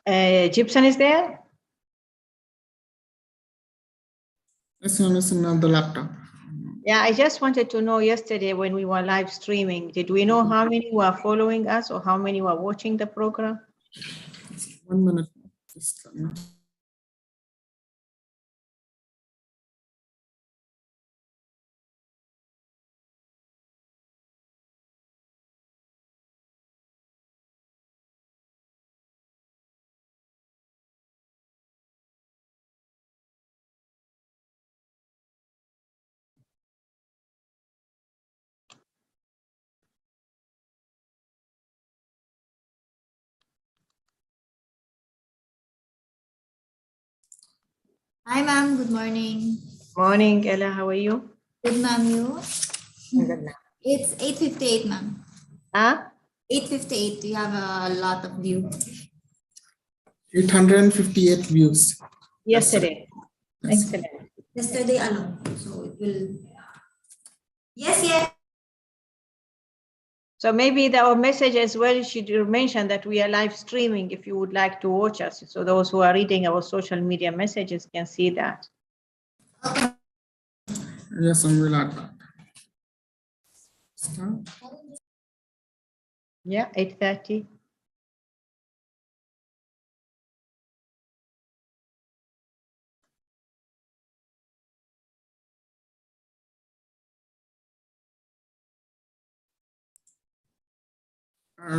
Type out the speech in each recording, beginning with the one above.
Gibson is there? Yes, I'm listening on the laptop. Yeah, I just wanted to know yesterday when we were live streaming, did we know how many were following us or how many were watching the program? 1 minute. Just let me- Hi, ma'am. Good morning. Morning, Ella, how are you? Good, ma'am. You? Good now. It's 8:58, ma'am. Huh? 8:58. You have a lot of view. 858 views. Yesterday. Yes. Excellent. Yesterday alone. So it will. Yes, yes. So maybe our message as well should mention that we are live streaming if you would like to watch us. So those who are reading our social media messages can see that. Okay. Yes, I'm will add that. Start. Yeah, 8:30.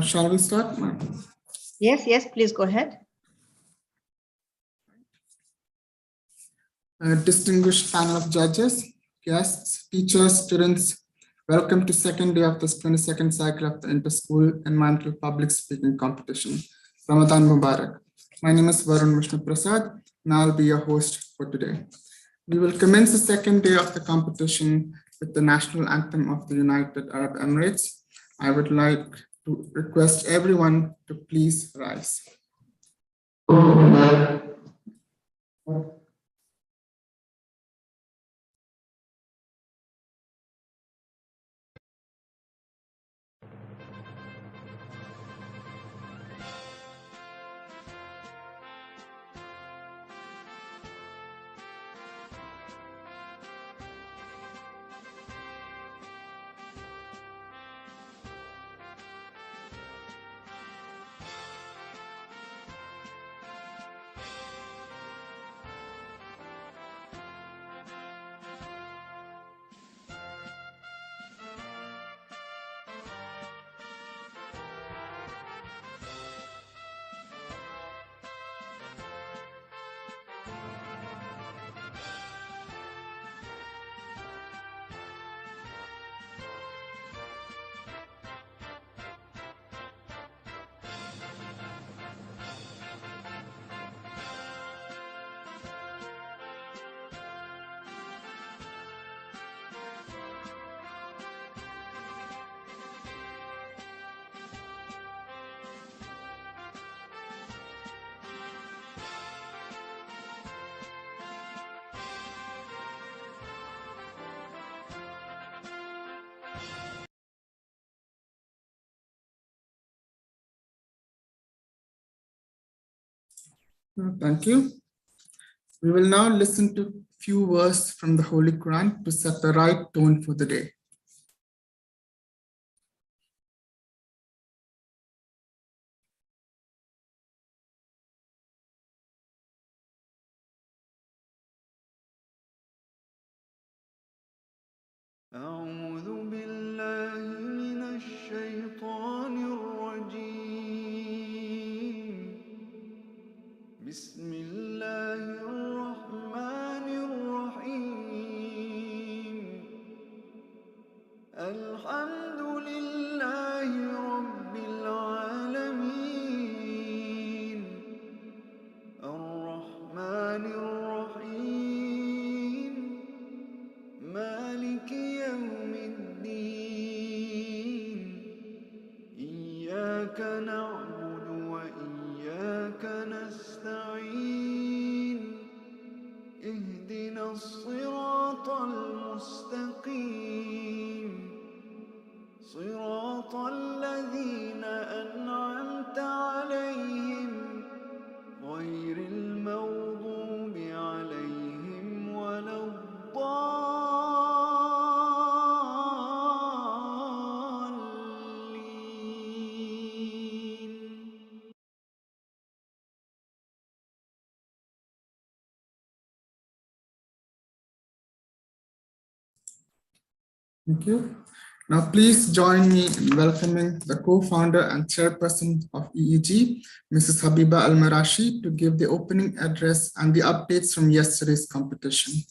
Shall we start? Yes, yes, please go ahead. Distinguished panel of judges, guests, teachers, students, welcome to second day of this 22nd cycle of the Inter-School Environmental Public Speaking Competition. Ramadan Mubarak. My name is Varun Vishnu Prasad, and I'll be your host for today. We will commence the second day of the competition with the national anthem of the United Arab Emirates. I would like to request everyone to please rise. Thank you. We will now listen to a few verses from the Holy Quran to set the right tone for the day. أعوذ بالله من الشيطان الرجيم بسم الله الرحمن الرحيم الحمد لله رب العالمين الرحمن الرحيم مالك يوم الدين إياك نعبد وإياك نستعين اهدنا الصراط المستقيم صراط الذين أنعمت عليهم Thank you. Now, please join me in welcoming the co-founder and chairperson of EEG, Mrs. Habiba Al-Marashi, to give the opening address and the updates from yesterday's competition.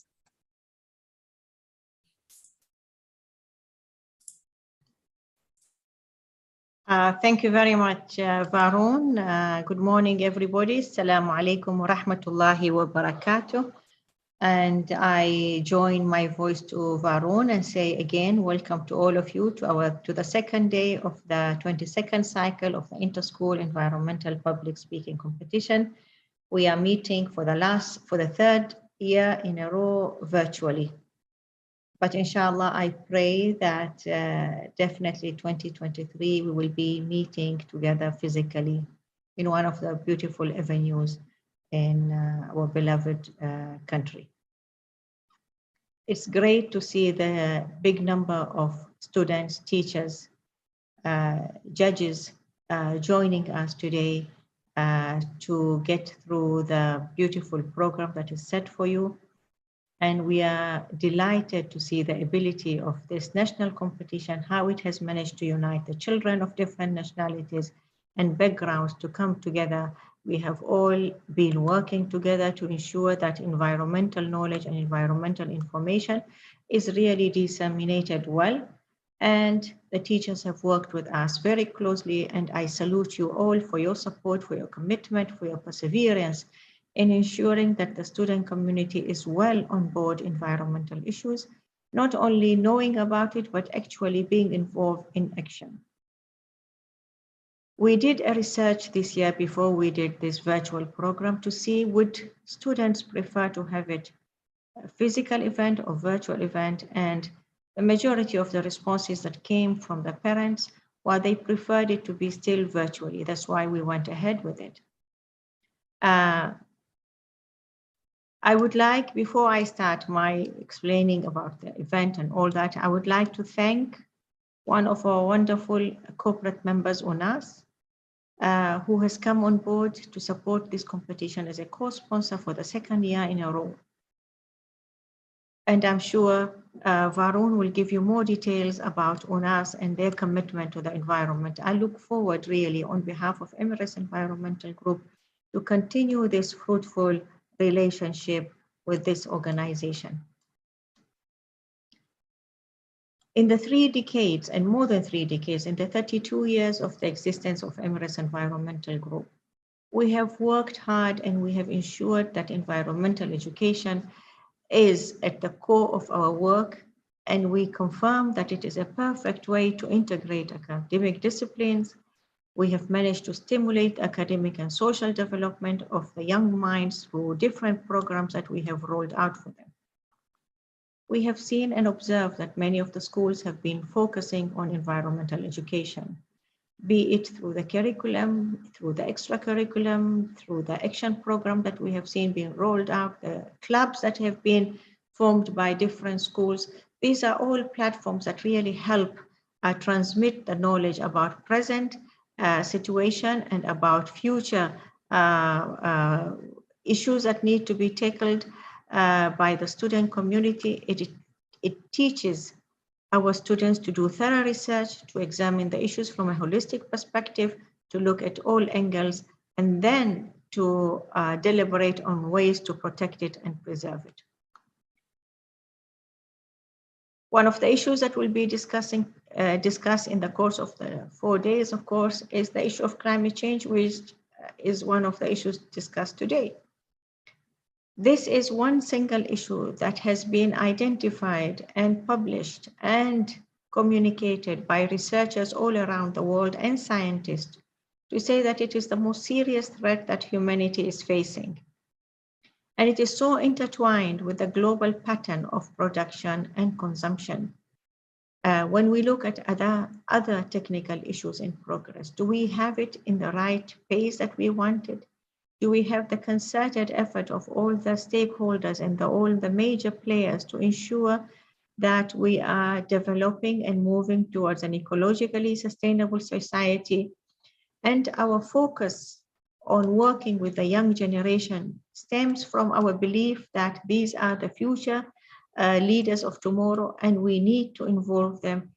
Thank you very much, Varun. Good morning, everybody. Assalamu alaikum wa rahmatullahi wa barakatuh. And I join my voice to Varun and say again, welcome to all of you to the second day of the 22nd cycle of the Inter-School Environmental Public Speaking Competition. We are meeting for the third year in a row virtually. But inshallah, I pray that definitely 2023, we will be meeting together physically in one of the beautiful avenues in our beloved country. It's great to see the big number of students, teachers, judges joining us today to get through the beautiful program that is set for you. And we are delighted to see the ability of this national competition, how it has managed to unite the children of different nationalities and backgrounds to come together. We have all been working together to ensure that environmental knowledge and environmental information is really disseminated well. And the teachers have worked with us very closely, and I salute you all for your support, for your commitment, for your perseverance in ensuring that the student community is well on board environmental issues, not only knowing about it, but actually being involved in action. We did a research this year before we did this virtual program to see would students prefer to have it a physical event or virtual event, and the majority of the responses that came from the parents, well, they preferred it to be still virtually. That's why we went ahead with it. I would like, before I start my explaining about the event and all that, I would like to thank one of our wonderful corporate members, UNAS, who has come on board to support this competition as a co-sponsor for the second year in a row. And I'm sure Varun will give you more details about UNAS and their commitment to the environment. I look forward really on behalf of Emirates Environmental Group to continue this fruitful relationship with this organization. In the 3 decades and more than 3 decades, in the 32 years of the existence of Emirates Environmental Group, we have worked hard and we have ensured that environmental education is at the core of our work, and we confirm that it is a perfect way to integrate academic disciplines. We have managed to stimulate academic and social development of the young minds through different programs that we have rolled out for them. We have seen and observed that many of the schools have been focusing on environmental education, be it through the curriculum, through the extracurriculum, through the action program that we have seen being rolled out, the clubs that have been formed by different schools. These are all platforms that really help transmit the knowledge about present situation and about future issues that need to be tackled by the student community. It teaches our students to do thorough research, to examine the issues from a holistic perspective, to look at all angles, and then to deliberate on ways to protect it and preserve it. One of the issues that we'll be discussed in the course of the 4 days, of course, is the issue of climate change, which is one of the issues discussed today. This is one single issue that has been identified and published and communicated by researchers all around the world and scientists to say that it is the most serious threat that humanity is facing. And it is so intertwined with the global pattern of production and consumption. When we look at other technical issues in progress, do we have it in the right pace that we wanted? Do we have the concerted effort of all the stakeholders and all the major players to ensure that we are developing and moving towards an ecologically sustainable society? And our focus on working with the young generation stems from our belief that these are the future leaders of tomorrow, and we need to involve them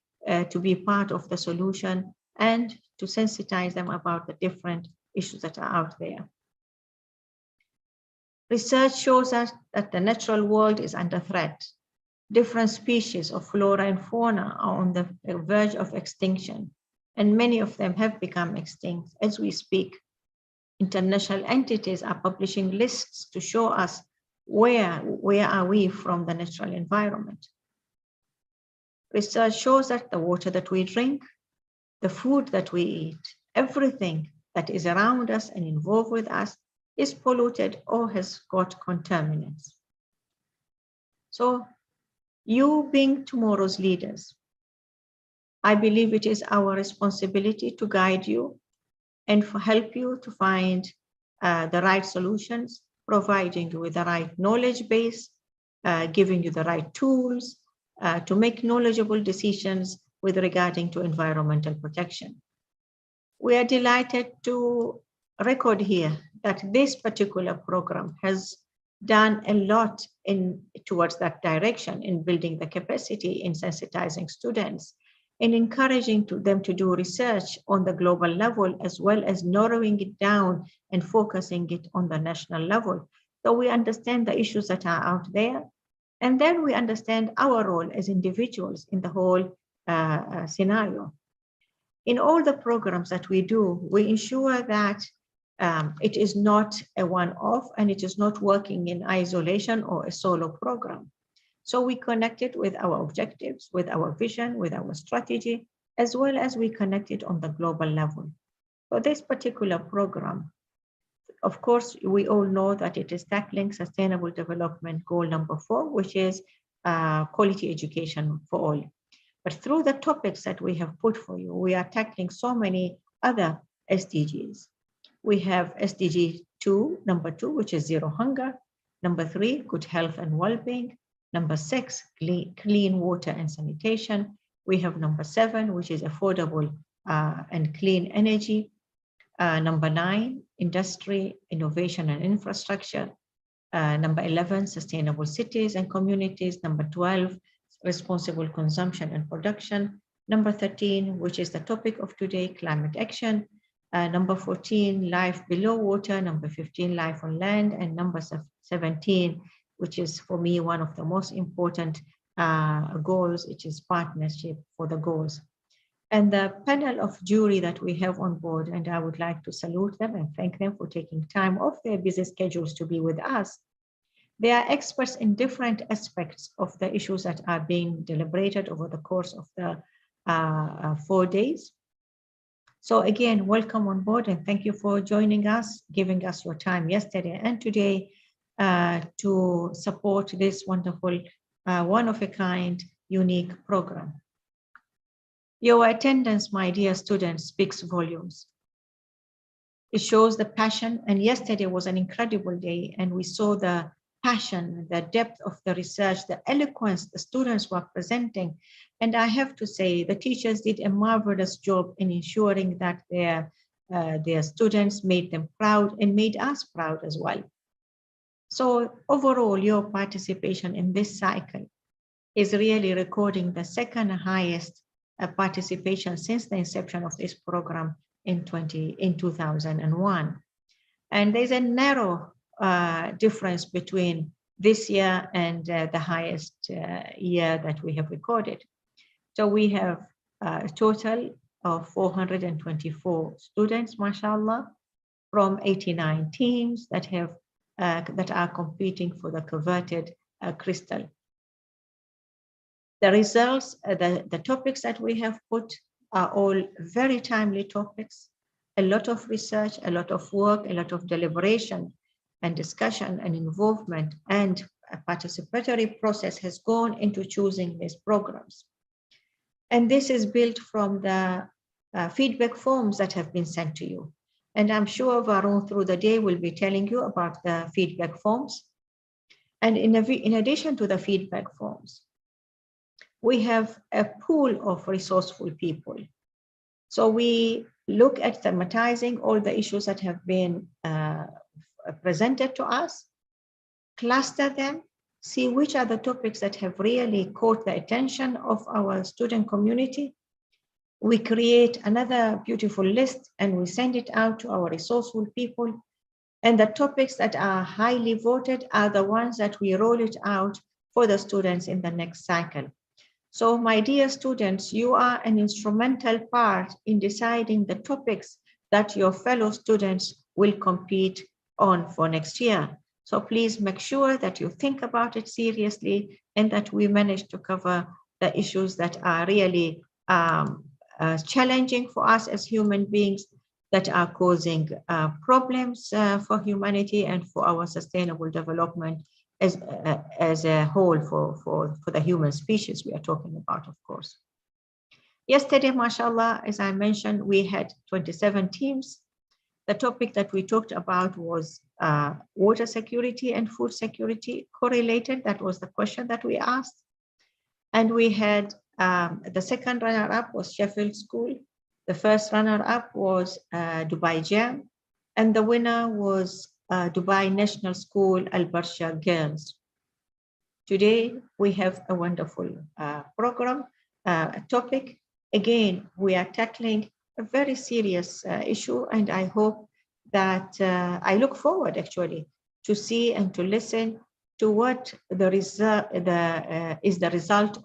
to be part of the solution and to sensitize them about the different issues that are out there. Research shows us that the natural world is under threat. Different species of flora and fauna are on the verge of extinction, and many of them have become extinct as we speak. International entities are publishing lists to show us where are we from the natural environment. Research shows that the water that we drink, the food that we eat, everything that is around us and involved with us is polluted or has got contaminants. So you being tomorrow's leaders, I believe it is our responsibility to guide you and help you to find the right solutions, providing you with the right knowledge base, giving you the right tools to make knowledgeable decisions with regarding to environmental protection. We are delighted to record here that this particular program has done a lot towards that direction in building the capacity, in sensitizing students, in encouraging them to do research on the global level, as well as narrowing it down and focusing it on the national level. So we understand the issues that are out there, and then we understand our role as individuals in the whole scenario. In all the programs that we do, we ensure that it is not a one-off and it is not working in isolation or a solo program. So we connect it with our objectives, with our vision, with our strategy, as well as we connect it on the global level. For this particular program, of course, we all know that it is tackling Sustainable Development Goal number 4, which is quality education for all. But through the topics that we have put for you, we are tackling so many other SDGs. We have SDG 2, number 2, which is zero hunger. Number 3, good health and well-being. Number 6, clean water and sanitation. We have number 7, which is affordable and clean energy. Number 9, industry, innovation and infrastructure. Number 11, sustainable cities and communities. Number 12, responsible consumption and production. Number 13, which is the topic of today, climate action. Number 14, life below water. Number 15, life on land. And number 17, which is for me one of the most important goals, which is partnership for the goals. And the panel of jury that we have on board, and I would like to salute them and thank them for taking time off their busy schedules to be with us. They are experts in different aspects of the issues that are being deliberated over the course of the 4 days. So again, welcome on board and thank you for joining us, giving us your time yesterday and today to support this wonderful, one-of-a-kind, unique program. Your attendance, my dear students, speaks volumes. It shows the passion, and yesterday was an incredible day, and we saw the passion, the depth of the research, the eloquence the students were presenting. And I have to say, the teachers did a marvelous job in ensuring that their students made them proud and made us proud as well. So overall, your participation in this cycle is really recording the second highest participation since the inception of this program in 2001. And there's a narrow difference between this year and the highest year that we have recorded. So we have a total of 424 students, mashallah, from 89 teams that have that are competing for the coveted crystal. The results, the topics that we have put are all very timely topics, a lot of research, a lot of work, a lot of deliberation and discussion and involvement, and a participatory process has gone into choosing these programs. And this is built from the feedback forms that have been sent to you. And I'm sure Varun through the day will be telling you about the feedback forms. And in addition to the feedback forms, we have a pool of resourceful people. So we look at thematizing all the issues that have been presented to us, cluster them, see which are the topics that have really caught the attention of our student community. We create another beautiful list and we send it out to our resourceful people. And the topics that are highly voted are the ones that we roll it out for the students in the next cycle. So my dear students, you are an instrumental part in deciding the topics that your fellow students will compete on for next year. So please make sure that you think about it seriously and that we manage to cover the issues that are really challenging for us as human beings, that are causing problems for humanity and for our sustainable development as a whole for the human species we are talking about, of course. Yesterday, mashallah, as I mentioned, we had 27 teams. The topic that we talked about was water security and food security correlated. That was the question that we asked. And we had the second runner-up was Sheffield School. The first runner-up was Dubai Jam. And the winner was Dubai National School Al-Barsha Girls. Today, we have a wonderful program, topic. Again, we are tackling a very serious issue, and I hope that I look forward actually to see and to listen to what the result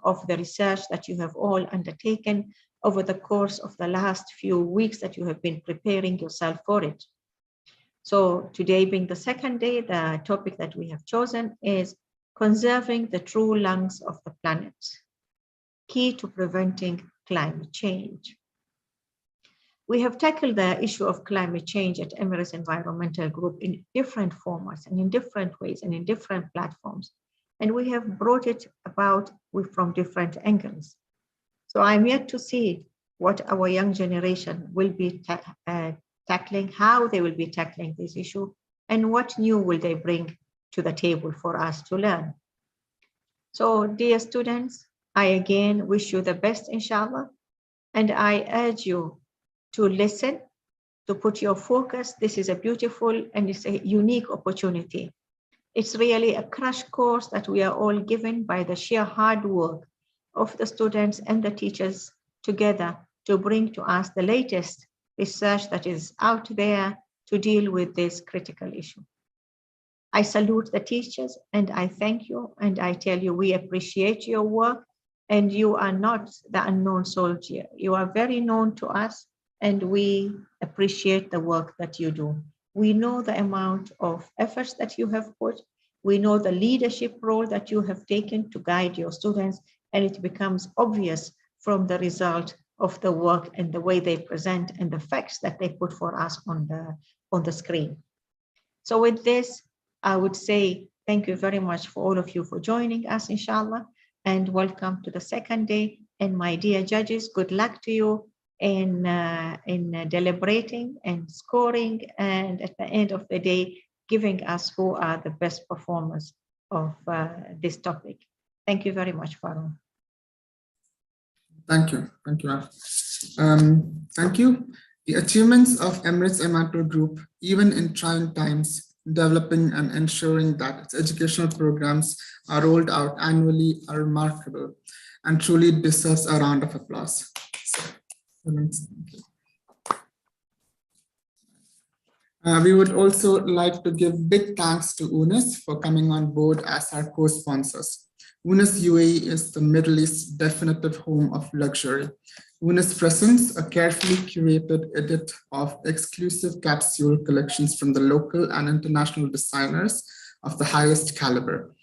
of the research that you have all undertaken over the course of the last few weeks that you have been preparing yourself for it. So today being the second day, the topic that we have chosen is conserving the true lungs of the planet, key to preventing climate change. We have tackled the issue of climate change at Emirates Environmental Group in different formats and in different ways and in different platforms. And we have brought it about from different angles. So I'm yet to see what our young generation will be tackling, how they will be tackling this issue, and what new will they bring to the table for us to learn. So dear students, I again wish you the best, inshallah, and I urge you to listen, to put your focus. This is a beautiful and it's a unique opportunity. It's really a crash course that we are all given by the sheer hard work of the students and the teachers together to bring to us the latest research that is out there to deal with this critical issue. I salute the teachers and I thank you and I tell you we appreciate your work, and you are not the unknown soldier. You are very known to us and we appreciate the work that you do. We know the amount of efforts that you have put. We know the leadership role that you have taken to guide your students, and it becomes obvious from the result of the work and the way they present and the facts that they put for us on the screen. So with this, I would say thank you very much for all of you for joining us, inshallah, and welcome to the second day. And my dear judges, good luck to you in deliberating and scoring, and at the end of the day, giving us who are the best performers of this topic. Thank you very much, Farooq. Thank you. Thank you. Thank you. The achievements of Emirates Environmental Group, even in trying times, developing and ensuring that its educational programs are rolled out annually, are remarkable and truly deserves a round of applause. We would also like to give big thanks to UNIS for coming on board as our co-sponsors. UNIS UAE is the Middle East's definitive home of luxury. UNIS presents a carefully curated edit of exclusive capsule collections from the local and international designers of the highest caliber,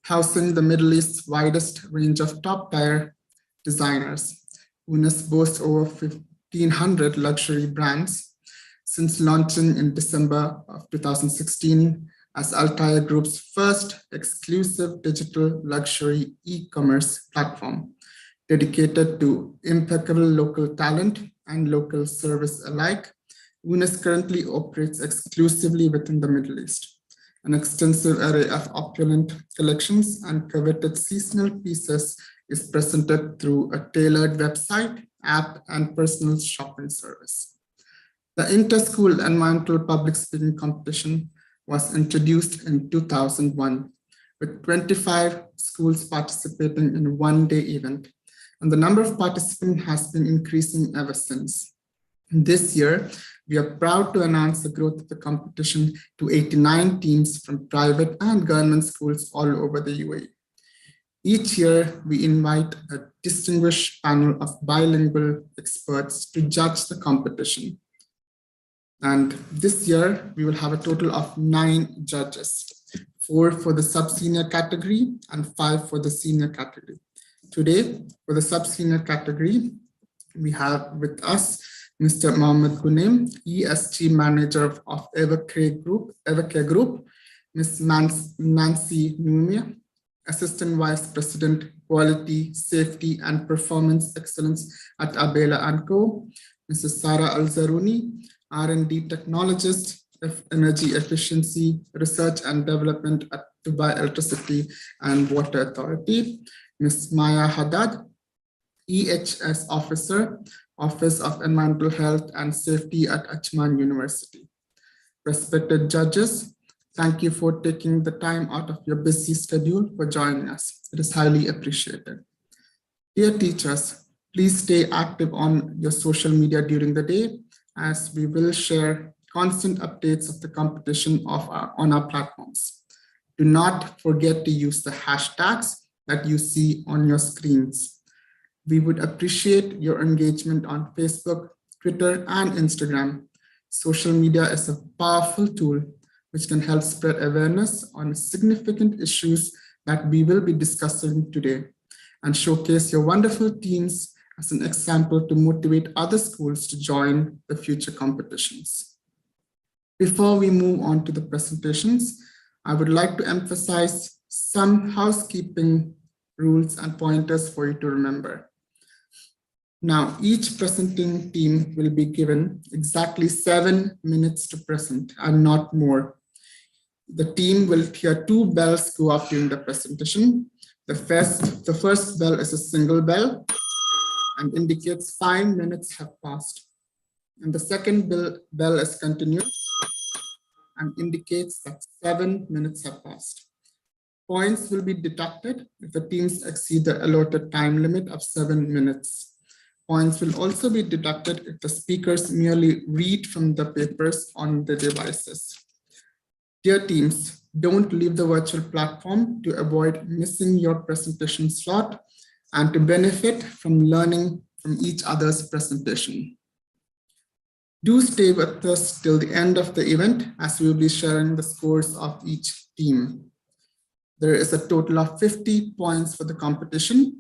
housing the Middle East's widest range of top-tier designers. UNIS boasts over 1,500 luxury brands since launching in December of 2016 as Altair Group's first exclusive digital luxury e-commerce platform dedicated to impeccable local talent and local service alike. UNIS currently operates exclusively within the Middle East. An extensive array of opulent collections and coveted seasonal pieces is presented through a tailored website, app, and personal shopping service. The Inter-School Environmental Public Speaking Competition was introduced in 2001 with 25 schools participating in a one-day event. And the number of participants has been increasing ever since. This year, we are proud to announce the growth of the competition to 89 teams from private and government schools all over the UAE. Each year, we invite a distinguished panel of bilingual experts to judge the competition. And this year, we will have a total of 9 judges, 4 for the sub-senior category and 5 for the senior category. Today, for the sub-senior category, we have with us Mr. Mohammed Gunem, ESG Manager of Evercare Group, Ms. Nancy Numia, Assistant Vice President, Quality, Safety and Performance Excellence at Abela & Co, Mrs. Sara Al-Zaruni, R&D Technologist, Energy Efficiency, Research and Development at Dubai Electricity and Water Authority, Ms. Maya Haddad, EHS Officer, Office of Environmental Health and Safety at Ajman University. Respected judges, thank you for taking the time out of your busy schedule for joining us. It is highly appreciated. Dear teachers, please stay active on your social media during the day, as we will share constant updates of the competition on our platforms. Do not forget to use the hashtags that you see on your screens. We would appreciate your engagement on Facebook, Twitter, and Instagram. Social media is a powerful tool which can help spread awareness on significant issues that we will be discussing today, and showcase your wonderful teams as an example to motivate other schools to join the future competitions. Before we move on to the presentations, I would like to emphasize some housekeeping rules and pointers for you to remember. Now, each presenting team will be given exactly 7 minutes to present and not more. The team will hear 2 bells go off during the presentation. The first bell is a single bell and indicates 5 minutes have passed. And the second bell is continuous and indicates that 7 minutes have passed. Points will be deducted if the teams exceed the allotted time limit of 7 minutes. Points will also be deducted if the speakers merely read from the papers on the devices. Dear teams, don't leave the virtual platform to avoid missing your presentation slot and to benefit from learning from each other's presentation. Do stay with us till the end of the event, as we will be sharing the scores of each team. There is a total of 50 points for the competition.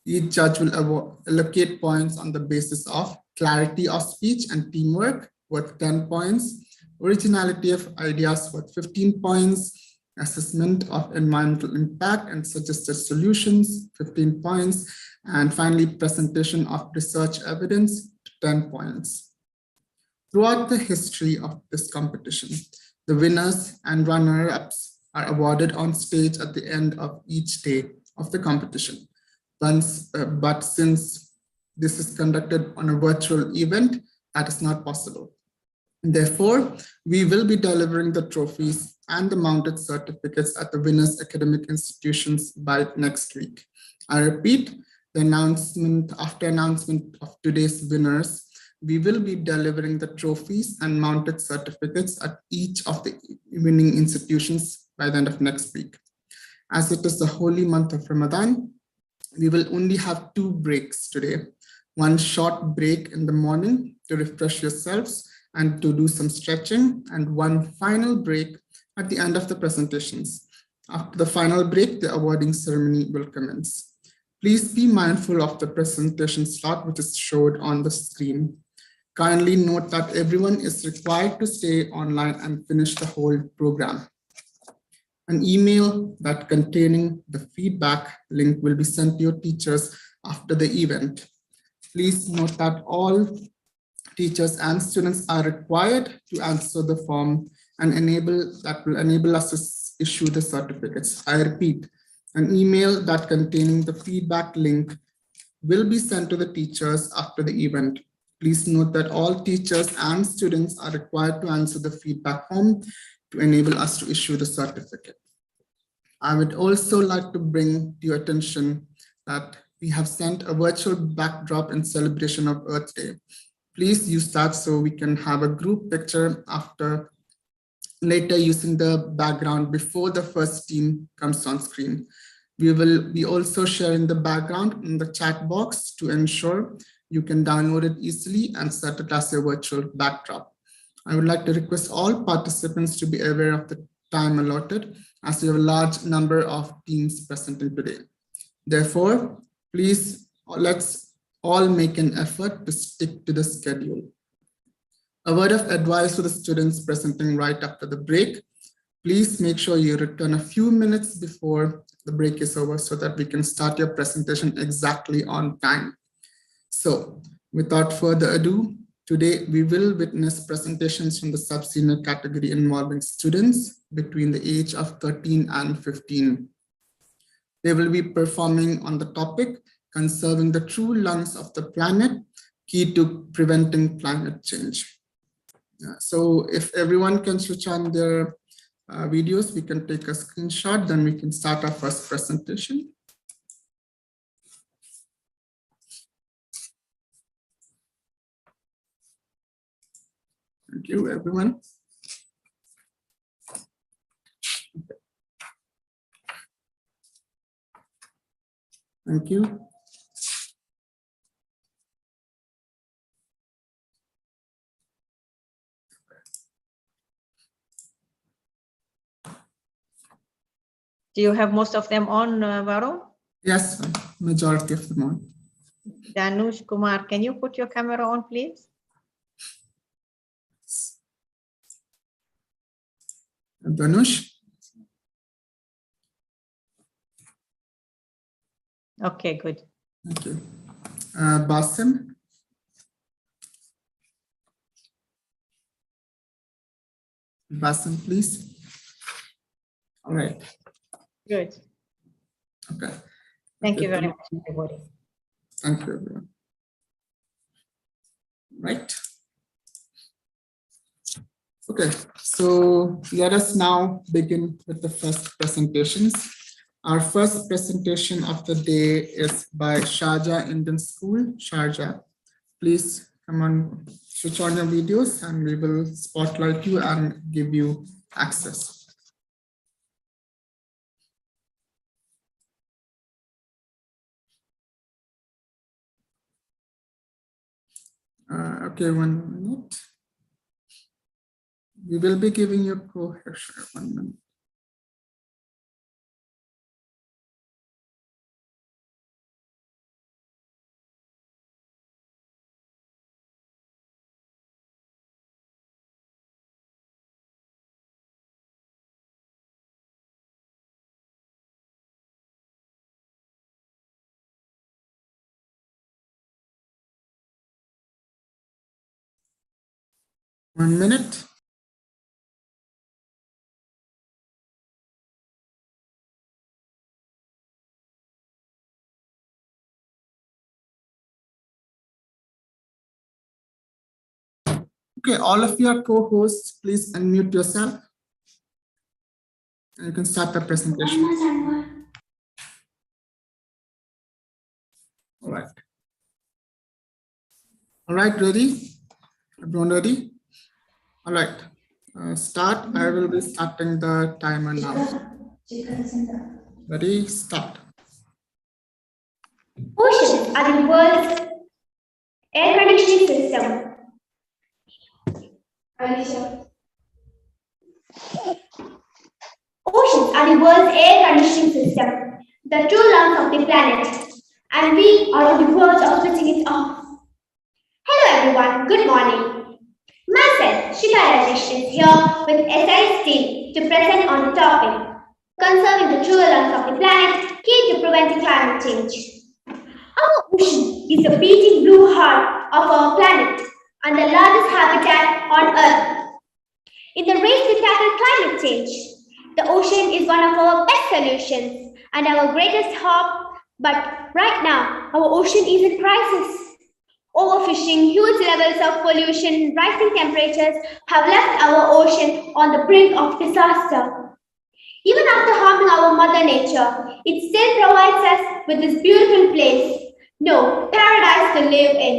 Each judge will allocate points on the basis of clarity of speech and teamwork worth 10 points, originality of ideas worth 15 points, assessment of environmental impact and suggested solutions, 15 points, and finally presentation of research evidence, 10 points. Throughout the history of this competition, the winners and runner-ups are awarded on stage at the end of each day of the competition. But since this is conducted on a virtual event, that is not possible. Therefore, we will be delivering the trophies and the mounted certificates at the winners' academic institutions by next week. I repeat, after announcement of today's winners, we will be delivering the trophies and mounted certificates at each of the winning institutions by the end of next week. As it is the holy month of Ramadan, we will only have 2 breaks today. One short break in the morning to refresh yourselves and to do some stretching, and one final break at the end of the presentations. After the final break, the awarding ceremony will commence. Please be mindful of the presentation slot which is showed on the screen. Kindly note that everyone is required to stay online and finish the whole program. An email that containing the feedback link will be sent to your teachers after the event. Please note that all teachers and students are required to answer the form and will enable us to issue the certificates. I repeat, an email that containing the feedback link will be sent to the teachers after the event. Please note that all teachers and students are required to answer the feedback form to enable us to issue the certificate. I would also like to bring to your attention that we have sent a virtual backdrop in celebration of Earth Day. Please use that so we can have a group picture after later using the background before the first team comes on screen. We will be also sharing the background in the chat box to ensure you can download it easily and set it as your virtual backdrop. I would like to request all participants to be aware of the time allotted as we have a large number of teams presenting today. Therefore, please let's all make an effort to stick to the schedule. A word of advice for the students presenting right after the break. Please make sure you return a few minutes before the break is over so that we can start your presentation exactly on time. So without further ado, today we will witness presentations from the sub-senior category involving students between the age of 13 and 15. They will be performing on the topic, conserving the true lungs of the planet, key to preventing climate change. So if everyone can switch on their videos, we can take a screenshot, then we can start our first presentation. Thank you, everyone. Thank you. Do you have most of them on, Varun? Yes, majority of them on. Danush Kumar, can you put your camera on, please? Danush? Okay, good. Thank you. Basim? Basim, please. All right. Good. Okay. Thank you very much, everybody. Thank you, everyone. Right. Okay, so let us now begin with the first presentations. Our first presentation of the day is by Sharjah Indian School. Sharjah, please come on, switch on your videos and we will spotlight you and give you access. Okay, 1 minute. We will be giving you co-share 1 minute. One minute. Okay, all of you are co-hosts, please unmute yourself. And you can start the presentation. All right. All right, ready? Everyone ready? All right. Start. I will be starting the timer now. Ready? Start. Oceans are the world's air conditioning system. Oceans are the world's air conditioning system, the true lungs of the planet, and we are on the verge of switching it off. Hello everyone, good morning. Myself, Shika Rajesh is here with SI's team to present on the topic, conserving the true lungs of the planet, key to preventing climate change. Our ocean is the beating blue heart of our planet and the largest habitat on Earth. In the race to tackle climate change, the ocean is one of our best solutions and our greatest hope, but right now, our ocean is in crisis. Overfishing, huge levels of pollution, rising temperatures have left our ocean on the brink of disaster. Even after harming our mother nature, it still provides us with this beautiful place. No, paradise to live in.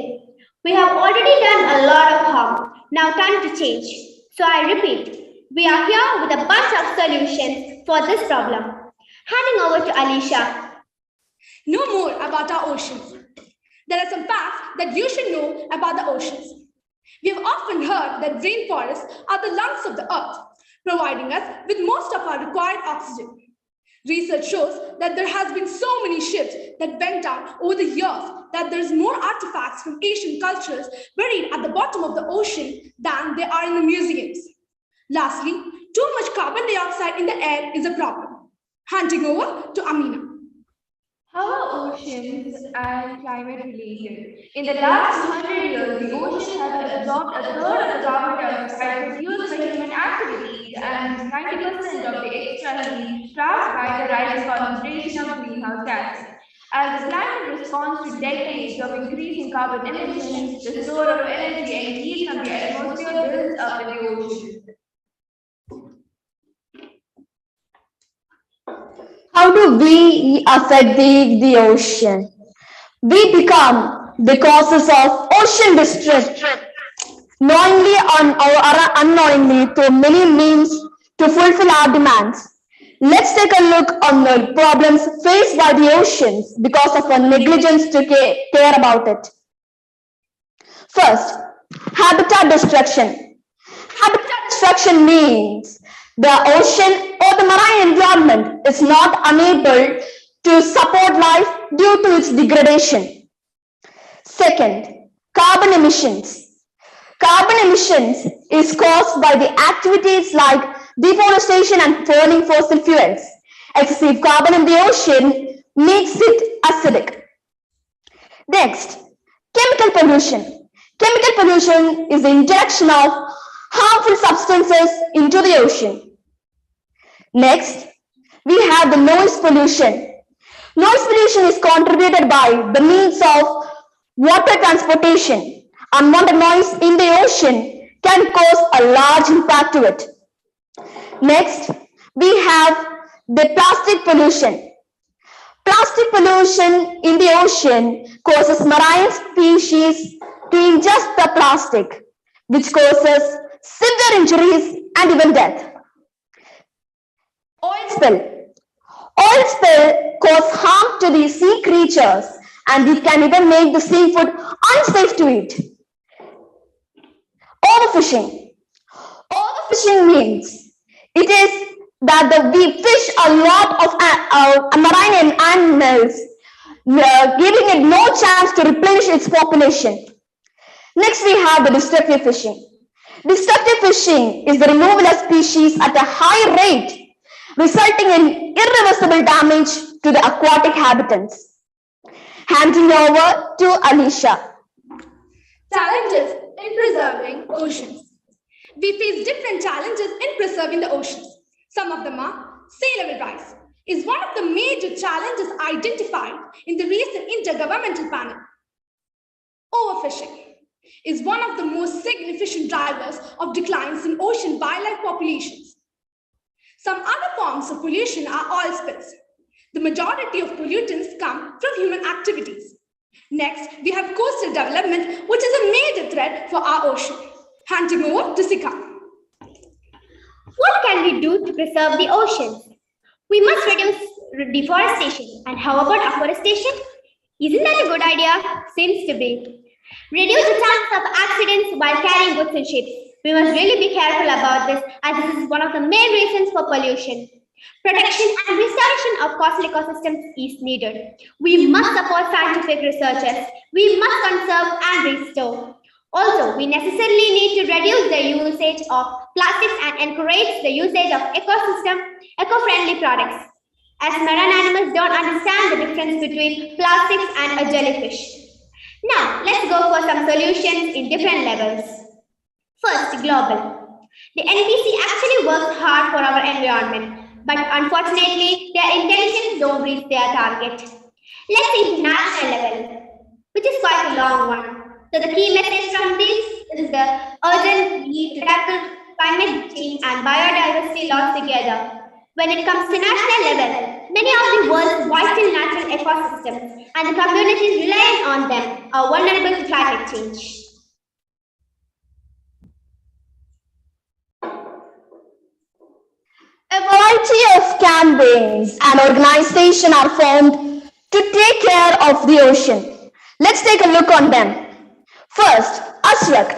We have already done a lot of harm. Now time to change. So I repeat, we are here with a bunch of solutions for this problem. Handing over to Alicia. Know more about our oceans. There are some facts that you should know about the oceans. We have often heard that rainforests are the lungs of the earth, providing us with most of our required oxygen. Research shows that there has been so many ships that went down over the years that there's more artifacts from Asian cultures buried at the bottom of the ocean than there are in the museums. Lastly, too much carbon dioxide in the air is a problem. Handing over to Amina. How are oceans and climate related? In the last 200 years, the ocean has absorbed a third of the carbon dioxide produced by human activities, and 90% of the extra heat trapped by the rising concentration of greenhouse gases. As the climate responds to decades of increasing carbon emissions, the store of energy and heat from the atmosphere builds up in the ocean. How do we affect the ocean? We become the causes of ocean distress, knowingly or unknowingly, through many means to fulfill our demands. Let's take a look on the problems faced by the oceans because of our negligence to care about it. First, habitat destruction. Habitat destruction means the ocean or the marine environment is not unable to support life due to its degradation. Second, carbon emissions. Carbon emissions is caused by the activities like deforestation and burning fossil fuels. Excessive carbon in the ocean makes it acidic. Next, chemical pollution. Chemical pollution is the injection of harmful substances into the ocean. Next, we have the noise pollution. Noise pollution is contributed by the means of water transportation. Unwanted noise in the ocean can cause a large impact to it. Next, we have the plastic pollution. Plastic pollution in the ocean causes marine species to ingest the plastic, which causes severe injuries and even death. Oil spill. Oil spill causes harm to the sea creatures, and it can even make the seafood unsafe to eat. Overfishing. Overfishing means it is that we fish a lot of marine animals, giving it no chance to replenish its population. Next, we have the destructive fishing. Destructive fishing is the removal of species at a high rate, resulting in irreversible damage to the aquatic habitats. Handing over to Alicia. Challenges in preserving oceans. We face different challenges in preserving the oceans. Some of them are sea level rise is one of the major challenges identified in the recent intergovernmental panel. Overfishing is one of the most significant drivers of declines in ocean wildlife populations. Some other forms of pollution are oil spills. The majority of pollutants come from human activities. Next, we have coastal development, which is a major threat for our ocean. Handing over to Sika. What can we do to preserve the oceans? We must reduce deforestation. And how about afforestation? Isn't that a good idea? Seems to be. Reduce the chance of accidents while carrying goods in ships. We must really be careful about this, as this is one of the main reasons for pollution. Protection and restoration of coastal ecosystems is needed. We must support scientific researchers. We must conserve and restore. Also, we necessarily need to reduce the usage of plastics and encourage the usage of eco-friendly products, as marine animals don't understand the difference between plastics and a jellyfish. Now, let's go for some solutions in different levels. First, global. The NPC actually works hard for our environment, but unfortunately, their intentions don't reach their target. Let's see national level, which is quite a long one. So the key message from this is the urgent need to tackle climate change and biodiversity loss together. When it comes to national level, many of the world's vital natural ecosystems and the communities relying on them are vulnerable to climate change. A variety of campaigns and organizations are formed to take care of the ocean. Let's take a look on them. First, ASRAC.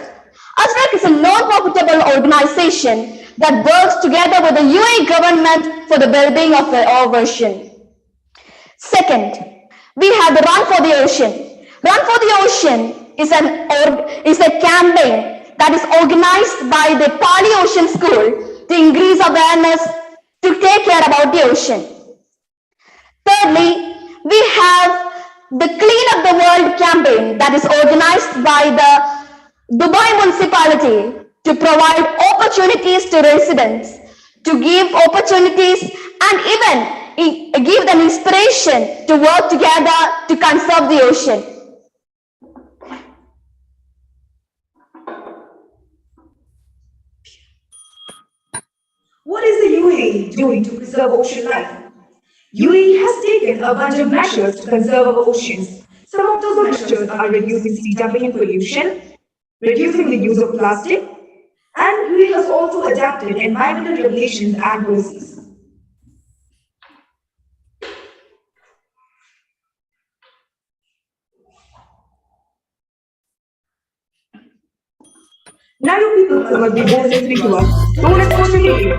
ASRAC is a non-profitable organization that works together with the UAE government for the well-being of our ocean. Second, we have the Run for the Ocean. Run for the Ocean is a campaign that is organized by the Pali Ocean School to increase awareness to take care about the ocean. Thirdly, we have the Clean Up the World campaign that is organized by the Dubai municipality to provide opportunities to residents, to give opportunities and even give them inspiration to work together to conserve the ocean. What is the UAE doing to preserve ocean life? UAE has taken a bunch of measures to conserve our oceans. Some of those measures are reducing sea dumping and pollution, reducing the use of plastic, and UAE has also adapted environmental regulations and policies. Now you people must be more listening to us. Don't let social media.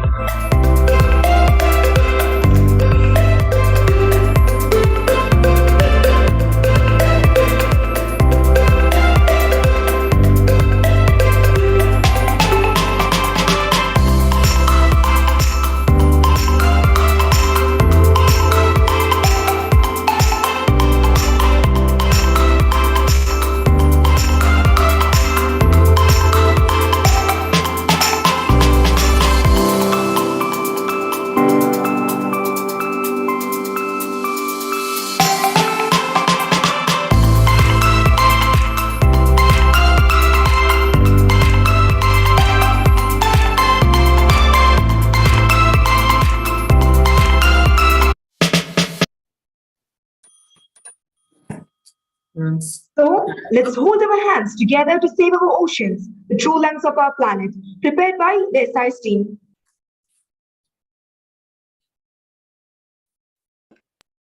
So, let's hold our hands together to save our oceans, the true lungs of our planet, prepared by the SIS team.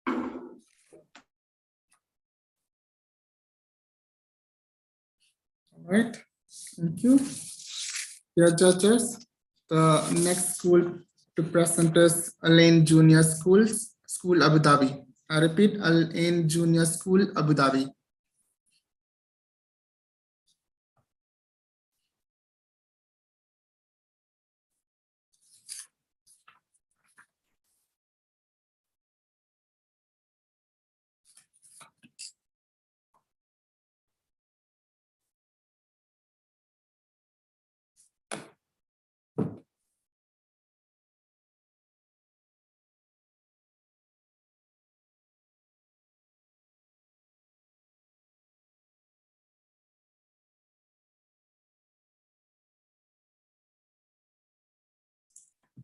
All right, thank you. Dear judges, the next school to present is Al-Ain Junior School Abu Dhabi. I repeat, Al-Ain Junior School Abu Dhabi.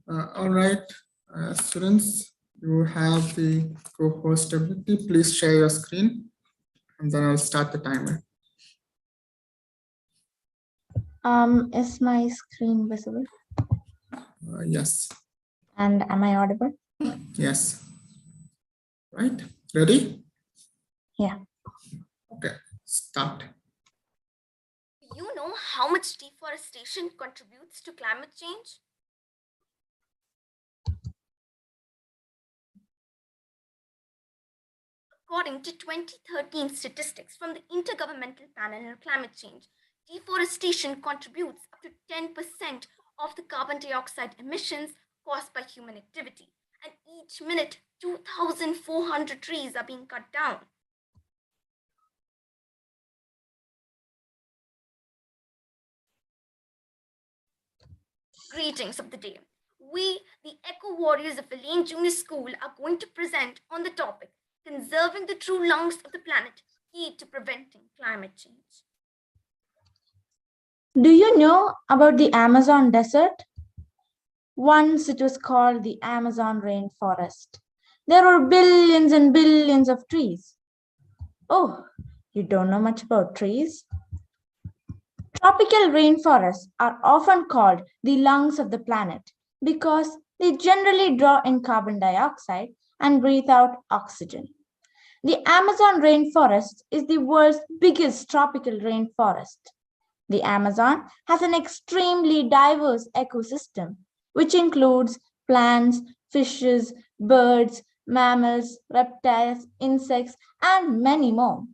All right, students, you have the co-host ability. Please share your screen and then I'll start the timer. Is my screen visible? Yes. And am I audible? Yes. Right, ready? Yeah. Okay, start. Do you know how much deforestation contributes to climate change? According to 2013 statistics from the Intergovernmental Panel on Climate Change, deforestation contributes up to 10% of the carbon dioxide emissions caused by human activity. And each minute, 2,400 trees are being cut down. Greetings of the day. We, the Eco Warriors of Al-Ain Junior School, are going to present on the topic Conserving the True Lungs of the Planet, Key to Preventing Climate Change. Do you know about the Amazon desert? Once it was called the Amazon rainforest. There were billions and billions of trees. Oh, you don't know much about trees? Tropical rainforests are often called the lungs of the planet because they generally draw in carbon dioxide and breathe out oxygen. The Amazon rainforest is the world's biggest tropical rainforest. The Amazon has an extremely diverse ecosystem, which includes plants, fishes, birds, mammals, reptiles, insects, and many more.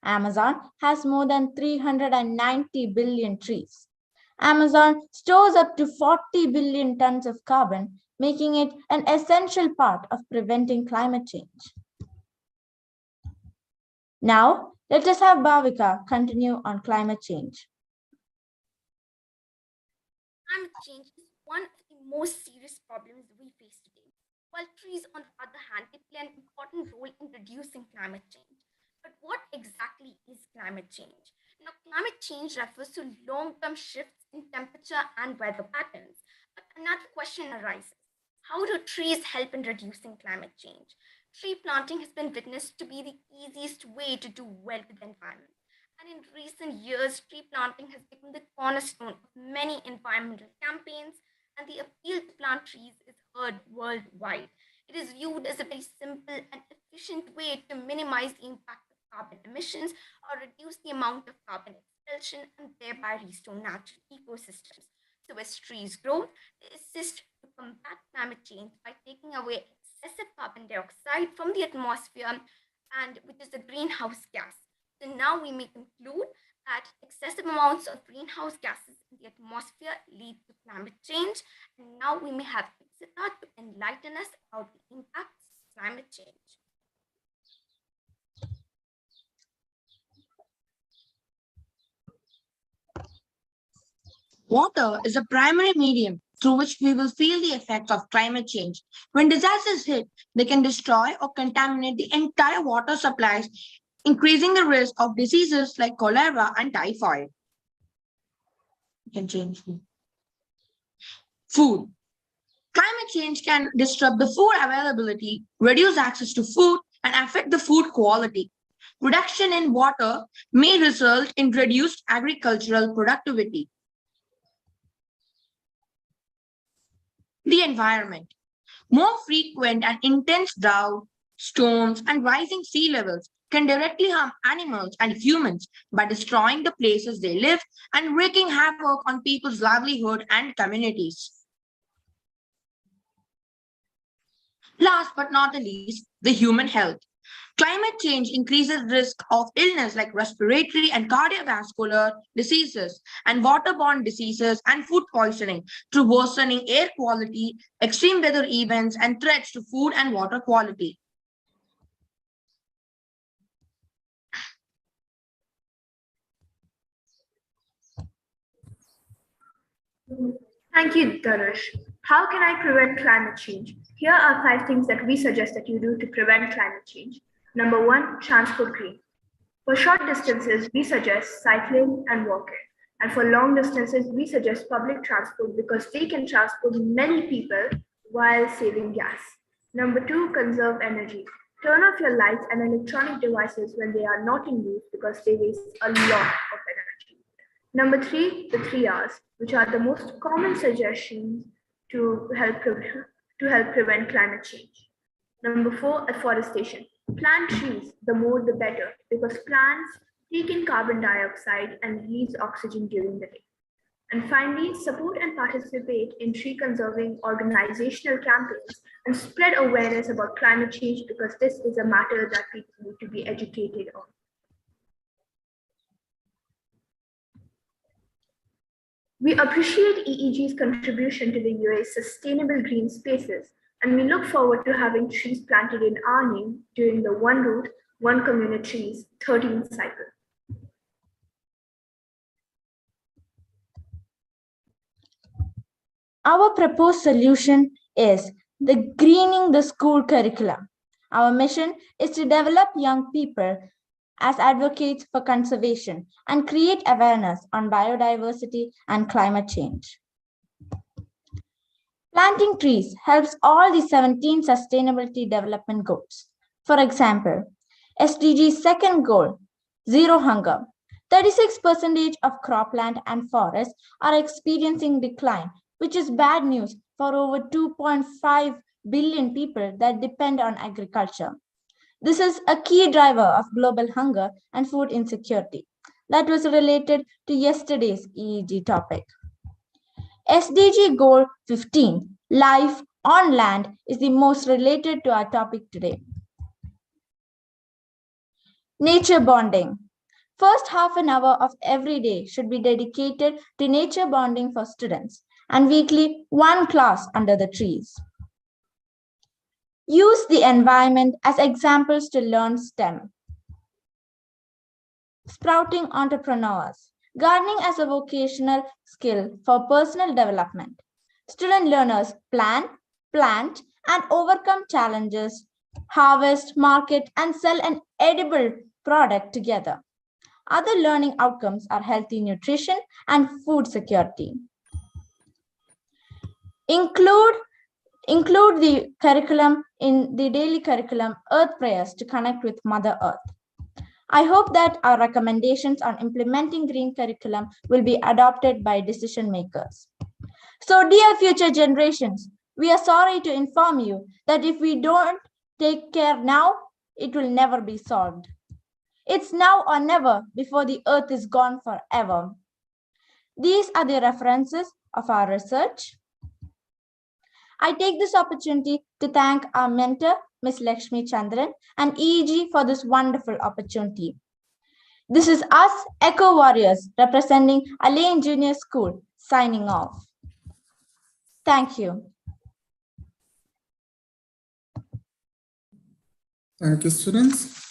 Amazon has more than 390 billion trees. Amazon stores up to 40 billion tons of carbon, making it an essential part of preventing climate change. Now, let us have Bhavika continue on climate change. Climate change is one of the most serious problems we face today. While trees, on the other hand, they play an important role in reducing climate change. But what exactly is climate change? Now, climate change refers to long-term shifts in temperature and weather patterns. But another question arises. How do trees help in reducing climate change? Tree planting has been witnessed to be the easiest way to do well with the environment. And in recent years, tree planting has become the cornerstone of many environmental campaigns, and the appeal to plant trees is heard worldwide. It is viewed as a very simple and efficient way to minimize the impact of carbon emissions or reduce the amount of carbon expulsion and thereby restore natural ecosystems. So, as trees grow, they assist to combat climate change by taking away excessive carbon dioxide from the atmosphere, and which is a greenhouse gas. So now we may conclude that excessive amounts of greenhouse gases in the atmosphere lead to climate change. And now we may have Ikshita to enlighten us about the impacts of climate change. Water is a primary medium through which we will feel the effects of climate change. When disasters hit, they can destroy or contaminate the entire water supplies, increasing the risk of diseases like cholera and typhoid. You can change food. Climate change can disrupt the food availability, reduce access to food, and affect the food quality. Reduction in water may result in reduced agricultural productivity. The environment. More frequent and intense drought, storms, and rising sea levels can directly harm animals and humans by destroying the places they live and wreaking havoc on people's livelihood and communities. Last but not the least, the human health. Climate change increases risk of illness like respiratory and cardiovascular diseases and waterborne diseases and food poisoning through worsening air quality, extreme weather events, and threats to food and water quality. Thank you, Darush. How can I prevent climate change? Here are 5 things that we suggest that you do to prevent climate change. Number 1, transport green. For short distances, we suggest cycling and walking. And for long distances, we suggest public transport because they can transport many people while saving gas. Number 2, conserve energy. Turn off your lights and electronic devices when they are not in use because they waste a lot of energy. Number 3, the 3 R's, which are the most common suggestions to help prevent climate change. Number 4, afforestation. Plant trees, the more the better, because plants take in carbon dioxide and release oxygen during the day. And finally, support and participate in tree conserving organizational campaigns and spread awareness about climate change because this is a matter that people need to be educated on. We appreciate EEG's contribution to the UAE's sustainable green spaces, and we look forward to having trees planted in our name during the One Root, One Communities 13th cycle. Our proposed solution is the greening the school curriculum. Our mission is to develop young people as advocates for conservation and create awareness on biodiversity and climate change. Planting trees helps all the 17 Sustainability Development Goals. For example, SDG's second goal, zero hunger. 36% of cropland and forests are experiencing decline, which is bad news for over 2.5 billion people that depend on agriculture. This is a key driver of global hunger and food insecurity. That was related to yesterday's EEG topic. SDG Goal 15, Life on Land, is the most related to our topic today. Nature bonding. First half an hour of every day should be dedicated to nature bonding for students, and weekly one class under the trees. Use the environment as examples to learn STEM. Sprouting entrepreneurs. Gardening as a vocational skill for personal development. Student learners plan, plant, and overcome challenges, harvest, market, and sell an edible product together. Other learning outcomes are healthy nutrition and food security. Include the curriculum in the daily curriculum Earth Prayers to connect with Mother Earth. I hope that our recommendations on implementing green curriculum will be adopted by decision makers. So, dear future generations, we are sorry to inform you that if we don't take care now, it will never be solved. It's now or never before the earth is gone forever. These are the references of our research. I take this opportunity to thank our mentor, Ms. Lakshmi Chandran, and EEG for this wonderful opportunity. This is us, Eco Warriors, representing Alain Junior School, signing off. Thank you. Thank you, students.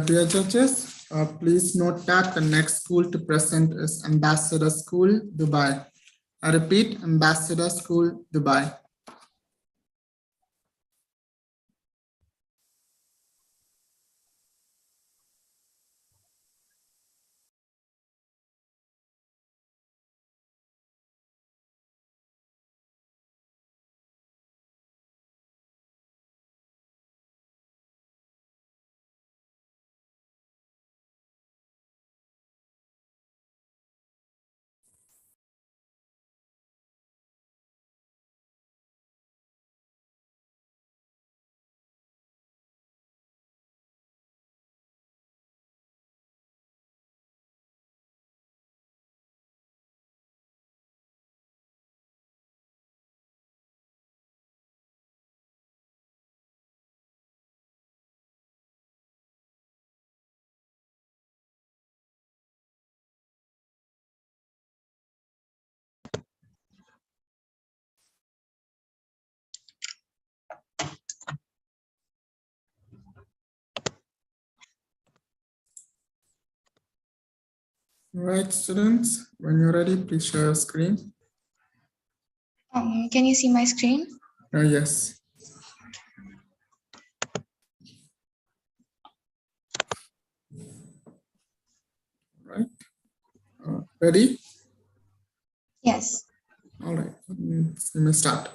Dear judges, please note that the next school to present is Ambassador School, Dubai. I repeat, Ambassador School, Dubai. All right, students, when you're ready, please share your screen. Can you see my screen? Yes. All right. Ready? Yes. All right, let me start.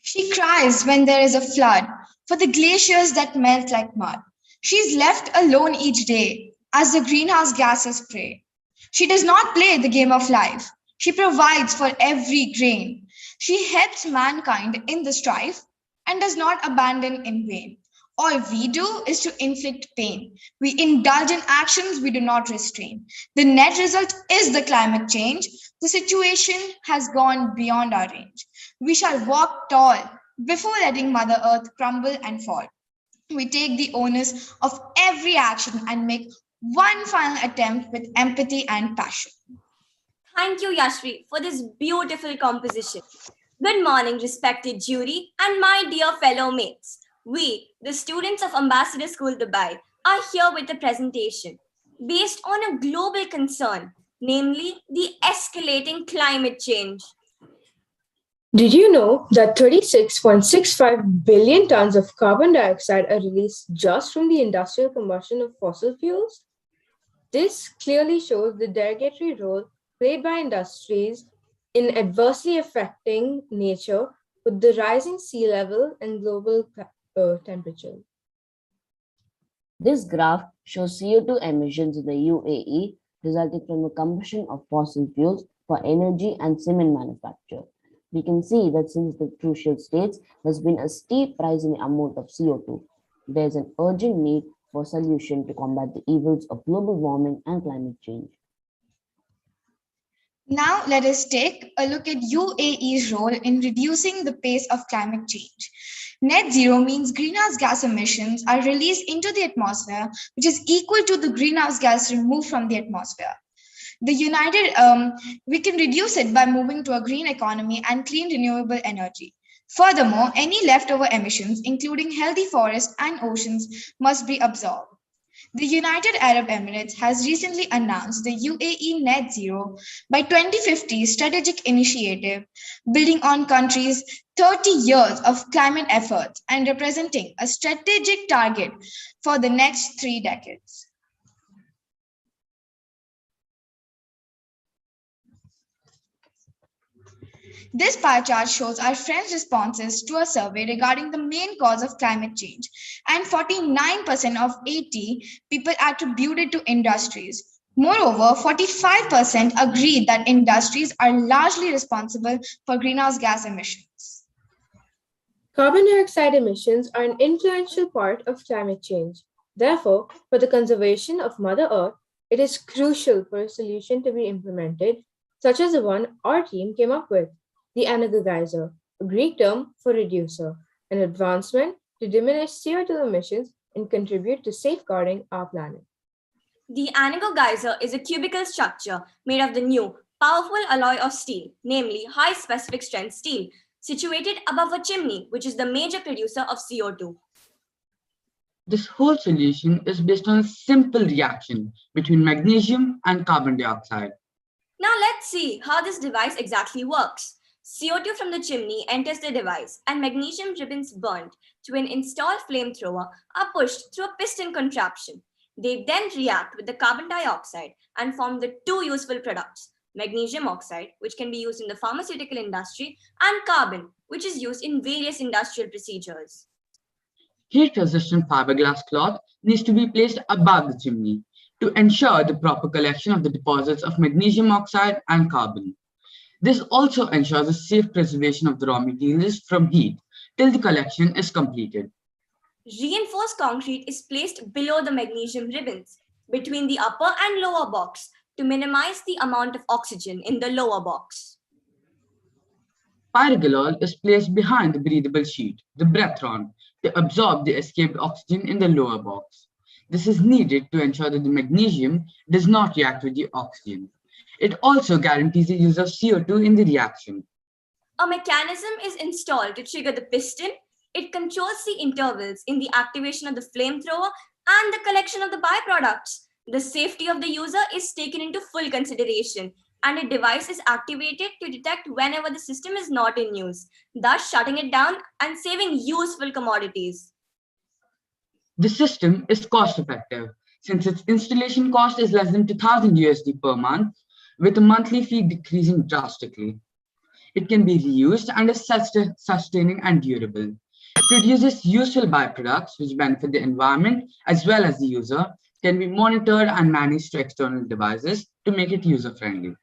She cries when there is a flood for the glaciers that melt like mud. She's left alone each day as the greenhouse gases spray. She does not play the game of life. She provides for every grain. She helps mankind in the strife and does not abandon in vain. All we do is to inflict pain. We indulge in actions we do not restrain. The net result is the climate change. The situation has gone beyond our range. We shall walk tall before letting Mother Earth crumble and fall. We take the onus of every action and make one final attempt with empathy and passion. Thank you, Yashvi, for this beautiful composition. Good morning, respected jury and my dear fellow mates. We, the students of Ambassador School, Dubai, are here with a presentation based on a global concern, namely the escalating climate change. Did you know that 36.65 billion tons of carbon dioxide are released just from the industrial combustion of fossil fuels? This clearly shows the derogatory role played by industries in adversely affecting nature with the rising sea level and global temperature. This graph shows CO2 emissions in the UAE resulting from the combustion of fossil fuels for energy and cement manufacture. We can see that since the crucial states, there's been a steep rise in the amount of CO2. There's an urgent need for solution to combat the evils of global warming and climate change. Now let us take a look at UAE's role in reducing the pace of climate change. Net zero means greenhouse gas emissions are released into the atmosphere, which is equal to the greenhouse gas removed from the atmosphere. We can reduce it by moving to a green economy and clean renewable energy. Furthermore, any leftover emissions, including healthy forests and oceans, must be absorbed. The United Arab Emirates has recently announced the UAE Net Zero by 2050 strategic initiative, building on country's 30 years of climate efforts and representing a strategic target for the next 3 decades. This pie chart shows our friends' responses to a survey regarding the main cause of climate change, and 49% of 80 people attributed to industries. Moreover, 45% agreed that industries are largely responsible for greenhouse gas emissions. Carbon dioxide emissions are an influential part of climate change. Therefore, for the conservation of Mother Earth, it is crucial for a solution to be implemented, such as the one our team came up with. The anagogeizer, a Greek term for reducer, an advancement to diminish CO2 emissions and contribute to safeguarding our planet. The anagogeizer is a cubical structure made of the new, powerful alloy of steel, namely high specific strength steel, situated above a chimney, which is the major producer of CO2. This whole solution is based on a simple reaction between magnesium and carbon dioxide. Now let's see how this device exactly works. CO2 from the chimney enters the device and magnesium ribbons burned to an installed flamethrower are pushed through a piston contraption. They then react with the carbon dioxide and form the two useful products, magnesium oxide, which can be used in the pharmaceutical industry, and carbon, which is used in various industrial procedures. Heat-resistant fiberglass cloth needs to be placed above the chimney to ensure the proper collection of the deposits of magnesium oxide and carbon. This also ensures the safe preservation of the raw materials from heat till the collection is completed. Reinforced concrete is placed below the magnesium ribbons, between the upper and lower box, to minimize the amount of oxygen in the lower box. Pyrogalol is placed behind the breathable sheet, the breathron, to absorb the escaped oxygen in the lower box. This is needed to ensure that the magnesium does not react with the oxygen. It also guarantees the use of CO2 in the reaction. A mechanism is installed to trigger the piston. It controls the intervals in the activation of the flamethrower and the collection of the byproducts. The safety of the user is taken into full consideration, and a device is activated to detect whenever the system is not in use, thus shutting it down and saving useful commodities. The system is cost-effective, since its installation cost is less than 2,000 USD per month, with a monthly fee decreasing drastically. It can be reused and is sustaining and durable. It produces useful byproducts which benefit the environment as well as the user, can be monitored and managed to external devices to make it user-friendly.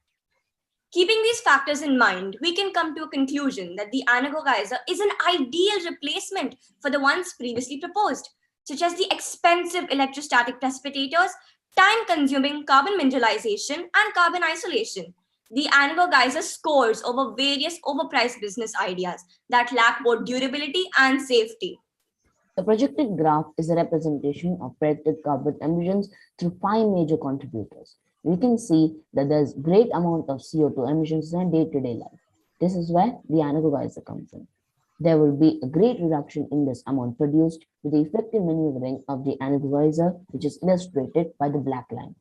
Keeping these factors in mind, we can come to a conclusion that the anagogeizer is an ideal replacement for the ones previously proposed, such as the expensive electrostatic precipitators, time-consuming carbon mineralization, and carbon isolation. The anagogeizer scores over various overpriced business ideas that lack both durability and safety. The projected graph is a representation of predicted carbon emissions through 5 major contributors. We can see that there's great amount of CO2 emissions in day-to-day life. This is where the anagogeizer comes in. There will be a great reduction in this amount produced with the effective maneuvering of the anagogeizer, which is illustrated by the black line.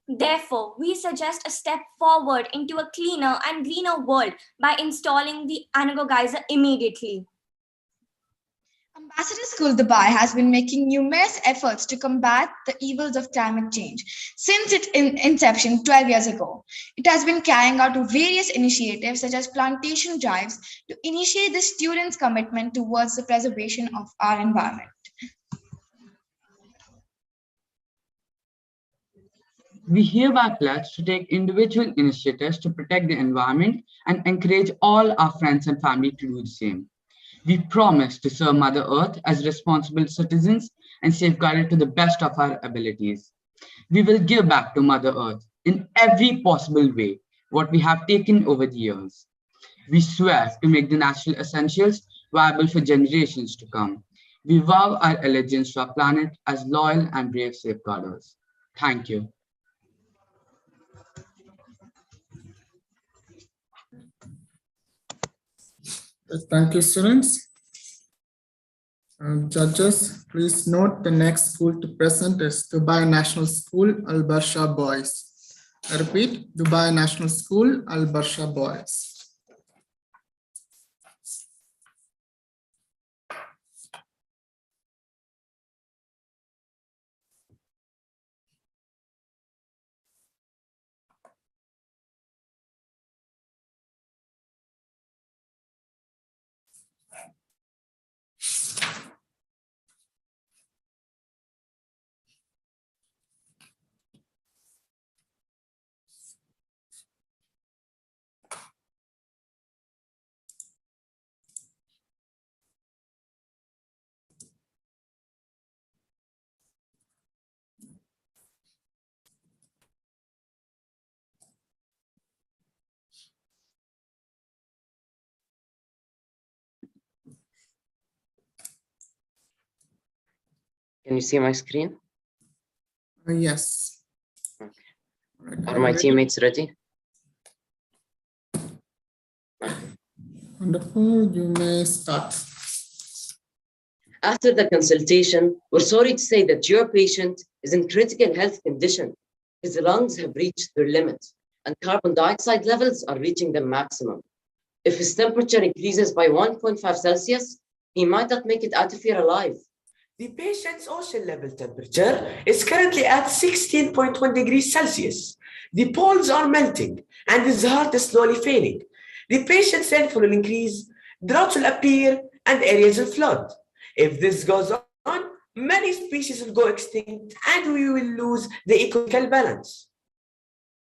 Therefore, we suggest a step forward into a cleaner and greener world by installing the anagogeizer immediately. Ambassador School Dubai has been making numerous efforts to combat the evils of climate change since its inception 12 years ago. It has been carrying out various initiatives such as plantation drives to initiate the students' commitment towards the preservation of our environment. We hereby pledge to take individual initiatives to protect the environment and encourage all our friends and family to do the same. We promise to serve Mother Earth as responsible citizens and safeguard it to the best of our abilities. We will give back to Mother Earth in every possible way what we have taken over the years. We swear to make the natural essentials viable for generations to come. We vow our allegiance to our planet as loyal and brave safeguarders. Thank you. Thank you, students. Judges, please note the next school to present is Dubai National School, Al Barsha Boys. I repeat, Dubai National School, Al Barsha Boys. Can you see my screen? Yes. Okay. Right. Are my teammates ready? Wonderful. You may start. After the consultation, we're sorry to say that your patient is in critical health condition. His lungs have reached their limit and carbon dioxide levels are reaching the maximum. If his temperature increases by 1.5 Celsius, he might not make it out of here alive. The patient's ocean level temperature is currently at 16.1 degrees Celsius. The poles are melting and his heart is slowly failing. The patient's rainfall will increase, droughts will appear, and areas will flood. If this goes on, many species will go extinct and we will lose the ecological balance.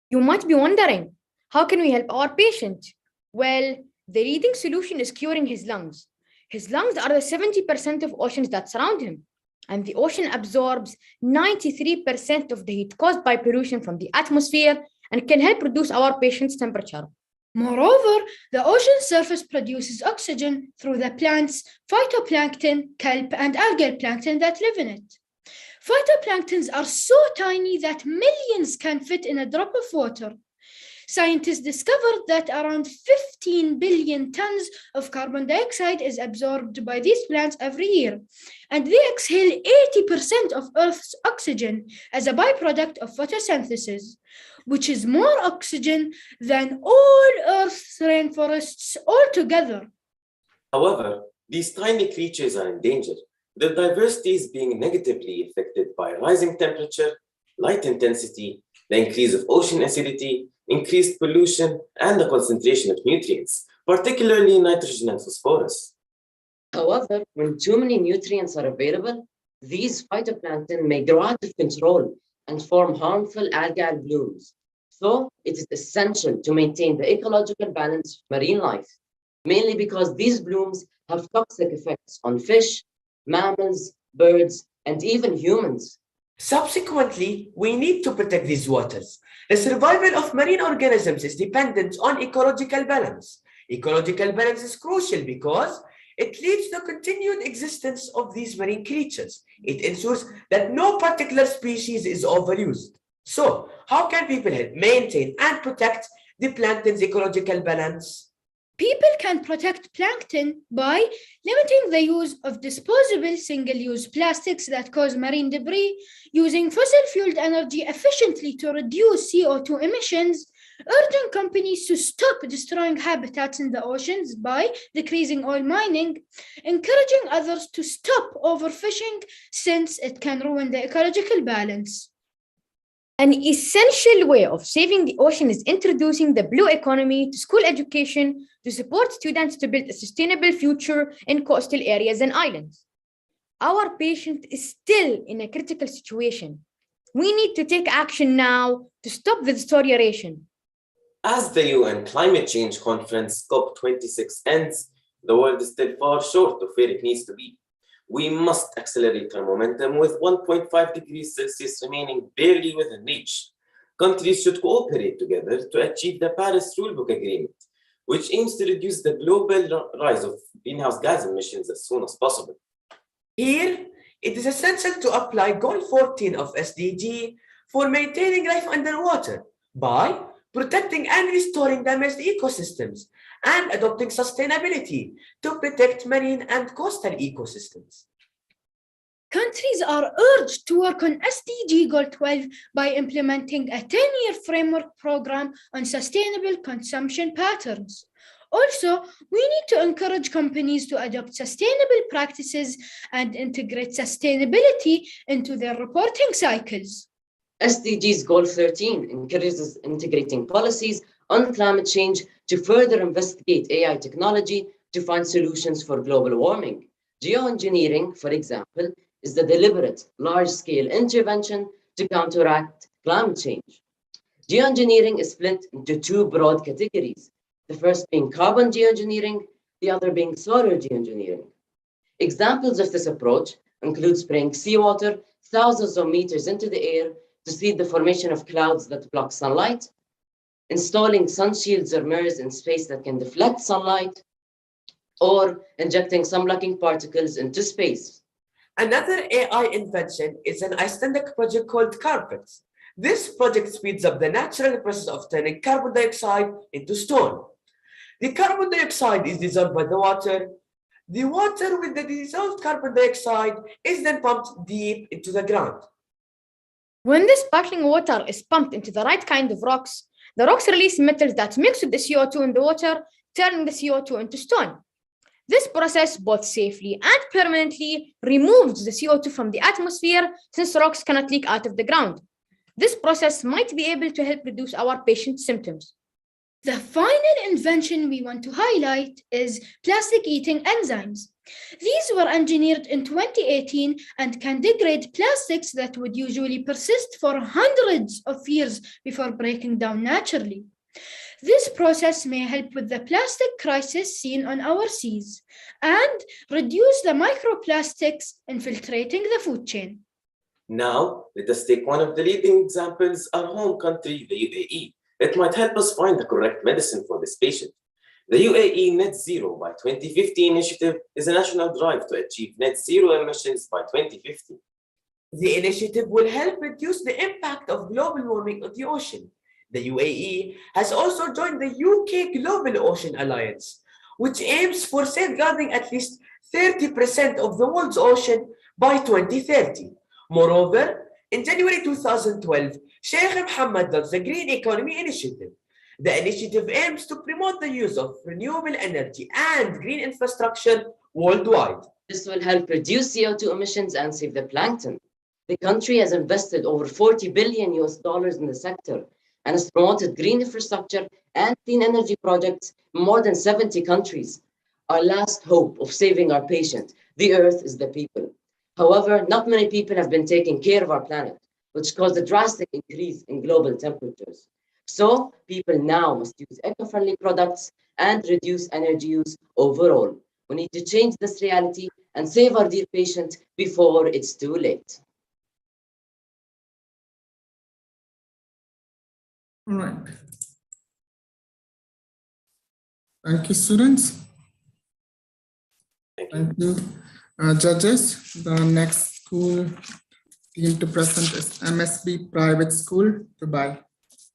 You might be wondering, how can we help our patient? Well, the leading solution is curing his lungs. His lungs are the 70% of oceans that surround him, and the ocean absorbs 93% of the heat caused by pollution from the atmosphere and can help reduce our patient's temperature. Moreover, the ocean surface produces oxygen through the plants, phytoplankton, kelp, and algal plankton that live in it. Phytoplanktons are so tiny that millions can fit in a drop of water. Scientists discovered that around 15 billion tons of carbon dioxide is absorbed by these plants every year, and they exhale 80% of Earth's oxygen as a byproduct of photosynthesis, which is more oxygen than all Earth's rainforests altogether. However, these tiny creatures are in danger. Their diversity is being negatively affected by rising temperature, light intensity, the increase of ocean acidity, increased pollution, and the concentration of nutrients, particularly nitrogen and phosphorus. However, when too many nutrients are available, these phytoplankton may grow out of control and form harmful algal blooms. So it is essential to maintain the ecological balance of marine life, mainly because these blooms have toxic effects on fish, mammals, birds, and even humans. Subsequently, we need to protect these waters. The survival of marine organisms is dependent on ecological balance. Ecological balance is crucial because it leads to the continued existence of these marine creatures. It ensures that no particular species is overused. So, how can people help maintain and protect the plankton's ecological balance? People can protect plankton by limiting the use of disposable single-use plastics that cause marine debris, using fossil-fueled energy efficiently to reduce CO2 emissions, urging companies to stop destroying habitats in the oceans by decreasing oil mining, encouraging others to stop overfishing since it can ruin the ecological balance. An essential way of saving the ocean is introducing the blue economy to school education to support students to build a sustainable future in coastal areas and islands. Our patient is still in a critical situation. We need to take action now to stop the deterioration. As the UN Climate Change Conference COP26 ends, the world is still far short of where it needs to be. We must accelerate our momentum with 1.5 degrees Celsius remaining barely within reach. Countries should cooperate together to achieve the Paris Rulebook Agreement, which aims to reduce the global rise of greenhouse gas emissions as soon as possible. Here, it is essential to apply Goal 14 of SDG for maintaining life underwater by protecting and restoring damaged ecosystems and adopting sustainability to protect marine and coastal ecosystems. Countries are urged to work on SDG Goal 12 by implementing a 10-year framework program on sustainable consumption patterns. Also, we need to encourage companies to adopt sustainable practices and integrate sustainability into their reporting cycles. SDG's Goal 13 encourages integrating policies on climate change to further investigate AI technology to find solutions for global warming. Geoengineering, for example, is the deliberate, large-scale intervention to counteract climate change. Geoengineering is split into two broad categories, the first being carbon geoengineering, the other being solar geoengineering. Examples of this approach include spraying seawater thousands of meters into the air to seed the formation of clouds that block sunlight, installing sun shields or mirrors in space that can deflect sunlight, or injecting sun-blocking particles into space. Another AI invention is an Icelandic project called Carpet. This project speeds up the natural process of turning carbon dioxide into stone. The carbon dioxide is dissolved by the water. The water with the dissolved carbon dioxide is then pumped deep into the ground. When the sparkling water is pumped into the right kind of rocks, the rocks release metals that mix with the CO2 in the water, turning the CO2 into stone. This process both safely and permanently removes the CO2 from the atmosphere since rocks cannot leak out of the ground. This process might be able to help reduce our patient's symptoms. The final invention we want to highlight is plastic-eating enzymes. These were engineered in 2018 and can degrade plastics that would usually persist for hundreds of years before breaking down naturally. This process may help with the plastic crisis seen on our seas and reduce the microplastics infiltrating the food chain. Now, let us take one of the leading examples, our home country, the UAE. It might help us find the correct medicine for this patient. The UAE Net Zero by 2050 initiative is a national drive to achieve net zero emissions by 2050. The initiative will help reduce the impact of global warming on the ocean. The UAE has also joined the UK Global Ocean Alliance, which aims for safeguarding at least 30% of the world's ocean by 2030. Moreover, in January 2012, Sheikh Mohammed launched the Green Economy Initiative. The initiative aims to promote the use of renewable energy and green infrastructure worldwide. This will help reduce CO2 emissions and save the plankton. The country has invested over $40 billion in the sector and has promoted green infrastructure and clean energy projects in more than 70 countries. Our last hope of saving our patient, the Earth, is the people. However, not many people have been taking care of our planet, which caused a drastic increase in global temperatures. So, people now must use eco-friendly products and reduce energy use overall. We need to change this reality and save our dear patient before it's too late. All right. Thank you, students. Thank you. Judges, the next school team to present is MSB Private School, Dubai.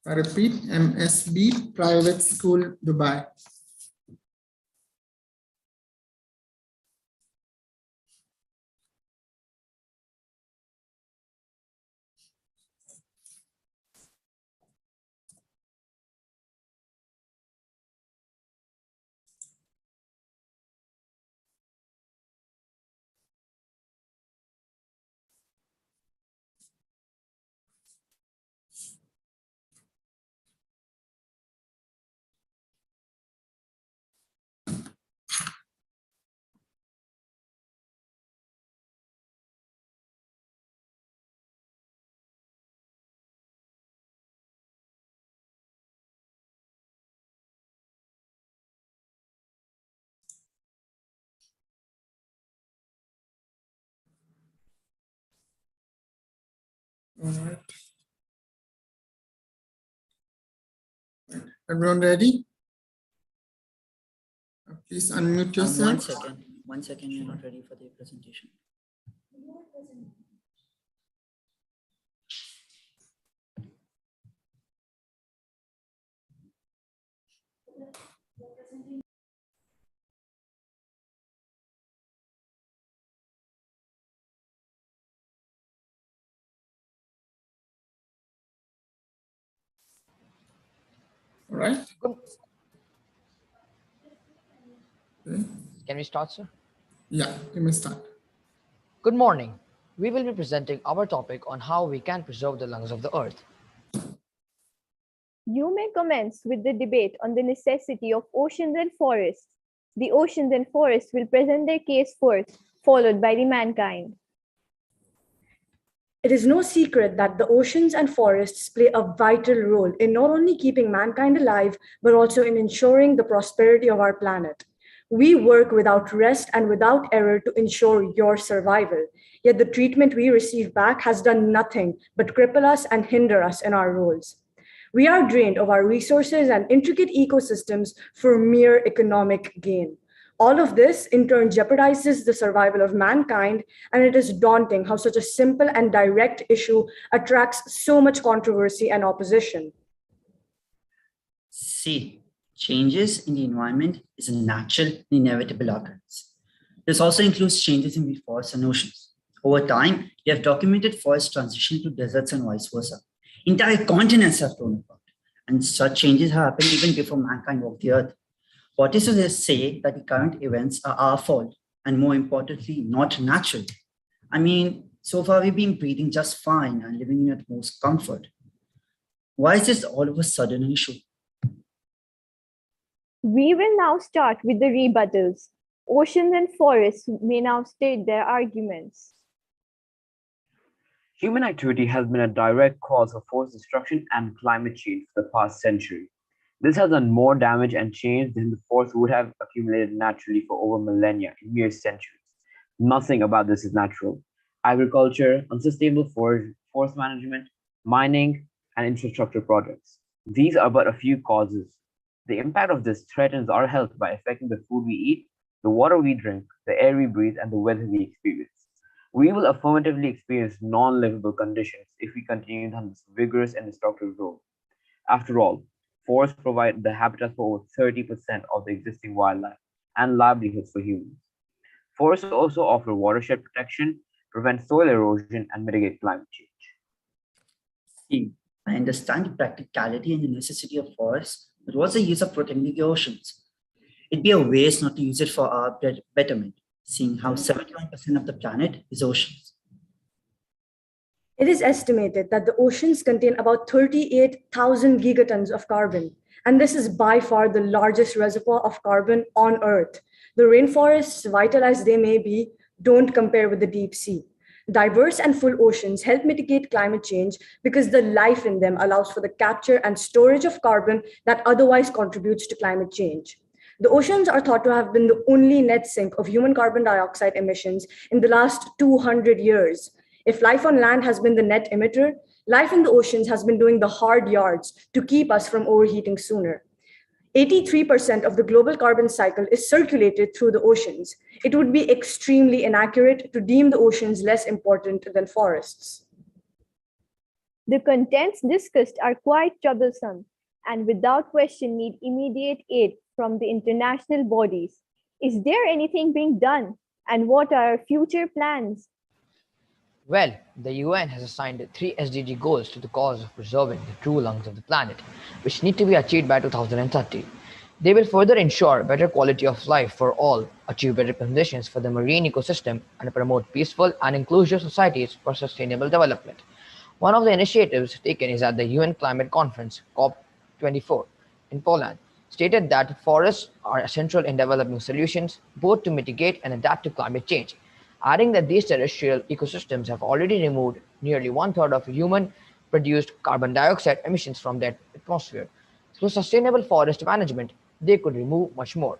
I repeat, MSB Private School, Dubai. All right. Everyone ready? Please unmute yourself. One second, you're not ready for the presentation. All right. Okay. Can we start, sir? Yeah, you may start. Good morning. We will be presenting our topic on how we can preserve the lungs of the earth. You may commence with the debate on the necessity of oceans and forests. The oceans and forests will present their case first, followed by the mankind. It is no secret that the oceans and forests play a vital role in not only keeping mankind alive, but also in ensuring the prosperity of our planet. We work without rest and without error to ensure your survival. Yet the treatment we receive back has done nothing but cripple us and hinder us in our roles. We are drained of our resources and intricate ecosystems for mere economic gain. All of this in turn jeopardizes the survival of mankind, and it is daunting how such a simple and direct issue attracts so much controversy and opposition. See, changes in the environment is a natural and inevitable occurrence. This also includes changes in the forests and oceans. Over time, we have documented forest transition to deserts and vice versa. Entire continents have torn apart, and such changes have happened even before mankind walked the earth. What is to say that the current events are our fault, and more importantly, not natural? I mean, so far we've been breathing just fine and living in utmost comfort. Why is this all of a sudden an issue? We will now start with the rebuttals. Oceans and forests may now state their arguments. Human activity has been a direct cause of forest destruction and climate change for the past century. This has done more damage and change than the forest would have accumulated naturally for over millennia in mere centuries. Nothing about this is natural. Agriculture, unsustainable forest management, mining, and infrastructure projects. These are but a few causes. The impact of this threatens our health by affecting the food we eat, the water we drink, the air we breathe, and the weather we experience. We will affirmatively experience non-livable conditions if we continue on this vigorous and destructive road. After all, forests provide the habitat for over 30% of the existing wildlife and livelihoods for humans. Forests also offer watershed protection, prevent soil erosion, and mitigate climate change. See, I understand the practicality and the necessity of forests, but what's the use of protecting the oceans? It'd be a waste not to use it for our betterment, seeing how 71% of the planet is oceans. It is estimated that the oceans contain about 38,000 gigatons of carbon, and this is by far the largest reservoir of carbon on Earth. The rainforests, vital as they may be, don't compare with the deep sea. Diverse and full oceans help mitigate climate change because the life in them allows for the capture and storage of carbon that otherwise contributes to climate change. The oceans are thought to have been the only net sink of human carbon dioxide emissions in the last 200 years. If life on land has been the net emitter, life in the oceans has been doing the hard yards to keep us from overheating sooner. 83% of the global carbon cycle is circulated through the oceans. It would be extremely inaccurate to deem the oceans less important than forests. The contents discussed are quite troublesome and without question need immediate aid from the international bodies. Is there anything being done? And what are our future plans? Well, the UN has assigned 3 SDG goals to the cause of preserving the true lungs of the planet, which need to be achieved by 2030. They will further ensure better quality of life for all, achieve better conditions for the marine ecosystem, and promote peaceful and inclusive societies for sustainable development. One of the initiatives taken is at the UN Climate Conference, COP24, in Poland, stated that forests are essential in developing solutions both to mitigate and adapt to climate change, adding that these terrestrial ecosystems have already removed nearly 1/3 of human-produced carbon dioxide emissions from their atmosphere. Through sustainable forest management, they could remove much more.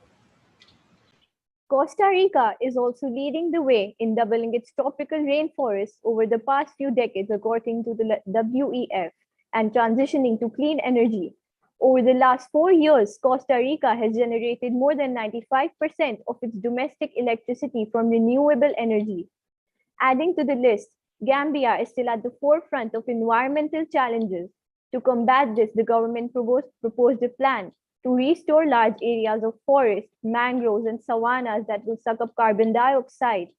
Costa Rica is also leading the way in doubling its tropical rainforests over the past few decades, according to the WEF, and transitioning to clean energy. Over the last 4 years, Costa Rica has generated more than 95% of its domestic electricity from renewable energy. Adding to the list, Gambia is still at the forefront of environmental challenges. To combat this, the government proposed a plan to restore large areas of forest, mangroves, and savannas that will suck up carbon dioxide.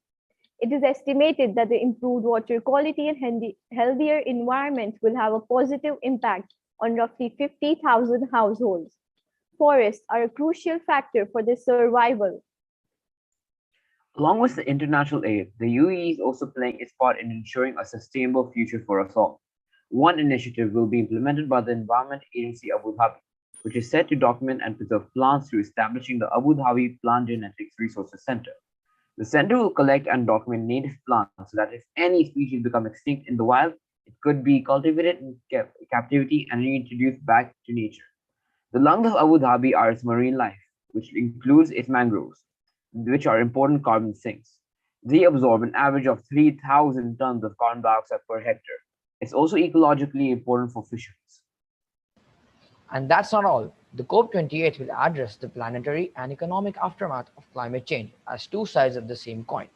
It is estimated that the improved water quality and healthier environment will have a positive impact on roughly 50,000 households. Forests are a crucial factor for their survival. Along with the international aid, the UAE is also playing its part in ensuring a sustainable future for us all. One initiative will be implemented by the Environment Agency Abu Dhabi, which is set to document and preserve plants through establishing the Abu Dhabi Plant Genetics Resources Center. The center will collect and document native plants so that if any species become extinct in the wild, it could be cultivated in captivity and reintroduced back to nature. The lungs of Abu Dhabi are its marine life, which includes its mangroves, which are important carbon sinks. They absorb an average of 3,000 tons of carbon dioxide per hectare. It's also ecologically important for fisheries. And that's not all. The COP28 will address the planetary and economic aftermath of climate change as two sides of the same coin.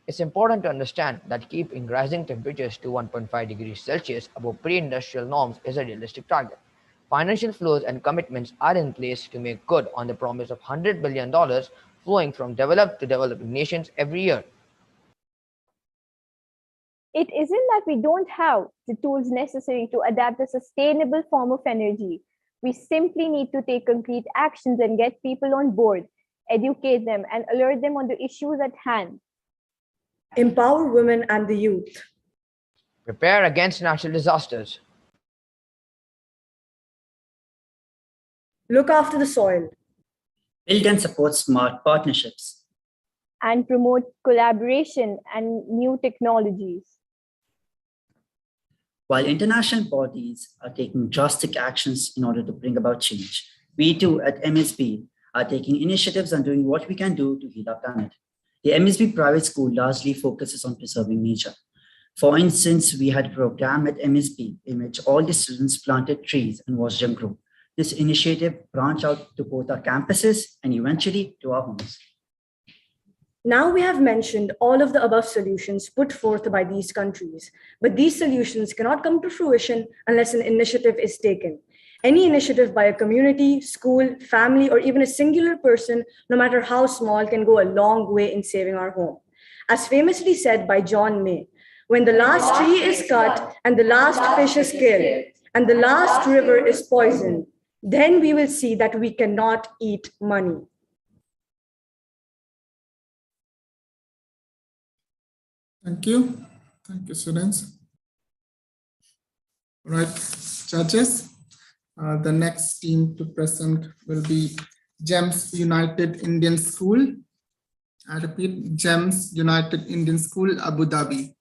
It's important to understand that keeping rising temperatures to 1.5 degrees Celsius above pre-industrial norms is a realistic target. Financial flows and commitments are in place to make good on the promise of $100 billion flowing from developed to developing nations every year. It isn't that we don't have the tools necessary to adapt a sustainable form of energy. We simply need to take concrete actions and get people on board, educate them, and alert them on the issues at hand. Empower women and the youth. Prepare against natural disasters. Look after the soil. Build and support smart partnerships. And promote collaboration and new technologies. While international bodies are taking drastic actions in order to bring about change, we too at MSB are taking initiatives and doing what we can do to heal our planet. The MSB private school largely focuses on preserving nature. For instance, we had a program at MSB in which all the students planted trees and watched them grow. This initiative branched out to both our campuses and eventually to our homes. Now we have mentioned all of the above solutions put forth by these countries, but these solutions cannot come to fruition unless an initiative is taken. Any initiative by a community, school, family, or even a singular person, no matter how small, can go a long way in saving our home. As famously said by John May, when the last tree is cut and the last fish is killed and the last river is poisoned, then we will see that we cannot eat money. Thank you. Thank you, students. All right, judges. The next team to present will be GEMS United Indian School. I repeat, GEMS United Indian School, Abu Dhabi.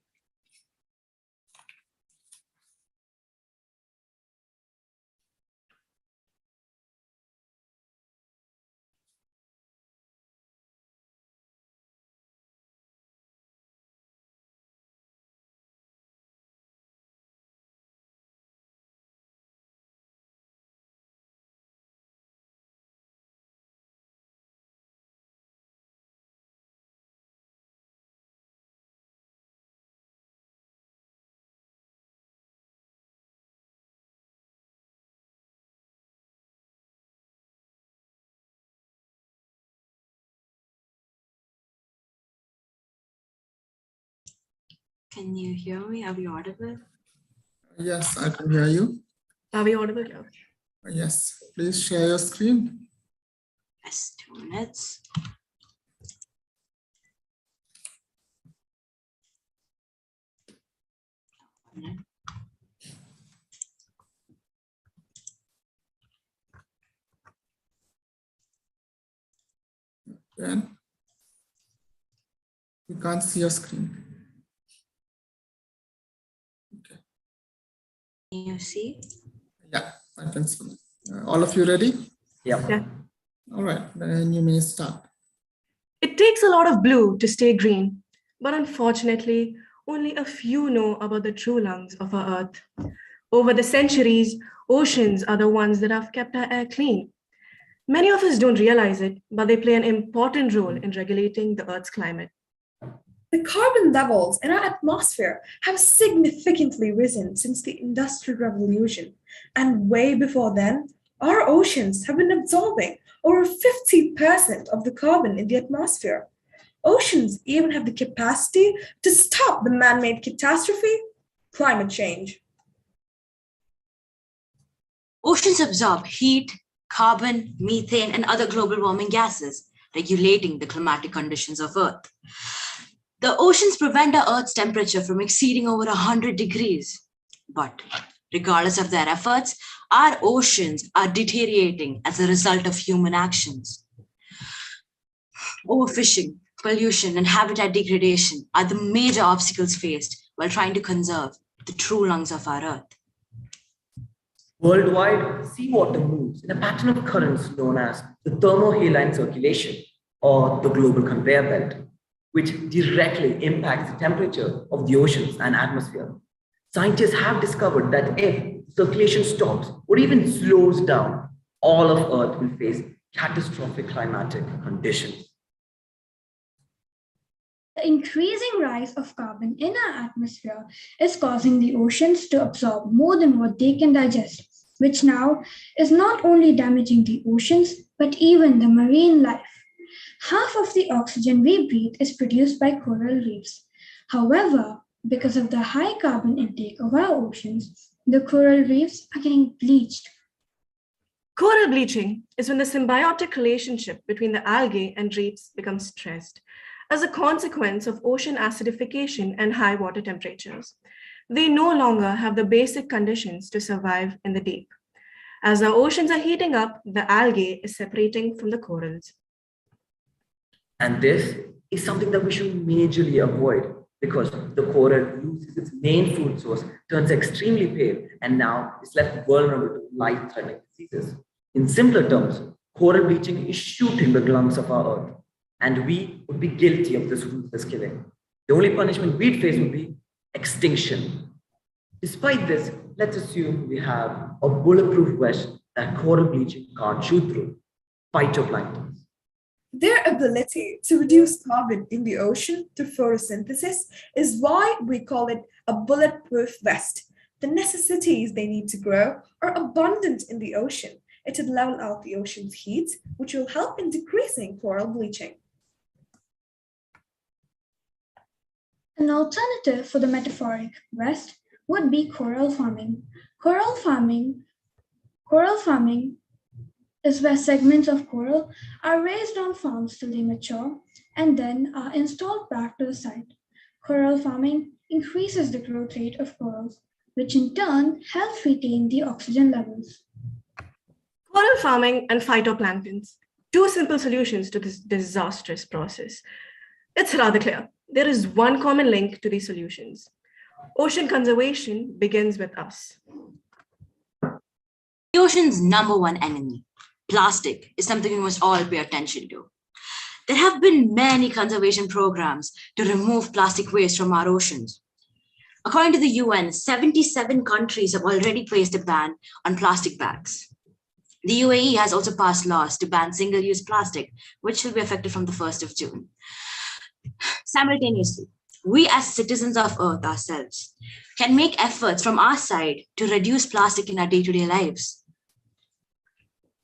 Can you hear me? Are we audible? Yes, I can hear you. Are we audible? Yes, please share your screen. Yes, 2 minutes. Ben, we can't see your screen. Okay. Can you see? Yeah, I can see. All of you ready? Yeah. All right, then you may start. It takes a lot of blue to stay green, but unfortunately, only a few know about the true lungs of our Earth. Over the centuries, oceans are the ones that have kept our air clean. Many of us don't realize it, but they play an important role in regulating the Earth's climate. The carbon levels in our atmosphere have significantly risen since the Industrial Revolution, and way before then, our oceans have been absorbing over 50% of the carbon in the atmosphere. Oceans even have the capacity to stop the man-made catastrophe, climate change. Oceans absorb heat, carbon, methane, and other global warming gases, regulating the climatic conditions of Earth. The oceans prevent our Earth's temperature from exceeding over 100 degrees. But regardless of their efforts, our oceans are deteriorating as a result of human actions. Overfishing, pollution, and habitat degradation are the major obstacles faced while trying to conserve the true lungs of our Earth. Worldwide, seawater moves in a pattern of currents known as the thermohaline circulation or the global conveyor belt, which directly impacts the temperature of the oceans and atmosphere. Scientists have discovered that if circulation stops or even slows down, all of Earth will face catastrophic climatic conditions. The increasing rise of carbon in our atmosphere is causing the oceans to absorb more than what they can digest, which now is not only damaging the oceans, but even the marine life. Half of the oxygen we breathe is produced by coral reefs. However, because of the high carbon intake of our oceans, the coral reefs are getting bleached. Coral bleaching is when the symbiotic relationship between the algae and reefs becomes stressed as a consequence of ocean acidification and high water temperatures. They no longer have the basic conditions to survive in the deep. As our oceans are heating up, the algae is separating from the corals. And this is something that we should majorly avoid because the coral loses its main food source, turns extremely pale, and now is left vulnerable to life-threatening diseases. In simpler terms, coral bleaching is shooting the lungs of our Earth, and we would be guilty of this ruthless killing. The only punishment we'd face would be extinction. Despite this, let's assume we have a bulletproof vest that coral bleaching can't shoot through, phytoplankton. Their ability to reduce carbon in the ocean through photosynthesis is why we call it a bulletproof vest. The necessities they need to grow are abundant in the ocean. It will level out the ocean's heat, which will help in decreasing coral bleaching. An alternative for the metaphoric vest would be coral farming. Coral farming is where segments of coral are raised on farms till they mature and then are installed back to the site. Coral farming increases the growth rate of corals, which in turn helps retain the oxygen levels. Coral farming and phytoplanktons, two simple solutions to this disastrous process. It's rather clear. There is one common link to these solutions. Ocean conservation begins with us. The ocean's number one enemy, plastic, is something we must all pay attention to. There have been many conservation programs to remove plastic waste from our oceans. According to the UN, 77 countries have already placed a ban on plastic bags. The UAE has also passed laws to ban single-use plastic, which will be effective from the 1st of June. Simultaneously, we as citizens of Earth ourselves can make efforts from our side to reduce plastic in our day-to-day lives.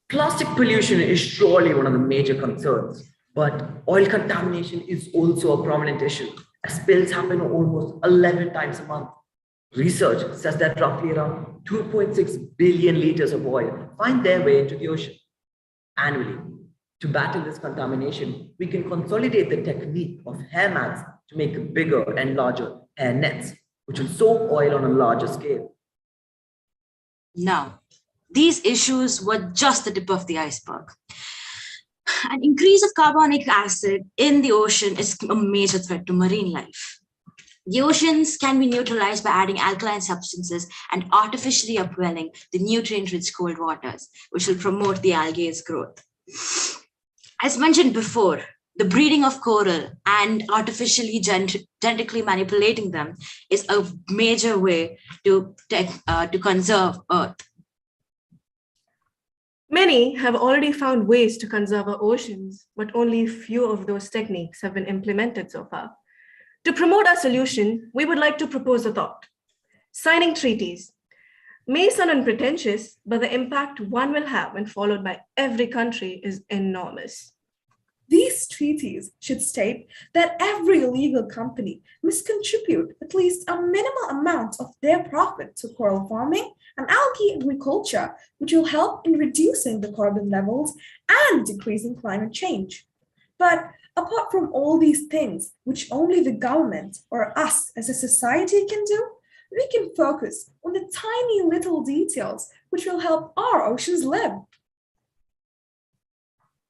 Plastic pollution is surely one of the major concerns, but oil contamination is also a prominent issue, as spills happen almost 11 times a month. Research says that roughly around 2.6 billion liters of oil find their way into the ocean annually. To battle this contamination, we can consolidate the technique of hair mats to make bigger and larger hair nets, which will soak oil on a larger scale. Now, these issues were just the tip of the iceberg. An increase of carbonic acid in the ocean is a major threat to marine life. The oceans can be neutralized by adding alkaline substances and artificially upwelling the nutrient-rich cold waters, which will promote the algae's growth. As mentioned before, The breeding of coral and artificially genetically manipulating them is a major way to conserve Earth. Many have already found ways to conserve our oceans, but only few of those techniques have been implemented so far. To promote our solution, we would like to propose a thought. Signing treaties may sound unpretentious, but the impact one will have when followed by every country is enormous. These treaties should state that every legal company must contribute at least a minimal amount of their profit to coral farming and algae agriculture, which will help in reducing the carbon levels and decreasing climate change. But apart from all these things, which only the government or us as a society can do, we can focus on the tiny little details which will help our oceans live.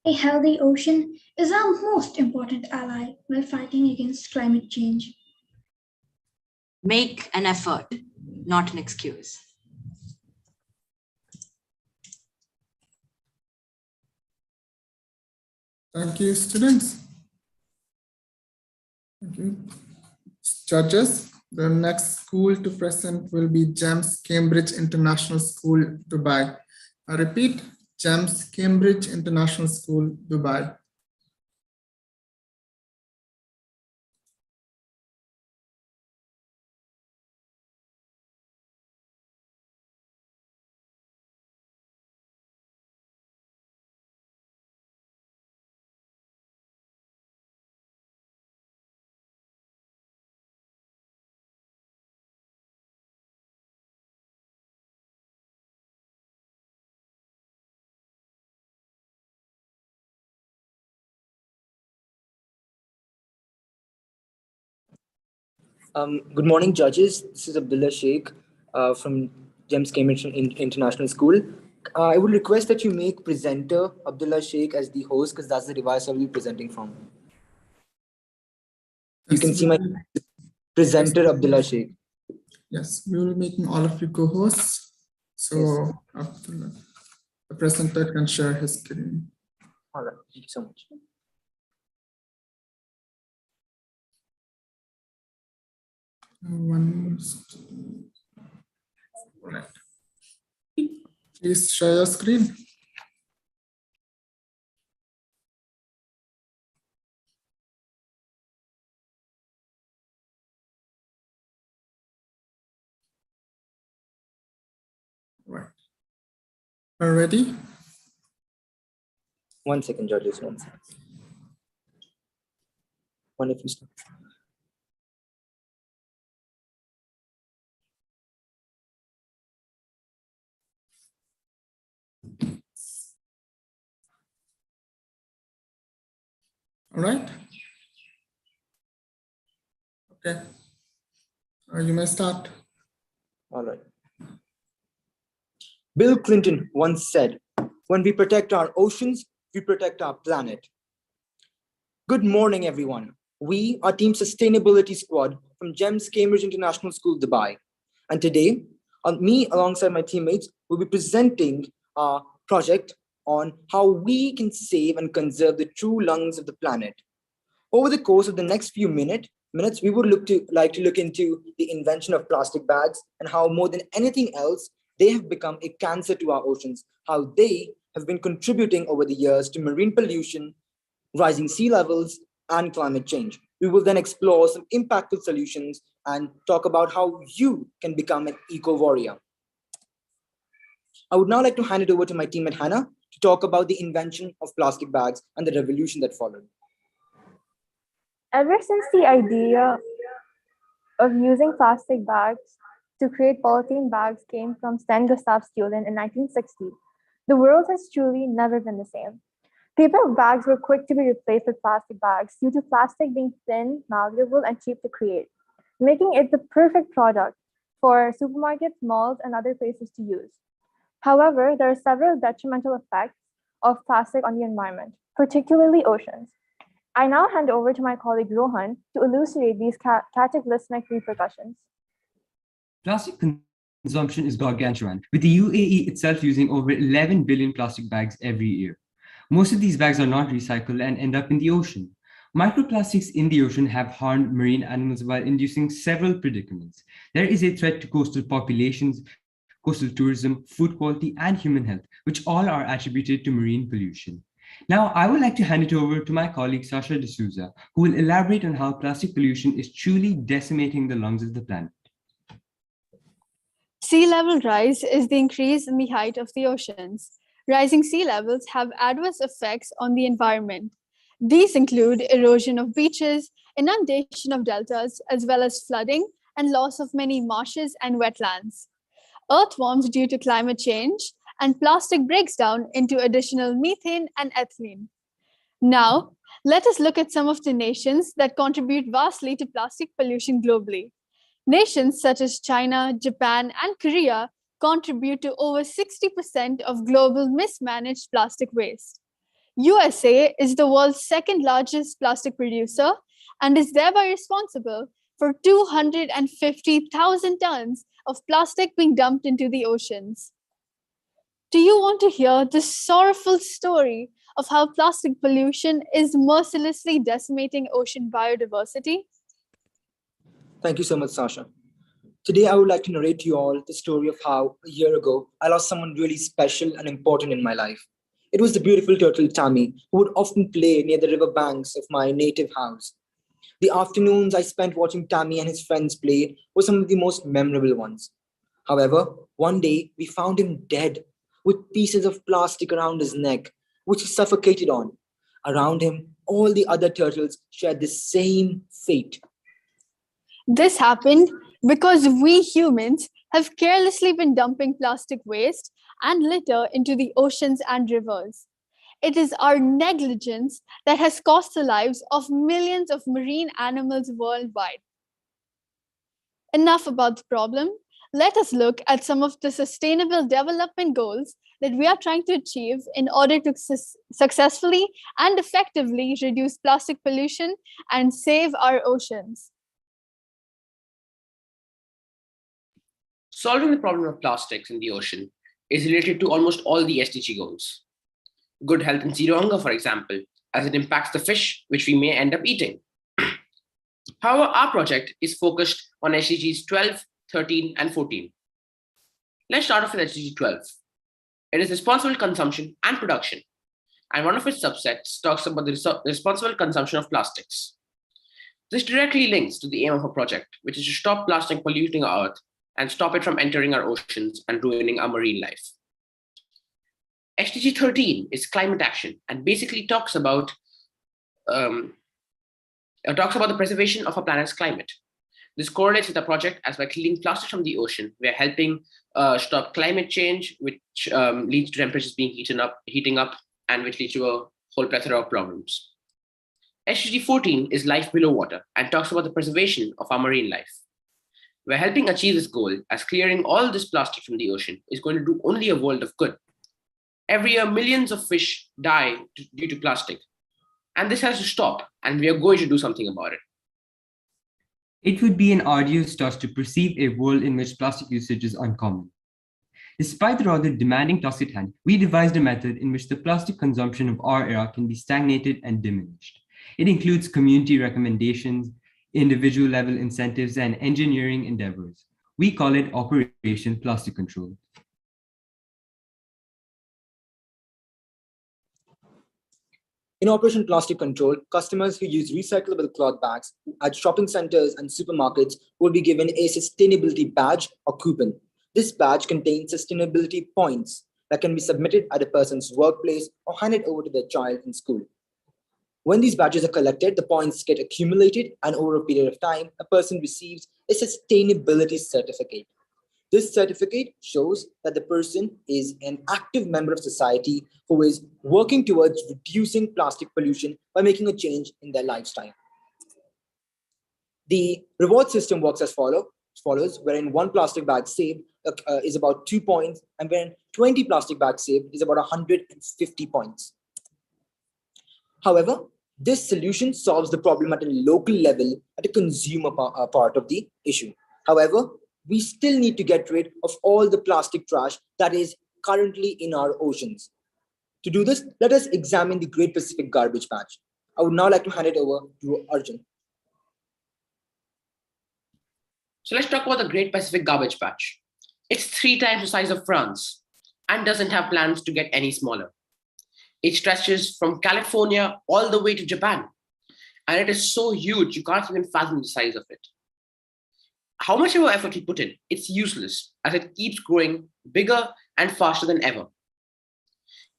A healthy ocean is our most important ally while fighting against climate change. Make an effort, not an excuse. Thank you, students. Thank you. Judges, the next school to present will be GEMS Cambridge International School, Dubai. I repeat, GEMS Cambridge International School, Dubai. Good morning, judges. This is Abdullah Sheikh from GEMS Cambridge International School. I would request that you make presenter Abdullah Sheikh as the host because that's the device I will be presenting from. You can see my presenter Abdullah Sheikh. Yes, we will be making all of you co-hosts. So Abdullah, the presenter can share his screen. All right, thank you so much. Right. Please share your screen. Right. Are you ready? 1 second, judges. 1 second. One if you start. All right. Okay. You may start. All right. Bill Clinton once said, "When we protect our oceans, we protect our planet." Good morning, everyone. We are Team Sustainability Squad from GEMS Cambridge International School, Dubai. And today, me alongside my teammates will be presenting our project on how we can save and conserve the true lungs of the planet. Over the course of the next few minutes, we would like to look into the invention of plastic bags and how more than anything else, they have become a cancer to our oceans, how they have been contributing over the years to marine pollution, rising sea levels, and climate change. We will then explore some impactful solutions and talk about how you can become an eco-warrior. I would now like to hand it over to my teammate Hannah to talk about the invention of plastic bags and the revolution that followed. Ever since the idea of using plastic bags to create polythene bags came from Sten Gustav Stulin in 1960, the world has truly never been the same. Paper bags were quick to be replaced with plastic bags due to plastic being thin, malleable, and cheap to create, making it the perfect product for supermarkets, malls, and other places to use. However, there are several detrimental effects of plastic on the environment, particularly oceans. I now hand over to my colleague Rohan to elucidate these cataclysmic repercussions. Plastic consumption is gargantuan, with the UAE itself using over 11 billion plastic bags every year. Most of these bags are not recycled and end up in the ocean. Microplastics in the ocean have harmed marine animals while inducing several predicaments. There is a threat to coastal populations, coastal tourism, food quality, and human health, which all are attributed to marine pollution. Now, I would like to hand it over to my colleague Sasha D'Souza, who will elaborate on how plastic pollution is truly decimating the lungs of the planet. Sea level rise is the increase in the height of the oceans. Rising sea levels have adverse effects on the environment. These include erosion of beaches, inundation of deltas, as well as flooding and loss of many marshes and wetlands. Earthworms due to climate change, and plastic breaks down into additional methane and ethylene. Now, let us look at some of the nations that contribute vastly to plastic pollution globally. Nations such as China, Japan, and Korea contribute to over 60% of global mismanaged plastic waste. USA is the world's second largest plastic producer and is thereby responsible for 250,000 tons of plastic being dumped into the oceans. Do you want to hear the sorrowful story of how plastic pollution is mercilessly decimating ocean biodiversity? Thank you so much, Sasha. Today, I would like to narrate to you all the story of how a year ago, I lost someone really special and important in my life. It was the beautiful turtle Tammy, who would often play near the river banks of my native house. The afternoons I spent watching Tammy and his friends play were some of the most memorable ones. However, one day we found him dead, with pieces of plastic around his neck, which he suffocated on. Around him, all the other turtles shared the same fate. This happened because we humans have carelessly been dumping plastic waste and litter into the oceans and rivers. It is our negligence that has cost the lives of millions of marine animals worldwide. Enough about the problem. Let us look at some of the sustainable development goals that we are trying to achieve in order to successfully and effectively reduce plastic pollution and save our oceans. Solving the problem of plastics in the ocean is related to almost all the SDG goals. Good health and zero hunger, for example, as it impacts the fish which we may end up eating. However, our project is focused on SDGs 12, 13, and 14. Let's start off with SDG 12. It is responsible consumption and production, and one of its subsets talks about the responsible consumption of plastics. This directly links to the aim of our project, which is to stop plastic polluting our earth and stop it from entering our oceans and ruining our marine life. SDG 13 is climate action and basically talks about the preservation of our planet's climate. This correlates with our project as by cleaning plastic from the ocean, we are helping stop climate change, which leads to temperatures being heating up, and which leads to a whole plethora of problems. SDG 14 is life below water and talks about the preservation of our marine life. We're helping achieve this goal as clearing all this plastic from the ocean is going to do only a world of good. Every year, millions of fish die due to plastic, and this has to stop, and we are going to do something about it. It would be an arduous task to perceive a world in which plastic usage is uncommon. Despite the rather demanding task at hand, we devised a method in which the plastic consumption of our era can be stagnated and diminished. It includes community recommendations, individual level incentives, and engineering endeavors. We call it Operation Plastic Control. In Operation Plastic Control, customers who use recyclable cloth bags at shopping centers and supermarkets will be given a sustainability badge or coupon. This badge contains sustainability points that can be submitted at a person's workplace or handed over to their child in school. When these badges are collected, the points get accumulated, and over a period of time, a person receives a sustainability certificate. This certificate shows that the person is an active member of society who is working towards reducing plastic pollution by making a change in their lifestyle. The reward system works as follows, wherein 1 plastic bag saved is about 2 points, and wherein 20 plastic bags saved is about 150 points. However, this solution solves the problem at a local level, at a consumer part of the issue. However, we still need to get rid of all the plastic trash that is currently in our oceans. To do this, let us examine the Great Pacific Garbage Patch. I would now like to hand it over to Arjun. So let's talk about the Great Pacific Garbage Patch. It's 3 times the size of France and doesn't have plans to get any smaller. It stretches from California all the way to Japan. And it is so huge, you can't even fathom the size of it. How much ever effort we put in, it's useless as it keeps growing bigger and faster than ever.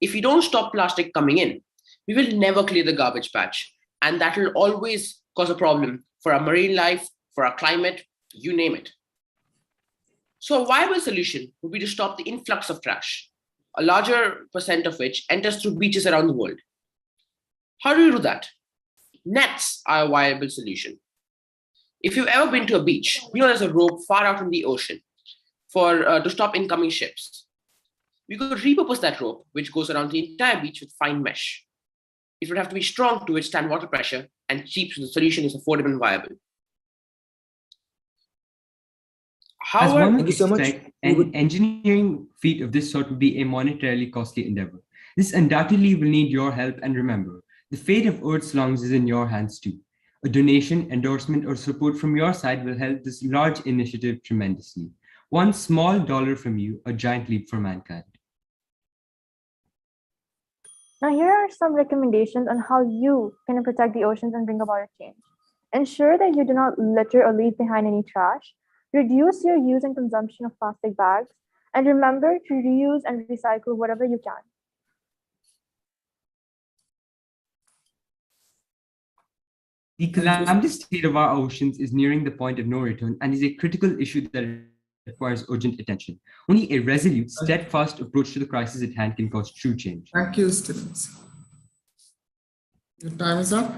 If we don't stop plastic coming in, we will never clear the garbage patch. And that will always cause a problem for our marine life, for our climate, you name it. So a viable solution would be to stop the influx of trash, a larger percent of which enters through beaches around the world. How do you do that? Nets are a viable solution. If you've ever been to a beach, you know there's a rope far out in the ocean to stop incoming ships. We could repurpose that rope, which goes around the entire beach with fine mesh. It would have to be strong to withstand water pressure and cheap, so the solution is affordable and viable. As However, one would expect, an engineering feat of this sort would be a monetarily costly endeavor. This undoubtedly will need your help, and remember, the fate of Earth's lungs is in your hands too. A donation, endorsement, or support from your side will help this large initiative tremendously. One small dollar from you, a giant leap for mankind. Now, here are some recommendations on how you can protect the oceans and bring about a change. Ensure that you do not litter or leave behind any trash. Reduce your use and consumption of plastic bags. And remember to reuse and recycle whatever you can. The calamitous state of our oceans is nearing the point of no return and is a critical issue that requires urgent attention. Only a resolute, steadfast approach to the crisis at hand can cause true change. Thank you, students. Your time is up.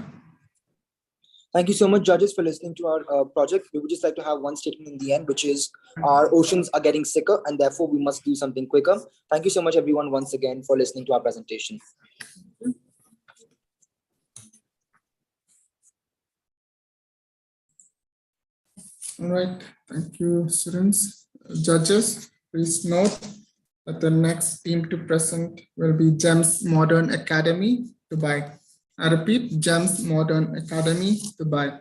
Thank you so much, judges, for listening to our project. We would just like to have one statement in the end, which is our oceans are getting sicker and therefore we must do something quicker. Thank you so much, everyone, once again for listening to our presentation. All right, thank you, students. Judges, please note that the next team to present will be GEMS Modern Academy, Dubai. I repeat, GEMS Modern Academy, Dubai.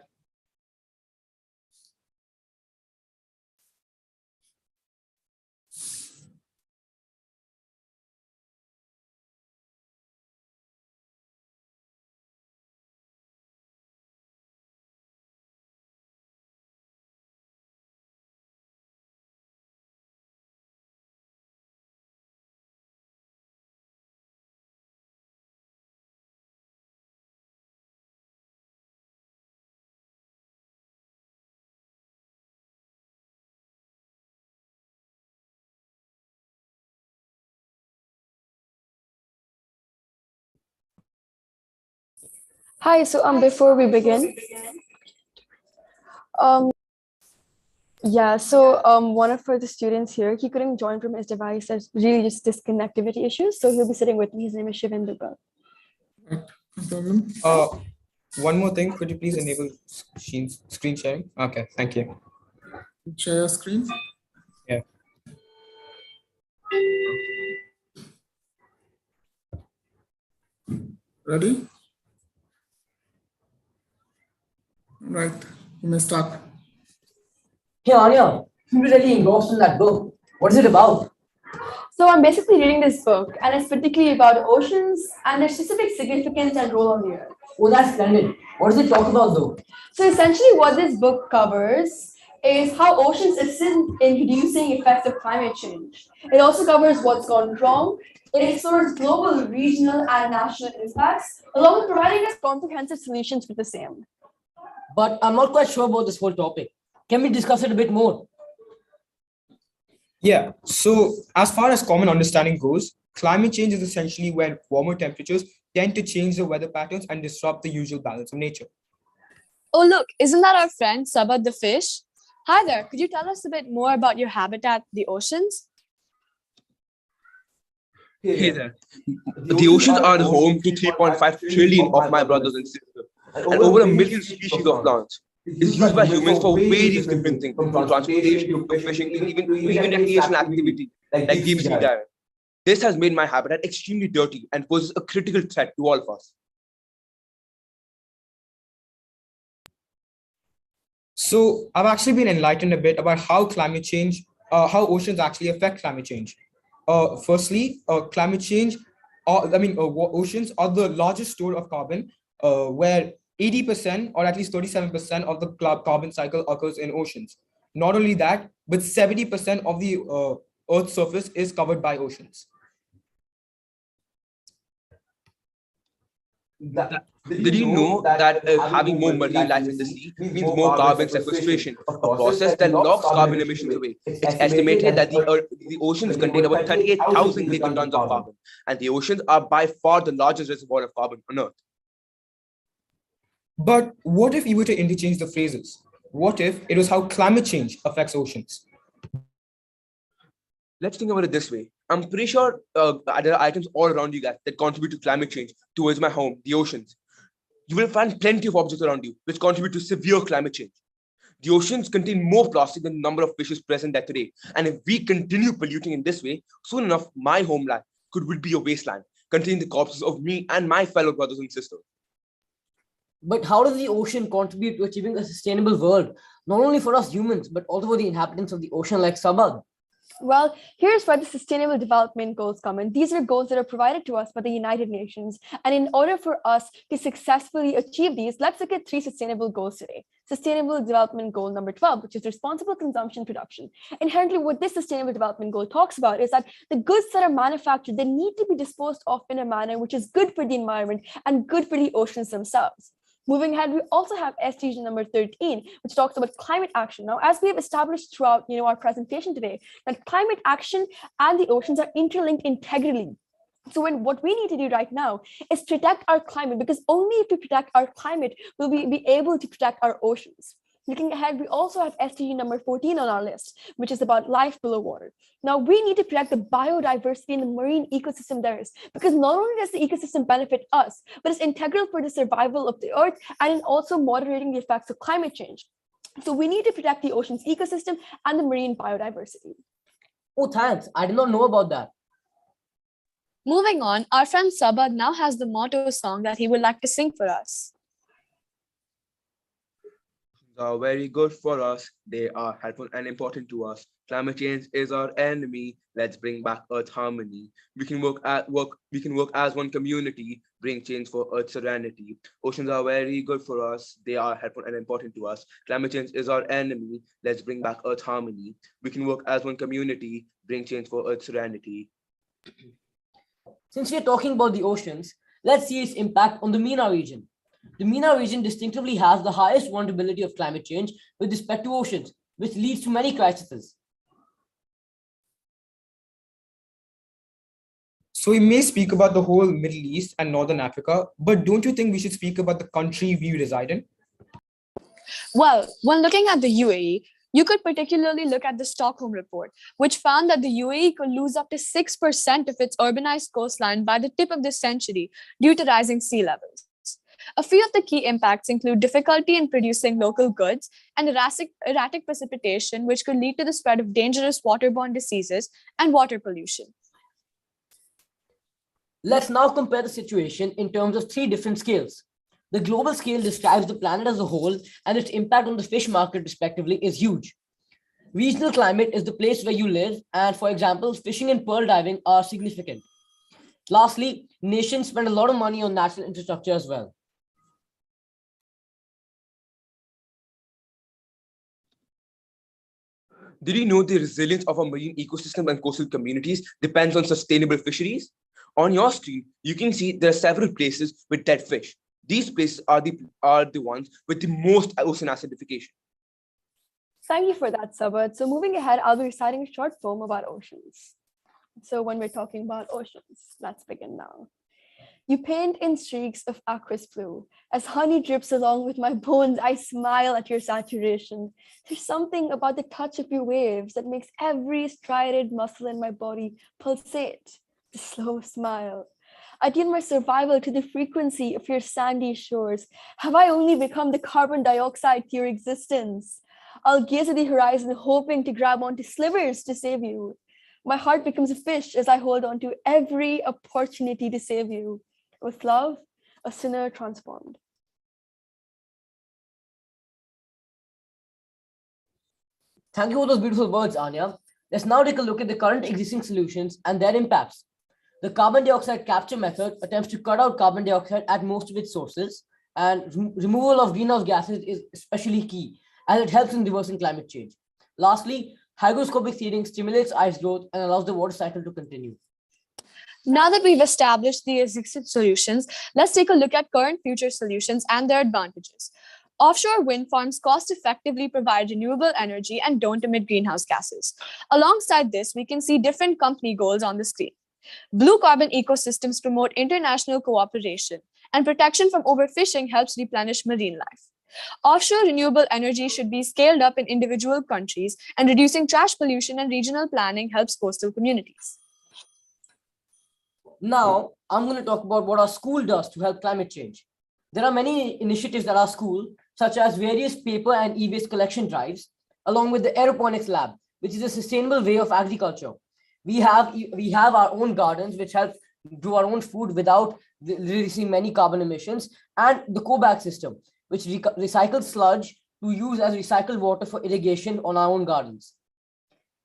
Hi, so before we begin, one of the students here, he couldn't join from his device. There's really just disconnectivity issues, so he'll be sitting with me. His name is Shivenduka. No problem. One more thing, could you please enable screen sharing? Okay, thank you. Share your screen. Yeah. Ready? Right, you may start. Hey Anya, you really engrossed in that book. What is it about? So I'm basically reading this book, and it's particularly about oceans and their specific significance and role on the earth. Oh, that's splendid. What does it talk about though? So essentially what this book covers is how oceans assist in reducing effects of climate change. It also covers what's gone wrong. It explores global, regional, and national impacts, along with providing us comprehensive solutions for the same. But I'm not quite sure about this whole topic. Can we discuss it a bit more? Yeah, so as far as common understanding goes, climate change is essentially when warmer temperatures tend to change the weather patterns and disrupt the usual balance of nature. Oh, look, isn't that our friend, Sabad the fish? Hi there, could you tell us a bit more about your habitat, the oceans? Hey there. The oceans are the home to 3.5 trillion of my brothers and sisters, and over 1 million species of plants. It's used by humans for various different things, from transportation to fishing to even recreational activity like deep sea diving. This has made my habitat extremely dirty and poses a critical threat to all of us. So I've actually been enlightened a bit about how climate change, how oceans actually affect climate change. Firstly, climate change, oceans are the largest store of carbon, where 80% or at least 37% of the carbon cycle occurs in oceans. Not only that, but 70% of the Earth's surface is covered by oceans. Did you know that having more marine life in the sea means more carbon sequestration, a process that locks carbon emissions away? It's estimated that the oceans contain about 38,000 gigatons of carbon, and the oceans are by far the largest reservoir of carbon on Earth. But what if you were to interchange the phrases? What if it was how climate change affects oceans? Let's think about it this way. I'm pretty sure there are items all around you guys that contribute to climate change towards my home, the oceans. You will find plenty of objects around you which contribute to severe climate change. The oceans contain more plastic than the number of fishes present there today. And if we continue polluting in this way, soon enough, my homeland would be a wasteland containing the corpses of me and my fellow brothers and sisters. But how does the ocean contribute to achieving a sustainable world, not only for us humans, but also for the inhabitants of the ocean like Sabah? Well, here's where the Sustainable Development Goals come in. These are goals that are provided to us by the United Nations. And in order for us to successfully achieve these, let's look at 3 sustainable goals today. Sustainable Development Goal number 12, which is responsible consumption production. Inherently, what this Sustainable Development Goal talks about is that the goods that are manufactured, they need to be disposed of in a manner which is good for the environment and good for the oceans themselves. Moving ahead, we also have SDG number 13, which talks about climate action. Now, as we have established throughout our presentation today, that climate action and the oceans are interlinked integrally. So what we need to do right now is protect our climate, because only if we protect our climate will we be able to protect our oceans. Looking ahead, we also have SDG number 14 on our list, which is about life below water. Now, we need to protect the biodiversity in the marine ecosystem there is, because not only does the ecosystem benefit us, but it's integral for the survival of the Earth and in also moderating the effects of climate change. So we need to protect the ocean's ecosystem and the marine biodiversity. Oh, thanks. I did not know about that. Moving on, our friend Sabah now has the motto song that he would like to sing for us. Are very good for us. They are helpful and important to us. Climate change is our enemy. Let's bring back Earth harmony. We can work as one community, bring change for Earth serenity. Oceans are very good for us. They are helpful and important to us. Climate change is our enemy. Let's bring back Earth harmony. We can work as one community, bring change for Earth serenity. Since we're talking about the oceans, let's see its impact on the MENA region. The MENA region distinctively has the highest vulnerability of climate change with respect to oceans, which leads to many crises. So we may speak about the whole Middle East and Northern Africa, but don't you think we should speak about the country we reside in? Well, when looking at the UAE, you could particularly look at the Stockholm Report, which found that the UAE could lose up to 6% of its urbanized coastline by the tip of this century due to rising sea levels. A few of the key impacts include difficulty in producing local goods and erratic precipitation, which could lead to the spread of dangerous waterborne diseases and water pollution. Let's now compare the situation in terms of 3 different scales. The global scale describes the planet as a whole, and its impact on the fish market, respectively, is huge. Regional climate is the place where you live, and for example, fishing and pearl diving are significant. Lastly, nations spend a lot of money on natural infrastructure as well. Did you know the resilience of our marine ecosystem and coastal communities depends on sustainable fisheries? On your screen, you can see there are several places with dead fish. These places are the ones with the most ocean acidification. Thank you for that, Sabad. So moving ahead, I'll be reciting a short poem about oceans. So when we're talking about oceans, let's begin now. You paint in streaks of aqueous blue. As honey drips along with my bones, I smile at your saturation. There's something about the touch of your waves that makes every striated muscle in my body pulsate. The slow smile. I tune my survival to the frequency of your sandy shores. Have I only become the carbon dioxide to your existence? I'll gaze at the horizon hoping to grab onto slivers to save you. My heart becomes a fish as I hold on to every opportunity to save you. With love, a sinner transformed. Thank you for those beautiful words, Anya. Let's now take a look at the current existing solutions and their impacts. The carbon dioxide capture method attempts to cut out carbon dioxide at most of its sources, and removal of greenhouse gases is especially key as it helps in reversing climate change. Lastly, hygroscopic seeding stimulates ice growth and allows the water cycle to continue. Now that we've established the existing solutions, let's take a look at current future solutions and their advantages. Offshore wind farms cost effectively provide renewable energy and don't emit greenhouse gases. Alongside this, we can see different company goals on the screen. Blue carbon ecosystems promote international cooperation, and protection from overfishing helps replenish marine life. Offshore renewable energy should be scaled up in individual countries, and reducing trash pollution and regional planning helps coastal communities. Now, I'm going to talk about what our school does to help climate change. There are many initiatives at our school, such as various paper and e-waste collection drives, along with the aeroponics lab, which is a sustainable way of agriculture. We have our own gardens, which help grow our own food without releasing many carbon emissions, and the co-bag system, which recycles sludge to use as recycled water for irrigation on our own gardens.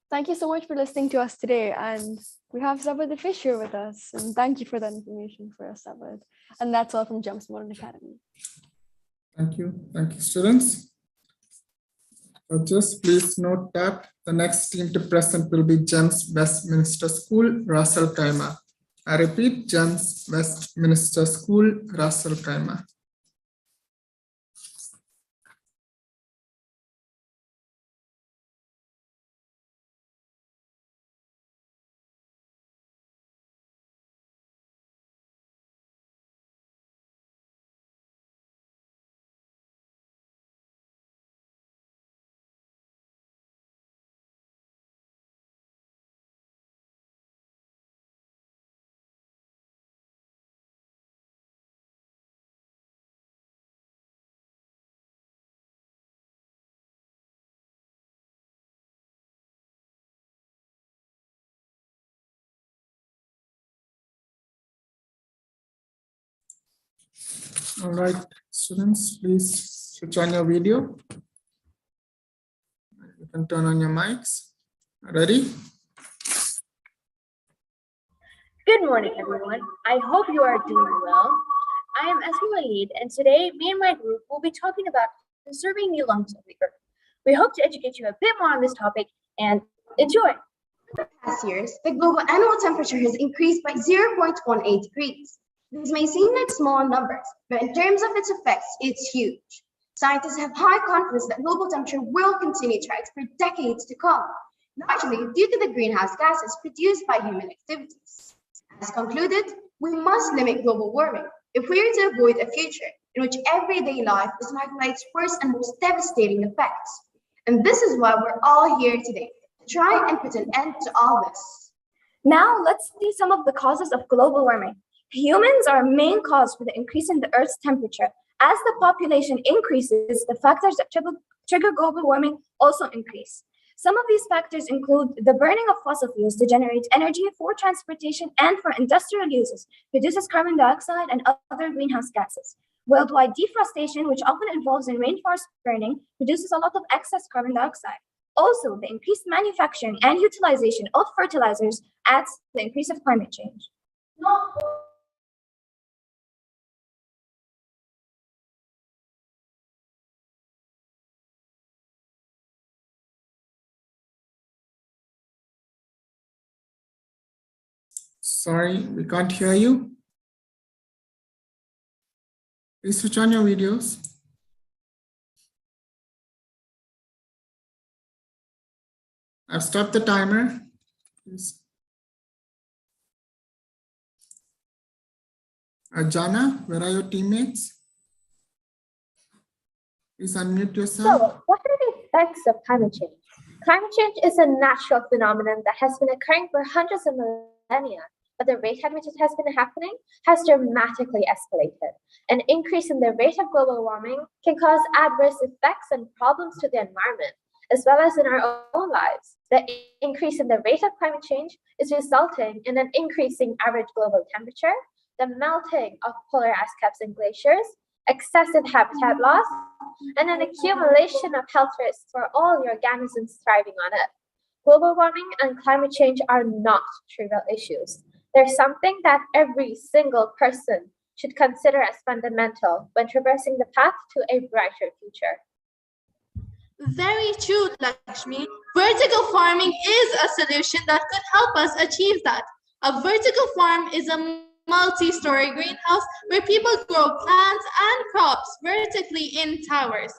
Thank you so much for listening to us today. And we have Sabad the Fish here with us. And thank you for that information for us, Sabad. And that's all from Gems Modern Academy. Thank you. Thank you, students. Just please note that the next team to present will be Gems Westminster School, Russell Kaima. I repeat, Gems Westminster School, Russell Kaima. All right, students, please switch on your video. You can turn on your mics. Ready? Good morning, everyone. I hope you are doing well. I am Esme Walid, and today me and my group will be talking about conserving the lungs of the earth. We hope to educate you a bit more on this topic and enjoy. In the past years, the global annual temperature has increased by 0.18 degrees. These may seem like small numbers, but in terms of its effects, it's huge. Scientists have high confidence that global temperature will continue to rise for decades to come, largely due to the greenhouse gases produced by human activities. As concluded, we must limit global warming if we are to avoid a future in which everyday life is marked by its worst and most devastating effects. And this is why we're all here today, to try and put an end to all this. Now, let's see some of the causes of global warming. Humans are a main cause for the increase in the Earth's temperature. As the population increases, the factors that trigger global warming also increase. Some of these factors include the burning of fossil fuels to generate energy for transportation and for industrial uses, produces carbon dioxide and other greenhouse gases. Worldwide deforestation, which often involves in rainforest burning, produces a lot of excess carbon dioxide. Also, the increased manufacturing and utilization of fertilizers adds to the increase of climate change. Sorry, we can't hear you. Please switch on your videos. I've stopped the timer. Please. Jana, where are your teammates? Please unmute yourself. So, what are the effects of climate change? Climate change is a natural phenomenon that has been occurring for hundreds of millennia, but the rate at which it has been happening has dramatically escalated. An increase in the rate of global warming can cause adverse effects and problems to the environment, as well as in our own lives. The increase in the rate of climate change is resulting in an increasing average global temperature, the melting of polar ice caps and glaciers, excessive habitat loss, and an accumulation of health risks for all the organisms thriving on it. Global warming and climate change are not trivial issues. They're something that every single person should consider as fundamental when traversing the path to a brighter future. Very true, Lakshmi. Vertical farming is a solution that could help us achieve that. A vertical farm is a multi-story greenhouse where people grow plants and crops vertically in towers.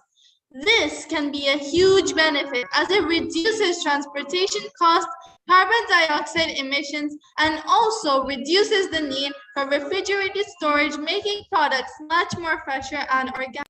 This can be a huge benefit as it reduces transportation costs, carbon dioxide emissions, and also reduces the need for refrigerated storage, making products much more fresher and organic.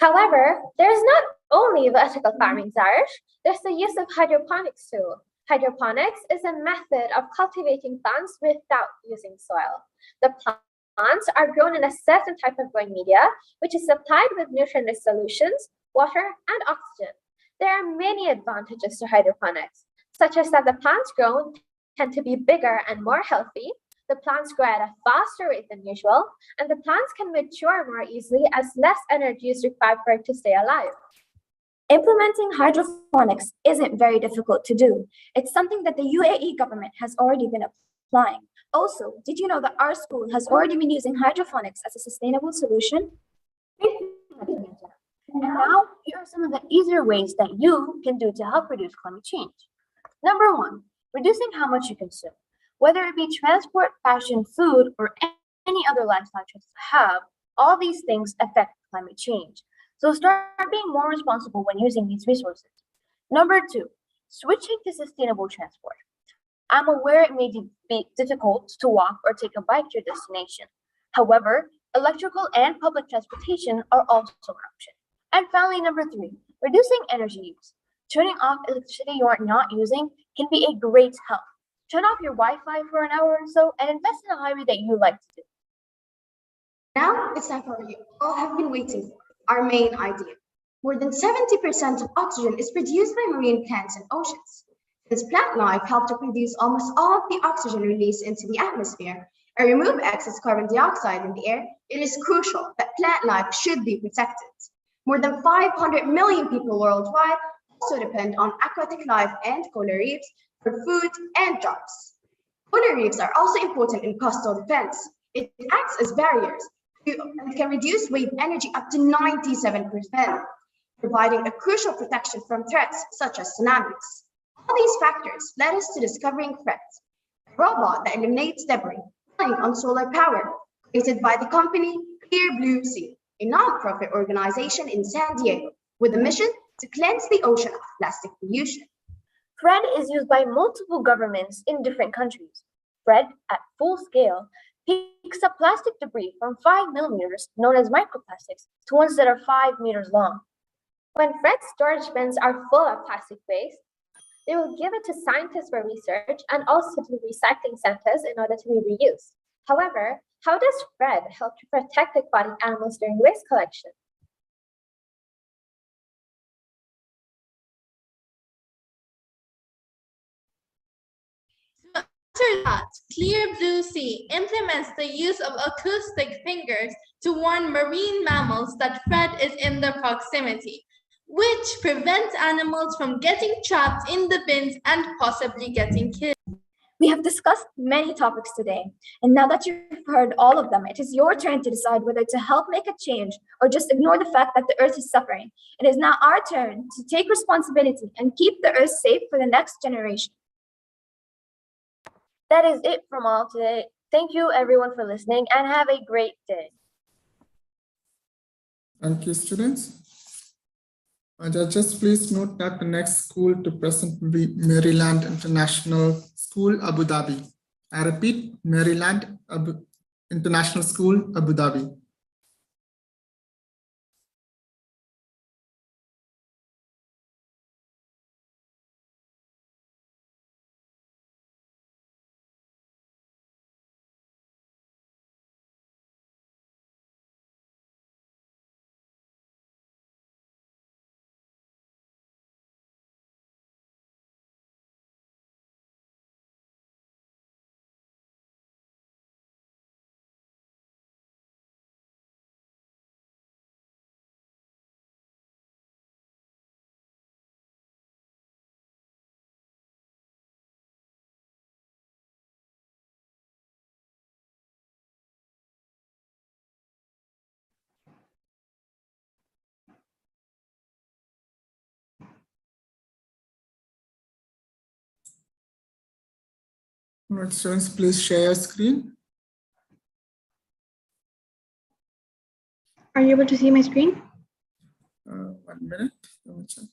However, there's not only vertical farming, Zarish, there's the use of hydroponics too. Hydroponics is a method of cultivating plants without using soil. The plants are grown in a certain type of growing media, which is supplied with nutrient-rich solutions, water, and oxygen. There are many advantages to hydroponics, such as that the plants grown tend to be bigger and more healthy, the plants grow at a faster rate than usual, and the plants can mature more easily as less energy is required for it to stay alive. Implementing hydroponics isn't very difficult to do. It's something that the UAE government has already been applying. Also, did you know that our school has already been using hydroponics as a sustainable solution? And now, here are some of the easier ways that you can do to help reduce climate change. Number one, reducing how much you consume. Whether it be transport, fashion, food, or any other lifestyle choices you have, all these things affect climate change. So start being more responsible when using these resources. Number two, switching to sustainable transport. I'm aware it may be difficult to walk or take a bike to your destination. However, electrical and public transportation are also an option. And finally, number three, reducing energy use. Turning off electricity you are not using can be a great help. Turn off your Wi-Fi for an hour or so and invest in a hobby that you like to do. Now it's time for what you all have been waiting for, our main idea. More than 70% of oxygen is produced by marine plants and oceans. Since plant life helps to produce almost all of the oxygen released into the atmosphere and remove excess carbon dioxide in the air, it is crucial that plant life should be protected. More than 500 million people worldwide also depend on aquatic life and coral reefs for food and jobs. Coral reefs are also important in coastal defense. It acts as barriers and can reduce wave energy up to 97%, providing a crucial protection from threats such as tsunamis. All these factors led us to discovering Fred, a robot that eliminates debris running on solar power, created by the company Clear Blue Sea, a non-profit organization in San Diego, with a mission to cleanse the ocean of plastic pollution. Fred is used by multiple governments in different countries. Fred, at full scale, picks up plastic debris from 5 millimeters, known as microplastics, to ones that are 5 meters long. When Fred's storage bins are full of plastic waste, they will give it to scientists for research and also to recycling centers in order to be reused. However, how does Fred help to protect aquatic animals during waste collection? After that, Clear Blue Sea implements the use of acoustic fingers to warn marine mammals that Fred is in their proximity, which prevents animals from getting trapped in the bins and possibly getting killed. We have discussed many topics today, and now that you've heard all of them, it is your turn to decide whether to help make a change or just ignore the fact that the Earth is suffering. It is now our turn to take responsibility and keep the Earth safe for the next generation. That is it from all today. Thank you everyone for listening and have a great day. Thank you, students. Judges, please note that the next school to present will be Maryland International School, Abu Dhabi. I repeat, Maryland International School, Abu Dhabi. All right, students, please share your screen. Are you able to see my screen? 1 minute. Let me check.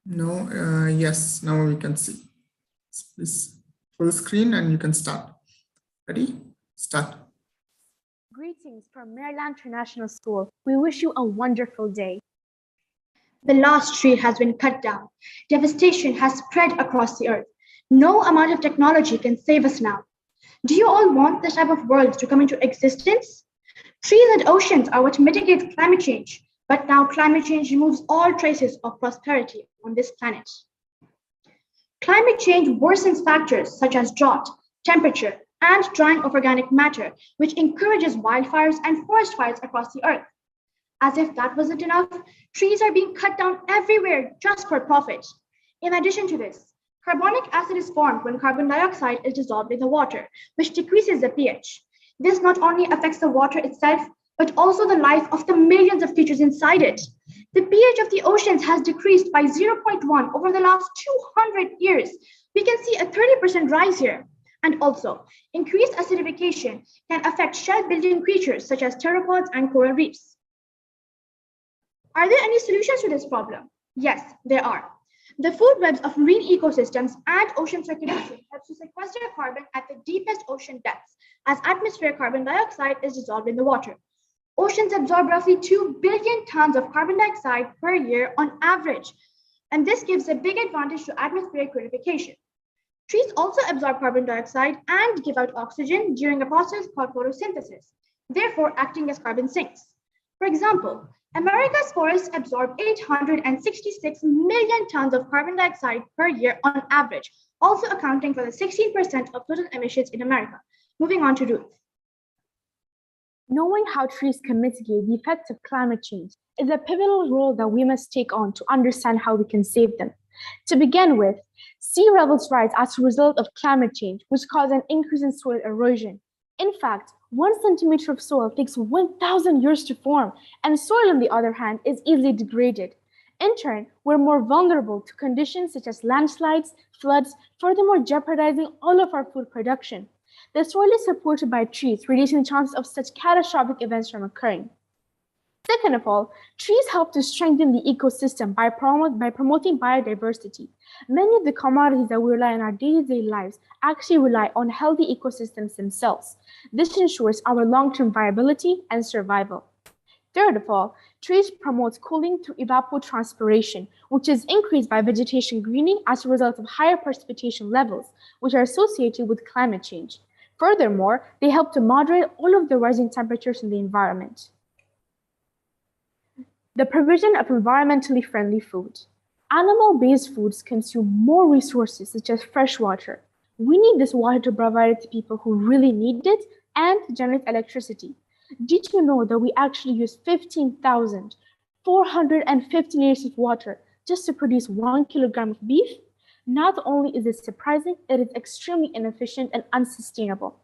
No, yes, now we can see. Please full screen and you can start. Ready? Start. Greetings from Maryland International School. We wish you a wonderful day. The last tree has been cut down. Devastation has spread across the earth. No amount of technology can save us now. Do you all want this type of world to come into existence? Trees and oceans are what mitigates climate change, but now climate change removes all traces of prosperity on this planet. Climate change worsens factors such as drought, temperature, and drying of organic matter, which encourages wildfires and forest fires across the earth. As if that wasn't enough, trees are being cut down everywhere just for profit. In addition to this, carbonic acid is formed when carbon dioxide is dissolved in the water, which decreases the pH. This not only affects the water itself, but also the life of the millions of creatures inside it. The pH of the oceans has decreased by 0.1 over the last 200 years. We can see a 30% rise here. And also, increased acidification can affect shell-building creatures such as pteropods and coral reefs. Are there any solutions to this problem? Yes, there are. The food webs of marine ecosystems and ocean circulation help to sequester carbon at the deepest ocean depths, as atmospheric carbon dioxide is dissolved in the water. Oceans absorb roughly 2 billion tons of carbon dioxide per year on average, and this gives a big advantage to atmospheric purification. Trees also absorb carbon dioxide and give out oxygen during a process called photosynthesis, therefore acting as carbon sinks. For example, America's forests absorb 866 million tons of carbon dioxide per year on average, also accounting for the 16% of total emissions in America. Moving on to Ruth. Knowing how trees can mitigate the effects of climate change is a pivotal role that we must take on to understand how we can save them. To begin with, sea levels rise as a result of climate change, which causes an increase in soil erosion. In fact, 1 centimeter of soil takes 1,000 years to form, and soil, on the other hand, is easily degraded. In turn, we're more vulnerable to conditions such as landslides, floods, furthermore jeopardizing all of our food production. The soil is supported by trees, reducing the chances of such catastrophic events from occurring. Second of all, trees help to strengthen the ecosystem by promoting biodiversity. Many of the commodities that we rely on in our day-to-day lives actually rely on healthy ecosystems themselves. This ensures our long-term viability and survival. Third of all, trees promote cooling through evapotranspiration, which is increased by vegetation greening as a result of higher precipitation levels, which are associated with climate change. Furthermore, they help to moderate all of the rising temperatures in the environment. The provision of environmentally friendly food. Animal-based foods consume more resources, such as fresh water. We need this water to provide it to people who really need it and to generate electricity. Did you know that we actually use 15,450 liters of water just to produce 1 kilogram of beef? Not only is it surprising, it is extremely inefficient and unsustainable.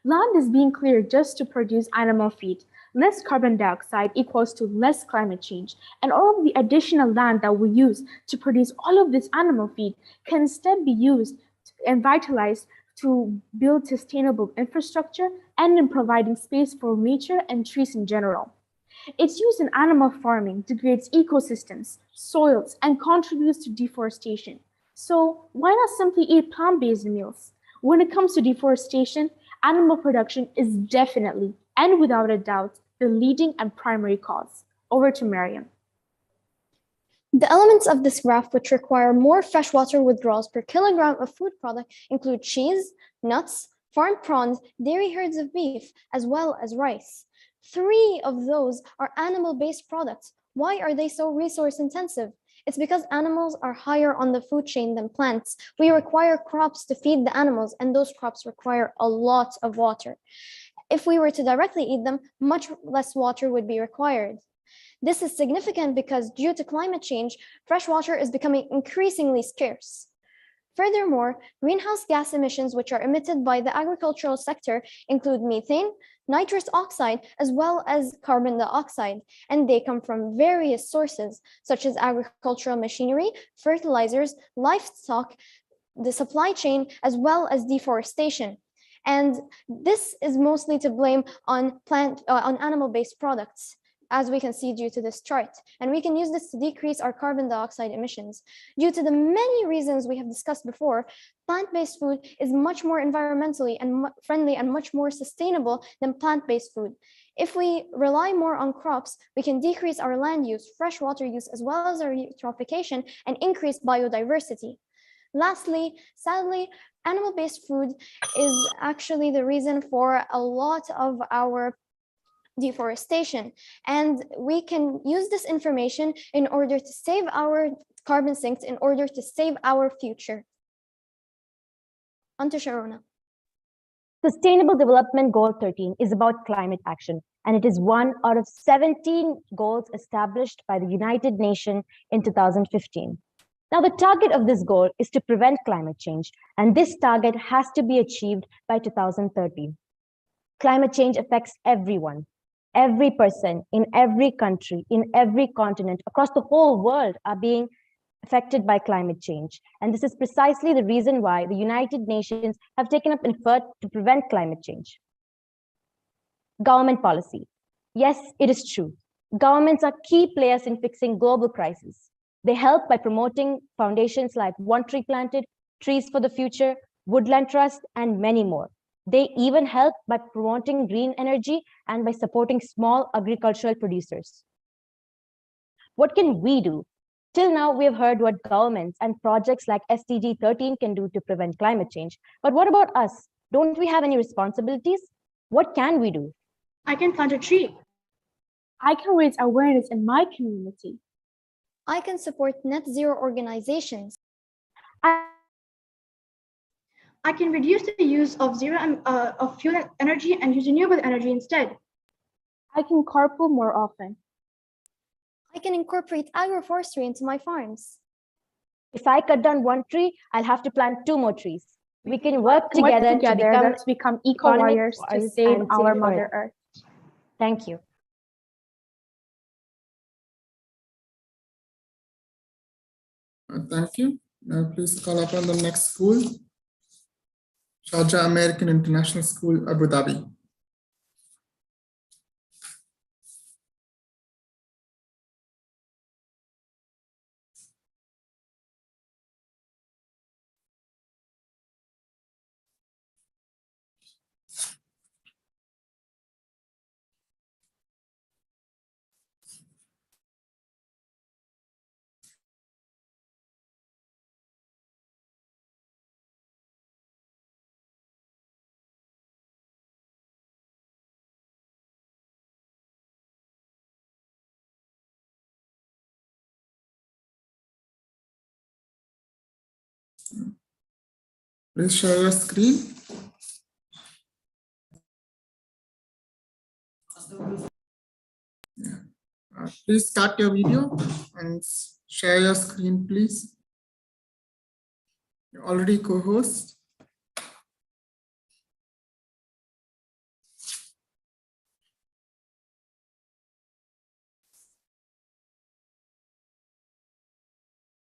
Land is being cleared just to produce animal feed. Less carbon dioxide equals to less climate change, and all of the additional land that we use to produce all of this animal feed can instead be used and vitalized to build sustainable infrastructure and in providing space for nature and trees in general. Its use in animal farming degrades ecosystems, soils, and contributes to deforestation. So why not simply eat plant-based meals? When it comes to deforestation, animal production is definitely and without a doubt, the leading and primary cause. Over to Mariam. The elements of this graph which require more freshwater withdrawals per kilogram of food product include cheese, nuts, farm prawns, dairy herds of beef, as well as rice. 3 of those are animal-based products. Why are they so resource intensive? It's because animals are higher on the food chain than plants. We require crops to feed the animals, and those crops require a lot of water. If we were to directly eat them, much less water would be required. This is significant because due to climate change, fresh water is becoming increasingly scarce. Furthermore, greenhouse gas emissions which are emitted by the agricultural sector include methane, nitrous oxide, as well as carbon dioxide, and they come from various sources such as agricultural machinery, fertilizers, livestock, the supply chain, as well as deforestation. And this is mostly to blame on animal-based products, as we can see due to this chart. And we can use this to decrease our carbon dioxide emissions. Due to the many reasons we have discussed before, plant-based food is much more environmentally and friendly and much more sustainable than plant-based food. If we rely more on crops, we can decrease our land use, fresh water use, as well as our eutrophication, and increase biodiversity. Lastly, sadly, animal-based food is actually the reason for a lot of our deforestation. And we can use this information in order to save our carbon sinks, in order to save our future. On to Sharona. Sustainable Development Goal 13 is about climate action, and it is one out of 17 goals established by the United Nations in 2015. Now, the target of this goal is to prevent climate change, and this target has to be achieved by 2030. Climate change affects everyone. Every person in every country, in every continent, across the whole world are being affected by climate change. And this is precisely the reason why the United Nations have taken up an effort to prevent climate change. Government policy. Yes, it is true. Governments are key players in fixing global crises. They help by promoting foundations like One Tree Planted, Trees for the Future, Woodland Trust, and many more. They even help by promoting green energy and by supporting small agricultural producers. What can we do? Till now, we have heard what governments and projects like SDG 13 can do to prevent climate change. But what about us? Don't we have any responsibilities? What can we do? I can plant a tree. I can raise awareness in my community. I can support net zero organizations. I can reduce the use of fuel energy and use renewable energy instead. I can carpool more often. I can incorporate agroforestry into my farms. If I cut down one tree, I'll have to plant 2 more trees. We can work together to become eco-warriors to save our Mother Earth. Thank you. Thank you. Now please call upon the next school. Sharjah American International School, Abu Dhabi. Please share your screen. Please start your video and share your screen, please. You're already co-host.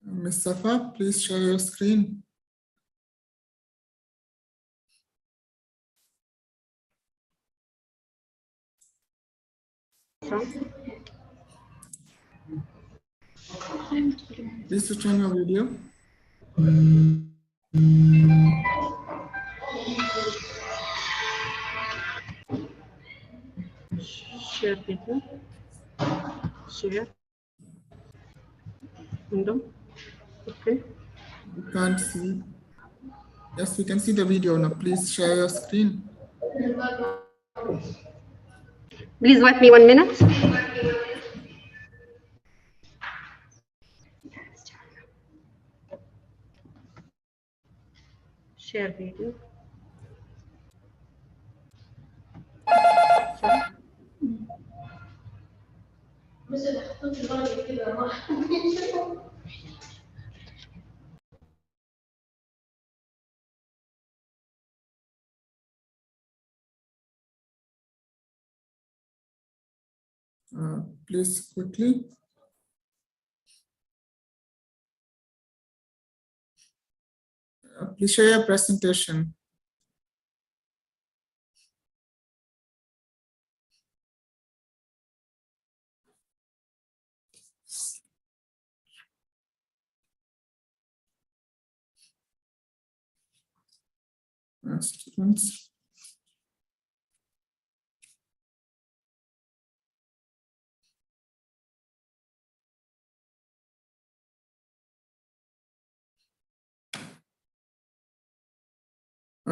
Ms. Safa, please share your screen. Please switch on your video. Share video. Share. Window. Okay. We can't see. Yes, we can see the video now. Please share your screen. Please wait me 1 minute. Share video. Please quickly. Please share your presentation. Students.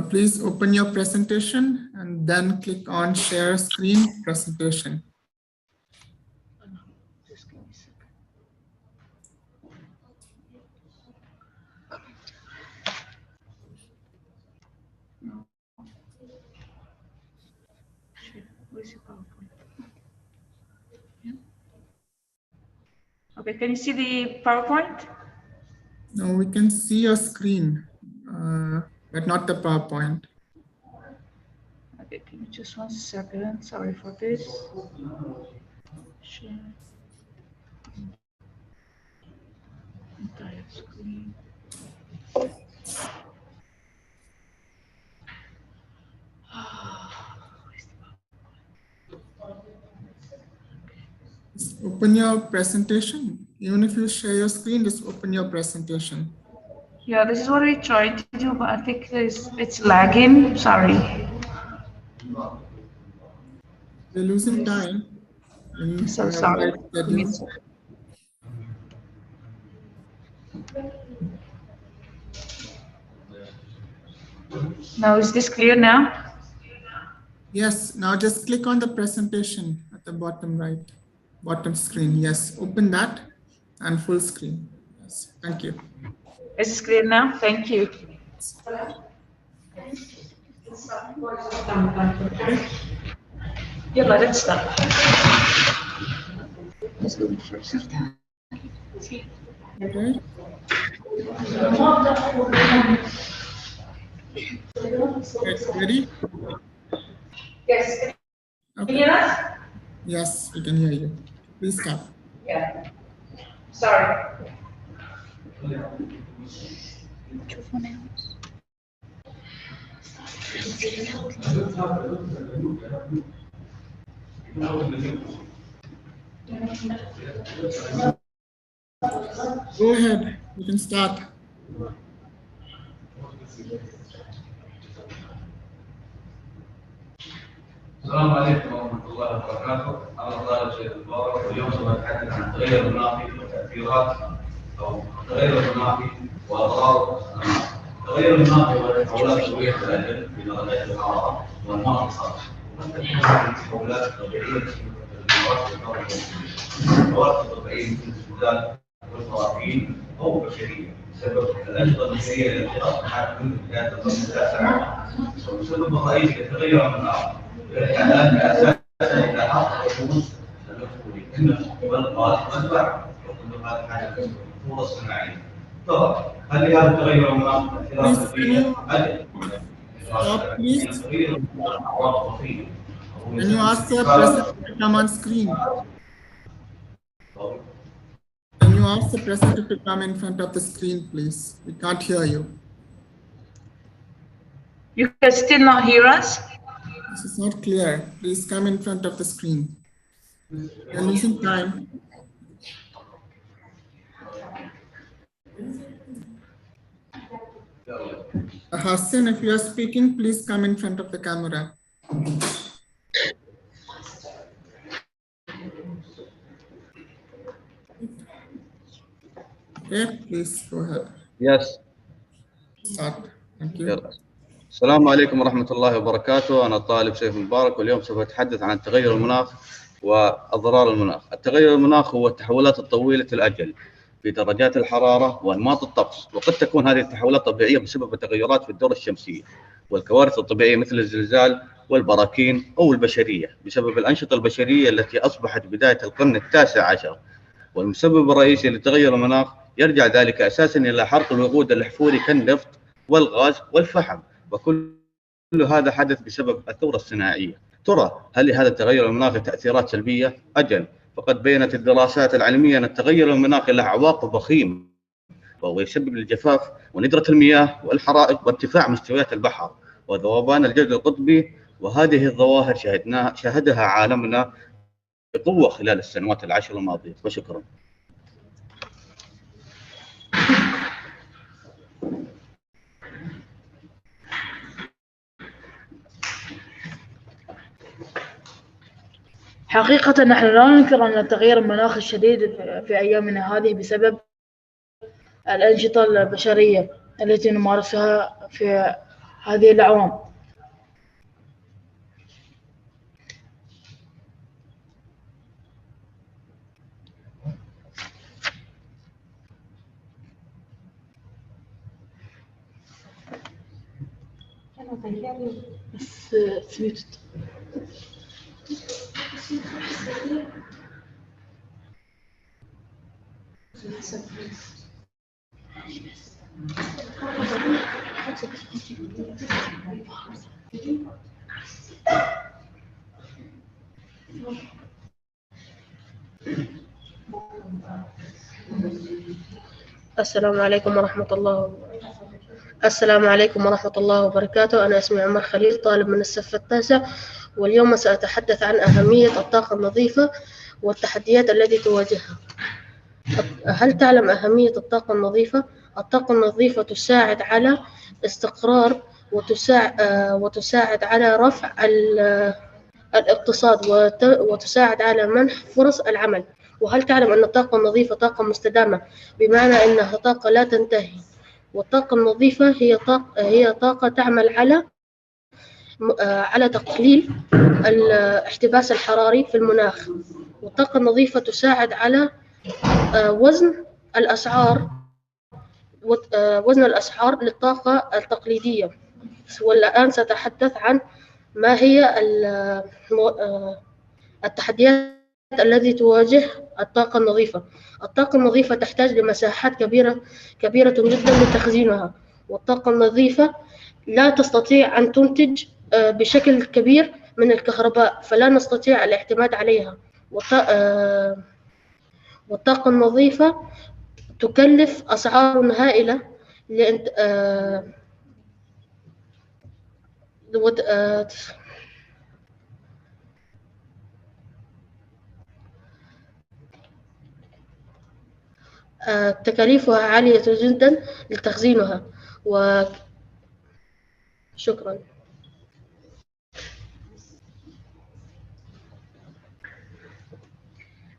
Please open your presentation and then click on share screen presentation. Where's your PowerPoint? Yeah. Okay, can you see the PowerPoint? No, we can see your screen, but not the PowerPoint. Okay, give me just 1 second. Sorry for this. Share entire screen. Just open your presentation. Even if you share your screen, just open your presentation. Yeah, this is what we tried to do, but I think it's lagging. Sorry. We're losing time. So sorry. Now, is this clear now? Yes, now just click on the presentation at the bottom right, bottom screen. Yes, open that and full screen. Yes, thank you. Is this clear now? Thank you. Yeah, let it stop. Let's go first. Okay. Ready? Yes. Okay. Can you hear us? Yes, we can hear you. Please start. Yeah. Sorry. Go ahead, you can start. السلام عليكم ورحمة الله وبركاته، أنا طالب شيخ مبارك، واليوم سوف أتحدث عن التغير المناخي وتأثيرات أو التغير المناخي وأضرار التغير المناخي والتحولات طويلة الأجل في درجات الحرارة والمناخ التحولات الطبيعية الكوارث الطبيعية مثل الزلزال والبراكين أو البشرية بسبب الأنشطة البشرية التي أصبحت منذ بداية القرن ال19 والسبب الرئيسي للتغير المناخي الإعلام أساسا إلى حق الحدود المسؤولين والغاز والبحر وكل هذا حاجة فرص صناعية. ترى هل لهذا التغير المناخي تأثيرات سلبية؟ Stop, please. Can you ask the presenter to come on screen? Can you ask the presenter to come in front of the screen, please? We can't hear you. You can still not hear us? This is not clear. Please come in front of the screen. You're losing time. Hassan, if you are speaking, please come in front of the camera. Okay, please go ahead. Yes. Start. Thank you. السلام عليكم ورحمة الله وبركاته، أنا طالب سيف مبارك، واليوم سوف أتحدث عن تغير المناخ وأضرار المناخ. التغير المناخ هو التحولات الطويلة الأجل في درجات الحرارة وأنماط الطقس، وقد تكون هذه التحولات طبيعية بسبب التغيرات في الدورة الشمسية والكوارث الطبيعية مثل الزلزال والبراكين، أو البشرية بسبب الأنشطة البشرية التي أصبحت بداية القرن ال19. والمسبب الرئيسي لتغير المناخ يرجع ذلك أساسا إلى حرق الوقود الأحفوري كالنفط والغاز والفحم، وكل هذا حدث بسبب الثورة الصناعية. ترى هل لهذا التغير المناخي تأثيرات سلبية؟ أجل، فقد بينت الدراسات العلمية أن التغير المناخي له عواقب وخيمة ويسبب للجفاف وندرة المياه والحرائق وارتفاع مستويات البحر وذوبان الجليد القطبي. وهذه الظواهر شهدها عالمنا بقوة خلال السنوات العشر الماضية. وشكرا. حقيقة نحن لا ننكر أن التغيير المناخي الشديد في أيامنا هذه بسبب الأنشطة البشرية التي نمارسها في هذه الأعوام. السلام عليكم ورحمة الله وبركاته. أنا اسمي عمر خليل، طالب من الصف التاسع، واليوم سأتحدث عن أهمية الطاقة النظيفة والتحديات التي تواجهها. هل تعلم أهمية الطاقة النظيفة؟ الطاقة النظيفة تساعد على استقرار وتساعد على رفع الاقتصاد وتساعد على منح فرص العمل. وهل تعلم أن الطاقة النظيفة طاقة مستدامة، بمعنى أنها طاقة لا تنتهي؟ والطاقة النظيفة هي طاقة تعمل على تقليل الاحتباس الحراري في المناخ. والطاقة النظيفة تساعد على وزن الأسعار للطاقة التقليدية. والآن سأتحدث عن ما هي التحديات التي تواجه الطاقة النظيفة. الطاقة النظيفة تحتاج لمساحات كبيرة جدا لتخزينها، والطاقة النظيفة لا تستطيع أن تنتج بشكل كبير من الكهرباء، فلا نستطيع الاعتماد عليها. والطاقة النظيفة تكلف أسعار هائلة تكاليفها عالية جدا لتخزينها. وشكرا.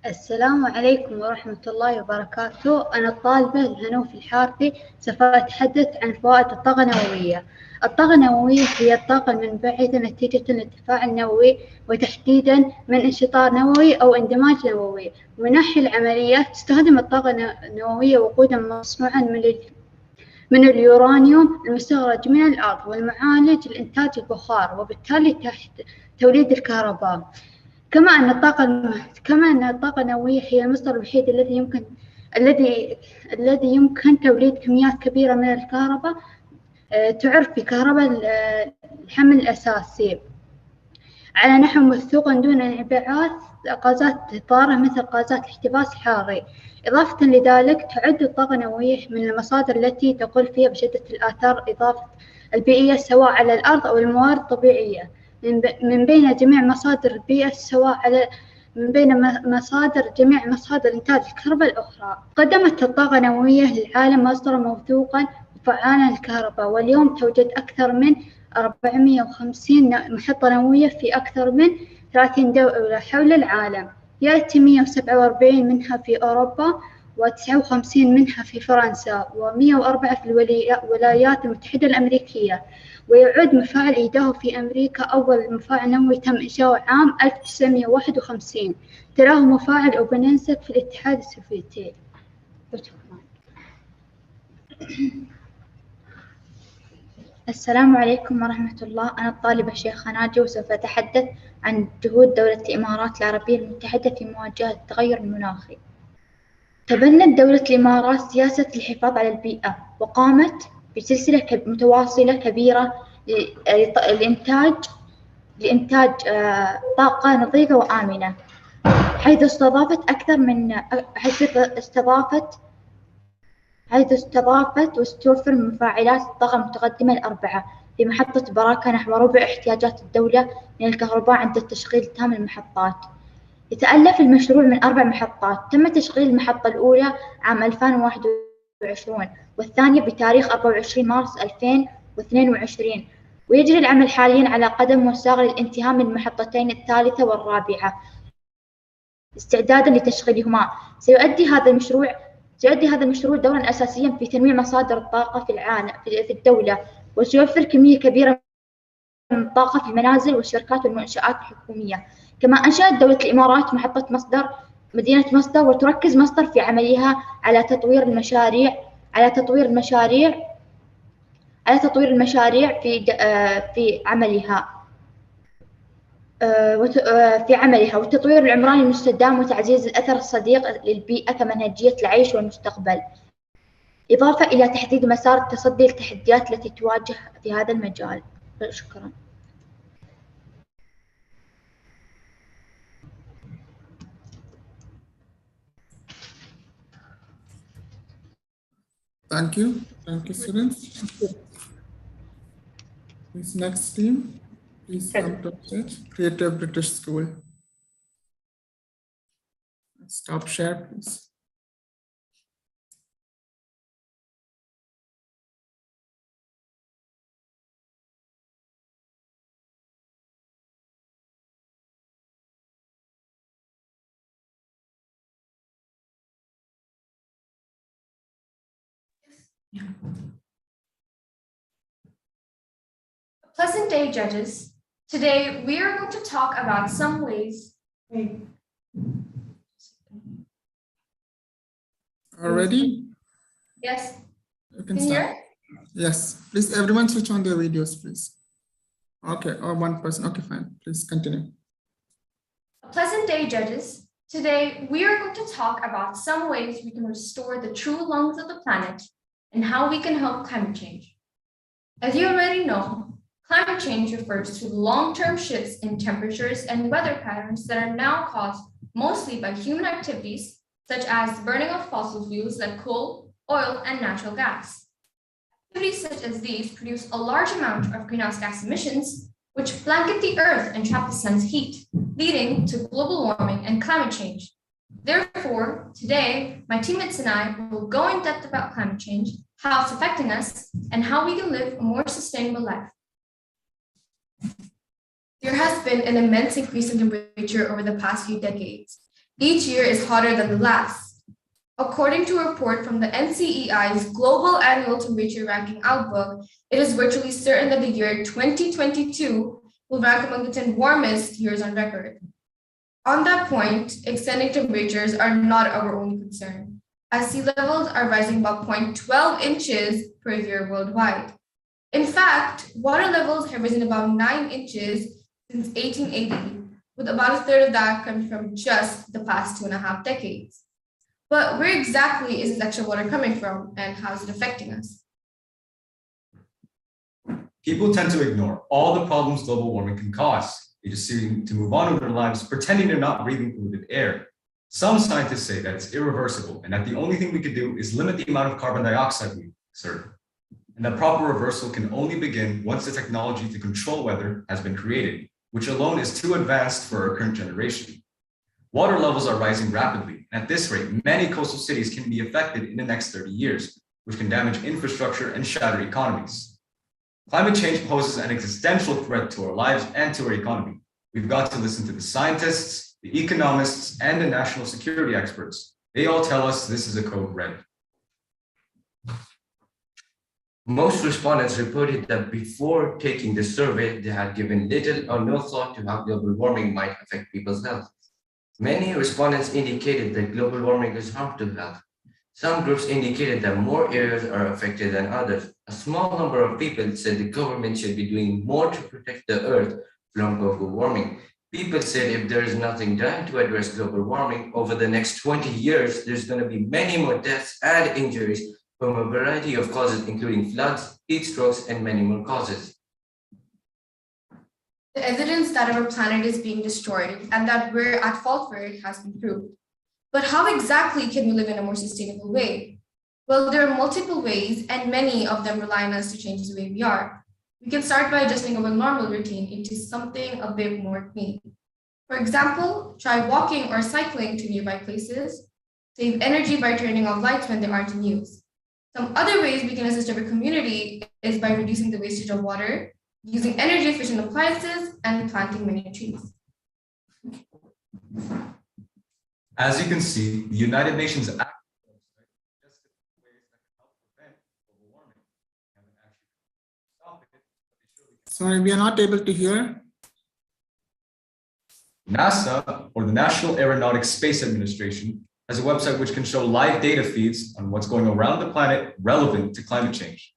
السلام عليكم ورحمة الله وبركاته. أنا الطالبة الهنوف الحارثي، سوف أتحدث عن فوائد الطاقة النووية. الطاقة النووية هي الطاقة المنبعثة نتيجة للتفاعل النووي، وتحديدا من انشطار نووي أو اندماج نووي. من ناحية العملية، تستخدم الطاقة النووية وقودا مصنوعا من اليورانيوم المستخرج من الأرض والمعالج لإنتاج البخار، وبالتالي توليد الكهرباء. كما أن الطاقة النووية هي المصدر الوحيد الذي يمكن توليد كميات كبيرة من الكهرباء، تعرف بكهرباء الحمل الأساسي على نحو موثوق دون انبعاث غازات ضارة مثل غازات الاحتباس الحراري. إضافة لذلك، تعد الطاقة النووية من المصادر التي تقل فيها بشدة الآثار البيئية سواء على الأرض أو الموارد الطبيعية من بين جميع مصادر البيئة، جميع مصادر إنتاج الكهرباء الأخرى. قدمت الطاقة النووية للعالم مصدرا موثوقا وفعالا للكهرباء، واليوم توجد أكثر من 450 محطة نووية في أكثر من 30 دولة حول العالم. يأتي 147 منها في أوروبا، و59 منها في فرنسا، و104 في الولايات المتحدة الأمريكية. ويعد مفاعل إيداهو في أمريكا أول مفاعل نووي تم إنشاؤه عام 1951. تلاه مفاعل أوبننسك في الاتحاد السوفيتي. السلام عليكم ورحمة الله. أنا الطالبة شيخة ناجي، وسوف أتحدث عن جهود دولة الإمارات العربية المتحدة في مواجهة التغير المناخي. تبنت دولة الإمارات سياسة الحفاظ على البيئة، وقامت بسلسلة متواصلة كبيرة لإنتاج طاقة نظيفة وآمنة، حيث استضافت حيث استضافت وستوفر مفاعلات الطاقة المتقدمة الأربعة في محطة براكة نحو ربع احتياجات الدولة من الكهرباء عند التشغيل التام للمحطات. يتألف المشروع من 4 محطات. تم تشغيل المحطة الأولى عام 2021 والثانية بتاريخ 24 مارس 2022، ويجري العمل حاليا على قدم وساق للانتهاء من المحطتين الثالثة والرابعة استعدادا لتشغيلهما. سيؤدي هذا المشروع دورا أساسيا في تنويع مصادر الطاقة في الدولة، وسيوفر كمية كبيرة من الطاقة في المنازل والشركات والمنشآت الحكومية. كما أنشأت دولة الإمارات مدينة مصدر، وتركز مصدر في عملها على تطوير المشاريع في عملها والتطوير العمراني المستدام وتعزيز الأثر الصديق للبيئة كمنهجية العيش والمستقبل، إضافة إلى تحديد مسار التصدي للتحديات التي تواجه في هذا المجال. شكرا. Thank you, students. This next team, please come to stage. Creative British School. Stop share, please. Pleasant day, judges. Today, we are going to talk about some ways. Already? Yes. You can start. Yes, please, everyone switch on their videos, please. Okay, or one person. Okay, fine. Please continue. A pleasant day, judges. Today, we are going to talk about some ways we can restore the true lungs of the planet and how we can help climate change. As you already know, climate change refers to long-term shifts in temperatures and weather patterns that are now caused mostly by human activities, such as the burning of fossil fuels like coal, oil, and natural gas. Activities such as these produce a large amount of greenhouse gas emissions, which blanket the Earth and trap the sun's heat, leading to global warming and climate change. Therefore, today, my teammates and I will go in depth about climate change, how it's affecting us, and how we can live a more sustainable life. There has been an immense increase in temperature over the past few decades. Each year is hotter than the last. According to a report from the NCEI's Global Annual Temperature Ranking Outlook, it is virtually certain that the year 2022 will rank among the 10 warmest years on record. On that point, extending temperatures are not our only concern, as sea levels are rising about 0.12 inches per year worldwide. In fact, water levels have risen about 9 inches since 1880, with about a third of that coming from just the past 2.5 decades. But where exactly is this extra water coming from, and how is it affecting us? People tend to ignore all the problems global warming can cause. They just seem to move on with their lives, pretending they're not breathing polluted air. Some scientists say that it's irreversible, and that the only thing we could do is limit the amount of carbon dioxide we exert. And that proper reversal can only begin once the technology to control weather has been created, which alone is too advanced for our current generation. Water levels are rising rapidly, and at this rate, many coastal cities can be affected in the next 30 years, which can damage infrastructure and shatter economies. Climate change poses an existential threat to our lives and to our economy. We've got to listen to the scientists, the economists, and the national security experts. They all tell us this is a code red. Most respondents reported that before taking the survey, they had given little or no thought to how global warming might affect people's health. Many respondents indicated that global warming is harmful to health. Some groups indicated that more areas are affected than others. A small number of people said the government should be doing more to protect the Earth from global warming. People said if there is nothing done to address global warming over the next 20 years, there's going to be many more deaths and injuries from a variety of causes, including floods, heat strokes, and many more causes. The evidence that our planet is being destroyed and that we're at fault for it has been proved. But how exactly can we live in a more sustainable way? Well, there are multiple ways, and many of them rely on us to change the way we are. We can start by adjusting our normal routine into something a bit more clean. For example, try walking or cycling to nearby places. Save energy by turning off lights when they aren't in use. Some other ways we can assist our community is by reducing the wastage of water, using energy efficient appliances, and planting many trees. As you can see, the United Nations Act suggested ways that can help prevent global warming. Haven't actually stopped it, but they surely can. Sorry, we are not able to hear. NASA, or the National Aeronautics Space Administration, has a website which can show live data feeds on what's going around the planet relevant to climate change.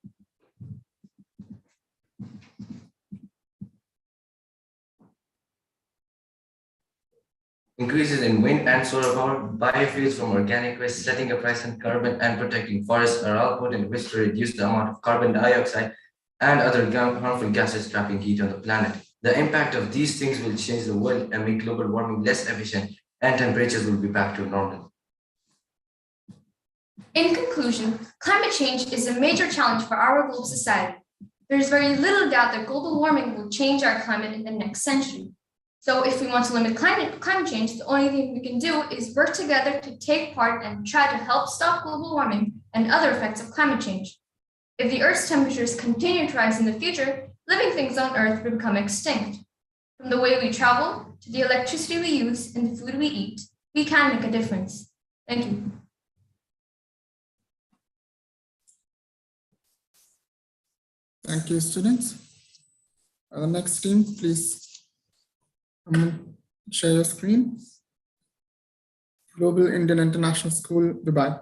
Increases in wind and solar power, biofuels from organic waste, setting a price on carbon, and protecting forests are all put in which to reduce the amount of carbon dioxide and other harmful gases trapping heat on the planet. The impact of these things will change the world and make global warming less efficient, and temperatures will be back to normal. In conclusion, climate change is a major challenge for our global society. There is very little doubt that global warming will change our climate in the next century. So if we want to limit climate change, the only thing we can do is work together to take part and try to help stop global warming and other effects of climate change. If the Earth's temperatures continue to rise in the future, living things on Earth will become extinct. From the way we travel to the electricity we use and the food we eat, we can make a difference. Thank you. Thank you, students. The next team, please share your screen. Global Indian International School, Dubai.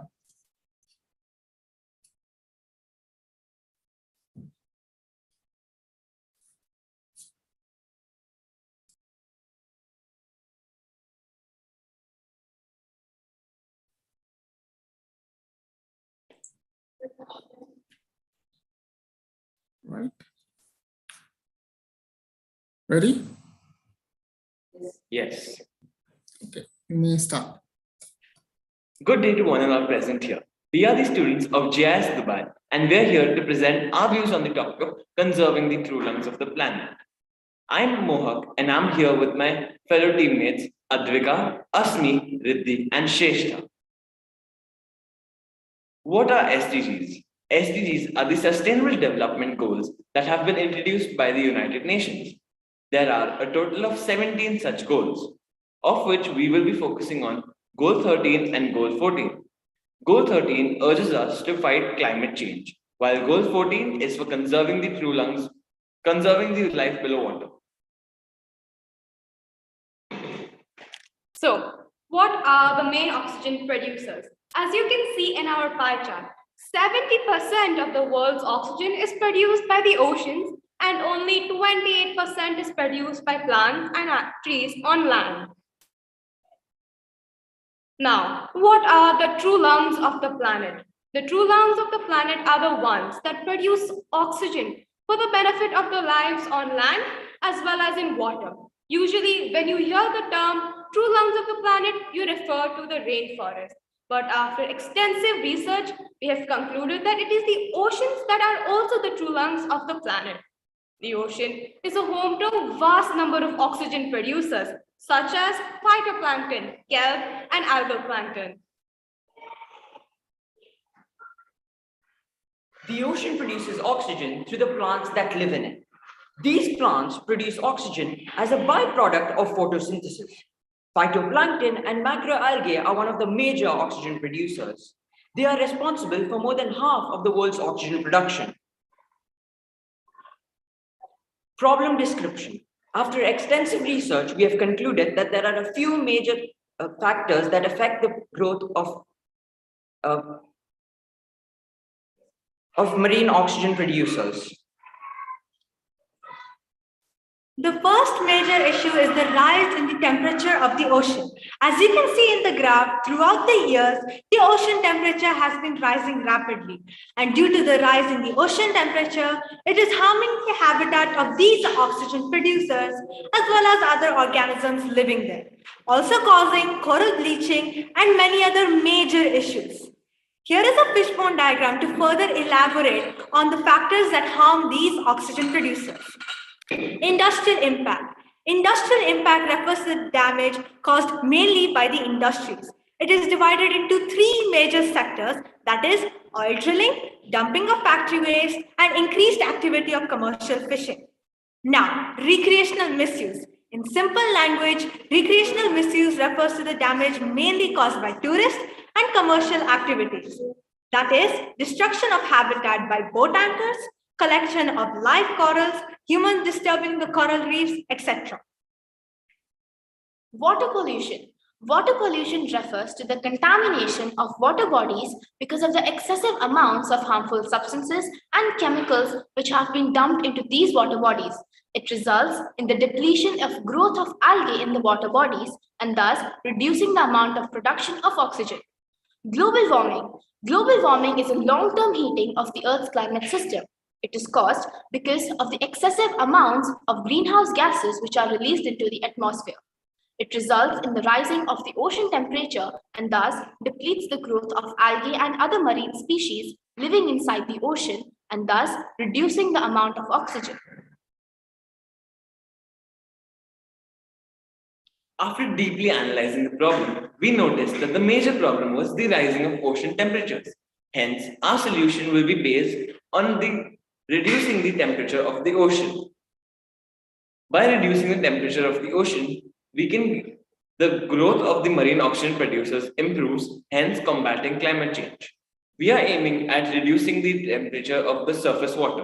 Right. Ready? Yes. Okay, you may start. Good day to one and all present here. We are the students of GIS Dubai, and we're here to present our views on the topic of conserving the true lungs of the planet. I'm Mohak, and I'm here with my fellow teammates Advika, Asmi, Riddhi, and Sheshta. What are SDGs? SDGs are the Sustainable Development Goals that have been introduced by the United Nations. There are a total of 17 such goals, of which we will be focusing on Goal 13 and Goal 14. Goal 13 urges us to fight climate change, while Goal 14 is for conserving the true lungs, conserving the life below water. So, what are the main oxygen producers? As you can see in our pie chart, 70% of the world's oxygen is produced by the oceans, and only 28% is produced by plants and trees on land. Now, what are the true lungs of the planet? The true lungs of the planet are the ones that produce oxygen for the benefit of the lives on land as well as in water. Usually, when you hear the term true lungs of the planet, you refer to the rainforest. But after extensive research, we have concluded that it is the oceans that are also the true lungs of the planet. The ocean is a home to a vast number of oxygen producers, such as phytoplankton, kelp, and algal plankton. The ocean produces oxygen through the plants that live in it. These plants produce oxygen as a byproduct of photosynthesis. Phytoplankton and macroalgae are one of the major oxygen producers. They are responsible for more than half of the world's oxygen production. Problem description. After extensive research, we have concluded that there are a few major factors that affect the growth of marine oxygen producers. The first major issue is the rise in the temperature of the ocean. As you can see in the graph, throughout the years, the ocean temperature has been rising rapidly. And due to the rise in the ocean temperature, it is harming the habitat of these oxygen producers as well as other organisms living there, also causing coral bleaching and many other major issues. Here is a fishbone diagram to further elaborate on the factors that harm these oxygen producers. Industrial impact. Industrial impact refers to the damage caused mainly by the industries. It is divided into three major sectors, that is oil drilling, dumping of factory waste, and increased activity of commercial fishing. Now, recreational misuse. In simple language, recreational misuse refers to the damage mainly caused by tourists and commercial activities. That is, destruction of habitat by boat anchors, collection of live corals, humans disturbing the coral reefs, etc. Water pollution. Water pollution refers to the contamination of water bodies because of the excessive amounts of harmful substances and chemicals which have been dumped into these water bodies. It results in the depletion of growth of algae in the water bodies and thus reducing the amount of production of oxygen. Global warming. Global warming is a long-term heating of the Earth's climate system. It is caused because of the excessive amounts of greenhouse gases which are released into the atmosphere. It results in the rising of the ocean temperature and thus depletes the growth of algae and other marine species living inside the ocean and thus reducing the amount of oxygen. After deeply analyzing the problem, we noticed that the major problem was the rising of ocean temperatures. Hence, our solution will be based on reducing the temperature of the ocean. By reducing the temperature of the ocean, the growth of the marine oxygen producers improves, hence combating climate change. We are aiming at reducing the temperature of the surface water.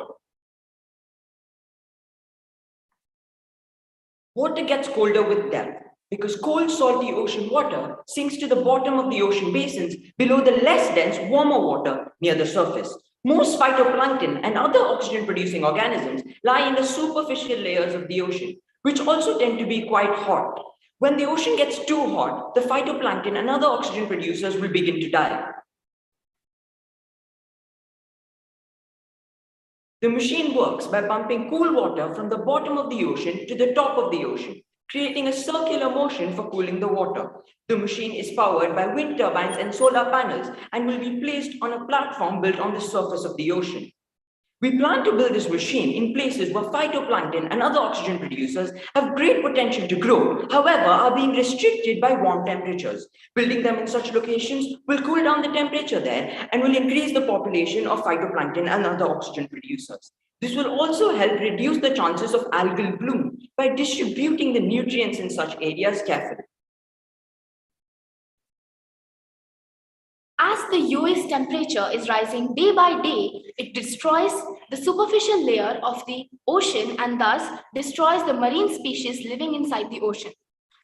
Water gets colder with depth because cold, salty ocean water sinks to the bottom of the ocean basins below the less dense, warmer water near the surface. Most phytoplankton and other oxygen-producing organisms lie in the superficial layers of the ocean, which also tend to be quite hot. When the ocean gets too hot, the phytoplankton and other oxygen producers will begin to die. The machine works by pumping cool water from the bottom of the ocean to the top of the ocean, creating a circular motion for cooling the water. The machine is powered by wind turbines and solar panels and will be placed on a platform built on the surface of the ocean. We plan to build this machine in places where phytoplankton and other oxygen producers have great potential to grow, however, are being restricted by warm temperatures. Building them in such locations will cool down the temperature there and will increase the population of phytoplankton and other oxygen producers. This will also help reduce the chances of algal bloom by distributing the nutrients in such areas carefully. As the UA's temperature is rising day by day, it destroys the superficial layer of the ocean and thus destroys the marine species living inside the ocean.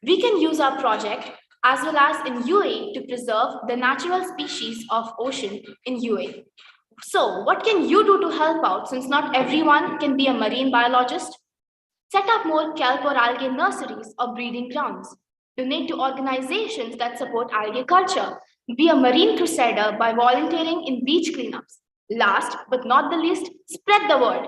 We can use our project as well as in UA to preserve the natural species of ocean in UA. So, what can you do to help out since not everyone can be a marine biologist? Set up more kelp or algae nurseries or breeding grounds. Donate to organizations that support algae culture. Be a marine crusader by volunteering in beach cleanups. Last but not the least, spread the word.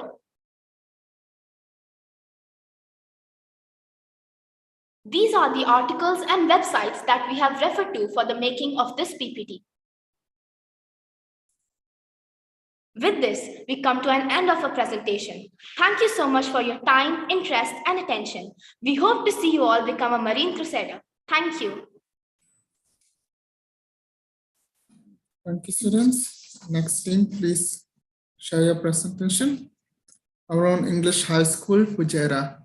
These are the articles and websites that we have referred to for the making of this PPT. With this, we come to an end of our presentation. Thank you so much for your time, interest, and attention. We hope to see you all become a marine crusader. Thank you. Thank you, students. Next team, please share your presentation. Our own English High School, Fujairah.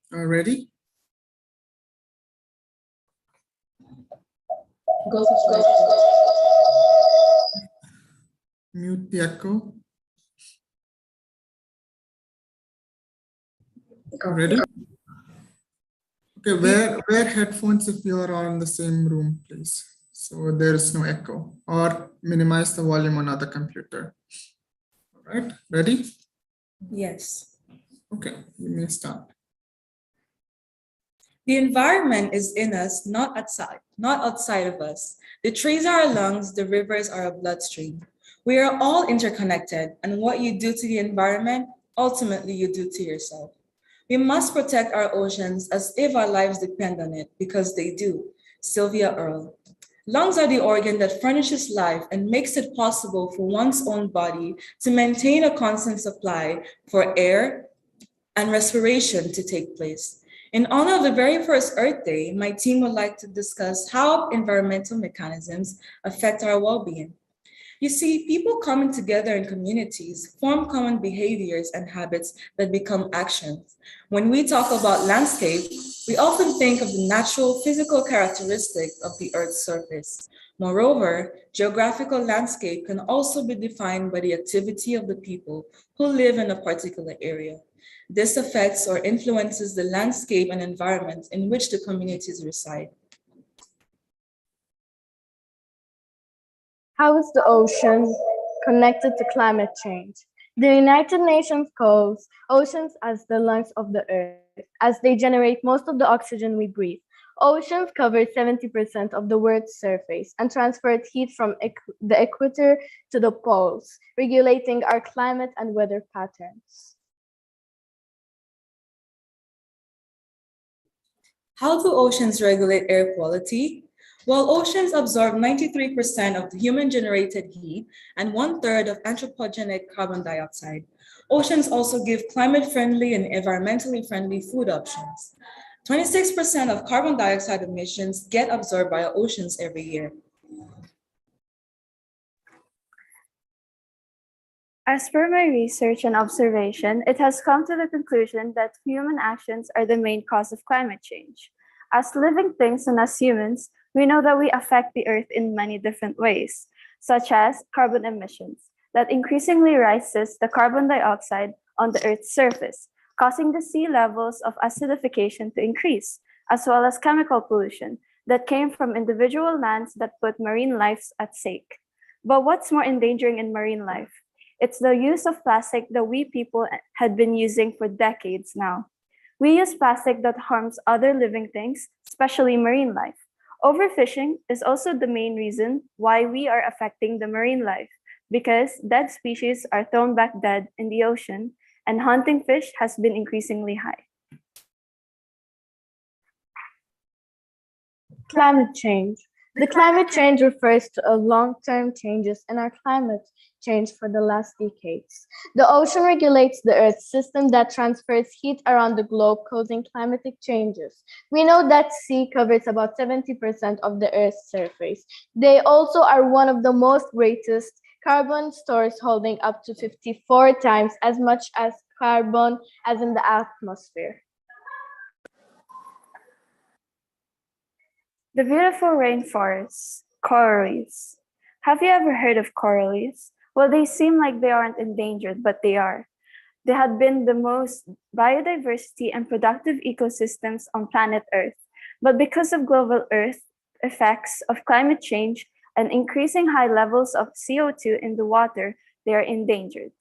Ready? Go. Mute the echo. Ready? Okay, wear headphones if you are all in the same room, please. So there is no echo, or minimize the volume on other computer. All right, ready? Yes. Okay, you may start. The environment is in us, not outside of us. The trees are our lungs, the rivers are our bloodstream. We are all interconnected, and what you do to the environment, ultimately you do to yourself. We must protect our oceans as if our lives depend on it, because they do. Sylvia Earle. Lungs are the organ that furnishes life and makes it possible for one's own body to maintain a constant supply for air and respiration to take place. In honor of the very first Earth Day, my team would like to discuss how environmental mechanisms affect our well-being. You see, people coming together in communities form common behaviors and habits that become actions. When we talk about landscape, we often think of the natural physical characteristics of the Earth's surface. Moreover, geographical landscape can also be defined by the activity of the people who live in a particular area. This affects or influences the landscape and environment in which the communities reside. How is the ocean connected to climate change? The United Nations calls oceans as the lungs of the earth, as they generate most of the oxygen we breathe. Oceans cover 70% of the world's surface and transport heat from the equator to the poles, regulating our climate and weather patterns. How do oceans regulate air quality? While oceans absorb 93% of the human-generated heat and 1/3 of anthropogenic carbon dioxide, oceans also give climate-friendly and environmentally friendly food options. 26% of carbon dioxide emissions get absorbed by our oceans every year. As per my research and observation, it has come to the conclusion that human actions are the main cause of climate change. As living things and as humans, we know that we affect the earth in many different ways, such as carbon emissions, that increasingly rises the carbon dioxide on the earth's surface, causing the sea levels of acidification to increase, as well as chemical pollution that came from individual lands that put marine lives at stake. But what's more endangering in marine life? It's the use of plastic that we people had been using for decades now. We use plastic that harms other living things, especially marine life. Overfishing is also the main reason why we are affecting the marine life, because dead species are thrown back dead in the ocean, and hunting fish has been increasingly high. Climate change. The climate change refers to long-term changes in our climate change for the last decades. The ocean regulates the Earth's system that transfers heat around the globe, causing climatic changes. We know that sea covers about 70% of the Earth's surface. They also are one of the most greatest carbon stores, holding up to 54 times as much as carbon as in the atmosphere. The beautiful rainforests, coral reefs. Have you ever heard of coral reefs? Well, they seem like they aren't endangered, but they are. They have been the most biodiversity and productive ecosystems on planet Earth. But because of global Earth effects of climate change and increasing high levels of CO2 in the water, they are endangered.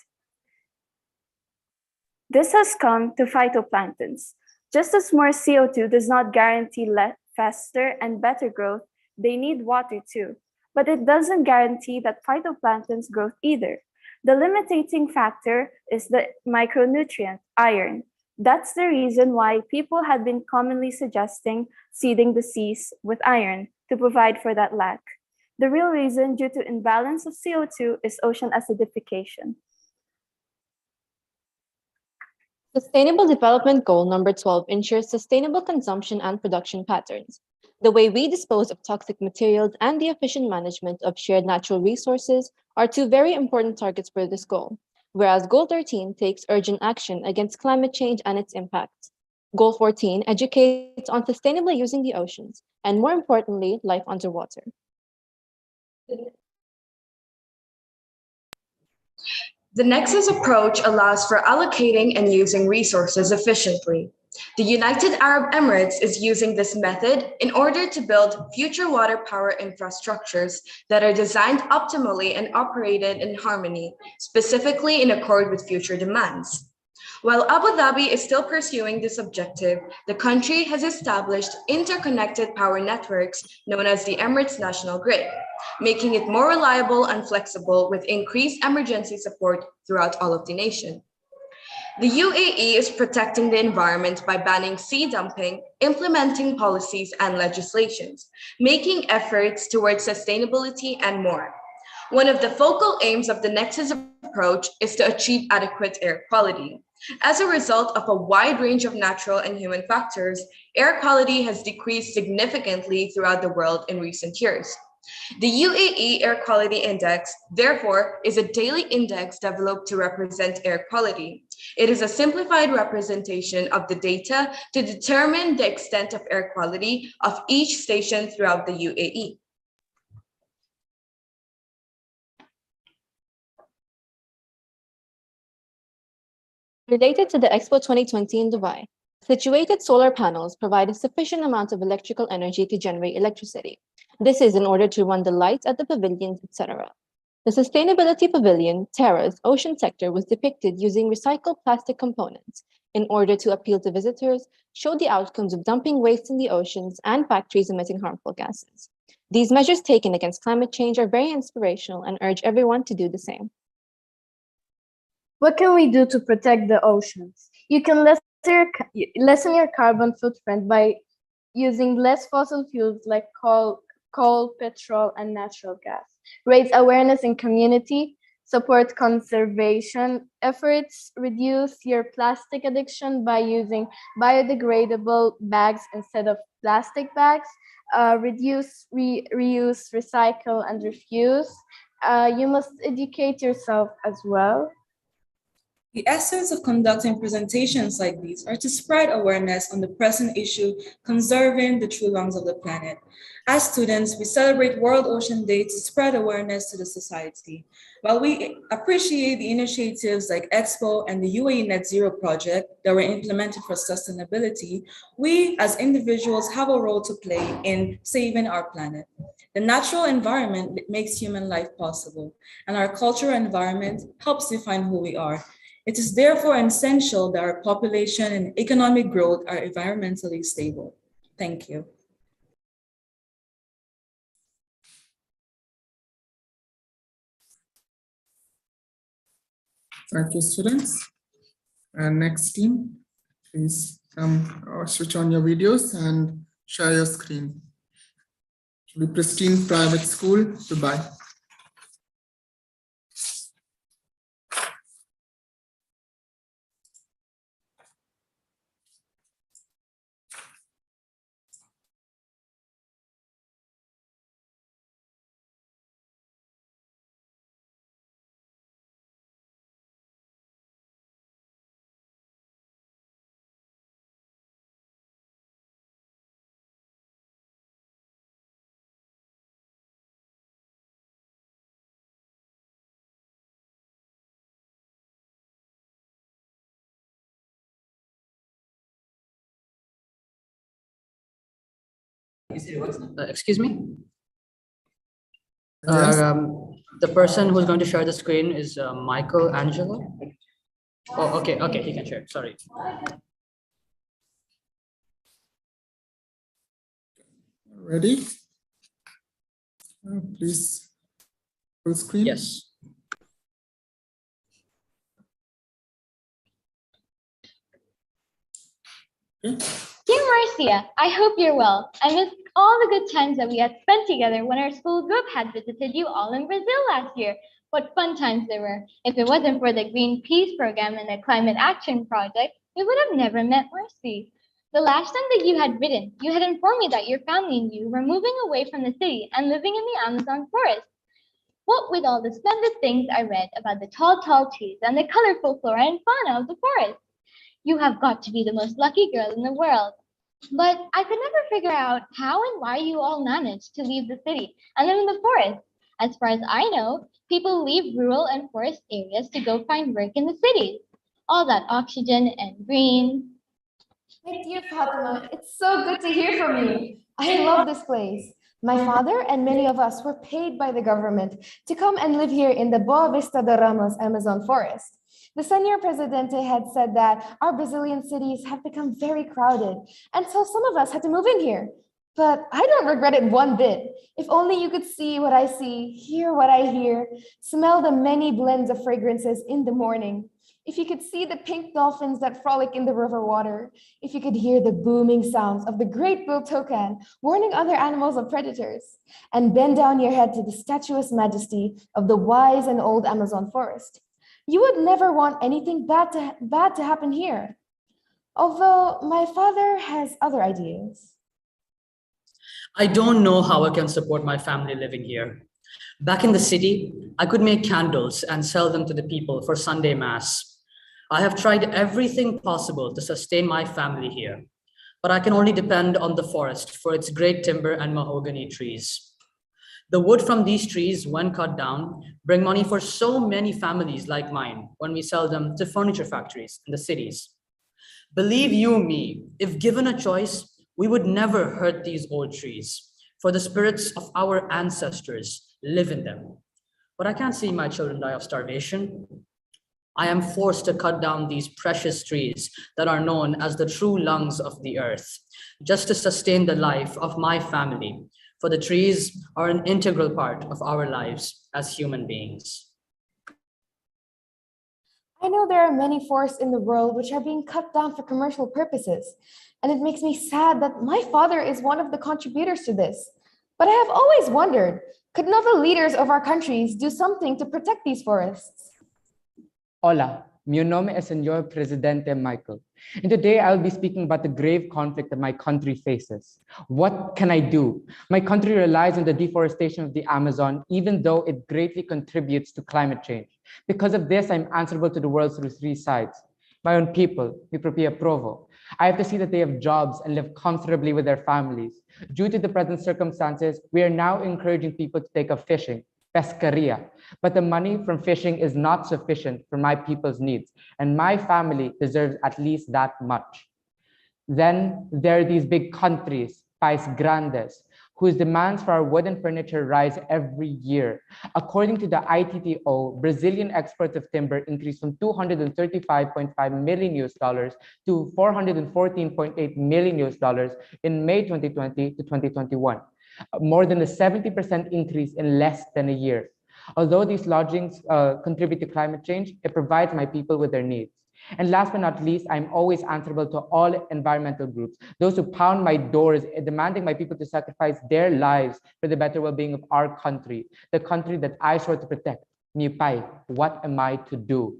This has come to phytoplanktons. Just as more CO2 does not guarantee faster and better growth, they need water too. But it doesn't guarantee that phytoplanktons growth either. The limiting factor is the micronutrient, iron. That's the reason why people had been commonly suggesting seeding the seas with iron to provide for that lack. The real reason, due to imbalance of CO2, is ocean acidification. Sustainable Development Goal number 12 ensures sustainable consumption and production patterns. The way we dispose of toxic materials and the efficient management of shared natural resources are two very important targets for this goal, whereas Goal 13 takes urgent action against climate change and its impacts. Goal 14 educates on sustainably using the oceans, and more importantly, life underwater. The Nexus approach allows for allocating and using resources efficiently. The United Arab Emirates is using this method in order to build future water power infrastructures that are designed optimally and operated in harmony, specifically in accord with future demands. While Abu Dhabi is still pursuing this objective, the country has established interconnected power networks known as the Emirates National Grid, making it more reliable and flexible with increased emergency support throughout all of the nation. The UAE is protecting the environment by banning sea dumping, implementing policies and legislations, making efforts towards sustainability, and more. One of the focal aims of the Nexus approach is to achieve adequate air quality. As a result of a wide range of natural and human factors, air quality has decreased significantly throughout the world in recent years. The UAE Air Quality Index, therefore, is a daily index developed to represent air quality. It is a simplified representation of the data to determine the extent of air quality of each station throughout the UAE. Related to the Expo 2020 in Dubai, situated solar panels provide a sufficient amount of electrical energy to generate electricity. This is in order to run the lights at the pavilions, etc. The Sustainability Pavilion, Terra's ocean sector was depicted using recycled plastic components in order to appeal to visitors, show the outcomes of dumping waste in the oceans and factories emitting harmful gases. These measures taken against climate change are very inspirational and urge everyone to do the same. What can we do to protect the oceans? You can lessen your carbon footprint by using less fossil fuels like coal, petrol, and natural gas. Raise awareness in community, support conservation efforts, reduce your plastic addiction by using biodegradable bags instead of plastic bags, reduce, reuse, recycle, and refuse. You must educate yourself as well. The essence of conducting presentations like these are to spread awareness on the present issue, conserving the true lungs of the planet. As students, we celebrate World Ocean Day to spread awareness to the society. While we appreciate the initiatives like Expo and the UAE Net Zero project that were implemented for sustainability, we as individuals have a role to play in saving our planet. The natural environment makes human life possible, and our cultural environment helps define who we are. It is therefore essential that our population and economic growth are environmentally stable. Thank you. Thank you, students. Next team, please switch on your videos and share your screen. Should be Pristine Private School, Dubai. Excuse me? The person who's going to share the screen is Michael Angelo. Oh, okay, he can share. Sorry. Ready? Please, full screen. Yes. Dear Marcia, I hope you're well. I miss all the good times that we had spent together when our school group had visited you all in Brazil last year. What fun times there were. If it wasn't for the Greenpeace program and the Climate Action Project, we would have never met Marcy. The last time that you had written, you had informed me that your family and you were moving away from the city and living in the Amazon forest. What with all the splendid things I read about the tall, tall trees and the colorful flora and fauna of the forest. You have got to be the most lucky girl in the world. But I could never figure out how and why you all managed to leave the city and live in the forest. As far as I know, people leave rural and forest areas to go find work in the cities. All that oxygen and green. My dear Fatima, it's so good to hear from you. I love this place. My father and many of us were paid by the government to come and live here in the Boa Vista de Ramos Amazon forest. The Senor Presidente had said that our Brazilian cities have become very crowded, and so some of us had to move in here. But I don't regret it one bit. If only you could see what I see, hear what I hear, smell the many blends of fragrances in the morning. If you could see the pink dolphins that frolic in the river water, if you could hear the booming sounds of the great bull toucan warning other animals of predators, and bend down your head to the statuesque majesty of the wise and old Amazon forest, you would never want anything bad to happen here. Although my father has other ideas. I don't know how I can support my family living here. Back in the city, I could make candles and sell them to the people for Sunday Mass. I have tried everything possible to sustain my family here, but I can only depend on the forest for its great timber and mahogany trees. The wood from these trees, when cut down, bring money for so many families like mine when we sell them to furniture factories in the cities. Believe you me, if given a choice, we would never hurt these old trees, for the spirits of our ancestors live in them. But I can't see my children die of starvation. I am forced to cut down these precious trees that are known as the true lungs of the earth, just to sustain the life of my family, for the trees are an integral part of our lives as human beings. I know there are many forests in the world which are being cut down for commercial purposes, and it makes me sad that my father is one of the contributors to this. But I have always wondered, could not the leaders of our countries do something to protect these forests? Hola, mi nome es Señor Presidente Michael, and today I'll be speaking about the grave conflict that my country faces. What can I do? My country relies on the deforestation of the Amazon, even though it greatly contributes to climate change. Because of this, I'm answerable to the world through three sides. My own people, mi propia provo. I have to see that they have jobs and live comfortably with their families. Due to the present circumstances, we are now encouraging people to take up fishing, pescaria. But the money from fishing is not sufficient for my people's needs, and my family deserves at least that much. Then there are these big countries, Pais Grandes, whose demands for our wooden furniture rise every year. According to the ITTO, Brazilian exports of timber increased from $235.5 million to $414.8 million in May 2020 to 2021. More than a 70% increase in less than a year. Although these lodgings contribute to climate change, it provides my people with their needs. And last but not least, I'm always answerable to all environmental groups, those who pound my doors, demanding my people to sacrifice their lives for the better well-being of our country, the country that I swore to protect. Nipai, what am I to do?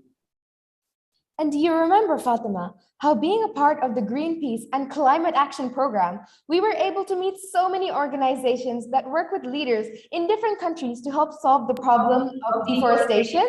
And do you remember, Fatima, how being a part of the Greenpeace and Climate Action Program, we were able to meet so many organizations that work with leaders in different countries to help solve the problem of deforestation?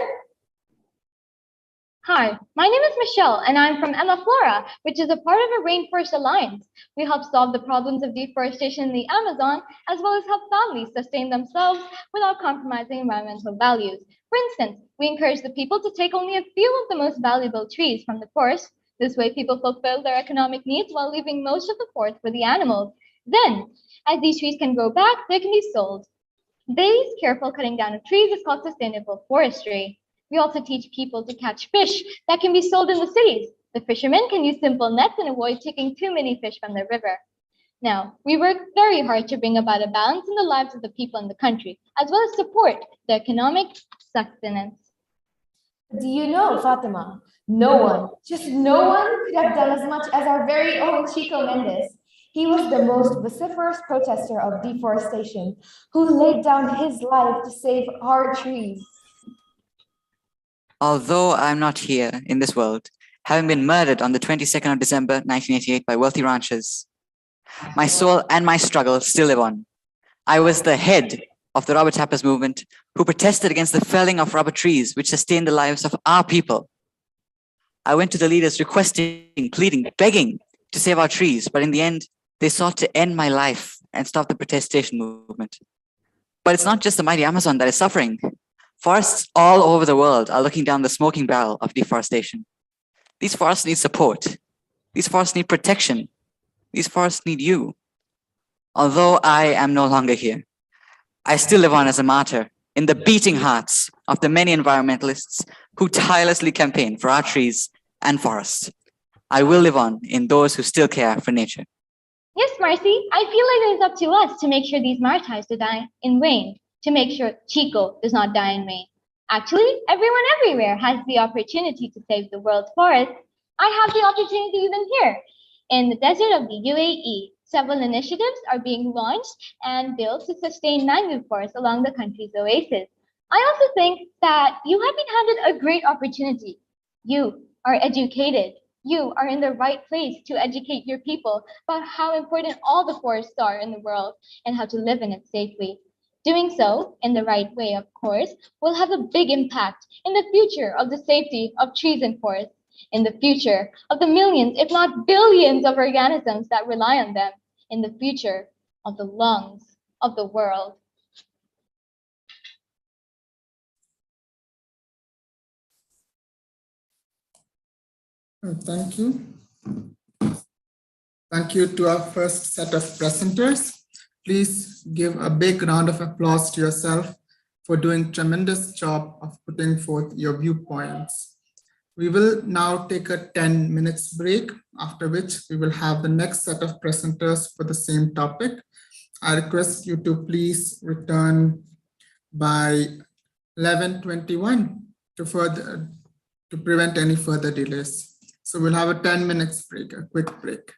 Hi, my name is Michelle, and I'm from Emma Flora, which is a part of a Rainforest Alliance. We help solve the problems of deforestation in the Amazon, as well as help families sustain themselves without compromising environmental values. For instance, we encourage the people to take only a few of the most valuable trees from the forest. This way, people fulfill their economic needs while leaving most of the forest for the animals. Then, as these trees can grow back, they can be sold. This careful cutting down of trees is called sustainable forestry. We also teach people to catch fish that can be sold in the cities. The fishermen can use simple nets and avoid taking too many fish from the river. Now, we work very hard to bring about a balance in the lives of the people in the country, as well as support the economic sustenance. Do you know, Fatima, no one, just no one could have done as much as our very own Chico Mendes. He was the most vociferous protester of deforestation, who laid down his life to save our trees. Although I'm not here in this world, having been murdered on the 22nd of December 1988 by wealthy ranchers, my soul and my struggle still live on. I was the head of the rubber tappers movement who protested against the felling of rubber trees which sustained the lives of our people. I went to the leaders requesting, pleading, begging to save our trees, but in the end, they sought to end my life and stop the protestation movement. But it's not just the mighty Amazon that is suffering. Forests all over the world are looking down the smoking barrel of deforestation. These forests need support. These forests need protection. These forests need you. Although I am no longer here, I still live on as a martyr in the beating hearts of the many environmentalists who tirelessly campaign for our trees and forests. I will live on in those who still care for nature. Yes, Marcy, I feel like it is up to us to make sure these martyrs do die in vain, to make sure Chico does not die in vain. Actually, everyone everywhere has the opportunity to save the world's forests. I have the opportunity even here. In the desert of the UAE, several initiatives are being launched and built to sustain mangrove forests along the country's oasis. I also think that you have been handed a great opportunity. You are educated. You are in the right place to educate your people about how important all the forests are in the world and how to live in it safely. Doing so, in the right way, of course, will have a big impact in the future of the safety of trees and forests, in the future of the millions, if not billions, of organisms that rely on them, in the future of the lungs of the world. Thank you. Thank you to our first set of presenters. Please give a big round of applause to yourself for doing a tremendous job of putting forth your viewpoints. We will now take a 10 minutes break, after which we will have the next set of presenters for the same topic. I request you to please return by 11:21 to prevent any further delays. So we'll have a 10 minutes break, a quick break.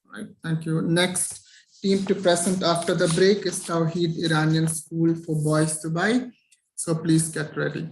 All right, thank you. Next team to present after the break is Tawheed Iranian School for Boys Dubai. So please get ready.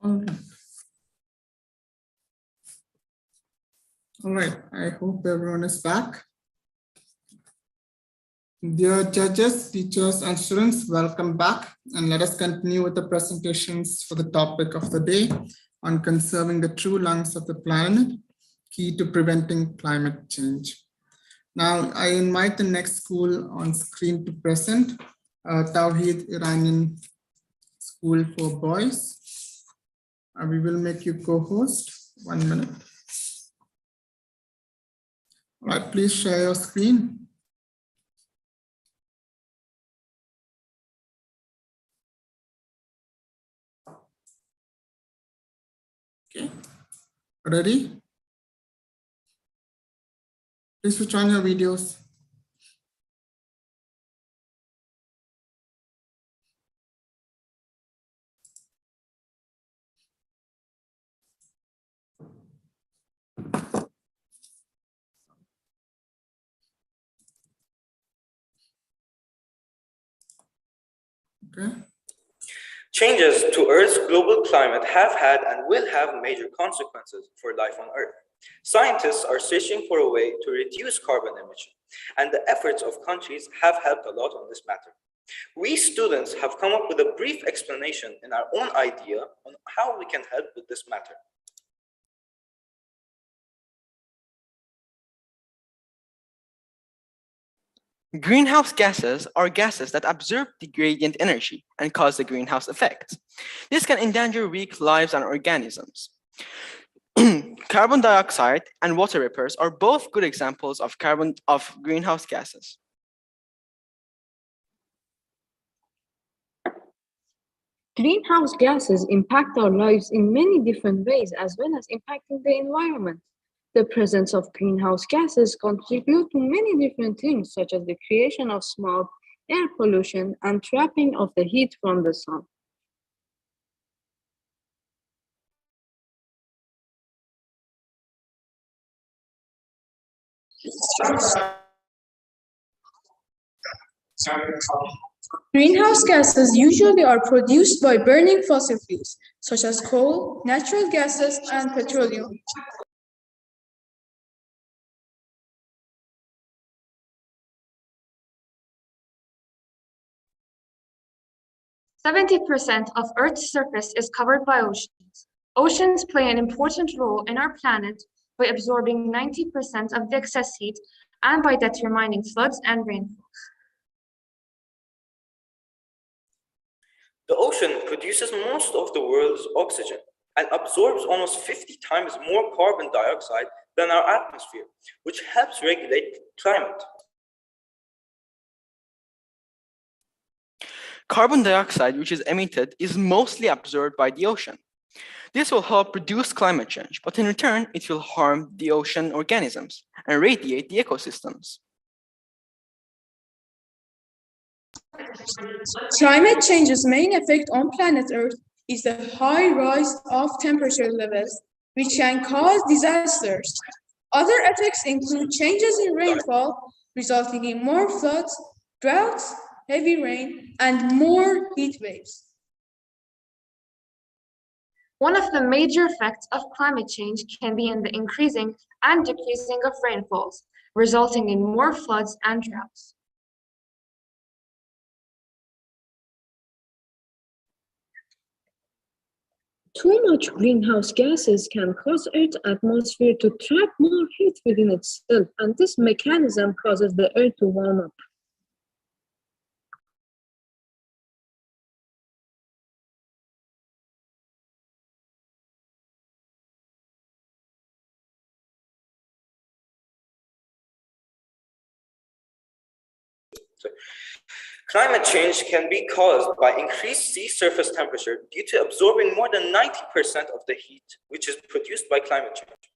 All right. All right, I hope everyone is back. Dear judges, teachers, and students, welcome back. And let us continue with the presentations for the topic of the day on conserving the true lungs of the planet, key to preventing climate change. Now, I invite the next school on screen to present, Tawheed Iranian School for Boys. We will make you co-host. 1 minute. All right, please share your screen. Okay, ready? Please switch on your videos. Okay. Changes to Earth's global climate have had and will have major consequences for life on Earth. Scientists are searching for a way to reduce carbon emission, and the efforts of countries have helped a lot on this matter. We students have come up with a brief explanation in our own idea on how we can help with this matter. Greenhouse gases are gases that absorb the gradient energy and cause the greenhouse effect. This can endanger weak lives and organisms. Carbon dioxide and water vapors are both good examples of greenhouse gases. Greenhouse gases impact our lives in many different ways, as well as impacting the environment. The presence of greenhouse gases contribute to many different things, such as the creation of smog, air pollution, and trapping of the heat from the sun. Greenhouse gases usually are produced by burning fossil fuels, such as coal, natural gases, and petroleum. %70 of Earth's surface is covered by oceans. Oceans play an important role in our planet by absorbing 90% of the excess heat and by determining floods and rainfalls. The ocean produces most of the world's oxygen and absorbs almost 50 times more carbon dioxide than our atmosphere, which helps regulate climate. Carbon dioxide, which is emitted, is mostly absorbed by the ocean. This will help reduce climate change, but in return, it will harm the ocean organisms and radiate the ecosystems. Climate change's main effect on planet Earth is the high rise of temperature levels, which can cause disasters. Other effects include changes in rainfall, resulting in more floods, droughts, heavy rain, and more heat waves. One of the major effects of climate change can be in the increasing and decreasing of rainfalls, resulting in more floods and droughts. Too much greenhouse gases can cause Earth's atmosphere to trap more heat within itself, and this mechanism causes the Earth to warm up. Climate change can be caused by increased sea surface temperature due to absorbing more than 90% of the heat, which is produced by climate change.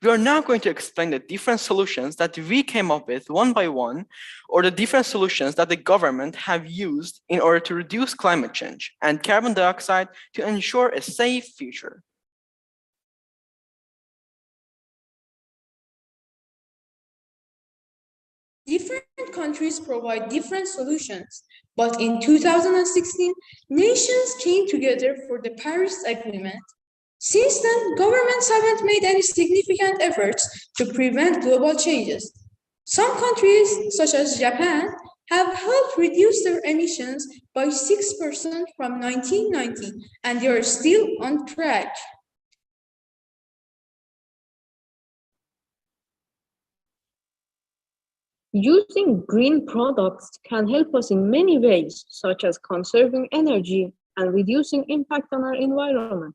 We are now going to explain the different solutions that we came up with one by one, or the different solutions that the government have used in order to reduce climate change and carbon dioxide to ensure a safe future. Different countries provide different solutions, but in 2016, nations came together for the Paris Agreement. Since then, governments haven't made any significant efforts to prevent global changes. Some countries, such as Japan, have helped reduce their emissions by 6% from 1990, and they are still on track. Using green products can help us in many ways, such as conserving energy and reducing impact on our environment.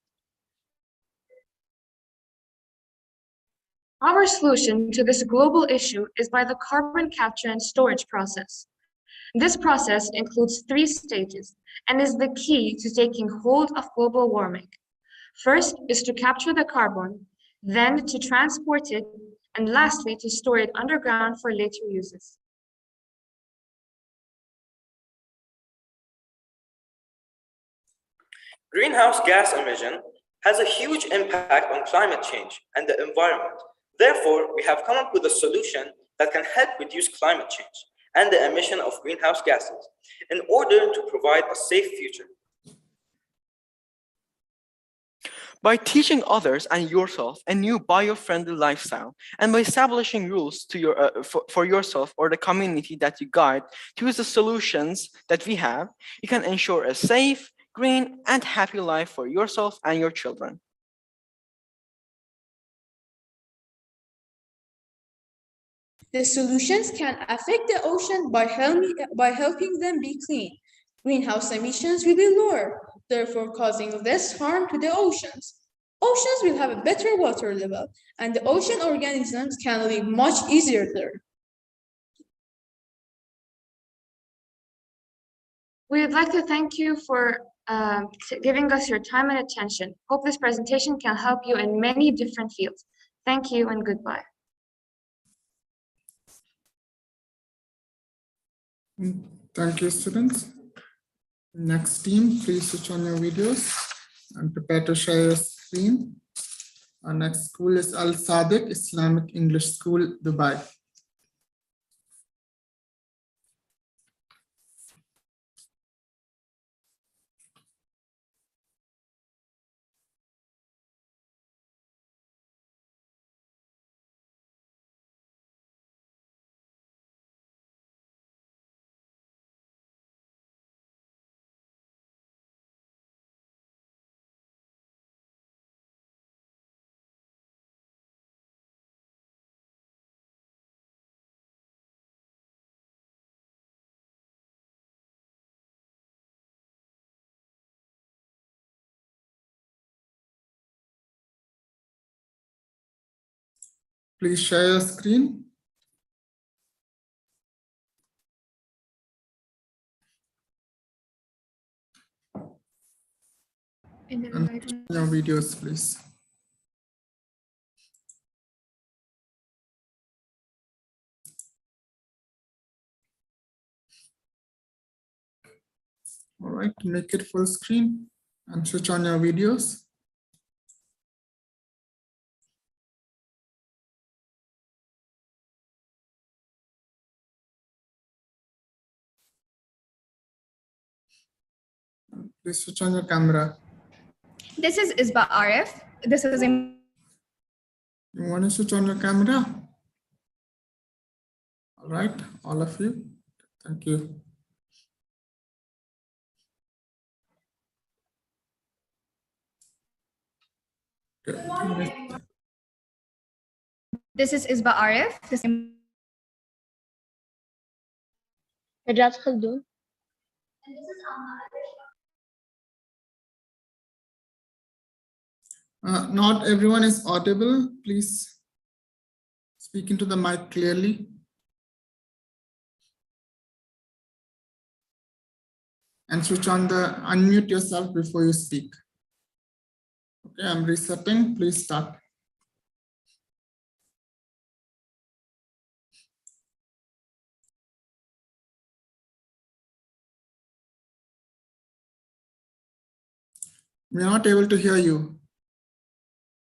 Our solution to this global issue is by the carbon capture and storage process. This process includes 3 stages and is the key to taking hold of global warming. First is to capture the carbon, then to transport it, and lastly to store it underground for later uses. Greenhouse gas emission has a huge impact on climate change and the environment. Therefore, we have come up with a solution that can help reduce climate change and the emission of greenhouse gases in order to provide a safe future. By teaching others and yourself a new bio-friendly lifestyle, and by establishing rules to for yourself or the community that you guide to use the solutions that we have, you can ensure a safe, green, and happy life for yourself and your children. The solutions can affect the ocean by helping them be clean. Greenhouse emissions will be lower, therefore causing less harm to the oceans. Oceans will have a better water level, and the ocean organisms can live much easier there. We would like to thank you for giving us your time and attention. Hope this presentation can help you in many different fields. Thank you and goodbye. Thank you, students. Next team, please switch on your videos and prepare to share your screen. Our next school is Al Sadiq Islamic English School, Dubai. Please share your screen. And your videos, please. All right, make it full screen and switch on your videos. Please switch on your camera. This is Isba Arif. This is You want to switch on your camera? All right, all of you. Thank you. This is Isba Arif. Rajat Khaldun. Not everyone is audible. Please speak into the mic clearly. And switch on the unmute yourself before you speak. Okay, I'm resetting. Please start. We're not able to hear you.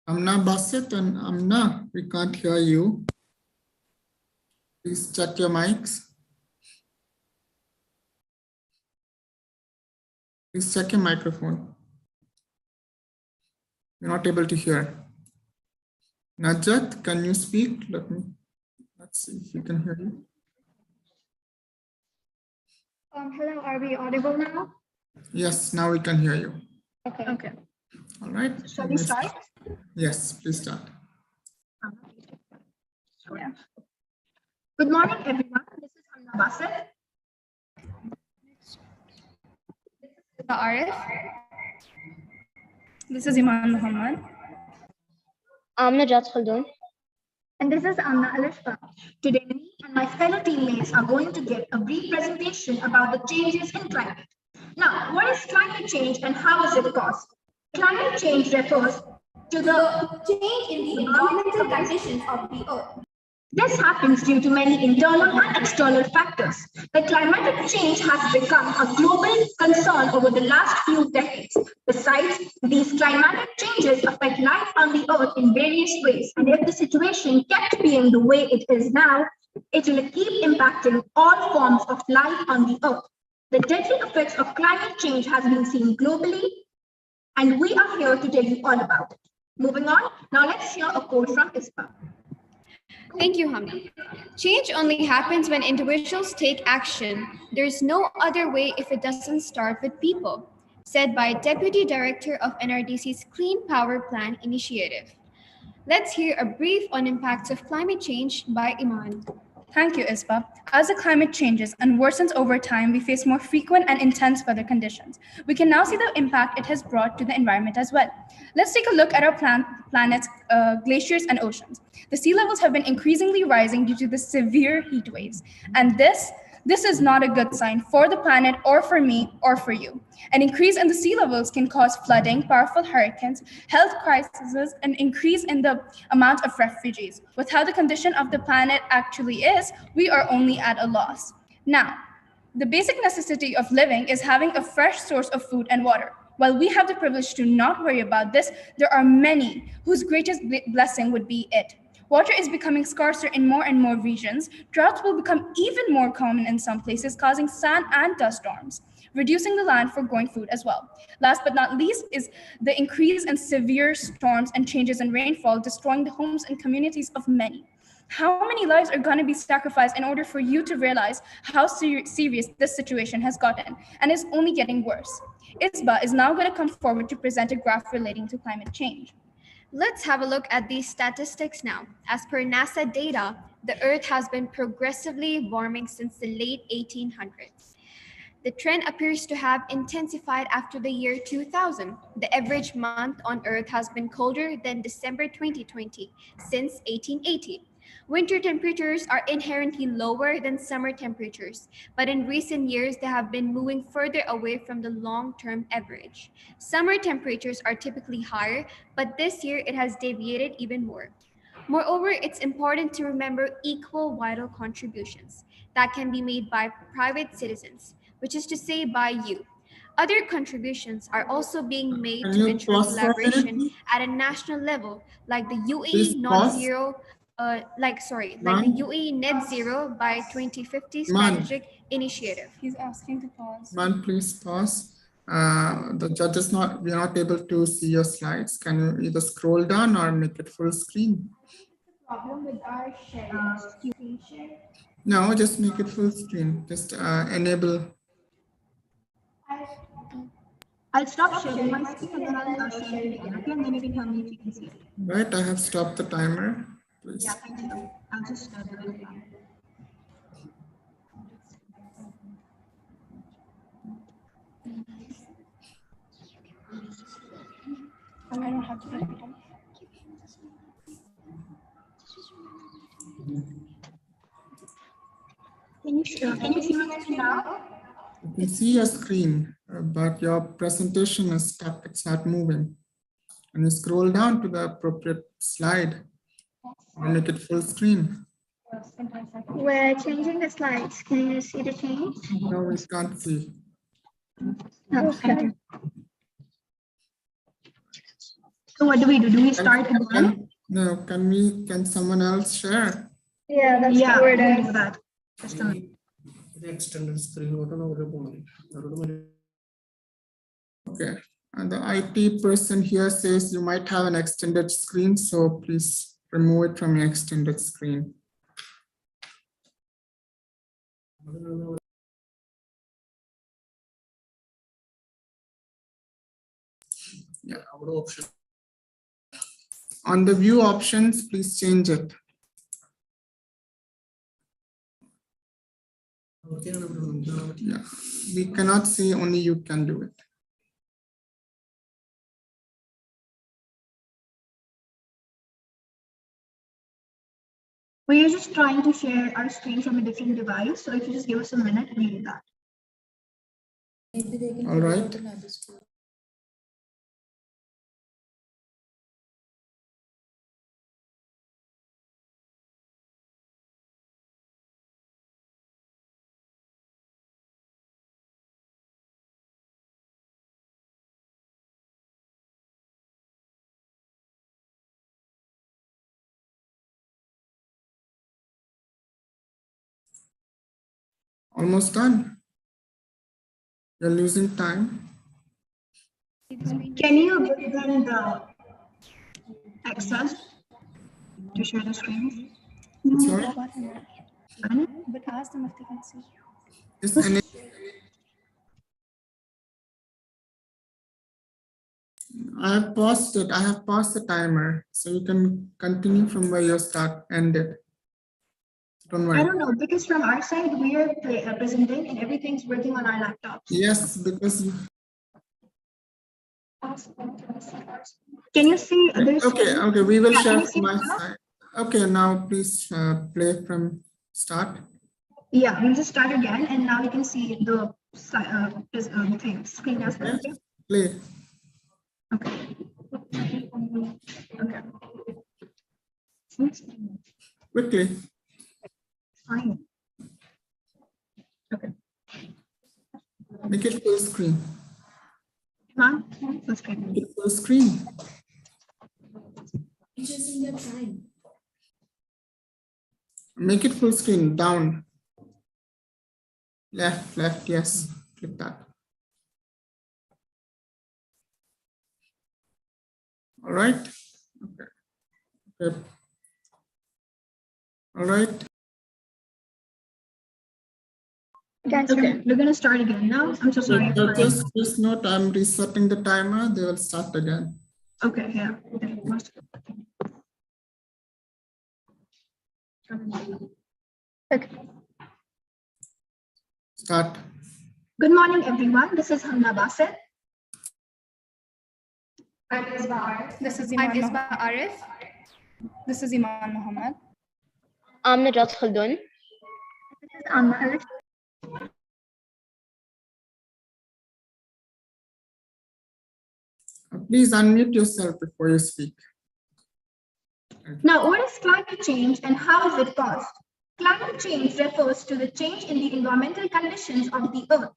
Amna Basit and Amna, we can't hear you. Please check your mics. Please check your microphone. You're not able to hear. Najat, can you speak? Let's see if we can hear you. Hello, are we audible now? Yes, now we can hear you. Okay. Okay. All right. Shall we start? Yes, please start. Yeah. Good morning, everyone. This is Hamna Basit. This is Arif. This is Iman Muhammad. I'm Najat Khaldoon. And this is Amna Alishba. Today, me and my fellow teammates are going to give a brief presentation about the changes in climate. Now, what is climate change and how is it caused? Climate change refers to the change in the environmental conditions of the Earth. This happens due to many internal and external factors. The climatic change has become a global concern over the last few decades. Besides, these climatic changes affect life on the Earth in various ways. And if the situation kept being the way it is now, it will keep impacting all forms of life on the Earth. The deadly effects of climate change has been seen globally, and we are here to tell you all about it. Moving on, now let's hear a quote from Ispa. Thank you, Hamna. Change only happens when individuals take action. There's no other way if it doesn't start with people, said by Deputy Director of NRDC's Clean Power Plan Initiative. Let's hear a brief on impacts of climate change by Iman. Thank you, Isba. As the climate changes and worsens over time, we face more frequent and intense weather conditions. We can now see the impact it has brought to the environment as well. Let's take a look at our planet's glaciers and oceans. The sea levels have been increasingly rising due to the severe heat waves. And this is not a good sign for the planet or for me or for you. An increase in the sea levels can cause flooding, powerful hurricanes, health crises, and increase in the amount of refugees. With how the condition of the planet actually is, we are only at a loss. Now, the basic necessity of living is having a fresh source of food and water. While we have the privilege to not worry about this, there are many whose greatest blessing would be it. Water is becoming scarcer in more and more regions. Droughts will become even more common in some places, causing sand and dust storms, reducing the land for growing food as well. Last but not least is the increase in severe storms and changes in rainfall, destroying the homes and communities of many. How many lives are going to be sacrificed in order for you to realize how serious this situation has gotten and is only getting worse? Isba is now going to come forward to present a graph relating to climate change. Let's have a look at these statistics now. As per NASA data, the Earth has been progressively warming since the late 1800s. The trend appears to have intensified after the year 2000. The average month on Earth has been colder than December 2020 since 1880. Winter temperatures are inherently lower than summer temperatures, but in recent years, they have been moving further away from the long-term average. Summer temperatures are typically higher, but this year it has deviated even more. Moreover, it's important to remember equal vital contributions that can be made by private citizens, which is to say by you. Other contributions are also being made to ensure collaboration at a national level, like the UAE the UAE Net Zero by 2050 strategic initiative. He's asking to pause. Man, please pause. The judge is not, we are not able to see your slides. Can you either scroll down or make it full screen? Problem with our sharing. No, just make it full screen. Just enable. I'll stop sharing my screen and then I'll share it again. Okay, and then you can tell me if you can see it. Right, I have stopped the timer. Please. Yeah, thank you. I'll just start it again. I don't have to do it. Can you see my screen now? You can see your screen, but your presentation is stuck. It's not moving. And you scroll down to the appropriate slide and make it full screen. We're changing the slides. Can you see the change? No, we can't see. Okay. So what do? Do we start again? No, can someone else share? Yeah, that's Yeah, the word. we can do that. Just a minute. Extended screen. Okay, and the IT person here says you might have an extended screen, so please remove it from your extended screen. Yeah. On the view options, please change it. Yeah, we cannot see, only you can do it. We're just trying to share our screen from a different device. So if you just give us a minute, we'll do that. All right. Almost done. You're losing time. Can you give them the access to share the screen? Sorry? But ask them if they can see. Is any... I have paused it. I have paused the timer, so you can continue from where you ended. Don't worry. I don't know, because from our side, we are presenting and everything's working on our laptops. Yes, because you... Can you see this? Okay, we will share can you see from my now? side. Okay, now please play from start. Yeah, we'll just start again, and now you can see the thing, screen as well. Okay. Play. Okay. Quickly. Fine. Okay. Make it full screen. Come on, full screen. Make it full screen. Make it full screen, down. Left, yes. Click that. All right. Okay. All right. Okay, we're gonna start again now. I'm so sorry. Just note, I'm resetting the timer. They will start again. Okay, yeah. Okay. Start. Good morning, everyone. This is Hamna Basit. I'm Isba Arif. This is I'm Isba Arif. This is Iman Muhammad. I'm Najat Khaldun. This is Anna Arif. Please unmute yourself before you speak. Now, what is climate change and how is it caused? Climate change refers to the change in the environmental conditions of the Earth.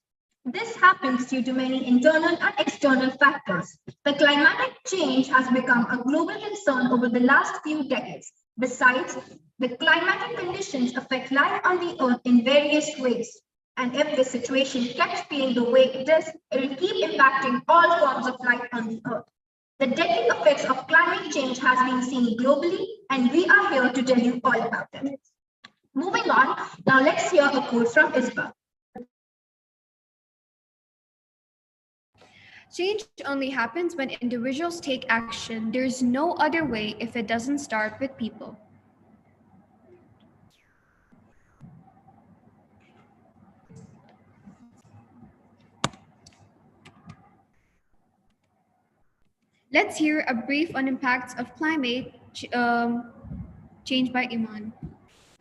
This happens due to many internal and external factors. The climatic change has become a global concern over the last few decades. Besides, the climatic conditions affect life on the Earth in various ways. And if the situation kept being the way it is, it will keep impacting all forms of life on the Earth. The deadly effects of climate change has been seen globally, and we are here to tell you all about it. Moving on, now let's hear a quote from Isba. Change only happens when individuals take action. There's no other way if it doesn't start with people. Let's hear a brief on impacts of climate change by Iman.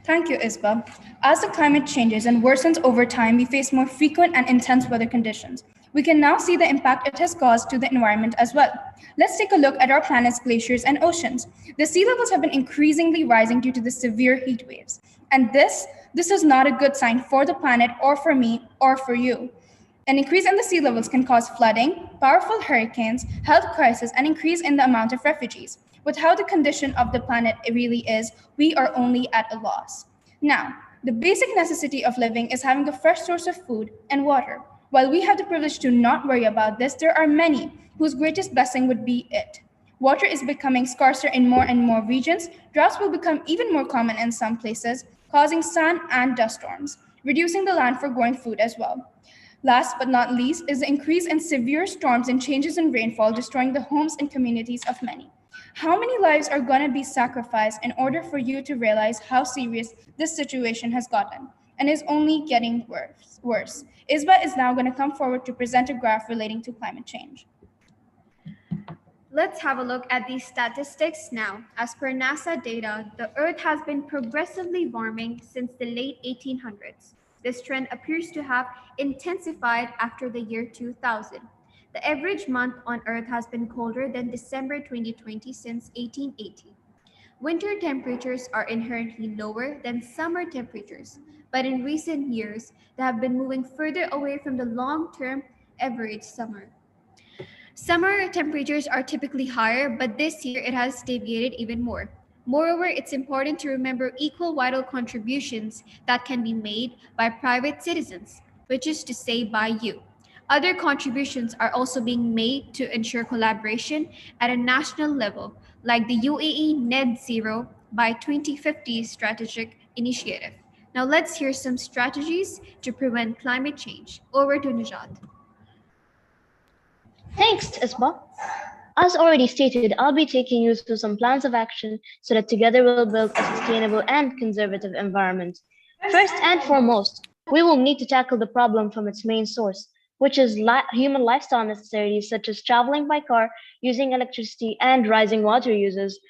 Thank you, Isba. As the climate changes and worsens over time, we face more frequent and intense weather conditions. We can now see the impact it has caused to the environment as well. Let's take a look at our planet's glaciers and oceans. The sea levels have been increasingly rising due to the severe heat waves. And this is not a good sign for the planet or for me or for you. An increase in the sea levels can cause flooding, powerful hurricanes, health crisis, and increase in the amount of refugees. With how the condition of the planet really is, we are only at a loss. Now, the basic necessity of living is having a fresh source of food and water. While we have the privilege to not worry about this, there are many whose greatest blessing would be it. Water is becoming scarcer in more and more regions. Droughts will become even more common in some places, causing sun and dust storms, reducing the land for growing food as well. Last but not least is the increase in severe storms and changes in rainfall, destroying the homes and communities of many. How many lives are going to be sacrificed in order for you to realize how serious this situation has gotten and is only getting worse? Isba is now going to come forward to present a graph relating to climate change. Let's have a look at these statistics now. As per NASA data, the Earth has been progressively warming since the late 1800s. This trend appears to have intensified after the year 2000. The average month on Earth has been colder than December 2020 since 1880. Winter temperatures are inherently lower than summer temperatures, but in recent years, they have been moving further away from the long-term average summer. Summer temperatures are typically higher, but this year it has deviated even more. Moreover, it's important to remember equal vital contributions that can be made by private citizens, which is to say by you. Other contributions are also being made to ensure collaboration at a national level, like the UAE Net Zero by 2050 strategic initiative. Now let's hear some strategies to prevent climate change. Over to Nujat. Thanks, Isba. As already stated, I'll be taking you through some plans of action so that together we'll build a sustainable and conservative environment. First and foremost, we will need to tackle the problem from its main source, which is human lifestyle necessities such as traveling by car, using electricity, and rising water uses.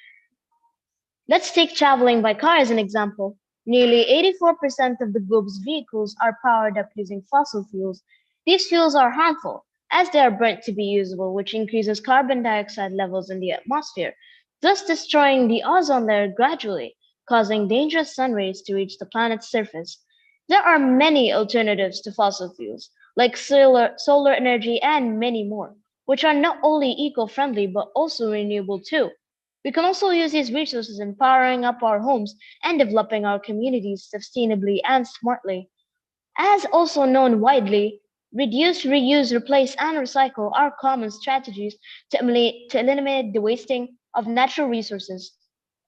Let's take traveling by car as an example. Nearly 84% of the globe's vehicles are powered up using fossil fuels. These fuels are harmful, as they are burnt to be usable, which increases carbon dioxide levels in the atmosphere, thus destroying the ozone layer gradually, causing dangerous sun rays to reach the planet's surface. There are many alternatives to fossil fuels, like solar energy and many more, which are not only eco-friendly but also renewable too. We can also use these resources in powering up our homes and developing our communities sustainably and smartly. As also known widely, reduce, reuse, replace, and recycle are common strategies to eliminate the wasting of natural resources.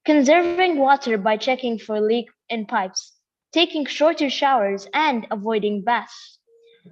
Conserving water by checking for leaks in pipes, taking shorter showers, and avoiding baths.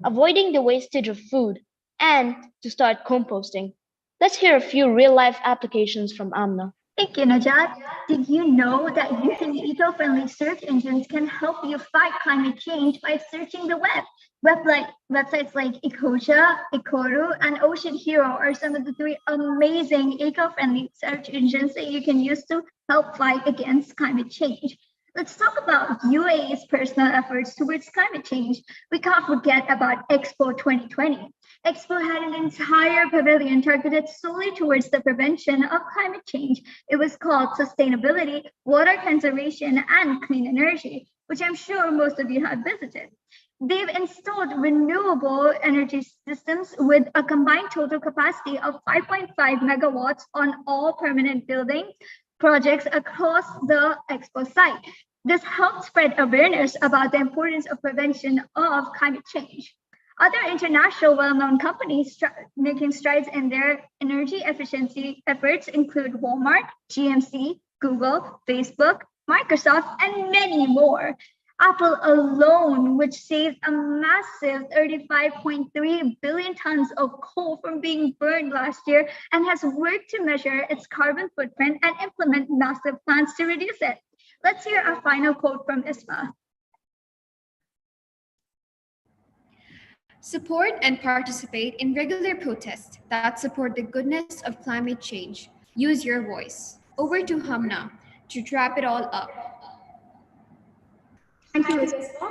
Avoiding the wastage of food, and to start composting. Let's hear a few real-life applications from Amna. Thank you, Najat. Did you know that using eco-friendly search engines can help you fight climate change by searching the web? Websites like Ecosia, Ecoru, and Ocean Hero are some of the three amazing eco-friendly search engines that you can use to help fight against climate change. Let's talk about UAE's personal efforts towards climate change. We can't forget about Expo 2020. Expo had an entire pavilion targeted solely towards the prevention of climate change. It was called Sustainability, Water Conservation, and Clean Energy, which I'm sure most of you have visited. They've installed renewable energy systems with a combined total capacity of 5.5 megawatts on all permanent building projects across the Expo site. This helped spread awareness about the importance of prevention of climate change. Other international well-known companies making strides in their energy efficiency efforts include Walmart, GMC, Google, Facebook, Microsoft, and many more. Apple alone, which saved a massive 35.3 billion tons of coal from being burned last year and has worked to measure its carbon footprint and implement massive plans to reduce it. Let's hear a final quote from Isma. Support and participate in regular protests that support the goodness of climate change. Use your voice. Over to Hamna to wrap it all up. Thank you, Isma. This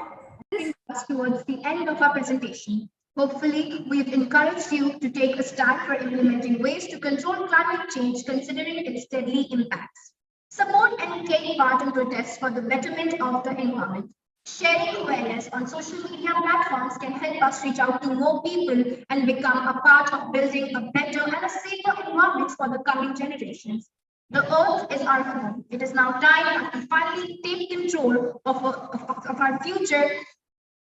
brings us towards the end of our presentation. Hopefully, we've encouraged you to take a stand for implementing ways to control climate change considering its deadly impacts. Support and take part in protests for the betterment of the environment. Sharing awareness on social media platforms can help us reach out to more people and become a part of building a better and a safer environment for the coming generations. The Earth is our home. It is now time to finally take control of our future,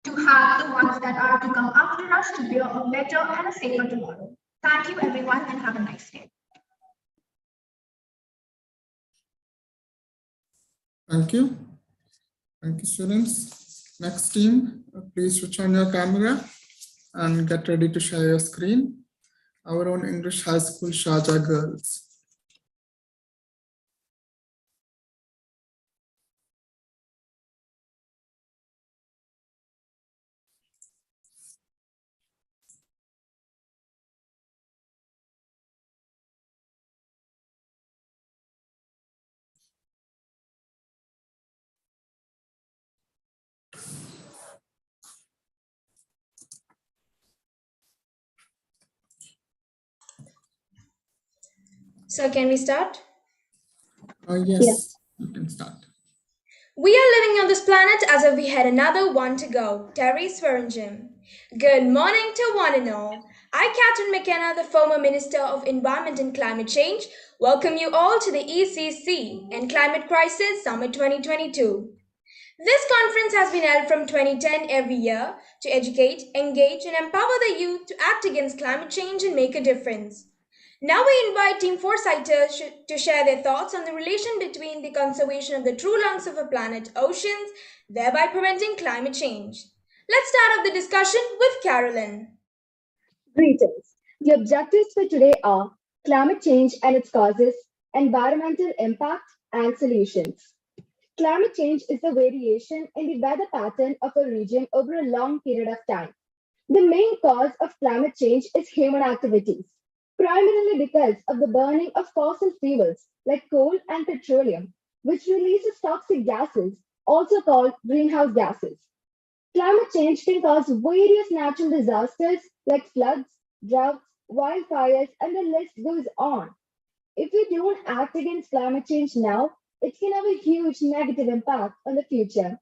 to have the ones that are to come after us to build a better and a safer tomorrow. Thank you, everyone, and have a nice day. Thank you. Thank you, students. Next team, please switch on your camera and get ready to share your screen. Our own English High School Sharjah girls. So can we start? Yes, you can start. We are living on this planet as if we had another one to go. Terry Swearingen. Good morning to one and all. I, Catherine McKenna, the former Minister of Environment and Climate Change, welcome you all to the ECC and Climate Crisis Summit 2022. This conference has been held from 2010 every year to educate, engage, and empower the youth to act against climate change and make a difference. Now we invite Team Foresighters to share their thoughts on the relation between the conservation of the true lungs of our planet, oceans, thereby preventing climate change. Let's start off the discussion with Carolyn. Greetings. The objectives for today are climate change and its causes, environmental impact, and solutions. Climate change is the variation in the weather pattern of a region over a long period of time. The main cause of climate change is human activities, primarily because of the burning of fossil fuels like coal and petroleum, which releases toxic gases, also called greenhouse gases. Climate change can cause various natural disasters like floods, droughts, wildfires, and the list goes on. If we don't act against climate change now, it can have a huge negative impact on the future.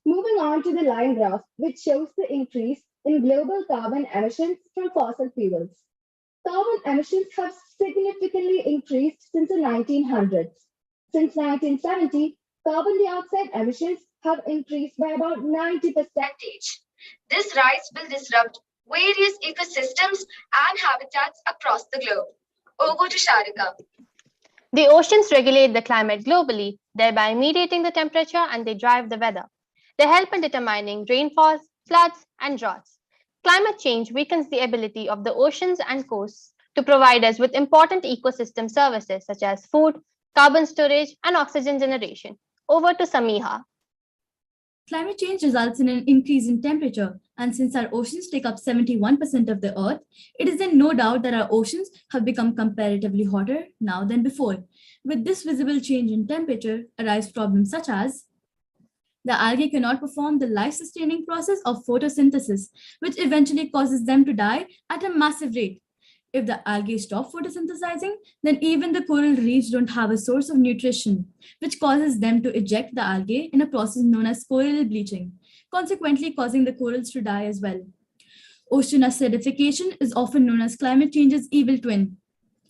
Moving on to the line graph, which shows the increase in global carbon emissions from fossil fuels. Carbon emissions have significantly increased since the 1900s. Since 1970, carbon dioxide emissions have increased by about 90%. This rise will disrupt various ecosystems and habitats across the globe. Over to Sharika. The oceans regulate the climate globally, thereby mediating the temperature, and they drive the weather. They help in determining rainfalls, floods, and droughts. Climate change weakens the ability of the oceans and coasts to provide us with important ecosystem services such as food, carbon storage, and oxygen generation. Over to Samiha. Climate change results in an increase in temperature, and since our oceans take up 71% of the Earth, it is then no doubt that our oceans have become comparatively hotter now than before. With this visible change in temperature arise problems such as the algae cannot perform the life-sustaining process of photosynthesis, which eventually causes them to die at a massive rate. If the algae stop photosynthesizing, then even the coral reefs don't have a source of nutrition, which causes them to eject the algae in a process known as coral bleaching, consequently causing the corals to die as well. Ocean acidification is often known as climate change's evil twin.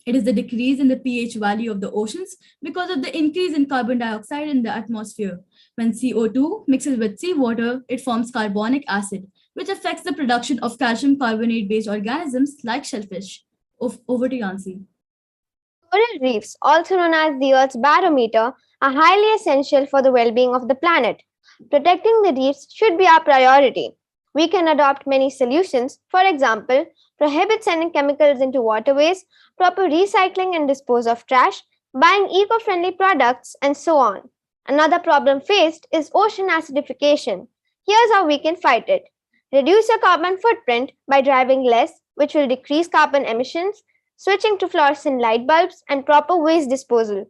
It is the decrease in the pH value of the oceans because of the increase in carbon dioxide in the atmosphere. When CO2 mixes with seawater, it forms carbonic acid, which affects the production of calcium carbonate-based organisms like shellfish. Over to Yancy. Coral reefs, also known as the Earth's barometer, are highly essential for the well-being of the planet. Protecting the reefs should be our priority. We can adopt many solutions. For example, prohibit sending chemicals into waterways, proper recycling and dispose of trash, buying eco-friendly products, and so on. Another problem faced is ocean acidification. Here's how we can fight it. Reduce your carbon footprint by driving less, which will decrease carbon emissions, switching to fluorescent light bulbs, and proper waste disposal.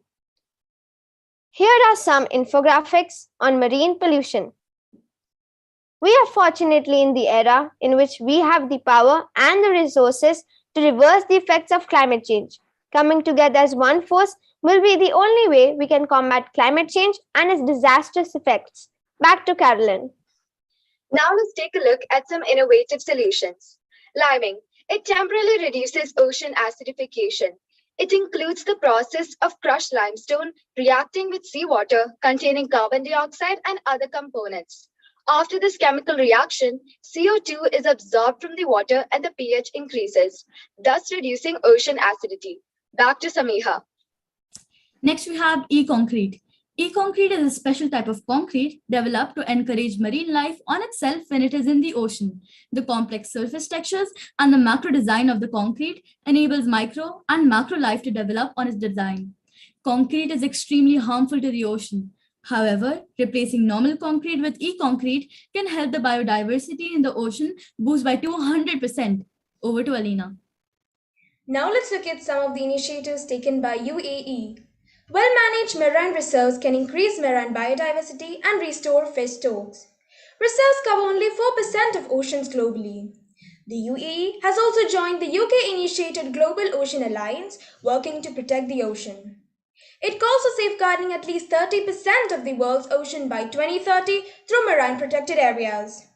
Here are some infographics on marine pollution. We are fortunately in the era in which we have the power and the resources to reverse the effects of climate change. Coming together as one force will be the only way we can combat climate change and its disastrous effects. Back to Carolyn. Now let's take a look at some innovative solutions. Liming. It temporarily reduces ocean acidification. It includes the process of crushed limestone reacting with seawater containing carbon dioxide and other components. After this chemical reaction, CO2 is absorbed from the water and the pH increases, thus reducing ocean acidity. Back to Samiha. Next, we have e-concrete. E-concrete is a special type of concrete developed to encourage marine life on itself when it is in the ocean. The complex surface textures and the macro design of the concrete enables micro and macro life to develop on its design. Concrete is extremely harmful to the ocean. However, replacing normal concrete with e-concrete can help the biodiversity in the ocean boost by 200%. Over to Alina. Now let's look at some of the initiatives taken by UAE. Well-managed marine reserves can increase marine biodiversity and restore fish stocks. Reserves cover only 4% of oceans globally. The UAE has also joined the UK-initiated Global Ocean Alliance, working to protect the ocean. It calls for safeguarding at least 30% of the world's ocean by 2030 through marine protected areas.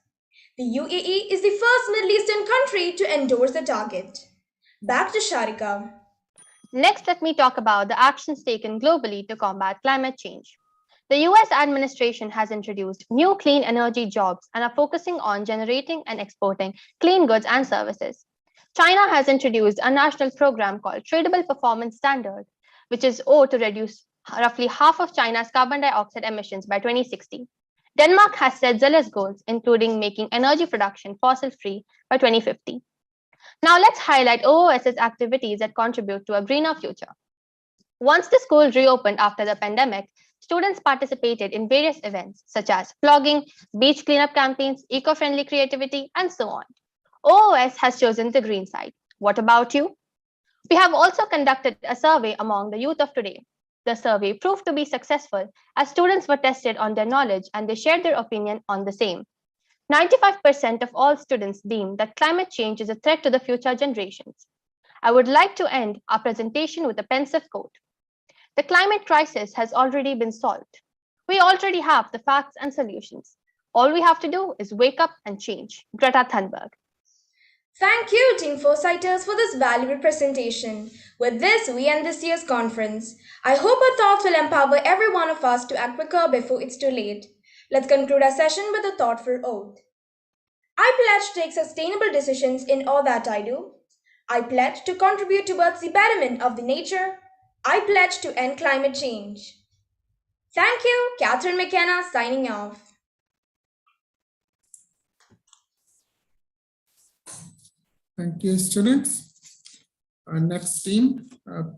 The UAE is the first Middle Eastern country to endorse the target. Back to Sharika. Next, let me talk about the actions taken globally to combat climate change. The US administration has introduced new clean energy jobs and are focusing on generating and exporting clean goods and services. China has introduced a national program called Tradable Performance Standard, which is owed to reduce roughly half of China's carbon dioxide emissions by 2060. Denmark has set zealous goals, including making energy production fossil-free by 2050. Now let's highlight OOS's activities that contribute to a greener future. Once the school reopened after the pandemic, students participated in various events such as blogging, beach cleanup campaigns, eco-friendly creativity, and so on. OOS has chosen the green side. What about you? We have also conducted a survey among the youth of today. The survey proved to be successful as students were tested on their knowledge and they shared their opinion on the same. 95% of all students deem that climate change is a threat to the future generations. I would like to end our presentation with a pensive quote. The climate crisis has already been solved. We already have the facts and solutions. All we have to do is wake up and change. Greta Thunberg. Thank you, Team Foresighters, for this valuable presentation. With this, we end this year's conference. I hope our thoughts will empower every one of us to act quicker before it's too late. Let's conclude our session with a thoughtful oath. I pledge to take sustainable decisions in all that I do. I pledge to contribute towards the betterment of the nature. I pledge to end climate change. Thank you, Catherine McKenna signing off. Thank you, students. Our next team,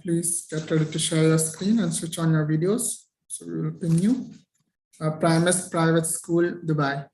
please get ready to share your screen and switch on your videos. So we will pin you. Primus Private School, Dubai.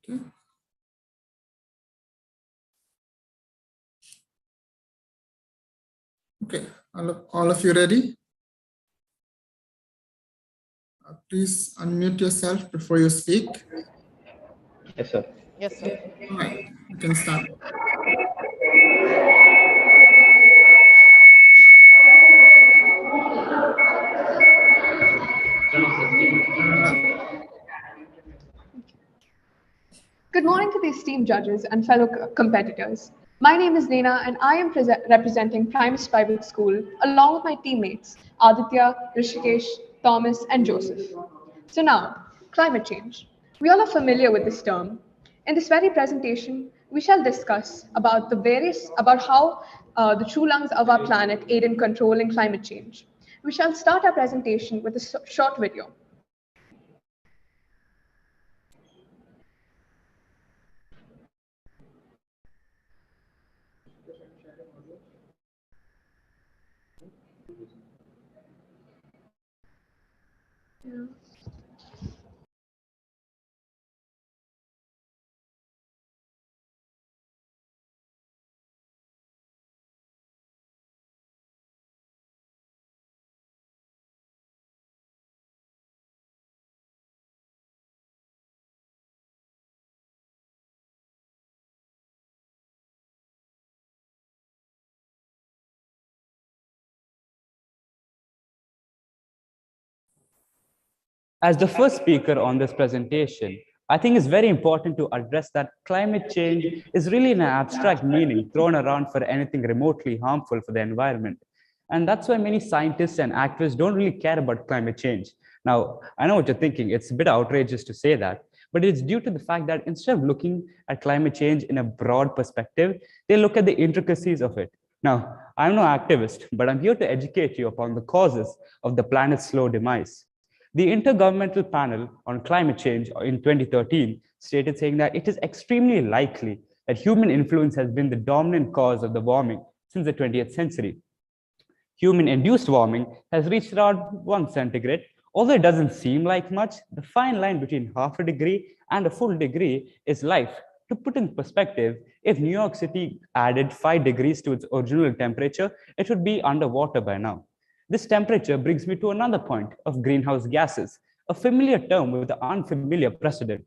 Okay. Okay, all of you ready? Please unmute yourself before you speak. Yes, sir. Yes, sir. All right, you can start. Good morning to the esteemed judges and fellow competitors. My name is Neena and I am representing Primus Private School along with my teammates Aditya, Rishikesh, Thomas and Joseph. So now, climate change. We all are familiar with this term. In this very presentation, we shall discuss about how the true lungs of our planet aid in controlling climate change. We shall start our presentation with a short video. As the first speaker on this presentation, I think it's very important to address that climate change is really an abstract meaning thrown around for anything remotely harmful for the environment. And that's why many scientists and activists don't really care about climate change. Now, I know what you're thinking. It's a bit outrageous to say that, but it's due to the fact that instead of looking at climate change in a broad perspective, they look at the intricacies of it. Now, I'm no activist, but I'm here to educate you upon the causes of the planet's slow demise. The Intergovernmental Panel on Climate Change in 2013 stated saying that it is extremely likely that human influence has been the dominant cause of the warming since the 20th century. Human-induced warming has reached around 1 centigrade. Although it doesn't seem like much, the fine line between half a degree and a full degree is life. To put in perspective, if New York City added 5 degrees to its original temperature, it would be underwater by now. This temperature brings me to another point of greenhouse gases, a familiar term with an unfamiliar precedent.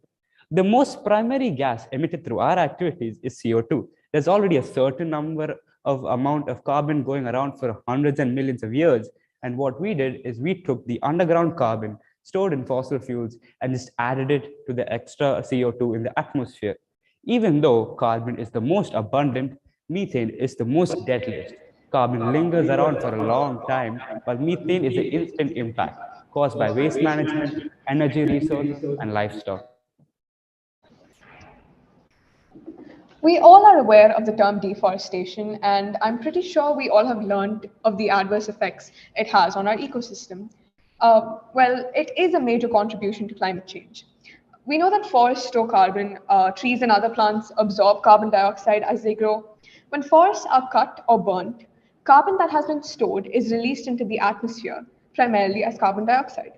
The most primary gas emitted through our activities is CO2. There's already a certain amount of carbon going around for hundreds and millions of years. And what we did is we took the underground carbon stored in fossil fuels and just added it to the extra CO2 in the atmosphere. Even though carbon is the most abundant, methane is the most deadliest. Carbon lingers around for a long time, while methane is an instant impact caused by waste management, energy resource, and livestock. We all are aware of the term deforestation, and I'm pretty sure we all have learned of the adverse effects it has on our ecosystem. Well, it is a major contribution to climate change. We know that forests store carbon, trees and other plants absorb carbon dioxide as they grow. When forests are cut or burnt, carbon that has been stored is released into the atmosphere, primarily as carbon dioxide.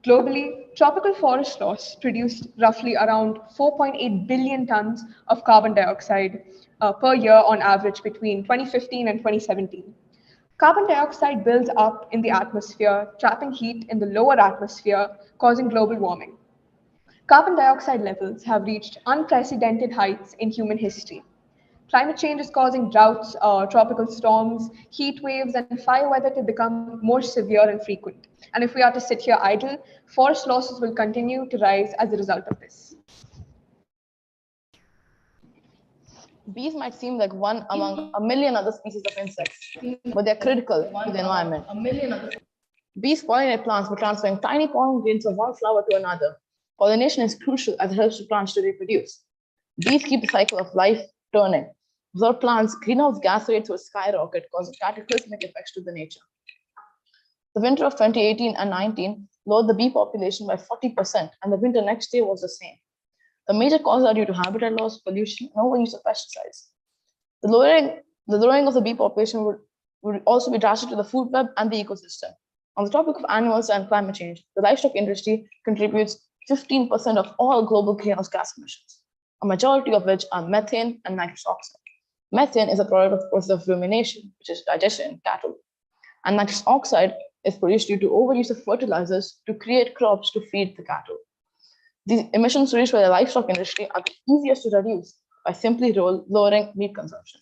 Globally, tropical forest loss produced roughly around 4.8 billion tons of carbon dioxide per year on average between 2015 and 2017. Carbon dioxide builds up in the atmosphere, trapping heat in the lower atmosphere, causing global warming. Carbon dioxide levels have reached unprecedented heights in human history. Climate change is causing droughts, tropical storms, heat waves, and fire weather to become more severe and frequent. And if we are to sit here idle, forest losses will continue to rise as a result of this. Bees might seem like one among a million other species of insects, but they're critical to the environment. Bees pollinate plants by transferring tiny pollen grains from one flower to another. Pollination is crucial as it helps the plants to reproduce. Bees keep the cycle of life turning. Without plants, greenhouse gas rates will skyrocket, causing cataclysmic effects to the nature. The winter of 2018 and 19 lowered the bee population by 40%, and the winter next year was the same. The major causes are due to habitat loss, pollution, and overuse of pesticides. The lowering of the bee population would also be drastic to the food web and the ecosystem. On the topic of animals and climate change, the livestock industry contributes 15% of all global greenhouse gas emissions, a majority of which are methane and nitrous oxide. Methane is a product of the process of rumination, which is digestion in cattle. And nitrous oxide is produced due to overuse of fertilizers to create crops to feed the cattle. These emissions produced by the livestock industry are the easiest to reduce by simply lowering meat consumption.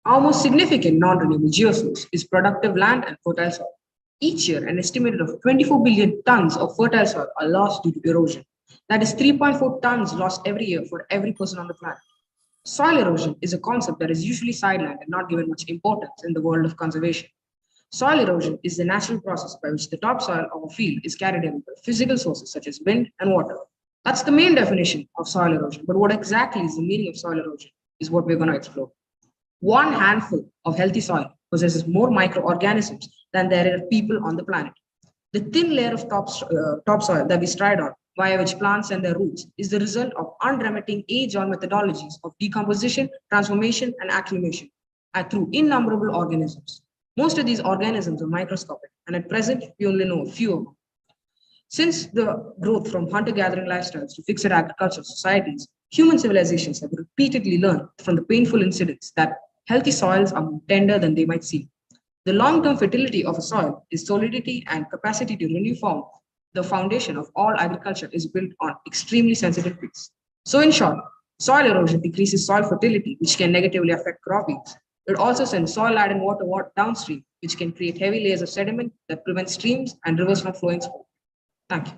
Our most significant non-renewable geosource is productive land and fertile soil. Each year, an estimated of 24 billion tons of fertile soil are lost due to erosion. That is 3.4 tons lost every year for every person on the planet. Soil erosion is a concept that is usually sidelined and not given much importance in the world of conservation. Soil erosion is the natural process by which the topsoil of a field is carried away by physical sources such as wind and water. That's the main definition of soil erosion, but what exactly is the meaning of soil erosion is what we're going to explore. One handful of healthy soil possesses more microorganisms than there are people on the planet. The thin layer of topsoil that we stride on via which plants send their roots, is the result of unremitting age-old methodologies of decomposition, transformation, and acclimation through innumerable organisms. Most of these organisms are microscopic, and at present, we only know a few of them. Since the growth from hunter-gathering lifestyles to fixed agricultural societies, human civilizations have repeatedly learned from the painful incidents that healthy soils are more tender than they might seem. The long-term fertility of a soil, its solidity and capacity to renew form, the foundation of all agriculture is built on extremely sensitive trees. So in short, soil erosion decreases soil fertility, which can negatively affect crop yields. It also sends soil-laden water downstream, which can create heavy layers of sediment that prevent streams and rivers from flowing smoothly. Thank you.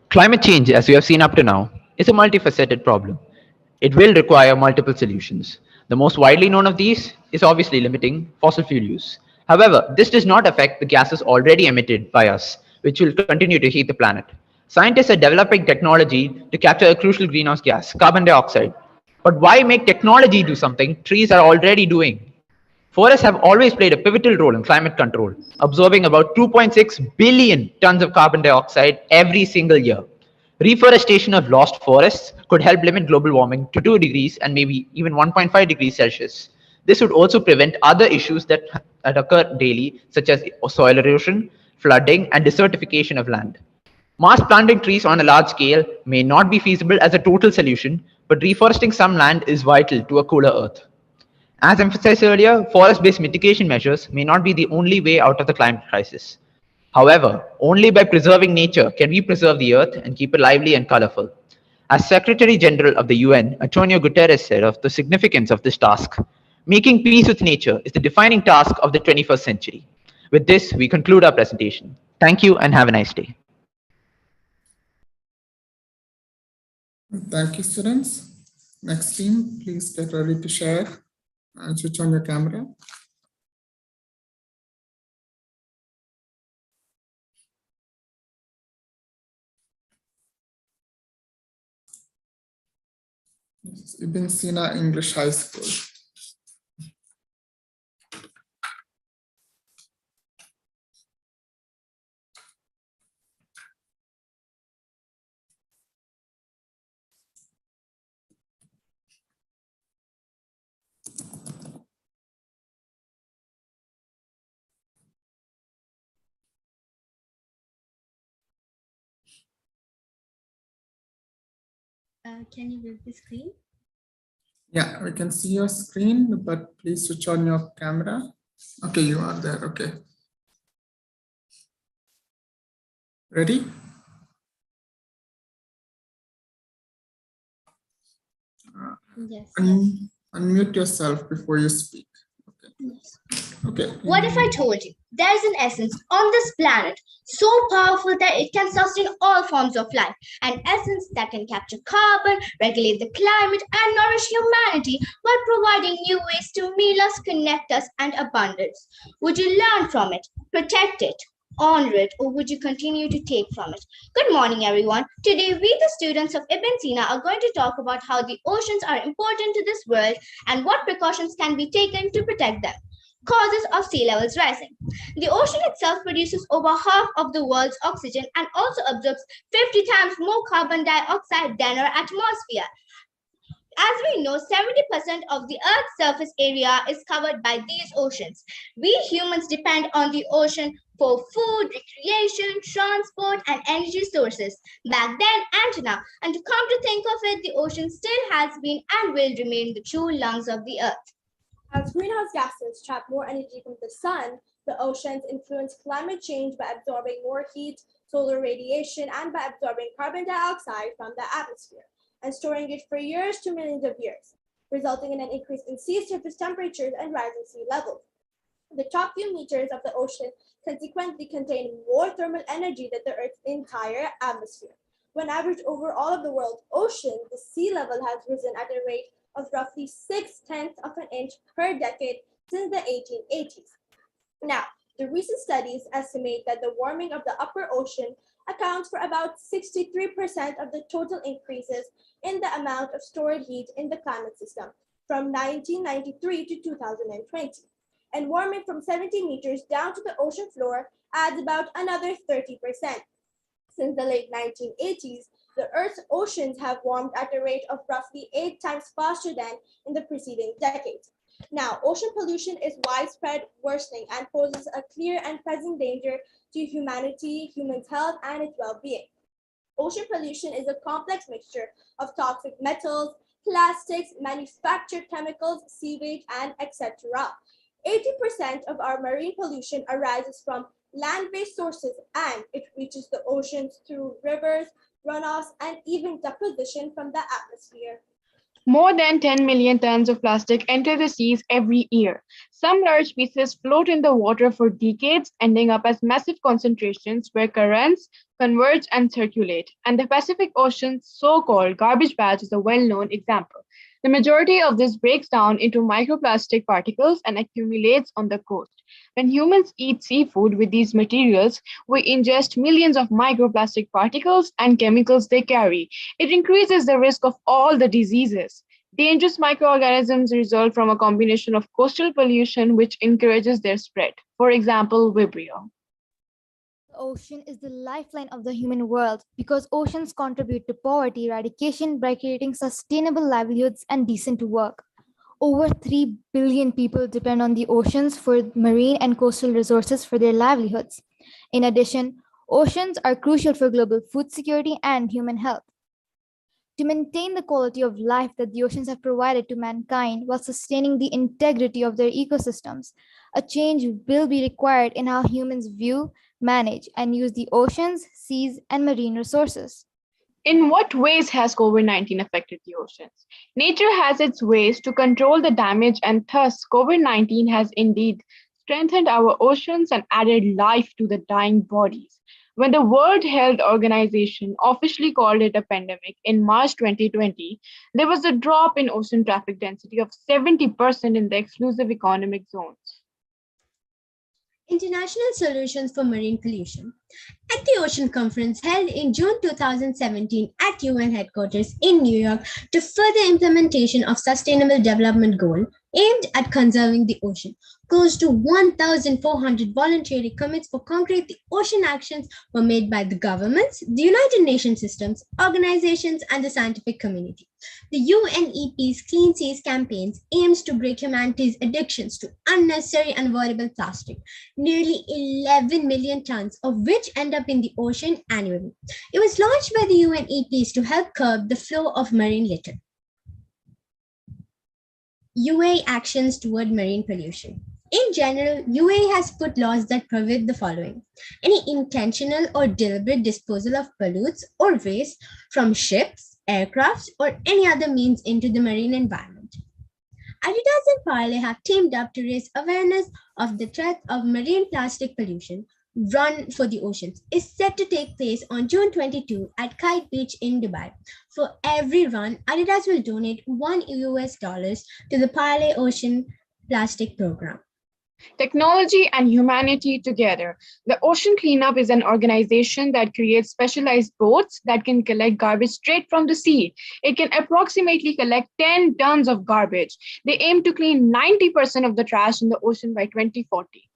Climate change, as we have seen up to now, is a multifaceted problem. It will require multiple solutions. The most widely known of these is obviously limiting fossil fuel use. However, this does not affect the gases already emitted by us, which will continue to heat the planet. Scientists are developing technology to capture a crucial greenhouse gas, carbon dioxide. But why make technology do something trees are already doing? Forests have always played a pivotal role in climate control, absorbing about 2.6 billion tons of carbon dioxide every single year. Reforestation of lost forests could help limit global warming to 2 degrees and maybe even 1.5 degrees Celsius. This would also prevent other issues that occur daily, such as soil erosion, flooding, and desertification of land. Mass planting trees on a large scale may not be feasible as a total solution, but reforesting some land is vital to a cooler Earth. As emphasized earlier, forest-based mitigation measures may not be the only way out of the climate crisis. However, only by preserving nature can we preserve the Earth and keep it lively and colorful. As Secretary General of the UN, Antonio Guterres said of the significance of this task, making peace with nature is the defining task of the 21st century. With this, we conclude our presentation. Thank you and have a nice day. Thank you, students. Next team, please get ready to share and switch on your camera. This is Ibn Sina English High School. Can you view the screen? Yeah, we can see your screen, but please switch on your camera. Okay, you are there. Okay. Ready? Yes. Unmute yourself before you speak. Okay. Yes. Okay. What if I told you there is an essence on this planet so powerful that it can sustain all forms of life, an essence that can capture carbon, regulate the climate, and nourish humanity while providing new ways to meet us, connect us, and abundance? Would you learn from it, protect it, honor it, or would you continue to take from it? Good morning, everyone. Today, we, the students of Ibn Sina, are going to talk about how the oceans are important to this world and what precautions can be taken to protect them. Causes of sea levels rising. The ocean itself produces over half of the world's oxygen and also absorbs 50 times more carbon dioxide than our atmosphere. As we know, 70% of the Earth's surface area is covered by these oceans. We humans depend on the ocean for food, recreation, transport, and energy sources. Back then and now, and to come to think of it, the ocean still has been and will remain the true lungs of the Earth. As greenhouse gases trap more energy from the sun, the oceans influence climate change by absorbing more heat, solar radiation, and by absorbing carbon dioxide from the atmosphere and storing it for years to millions of years, resulting in an increase in sea surface temperatures and rising sea levels. The top few meters of the ocean consequently contain more thermal energy than the Earth's entire atmosphere. When averaged over all of the world's oceans, the sea level has risen at a rate of roughly 0.6 of an inch per decade since the 1880s. Now, the recent studies estimate that the warming of the upper ocean accounts for about 63% of the total increases in the amount of stored heat in the climate system from 1993 to 2020. and warming from 70 meters down to the ocean floor adds about another 30%. Since the late 1980s, the Earth's oceans have warmed at a rate of roughly 8 times faster than in the preceding decades. Now, ocean pollution is widespread, worsening, and poses a clear and present danger to humanity, human health, and its well-being. Ocean pollution is a complex mixture of toxic metals, plastics, manufactured chemicals, sewage, and etc. 80% of our marine pollution arises from land-based sources, and it reaches the oceans through rivers, runoffs, and even deposition from the atmosphere. More than 10 million tons of plastic enter the seas every year. Some large pieces float in the water for decades, ending up as massive concentrations where currents converge and circulate. And the Pacific Ocean's so-called garbage patch is a well-known example. The majority of this breaks down into microplastic particles and accumulates on the coast. When humans eat seafood with these materials, we ingest millions of microplastic particles and chemicals they carry. It increases the risk of all the diseases. Dangerous microorganisms result from a combination of coastal pollution, which encourages their spread. For example, Vibrio. The ocean is the lifeline of the human world because oceans contribute to poverty eradication by creating sustainable livelihoods and decent work. Over 3 billion people depend on the oceans for marine and coastal resources for their livelihoods. In addition, oceans are crucial for global food security and human health. To maintain the quality of life that the oceans have provided to mankind while sustaining the integrity of their ecosystems, a change will be required in how humans view, manage, and use the oceans, seas, and marine resources. In what ways has COVID-19 affected the oceans? Nature has its ways to control the damage, and thus COVID-19 has indeed strengthened our oceans and added life to the dying bodies. When the World Health Organization officially called it a pandemic in March 2020, there was a drop in ocean traffic density of 70% in the exclusive economic zones. International Solutions for Marine Pollution. At the Ocean Conference held in June 2017 at UN headquarters in New York to further implementation of Sustainable Development Goal aimed at conserving the ocean, close to 1,400 voluntary commits for concrete ocean actions were made by the governments, the United Nations systems, organizations, and the scientific community. The UNEP's Clean Seas campaigns aims to break humanity's addictions to unnecessary and avoidable plastic, nearly 11 million tons of which end up in the ocean annually. It was launched by the UNEPs to help curb the flow of marine litter. UA actions toward marine pollution. In general, UA has put laws that prohibit the following: any intentional or deliberate disposal of pollutes or waste from ships, aircrafts, or any other means into the marine environment. Adidas and Parley have teamed up to raise awareness of the threat of marine plastic pollution. Run for the Oceans is set to take place on June 22 at Kite Beach in Dubai. For every run, Adidas will donate $1 to the Parley Ocean Plastic Program. Technology and humanity together. The Ocean Cleanup is an organization that creates specialized boats that can collect garbage straight from the sea. It can approximately collect 10 tons of garbage. They aim to clean 90% of the trash in the ocean by 2040.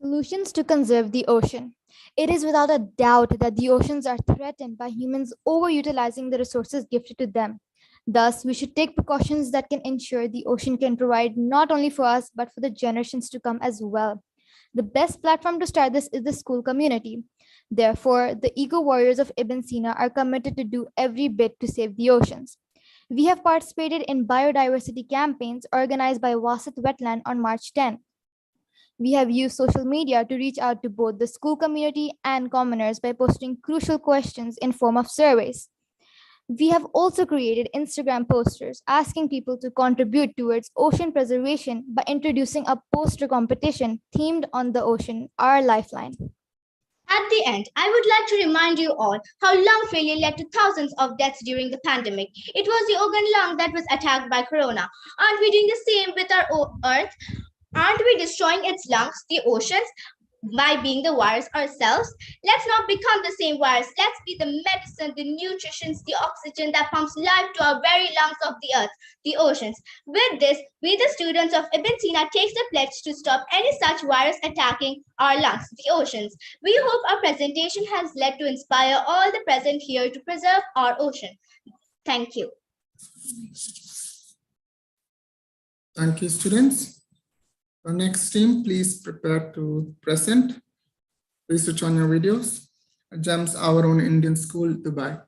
Solutions to conserve the ocean. It is without a doubt that the oceans are threatened by humans overutilizing the resources gifted to them. Thus, we should take precautions that can ensure the ocean can provide not only for us, but for the generations to come as well. The best platform to start this is the school community. Therefore, the eco warriors of Ibn Sina are committed to do every bit to save the oceans. We have participated in biodiversity campaigns organized by Wasit Wetland on March 10. We have used social media to reach out to both the school community and commoners by posting crucial questions in form of surveys. We have also created Instagram posters asking people to contribute towards ocean preservation by introducing a poster competition themed on the ocean, our lifeline. At the end, I would like to remind you all how lung failure led to thousands of deaths during the pandemic. It was the organ lung that was attacked by corona. Aren't we doing the same with our Earth? Aren't we destroying its lungs, the oceans? by being the virus ourselves. Let's not become the same virus. Let's be the medicine, the nutrition, the oxygen that pumps life to our very lungs of the earth, the oceans. With this, we, the students of Ibn Sina, takes the pledge to stop any such virus attacking our lungs, the oceans. We hope our presentation has led to inspire all the present here to preserve our ocean. Thank you. Thank you, students. The next team, please prepare to present. Please switch on your videos. GEMS, our own Indian school, Dubai.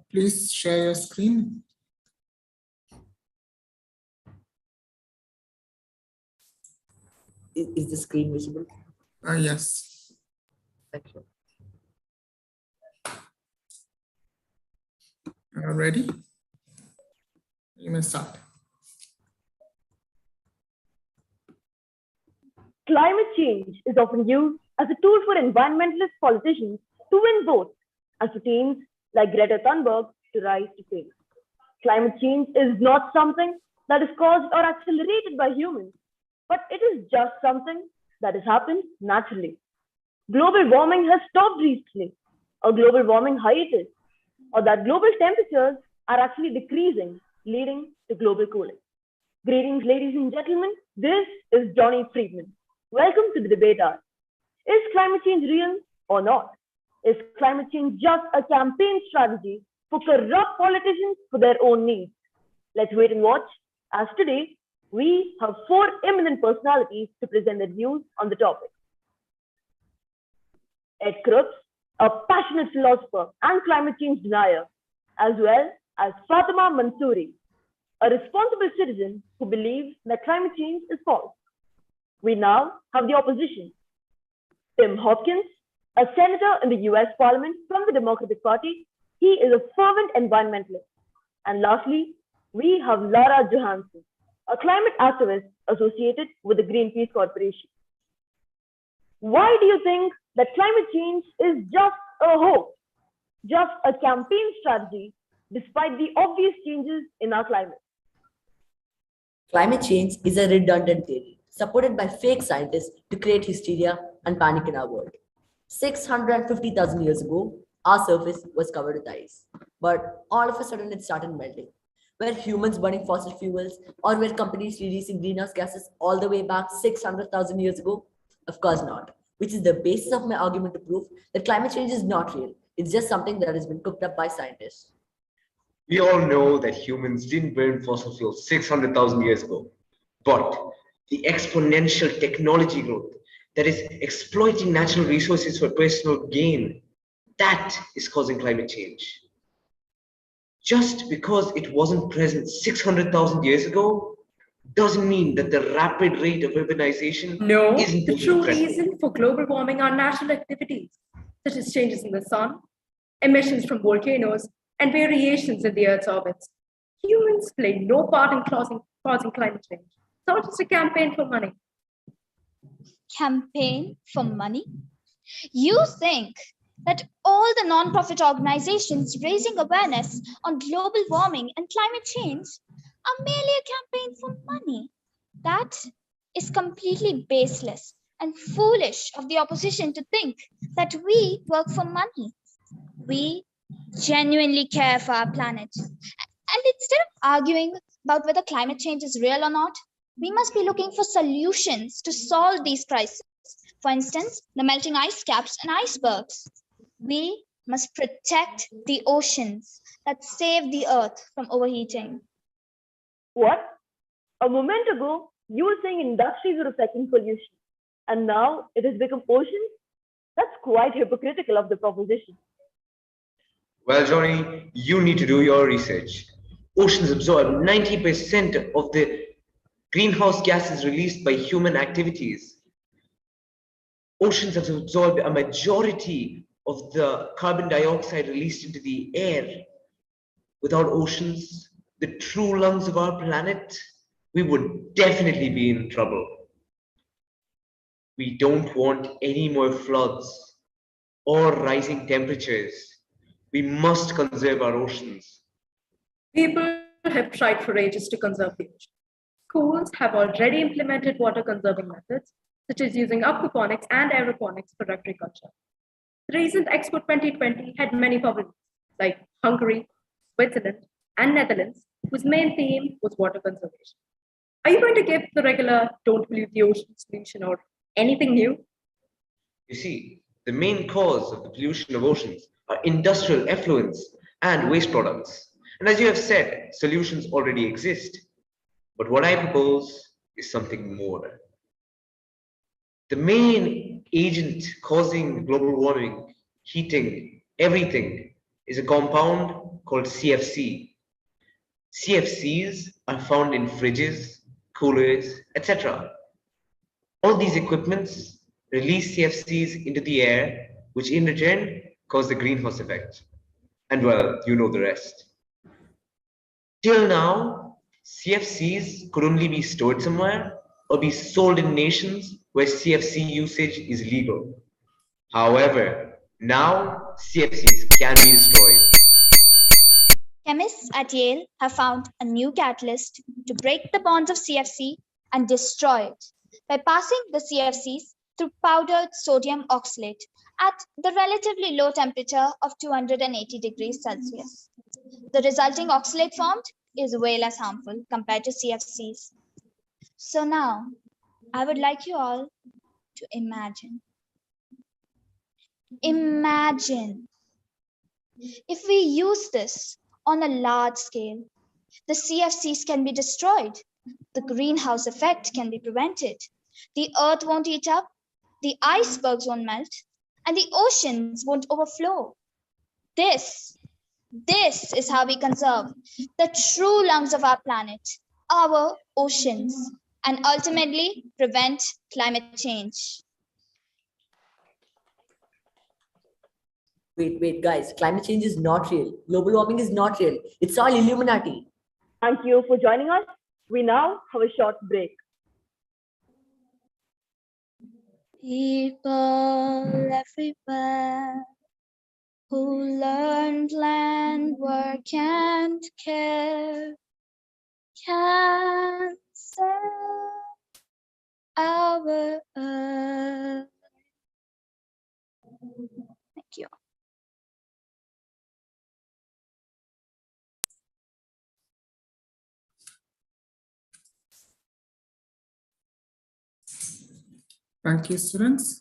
Please share your screen. Is the screen visible? Yes. Thank you. Ready? You may start. Climate change is often used as a tool for environmentalist politicians to win votes and for teams like Greta Thunberg to rise to fame. Climate change is not something that is caused or accelerated by humans, but it is just something that has happened naturally. Global warming has stopped recently, or global warming hiatus, or that global temperatures are actually decreasing, leading to global cooling. Greetings, ladies and gentlemen. This is Johnny Friedman. Welcome to the debate hour. Is climate change real or not? Is climate change just a campaign strategy for corrupt politicians for their own needs? Let's wait and watch, as today we have four eminent personalities to present their views on the topic. Ed Crooks, a passionate philosopher and climate change denier, as well as Fatima Mansouri, a responsible citizen who believes that climate change is false. We now have the opposition. Tim Hopkins, a senator in the US Parliament from the Democratic Party. He is a fervent environmentalist. And lastly, we have Lara Johansson, a climate activist associated with the Greenpeace Corporation. Why do you think that climate change is just a hoax, just a campaign strategy, despite the obvious changes in our climate? Climate change is a redundant theory, supported by fake scientists to create hysteria and panic in our world. 650,000 years ago, our surface was covered with ice. But all of a sudden, it started melting. Were humans burning fossil fuels, or were companies releasing greenhouse gases all the way back 600,000 years ago? Of course not, which is the basis of my argument to prove that climate change is not real. It's just something that has been cooked up by scientists. We all know that humans didn't burn fossil fuels 600,000 years ago, but the exponential technology growth that is exploiting natural resources for personal gain, that is causing climate change. Just because it wasn't present 600,000 years ago doesn't mean that the rapid rate of urbanization isn't the true present. reason for global warming are natural activities, such as changes in the sun, emissions from volcanoes, and variations in the Earth's orbits. Humans play no part in causing climate change. It's not just a campaign for money. Campaign for money? You think that all the non-profit organizations raising awareness on global warming and climate change are merely a campaign for money? That is completely baseless and foolish of the opposition to think that we work for money. We genuinely care for our planet. And instead of arguing about whether climate change is real or not, we must be looking for solutions to solve these crises. For instance, the melting ice caps and icebergs. We must protect the oceans that save the earth from overheating. What? A moment ago, you were saying industries were affecting pollution, and now it has become oceans? That's quite hypocritical of the proposition. Well, Johnny, you need to do your research. Oceans absorb 90% of the greenhouse gases released by human activities. Oceans have absorbed a majority of the carbon dioxide released into the air. Without oceans, the true lungs of our planet, we would definitely be in trouble. We don't want any more floods or rising temperatures. We must conserve our oceans. People have tried for ages to conserve the ocean. Schools have already implemented water conserving methods, such as using aquaponics and aeroponics for agriculture. The recent Expo 2020 had many public, like Hungary, Switzerland, and Netherlands, whose main theme was water conservation. Are you going to give the regular "don't pollute the ocean" solution or anything new? You see, the main cause of the pollution of oceans are industrial effluents and waste products. And as you have said, solutions already exist. But what I propose is something more. The main agent causing global warming, heating, everything is a compound called CFC. CFCs are found in fridges, coolers, etc. All these equipments release CFCs into the air, which in return cause the greenhouse effect. And well, you know the rest. Till now, CFCs could only be stored somewhere or be sold in nations where CFC usage is legal. However, now CFCs can be destroyed. Chemists at Yale have found a new catalyst to break the bonds of CFC and destroy it by passing the CFCs through powdered sodium oxalate at the relatively low temperature of 280 degrees Celsius. The resulting oxalate formed is way less harmful compared to CFCs. So now, I would like you all to imagine. Imagine if we use this on a large scale. The CFCs can be destroyed. The greenhouse effect can be prevented. The earth won't heat up, the icebergs won't melt, and the oceans won't overflow. This is how we conserve the true lungs of our planet, our oceans, and ultimately prevent climate change. Wait, guys. Climate change is not real. Global warming is not real. It's all Illuminati. Thank you for joining us. We now have a short break. People everywhere who learned land work and care can save our earth. Thank you. Thank you, students.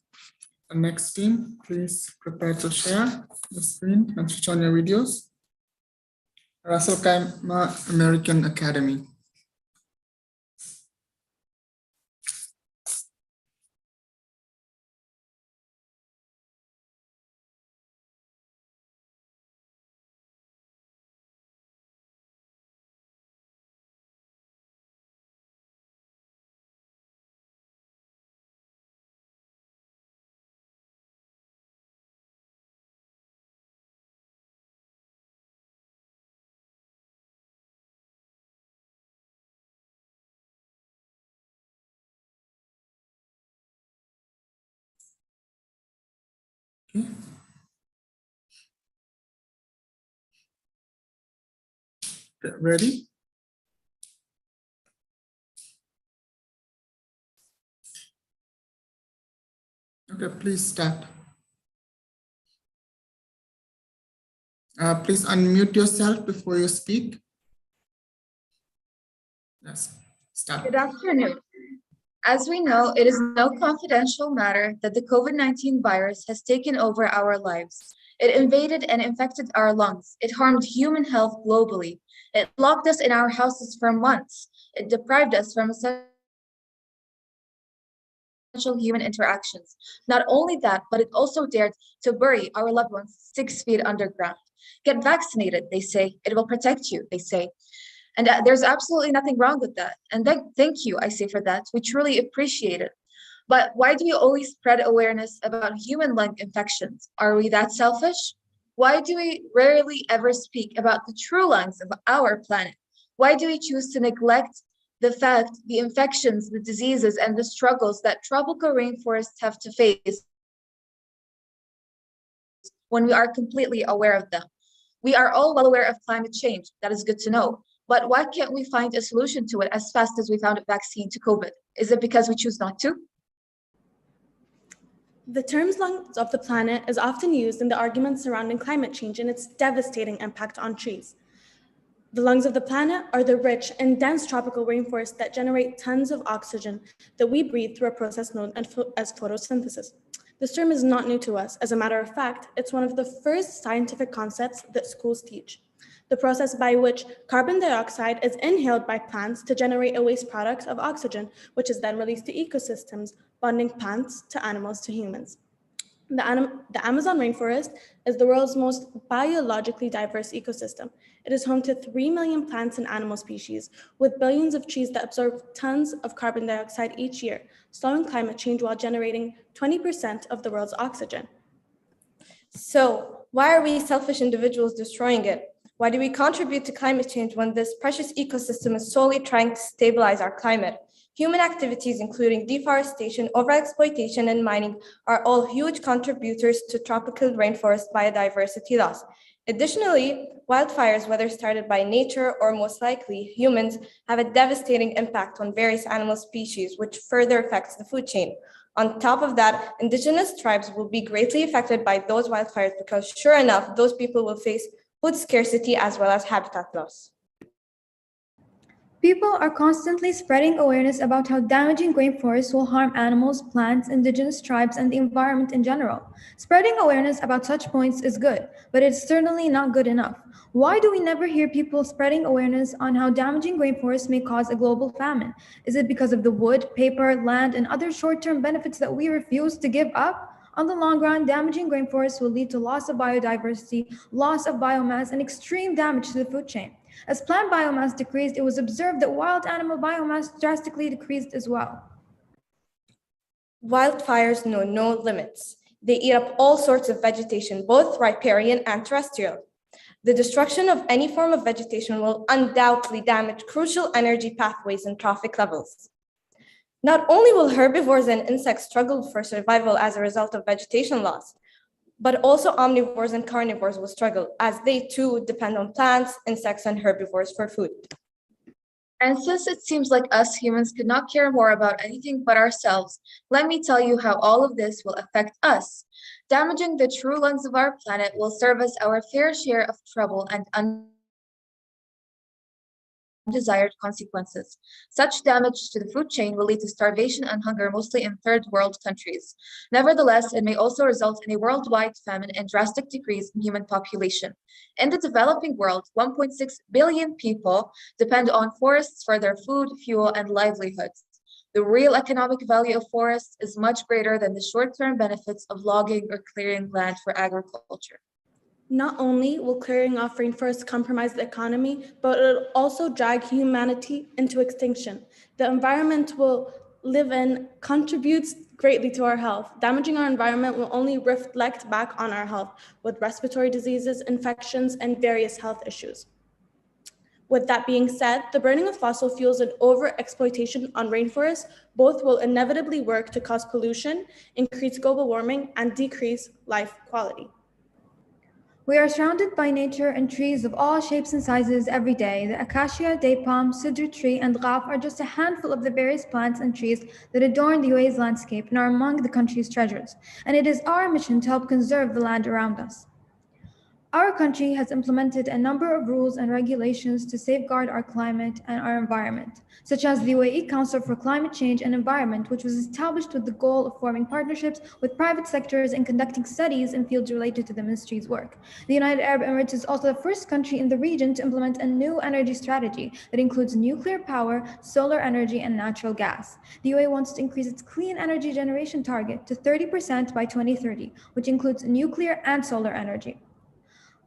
The next team, please prepare to share the screen and switch on your videos. Russell Kaima American Academy. Okay. Ready? Okay, please start. Please unmute yourself before you speak. Yes, start. Good afternoon. As we know, it is no confidential matter that the COVID-19 virus has taken over our lives. It invaded and infected our lungs. It harmed human health globally. It locked us in our houses for months. It deprived us from essential human interactions. Not only that, but it also dared to bury our loved ones 6 feet underground. Get vaccinated, they say. It will protect you, they say. And there's absolutely nothing wrong with that. And thank you, I say, for that. We truly appreciate it. But why do we always spread awareness about human lung infections? Are we that selfish? Why do we rarely ever speak about the true lungs of our planet? Why do we choose to neglect the fact, the infections, the diseases, and the struggles that tropical rainforests have to face when we are completely aware of them? We are all well aware of climate change. That is good to know. But why can't we find a solution to it as fast as we found a vaccine to COVID? Is it because we choose not to? The term lungs of the planet is often used in the arguments surrounding climate change and its devastating impact on trees. The lungs of the planet are the rich and dense tropical rainforests that generate tons of oxygen that we breathe through a process known as photosynthesis. This term is not new to us. As a matter of fact, it's one of the first scientific concepts that schools teach. The process by which carbon dioxide is inhaled by plants to generate a waste product of oxygen, which is then released to ecosystems, bonding plants to animals to humans. The Amazon rainforest is the world's most biologically diverse ecosystem. It is home to 3 million plants and animal species, with billions of trees that absorb tons of carbon dioxide each year, slowing climate change while generating 20% of the world's oxygen. So, why are we selfish individuals destroying it? Why do we contribute to climate change when this precious ecosystem is solely trying to stabilize our climate? Human activities, including deforestation, overexploitation, and mining, are all huge contributors to tropical rainforest biodiversity loss. Additionally, wildfires, whether started by nature or most likely humans, have a devastating impact on various animal species, which further affects the food chain. On top of that, indigenous tribes will be greatly affected by those wildfires because, sure enough, those people will face food scarcity as well as habitat loss. People are constantly spreading awareness about how damaging rainforests will harm animals, plants, indigenous tribes, and the environment in general. Spreading awareness about such points is good, but it's certainly not good enough. Why do we never hear people spreading awareness on how damaging rainforests may cause a global famine? Is it because of the wood, paper, land, and other short-term benefits that we refuse to give up? On the long run, damaging rainforests will lead to loss of biodiversity, loss of biomass, and extreme damage to the food chain. As plant biomass decreased, it was observed that wild animal biomass drastically decreased as well. Wildfires know no limits. They eat up all sorts of vegetation, both riparian and terrestrial. The destruction of any form of vegetation will undoubtedly damage crucial energy pathways and trophic levels. Not only will herbivores and insects struggle for survival as a result of vegetation loss, but also omnivores and carnivores will struggle as they too depend on plants, insects, and herbivores for food. And since it seems like us humans could not care more about anything but ourselves, let me tell you how all of this will affect us. Damaging the true lungs of our planet will serve as our fair share of trouble and undesired consequences. Such damage to the food chain will lead to starvation and hunger, mostly in third world countries. Nevertheless, it may also result in a worldwide famine and drastic decrease in human population. In the developing world, 1.6 billion people depend on forests for their food, fuel, and livelihoods. The real economic value of forests is much greater than the short-term benefits of logging or clearing land for agriculture. Not only will clearing off rainforests compromise the economy, but it will also drag humanity into extinction. The environment we'll live in contributes greatly to our health. Damaging our environment will only reflect back on our health with respiratory diseases, infections, and various health issues. With that being said, the burning of fossil fuels and overexploitation on rainforests both will inevitably work to cause pollution, increase global warming, and decrease life quality. We are surrounded by nature and trees of all shapes and sizes every day. The acacia, date palm, cedar tree, and ghaf are just a handful of the various plants and trees that adorn the UAE's landscape and are among the country's treasures. And it is our mission to help conserve the land around us. Our country has implemented a number of rules and regulations to safeguard our climate and our environment, such as the UAE Council for Climate Change and Environment, which was established with the goal of forming partnerships with private sectors and conducting studies in fields related to the ministry's work. The United Arab Emirates is also the first country in the region to implement a new energy strategy that includes nuclear power, solar energy, and natural gas. The UAE wants to increase its clean energy generation target to 30% by 2030, which includes nuclear and solar energy.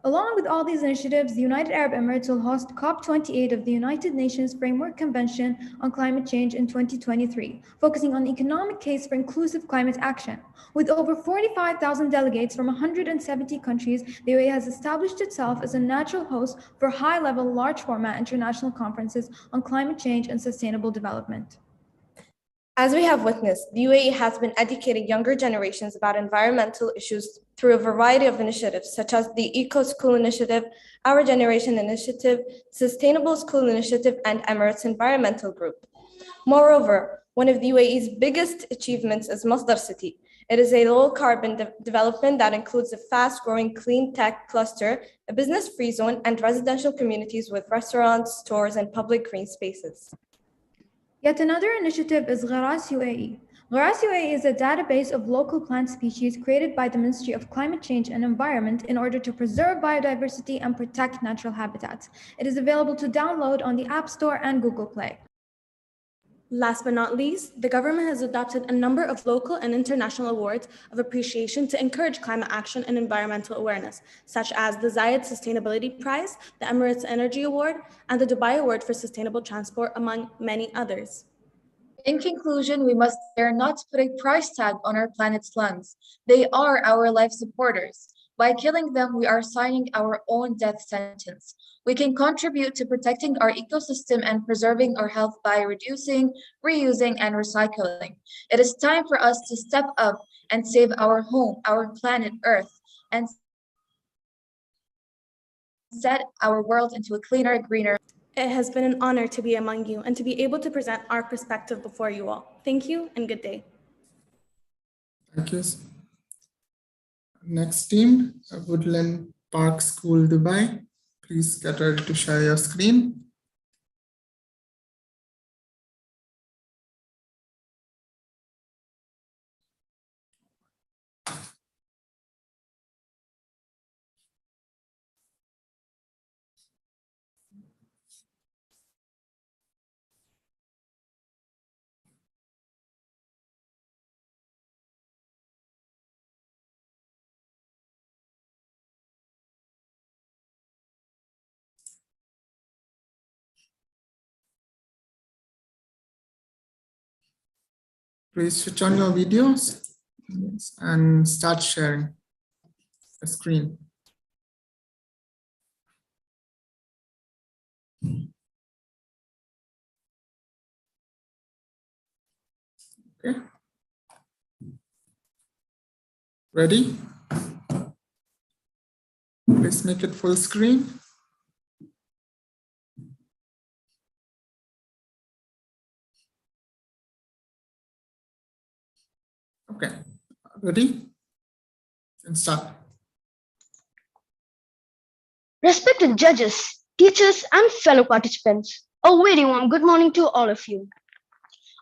Along with all these initiatives, the United Arab Emirates will host COP28 of the United Nations Framework Convention on Climate Change in 2023, focusing on the economic case for inclusive climate action. With over 45,000 delegates from 170 countries, the UAE has established itself as a natural host for high-level, large-format international conferences on climate change and sustainable development. As we have witnessed, the UAE has been educating younger generations about environmental issues through a variety of initiatives, such as the Eco School Initiative, Our Generation Initiative, Sustainable School Initiative, and Emirates Environmental Group. Moreover, one of the UAE's biggest achievements is Masdar City. It is a low-carbon development that includes a fast-growing clean tech cluster, a business-free zone, and residential communities with restaurants, stores, and public green spaces. Yet another initiative is Gharas UAE. Gharas UAE is a database of local plant species created by the Ministry of Climate Change and Environment in order to preserve biodiversity and protect natural habitats. It is available to download on the App Store and Google Play. Last but not least, the government has adopted a number of local and international awards of appreciation to encourage climate action and environmental awareness, such as the Zayed Sustainability Prize, the Emirates Energy Award, and the Dubai Award for Sustainable Transport, among many others. In conclusion, we must dare not put a price tag on our planet's lungs. They are our life supporters. By killing them, we are signing our own death sentence. We can contribute to protecting our ecosystem and preserving our health by reducing, reusing, and recycling. It is time for us to step up and save our home, our planet Earth, and set our world into a cleaner, greener. It has been an honor to be among you and to be able to present our perspective before you all. Thank you and good day. Thank you. Next team, Woodland Park School, Dubai. Please get ready to share your screen. Please switch on your videos and start sharing the screen. Okay. Ready? Please make it full screen. Okay, ready? And start. Respected judges, teachers, and fellow participants, a very warm good morning to all of you.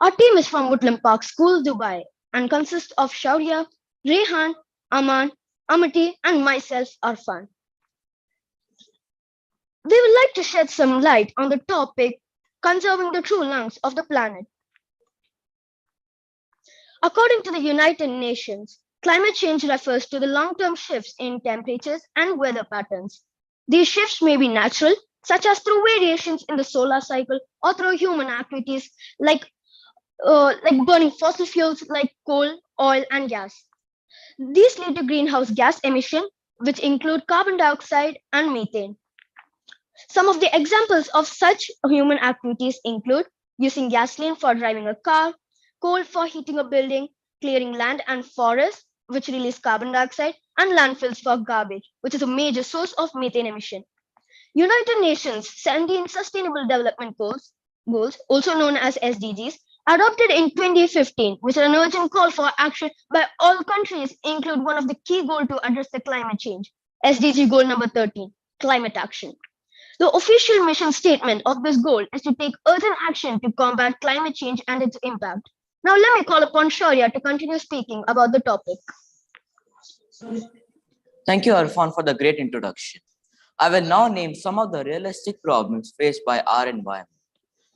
Our team is from Woodland Park School, Dubai, and consists of Shauria, Rehan, Aman, Amati, and myself, Arfan. We would like to shed some light on the topic conserving the true lungs of the planet. According to the United Nations, climate change refers to the long-term shifts in temperatures and weather patterns. These shifts may be natural, such as through variations in the solar cycle, or through human activities like burning fossil fuels like coal, oil, and gas. These lead to greenhouse gas emission, which include carbon dioxide and methane. Some of the examples of such human activities include using gasoline for driving a car, coal for heating a building, clearing land and forests, which release carbon dioxide, and landfills for garbage, which is a major source of methane emission. United Nations 17 Sustainable Development Goals, also known as SDGs, adopted in 2015, which are an urgent call for action by all countries, include one of the key goals to address the climate change, SDG goal number 13, climate action. The official mission statement of this goal is to take urgent action to combat climate change and its impact. Now let me call upon Shaurya to continue speaking about the topic. Thank you, Arfan, for the great introduction. I will now name some of the realistic problems faced by our environment,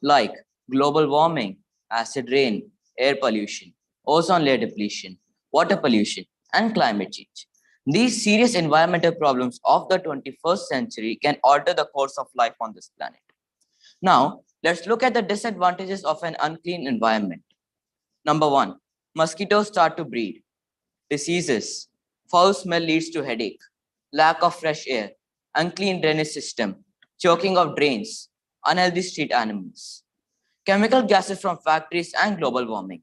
like global warming, acid rain, air pollution, ozone layer depletion, water pollution, and climate change. These serious environmental problems of the 21st century can alter the course of life on this planet. Now, let's look at the disadvantages of an unclean environment. Number one, mosquitoes start to breed. Diseases. Foul smell leads to headache, lack of fresh air, unclean drainage system, choking of drains, unhealthy street animals, chemical gases from factories, and global warming.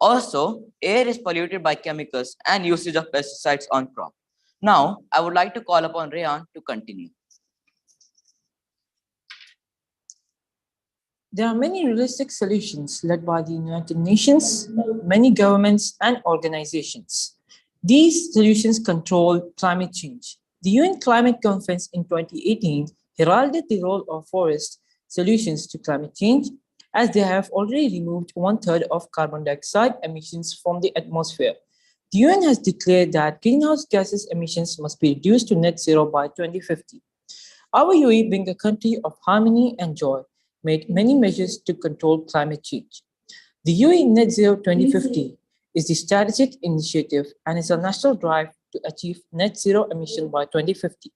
Also, air is polluted by chemicals and usage of pesticides on crop. Now, I would like to call upon Rayan to continue. There are many realistic solutions led by the United Nations, many governments, and organizations. These solutions control climate change. The UN Climate Conference in 2018 heralded the role of forest solutions to climate change, as they have already removed 1/3 of carbon dioxide emissions from the atmosphere. The UN has declared that greenhouse gases emissions must be reduced to net zero by 2050. Our UAE, being a country of harmony and joy, made many measures to control climate change. The UAE Net Zero 2050 is the strategic initiative and is a national drive to achieve net zero emission by 2050.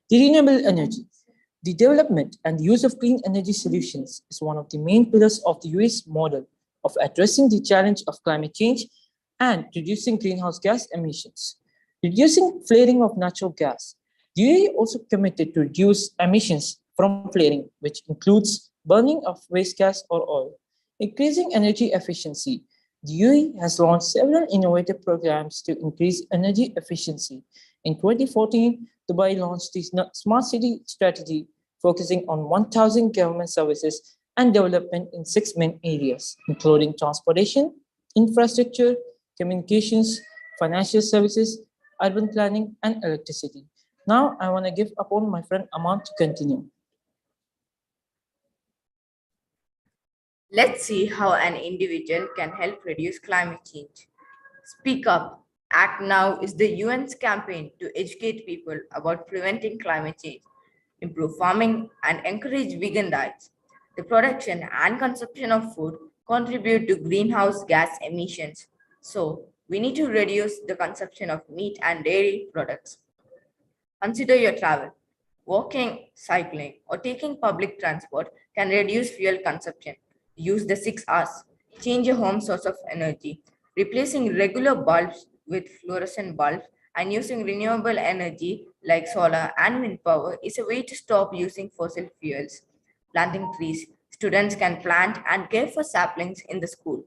The renewable energy. The development and the use of clean energy solutions is one of the main pillars of the UAE's model of addressing the challenge of climate change and reducing greenhouse gas emissions. Reducing flaring of natural gas. The UAE also committed to reduce emissions from flaring, which includes burning of waste gas or oil. Increasing energy efficiency. The UAE has launched several innovative programs to increase energy efficiency. In 2014, Dubai launched the Smart City strategy, focusing on 1,000 government services and development in 6 main areas, including transportation, infrastructure, communications, financial services, urban planning, and electricity. Now, I want to give upon my friend Aman to continue. Let's see how an individual can help reduce climate change. Speak Up, Act Now is the UN's campaign to educate people about preventing climate change, improve farming, and encourage vegan diets. The production and consumption of food contribute to greenhouse gas emissions, so we need to reduce the consumption of meat and dairy products. Consider your travel. Walking, cycling, or taking public transport can reduce fuel consumption. Use the 6 R's. Change your home source of energy. Replacing regular bulbs with fluorescent bulbs and using renewable energy like solar and wind power is a way to stop using fossil fuels. Planting trees. Students can plant and care for saplings in the school.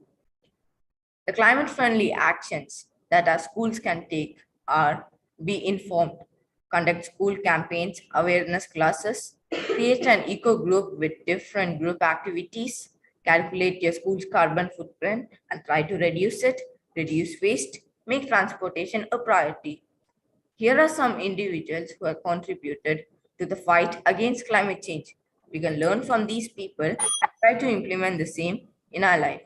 The climate friendly actions that our schools can take are: be informed, conduct school campaigns, awareness classes, create an eco group with different group activities, calculate your school's carbon footprint and try to reduce it, reduce waste, make transportation a priority. Here are some individuals who have contributed to the fight against climate change. We can learn from these people and try to implement the same in our life.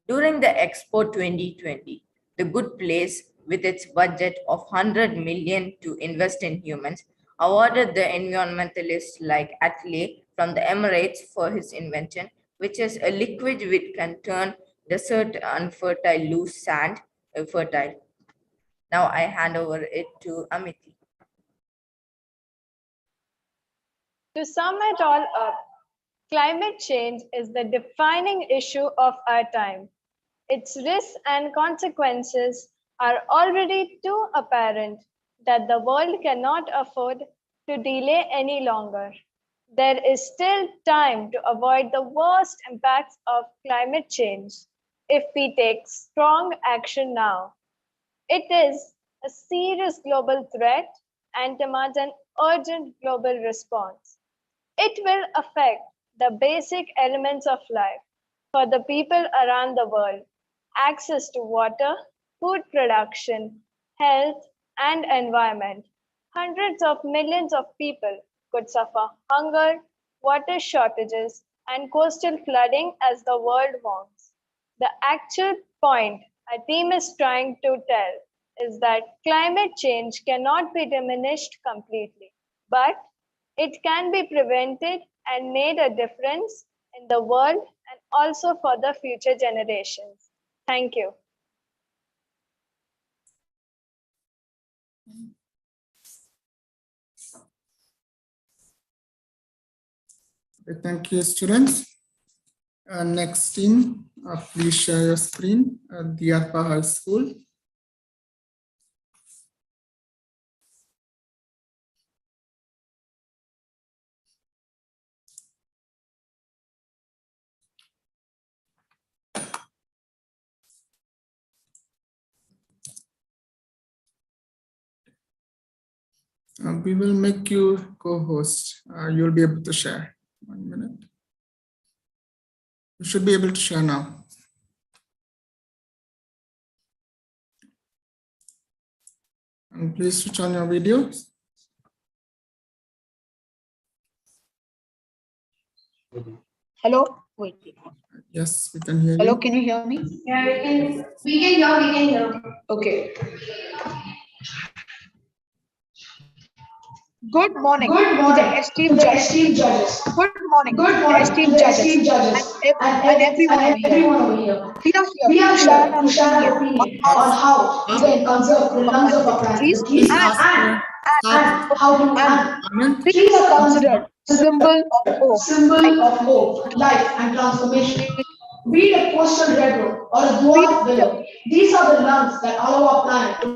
During the Expo 2020, the Good Place, with its budget of 100 million to invest in humans, awarded the environmentalist like Atlee from the Emirates for his invention, which is a liquid which can turn desert unfertile loose sand fertile. Now I hand over it to Amity. To sum it all up, climate change is the defining issue of our time. Its risks and consequences are already too apparent that the world cannot afford to delay any longer. There is still time to avoid the worst impacts of climate change if we take strong action now. It is a serious global threat and demands an urgent global response. It will affect the basic elements of life for the people around the world: access to water, food production, health, and environment. Hundreds of millions of people could suffer hunger, water shortages, and coastal flooding as the world warms. The actual point our team is trying to tell is that climate change cannot be diminished completely, but it can be prevented and made a difference in the world and also for the future generations. Thank you. Thank you, students. Next team, please share your screen. Diapa High School. We will make you co-host. You'll be able to share. 1 minute. You should be able to share now. And please switch on your videos. Hello? Wait. Yes, we can hear Hello, you. can you hear me? Yeah, we can hear. Okay. Good morning to the esteemed judges. Good morning to the esteemed judges and everyone over here. We are here to share our opinion on how we can conserve the lungs of our planet Please and ask how to trees are considered symbol of hope, life and transformation. Be it a coastal redwood or a dwarf willow, these are the lungs that allow our planet to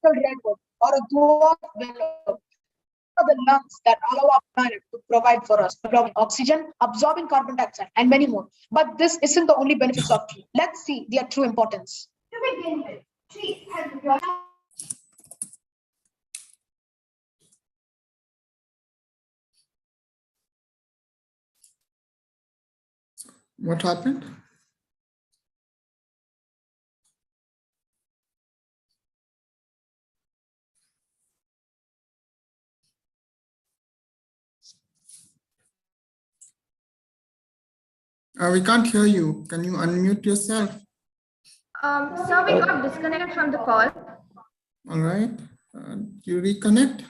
redwood or a dwarf willow. Are the lungs that allow our planet to provide for us, providing oxygen, absorbing carbon dioxide, and many more. But this isn't the only benefits of trees. Let's see their true importance. To begin with, trees help. What happened? We can't hear you. Can you unmute yourself? Sir, we got disconnected from the call. All right. You reconnect.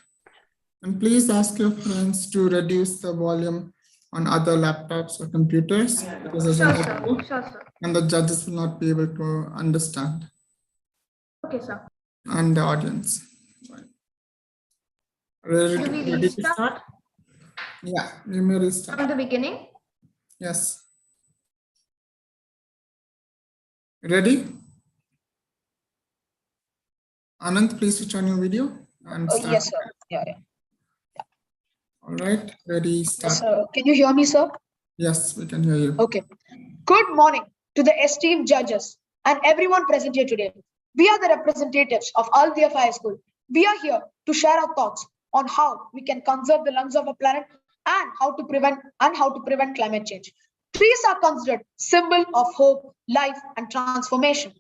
And please ask your friends to reduce the volume on other laptops or computers. Because there's an echo, Sure, sir. and the judges will not be able to understand. Okay, sir. And the audience. Do we restart Yeah, you may restart. from the beginning? Yes. Ready? Anand, please switch on your video and start. Yes, sir. Yeah. All right, ready, start. Sir, can you hear me, sir? Yes, we can hear you. Okay. Good morning to the esteemed judges and everyone present here today. We are the representatives of Al Diaf High School. We are here to share our thoughts on how we can conserve the lungs of our planet and how to prevent climate change. Trees are considered symbol of hope, life, and transformation.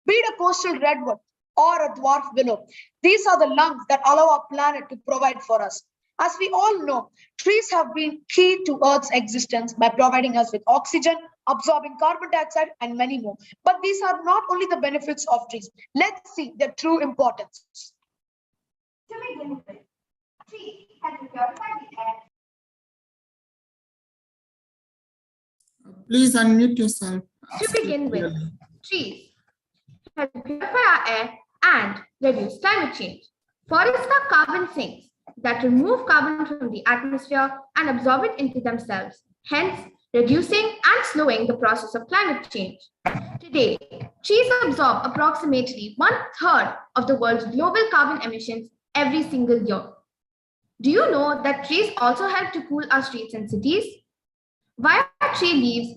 Be it a coastal redwood or a dwarf willow, these are the lungs that allow our planet to provide for us. As we all know, trees have been key to Earth's existence by providing us with oxygen, absorbing carbon dioxide, and many more. But these are not only the benefits of trees. Let's see their true importance. To begin with, trees help purify the air. Please unmute yourself. To begin with, trees help purify our air and reduce climate change. Forests are carbon sinks that remove carbon from the atmosphere and absorb it into themselves, hence reducing and slowing the process of climate change. Today, trees absorb approximately 1/3 of the world's global carbon emissions every single year. Do you know that trees also help to cool our streets and cities? Via tree leaves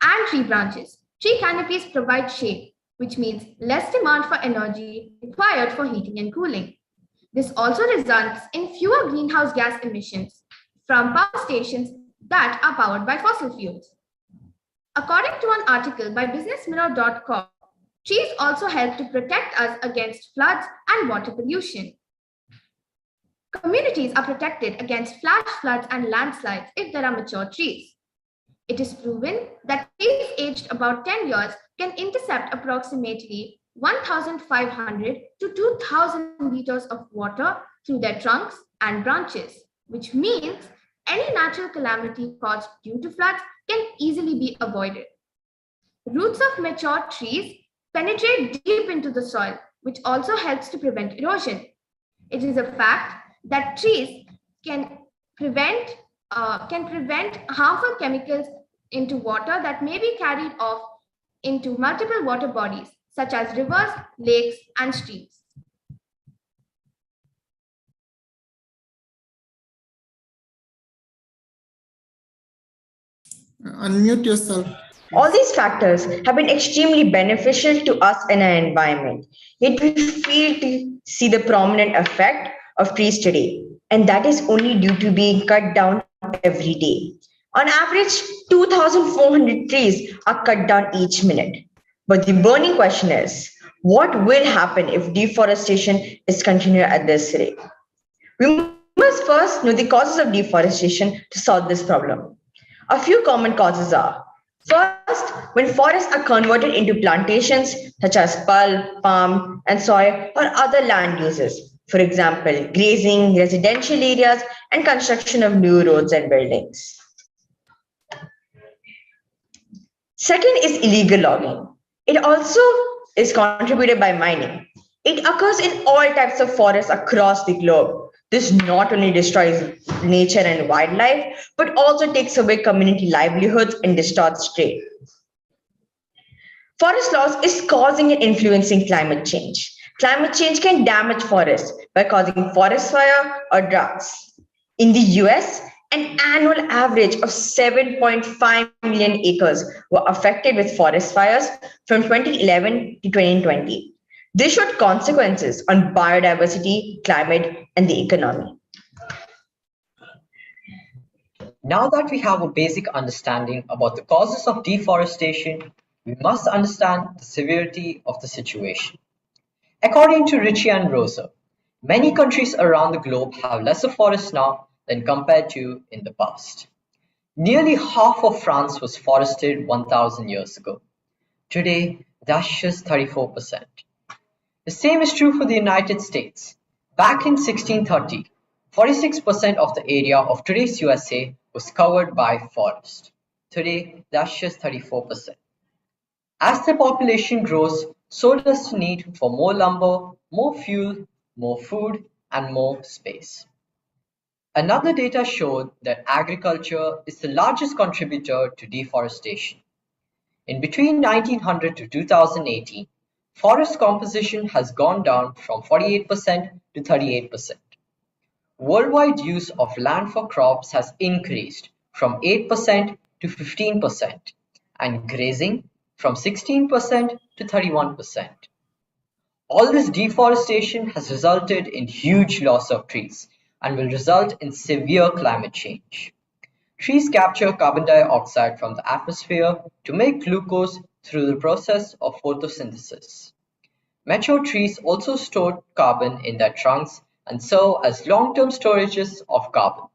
and tree branches, tree canopies provide shade, which means less demand for energy required for heating and cooling. This also results in fewer greenhouse gas emissions from power stations that are powered by fossil fuels. According to an article by businessmirror.com, trees also help to protect us against floods and water pollution. Communities are protected against flash floods and landslides if there are mature trees. It is proven that trees aged about 10 years can intercept approximately 1,500 to 2,000 liters of water through their trunks and branches, which means any natural calamity caused due to floods can easily be avoided. Roots of mature trees penetrate deep into the soil, which also helps to prevent erosion. It is a fact that trees can prevent can prevent harmful chemicals into water that may be carried off into multiple water bodies, such as rivers, lakes, and streams. Unmute yourself. All these factors have been extremely beneficial to us in our environment, yet we fail to see the prominent effect of trees today, and that is only due to being cut down every day. On average, 2,400 trees are cut down each minute. But the burning question is, what will happen if deforestation is continued at this rate? We must first know the causes of deforestation to solve this problem. A few common causes are: first, when forests are converted into plantations such as pulp, palm, and soy or other land uses. For example, grazing, residential areas, and construction of new roads and buildings. Second is illegal logging. It also is contributed by mining. It occurs in all types of forests across the globe. This not only destroys nature and wildlife, but also takes away community livelihoods and distorts trade. Forest loss is causing and influencing climate change. Climate change can damage forests by causing forest fire or droughts. In the US, an annual average of 7.5 million acres were affected with forest fires from 2011 to 2020. This showed consequences on biodiversity, climate, and the economy. Now that we have a basic understanding about the causes of deforestation, we must understand the severity of the situation. According to Ritchie and Rosa, many countries around the globe have lesser forests now than compared to in the past. Nearly half of France was forested 1,000 years ago. Today, that's just 34%. The same is true for the United States. Back in 1630, 46% of the area of today's USA was covered by forest. Today, that's just 34%. As the population grows, so does the need for more lumber, more fuel, more food, and more space. Another data showed that agriculture is the largest contributor to deforestation. In between 1900 to 2018, forest composition has gone down from 48% to 38%. Worldwide use of land for crops has increased from 8% to 15%, and grazing from 16% to 31%. All this deforestation has resulted in huge loss of trees and will result in severe climate change. Trees capture carbon dioxide from the atmosphere to make glucose through the process of photosynthesis. Mature trees also store carbon in their trunks and serve as long-term storages of carbon.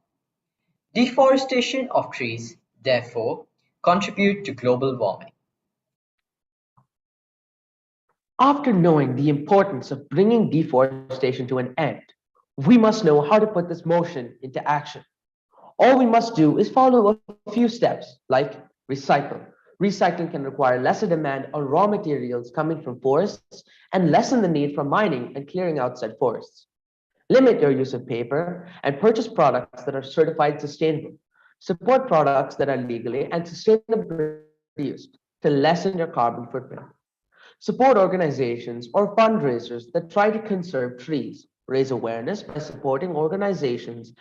Deforestation of trees, therefore, contribute to global warming. After knowing the importance of bringing deforestation to an end, we must know how to put this motion into action. All we must do is follow a few steps, like recycle. Recycling can require lesser demand on raw materials coming from forests and lessen the need for mining and clearing out said forests. Limit your use of paper and purchase products that are certified sustainable. Support products that are legally and sustainably produced to lessen your carbon footprint. Support organizations or fundraisers that try to conserve trees. Raise awareness by supporting organizations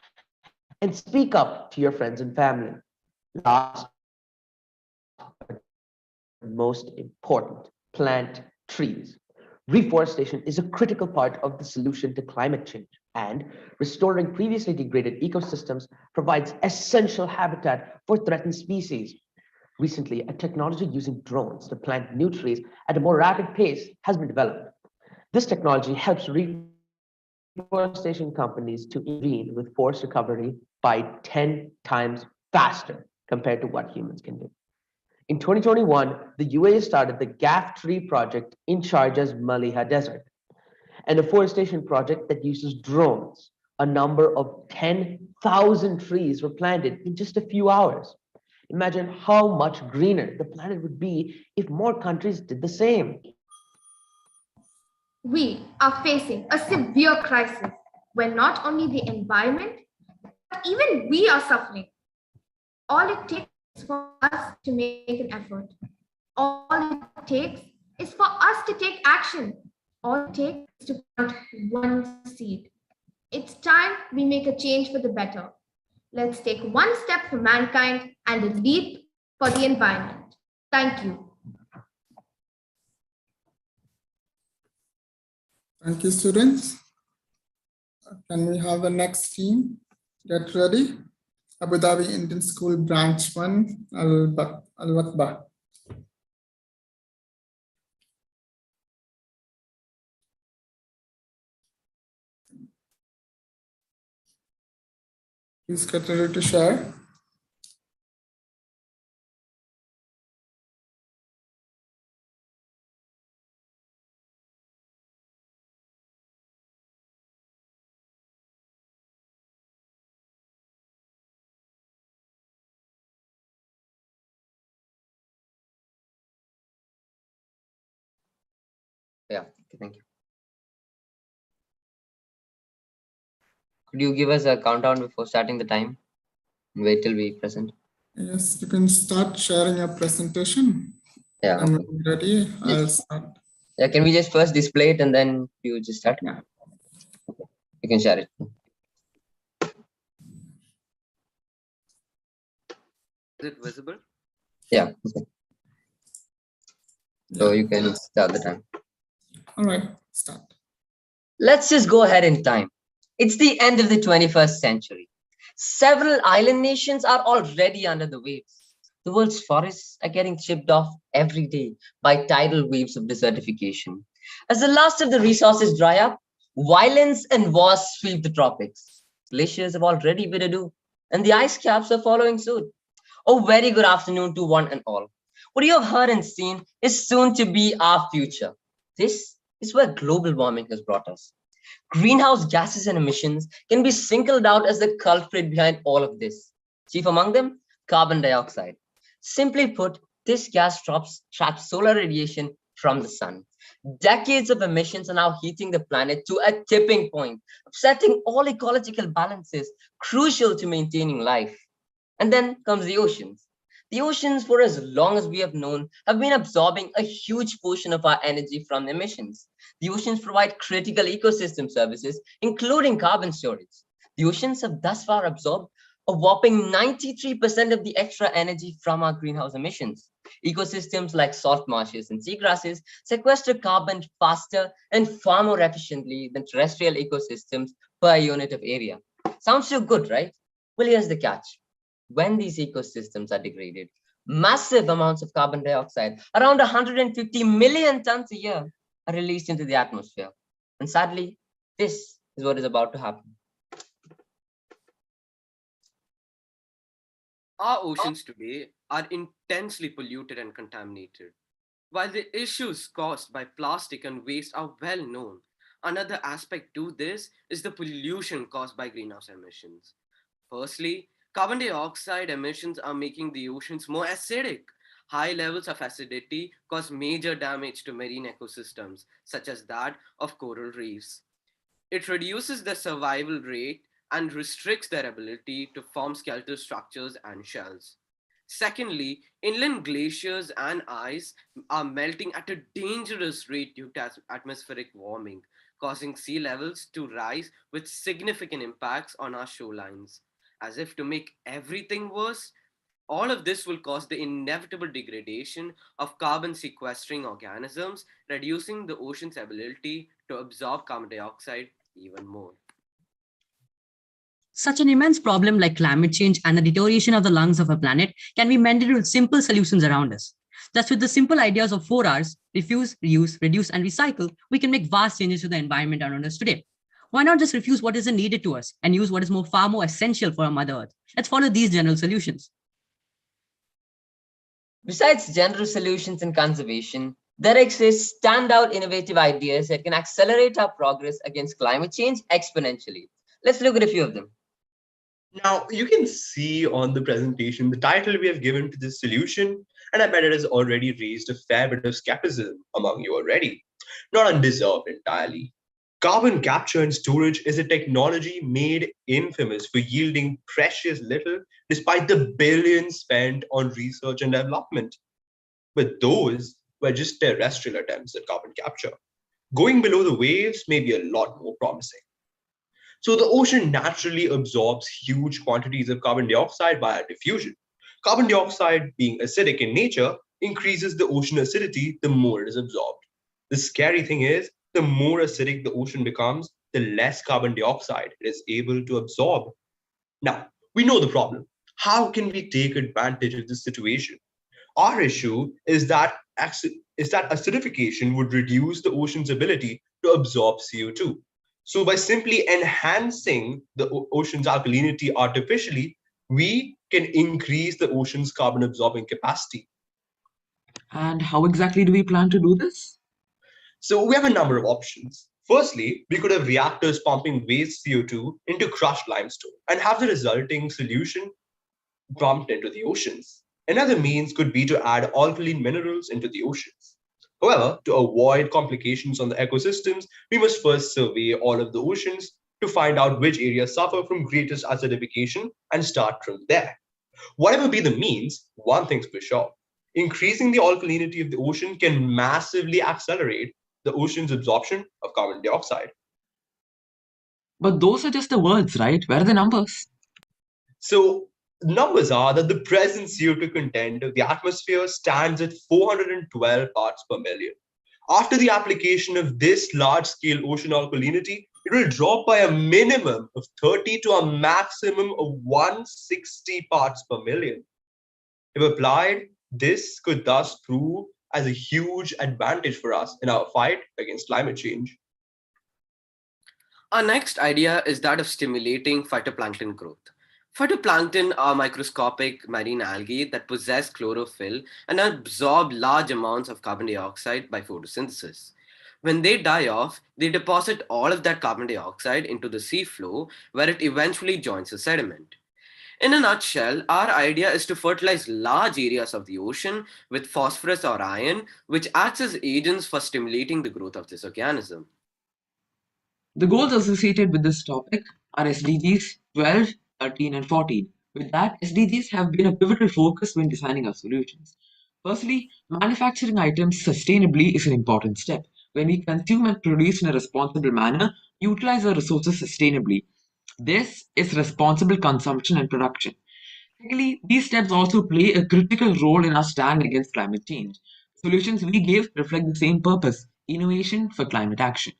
and speak up to your friends and family. Last but most important, plant trees. Reforestation is a critical part of the solution to climate change, and restoring previously degraded ecosystems provides essential habitat for threatened species. Recently, a technology using drones to plant new trees at a more rapid pace has been developed. This technology helps reforestation companies to intervene with forest recovery by 10 times faster compared to what humans can do. In 2021, the UAE started the GAF Tree project in Sharjah's Maliha Desert, an afforestation project that uses drones. A number of 10,000 trees were planted in just a few hours. Imagine how much greener the planet would be if more countries did the same. We are facing a severe crisis where not only the environment, but even we are suffering All it takes is for us to make an effort. All it takes is for us to take action. All it takes is to plant one seed. It's time we make a change for the better. Let's take one step for mankind and a leap for the environment. Thank you. Thank you, students. Can we have the next team get ready? Abu Dhabi Indian School Branch 1, Al-Watba. Please get ready to share. Yeah, okay, thank you. Could you give us a countdown before starting the time? Wait till we present. Yes, you can start sharing your presentation. Yeah. And when you're ready, I'll start. Yeah, can we just first display it and then you just start? Yeah. You can share it. Is it visible? Yeah. Okay. So you can start the time. All right, start. Let's just go ahead in time. It's the end of the 21st century. Several island nations are already under the waves. The world's forests are getting chipped off every day by tidal waves of desertification. As the last of the resources dry up, violence and wars sweep the tropics. Glaciers have already bid adieu, and the ice caps are following suit. A very good afternoon to one and all. What you have heard and seen is soon to be our future. This is where global warming has brought us. Greenhouse gases and emissions can be singled out as the culprit behind all of this. Chief among them, carbon dioxide. Simply put, this gas traps solar radiation from the sun. Decades of emissions are now heating the planet to a tipping point, upsetting all ecological balances crucial to maintaining life. And then comes the oceans. The oceans, for as long as we have known, have been absorbing a huge portion of our energy from emissions. The oceans provide critical ecosystem services, including carbon storage. The oceans have thus far absorbed a whopping 93% of the extra energy from our greenhouse emissions. Ecosystems like salt marshes and seagrasses sequester carbon faster and far more efficiently than terrestrial ecosystems per unit of area. Sounds so good, right? Well, here's the catch. When these ecosystems are degraded, massive amounts of carbon dioxide, around 150 million tons a year, are released into the atmosphere. And sadly, this is what is about to happen. Our oceans today are intensely polluted and contaminated. While the issues caused by plastic and waste are well known, another aspect to this is the pollution caused by greenhouse emissions. Firstly, carbon dioxide emissions are making the oceans more acidic. High levels of acidity cause major damage to marine ecosystems, such as that of coral reefs. It reduces their survival rate and restricts their ability to form skeletal structures and shells. Secondly, inland glaciers and ice are melting at a dangerous rate due to atmospheric warming, causing sea levels to rise with significant impacts on our shorelines. As if to make everything worse, all of this will cause the inevitable degradation of carbon sequestering organisms, reducing the ocean's ability to absorb carbon dioxide even more. Such an immense problem like climate change and the deterioration of the lungs of our planet can be mended with simple solutions around us. Thus, with the simple ideas of 4 Rs, refuse, reuse, reduce, and recycle, we can make vast changes to the environment around us today. Why not just refuse what isn't needed to us and use what is far more essential for our Mother Earth? Let's follow these general solutions. Besides general solutions in conservation, there exist standout innovative ideas that can accelerate our progress against climate change exponentially. Let's look at a few of them. Now, you can see on the presentation the title we have given to this solution, and I bet it has already raised a fair bit of skepticism among you already. Not undeserved entirely. Carbon capture and storage is a technology made infamous for yielding precious little despite the billions spent on research and development. But those were just terrestrial attempts at carbon capture. Going below the waves may be a lot more promising. So the ocean naturally absorbs huge quantities of carbon dioxide via diffusion. Carbon dioxide, being acidic in nature, increases the ocean acidity the more it is absorbed. The scary thing is, the more acidic the ocean becomes, the less carbon dioxide it is able to absorb. Now, we know the problem. How can we take advantage of this situation? Our issue is that acidification would reduce the ocean's ability to absorb CO2. So by simply enhancing the ocean's alkalinity artificially, we can increase the ocean's carbon absorbing capacity. And how exactly do we plan to do this? So we have a number of options. Firstly, we could have reactors pumping waste CO2 into crushed limestone and have the resulting solution pumped into the oceans. Another means could be to add alkaline minerals into the oceans. However, to avoid complications on the ecosystems, we must first survey all of the oceans to find out which areas suffer from greatest acidification and start from there. Whatever be the means, one thing's for sure. Increasing the alkalinity of the ocean can massively accelerate the ocean's absorption of carbon dioxide. But those are just the words, right? Where are the numbers? So numbers are that the present CO2 content of the atmosphere stands at 412 parts per million. After the application of this large-scale ocean alkalinity, it will drop by a minimum of 30 to a maximum of 160 parts per million. If applied, this could thus prove as a huge advantage for us in our fight against climate change. Our next idea is that of stimulating phytoplankton growth. Phytoplankton are microscopic marine algae that possess chlorophyll and absorb large amounts of carbon dioxide by photosynthesis. When they die off, they deposit all of that carbon dioxide into the seafloor where it eventually joins the sediment. In a nutshell, our idea is to fertilize large areas of the ocean with phosphorus or iron, which acts as agents for stimulating the growth of this organism. The goals associated with this topic are SDGs 12, 13, and 14. With that, SDGs have been a pivotal focus when designing our solutions. Firstly, manufacturing items sustainably is an important step. When we consume and produce in a responsible manner, utilize our resources sustainably. This is responsible consumption and production. Secondly, these steps also play a critical role in our stand against climate change. Solutions we give reflect the same purpose: innovation for climate action.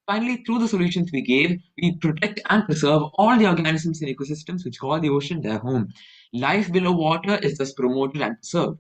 Finally, through the solutions we gave, we protect and preserve all the organisms and ecosystems which call the ocean their home. Life below water is thus promoted and preserved.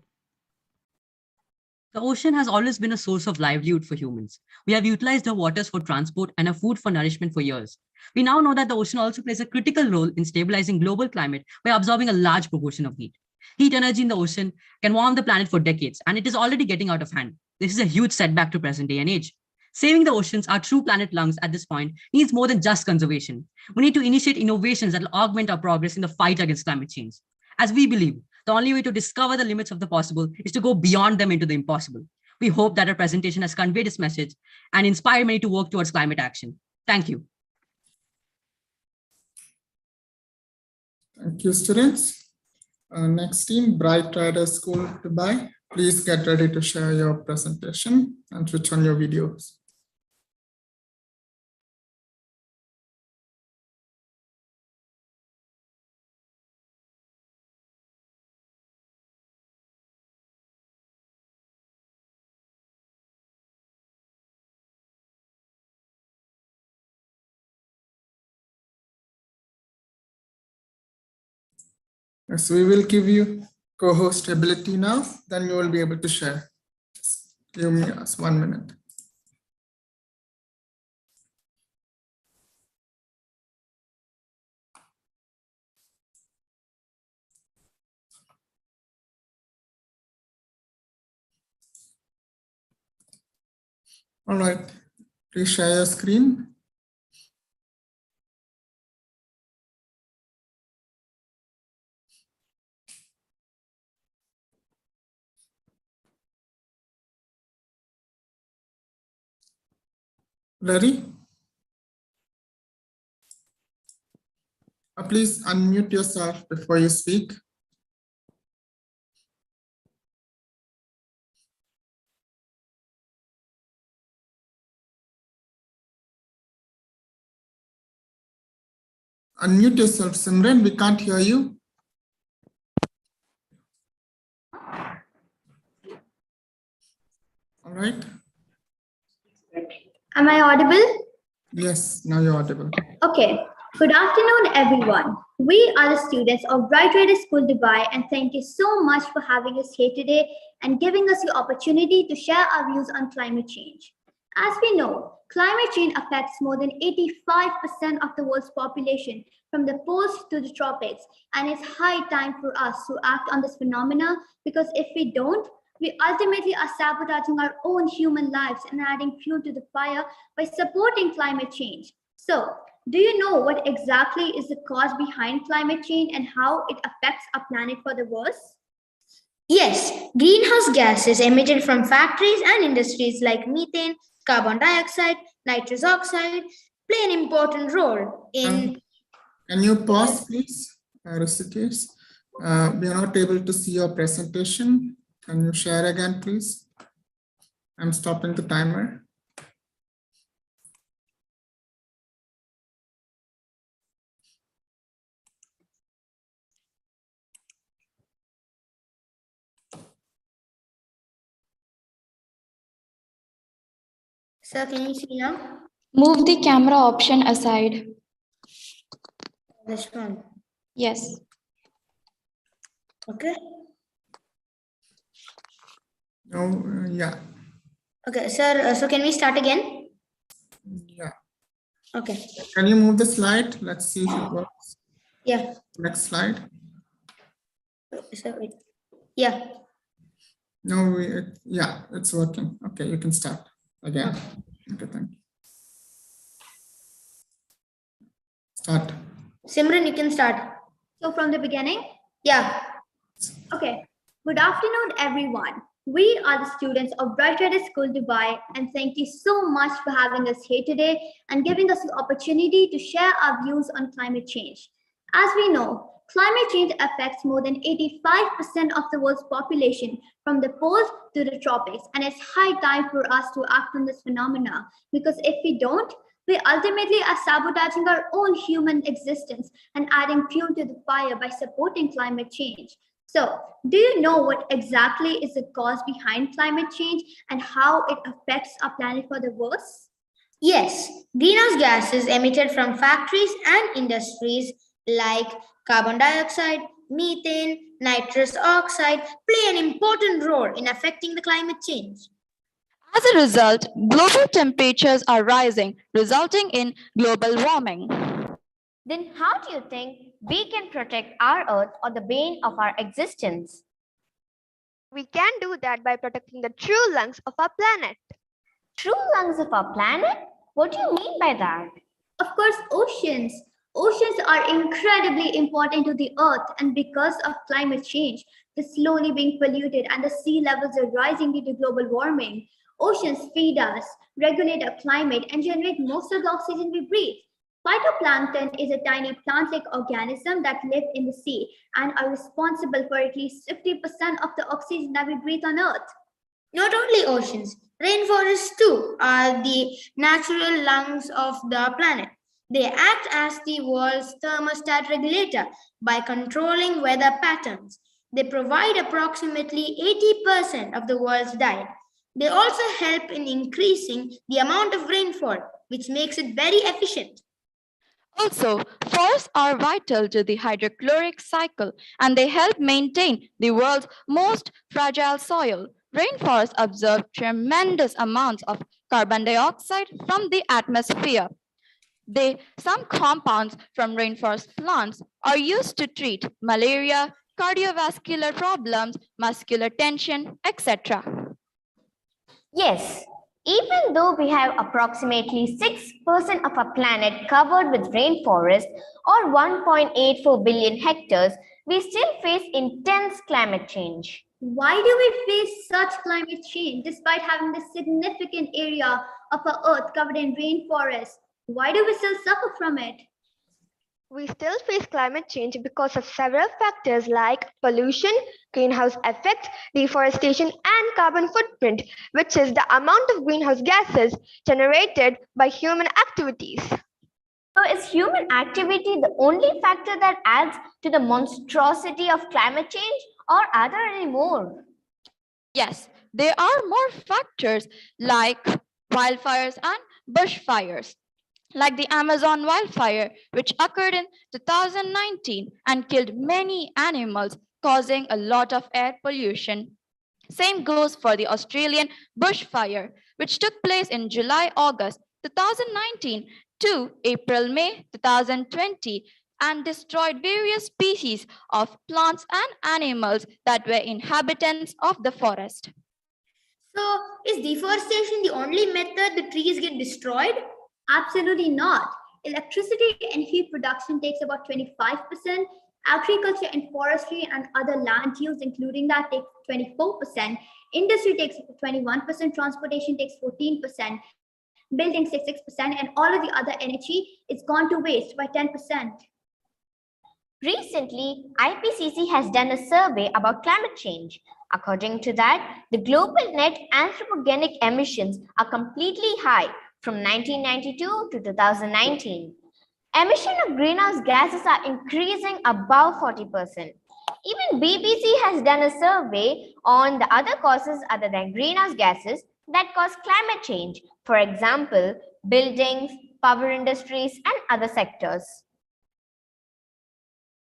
The ocean has always been a source of livelihood for humans. We have utilized the waters for transport and our food for nourishment for years. We now know that the ocean also plays a critical role in stabilizing global climate by absorbing a large proportion of heat. Heat energy in the ocean can warm the planet for decades, and it is already getting out of hand. This is a huge setback to present day and age. Saving the oceans, our true planet lungs at this point, needs more than just conservation. We need to initiate innovations that will augment our progress in the fight against climate change. As we believe, the only way to discover the limits of the possible is to go beyond them into the impossible. We hope that our presentation has conveyed this message and inspired many to work towards climate action. Thank you. Thank you, students. Next team, Bright Rider School, Dubai. Please get ready to share your presentation and switch on your videos. Yes, we will give you co-host ability now, then you will be able to share. Just give me 1 minute. All right, please share your screen. Ready? Please unmute yourself before you speak. Unmute yourself, Simran. We can't hear you. All right. Am I audible? Yes, now you're audible. Okay. Good afternoon, everyone. We are the students of Bright Rider School, Dubai, and thank you so much for having us here today and giving us the opportunity to share our views on climate change. As we know, climate change affects more than 85% of the world's population from the poles to the tropics, and it's high time for us to act on this phenomena because if we don't, we ultimately are sabotaging our own human lives and adding fuel to the fire by supporting climate change. So, do you know what exactly is the cause behind climate change and how it affects our planet for the worse? Yes, greenhouse gases emitted from factories and industries like methane, carbon dioxide, nitrous oxide play an important role in. Can you pause, please, Rishikesh? We are not able to see your presentation. Can you share again, please? I'm stopping the timer. Sir, can you see now? Move the camera option aside. This one. Yes. Okay. No, yeah. Okay, sir. So can we start again? Yeah. Okay. Can you move the slide? Let's see if it works. Yeah. Next slide. So wait. Yeah. No, yeah, it's working. Okay, you can start again. Okay, thank you. Start. Simran, you can start. So from the beginning? Yeah. Okay. Good afternoon, everyone. We are the students of Bright Rider School, Dubai, and thank you so much for having us here today and giving us the opportunity to share our views on climate change. As we know, climate change affects more than 85% of the world's population from the poles to the tropics, and it's high time for us to act on this phenomena because if we don't, we ultimately are sabotaging our own human existence and adding fuel to the fire by supporting climate change. So, do you know what exactly is the cause behind climate change and how it affects our planet for the worse? Yes, greenhouse gases emitted from factories and industries like carbon dioxide, methane, nitrous oxide play an important role in affecting the climate change. As a result, global temperatures are rising, resulting in global warming. Then, how do you think we can protect our Earth or the bane of our existence? We can do that by protecting the true lungs of our planet. True lungs of our planet? What do you mean by that? Of course, oceans. Oceans are incredibly important to the Earth, and because of climate change, they're slowly being polluted and the sea levels are rising due to global warming. Oceans feed us, regulate our climate, and generate most of the oxygen we breathe. Phytoplankton is a tiny plant-like organism that live in the sea and are responsible for at least 50% of the oxygen that we breathe on Earth. Not only oceans, rainforests too are the natural lungs of the planet. They act as the world's thermostat regulator by controlling weather patterns. They provide approximately 80% of the world's diet. They also help in increasing the amount of rainfall, which makes it very efficient. Also, forests are vital to the hydrochloric cycle and they help maintain the world's most fragile soil. Rainforests absorb tremendous amounts of carbon dioxide from the atmosphere. Some compounds from rainforest plants are used to treat malaria, cardiovascular problems, muscular tension, etc. Yes, even though we have approximately 6% of our planet covered with rainforest or 1.84 billion hectares, we still face intense climate change. Why do we face such climate change despite having this significant area of our earth covered in rainforest? Why do we still suffer from it? We still face climate change because of several factors like pollution, greenhouse effects, deforestation, and carbon footprint, which is the amount of greenhouse gases generated by human activities. So, is human activity the only factor that adds to the monstrosity of climate change, or are there any more? Yes, there are more factors like wildfires and bushfires, like the Amazon wildfire, which occurred in 2019 and killed many animals, causing a lot of air pollution. Same goes for the Australian bushfire, which took place in July-August 2019 to April-May 2020 and destroyed various species of plants and animals that were inhabitants of the forest. So, is deforestation the only method the trees get destroyed? Absolutely not. Electricity and heat production takes about 25%. Agriculture and forestry and other land use, including that, takes 24%. Industry takes 21%. Transportation takes 14%. Buildings take 6%. And all of the other energy is gone to waste by 10%. Recently, IPCC has done a survey about climate change. According to that, the global net anthropogenic emissions are completely high from 1992 to 2019. Emission of greenhouse gases are increasing above 40%. Even BBC has done a survey on the other causes other than greenhouse gases that cause climate change. For example, buildings, power industries, and other sectors.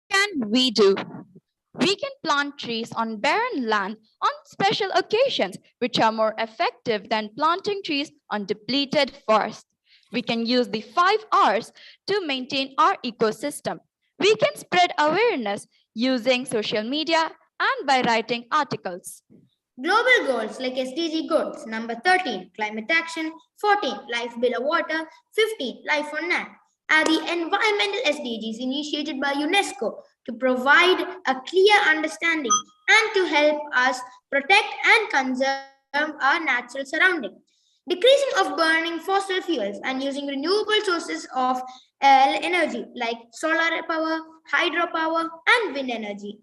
What can we do? We can plant trees on barren land on special occasions, which are more effective than planting trees on depleted forests. We can use the 5 R's to maintain our ecosystem. We can spread awareness using social media and by writing articles. Global goals like SDG goals, number 13, climate action, 14, life below water, 15, life on land, are the environmental SDGs initiated by UNESCO to provide a clear understanding and to help us protect and conserve our natural surroundings. Decreasing of burning fossil fuels and using renewable sources of energy like solar power, hydropower, and wind energy.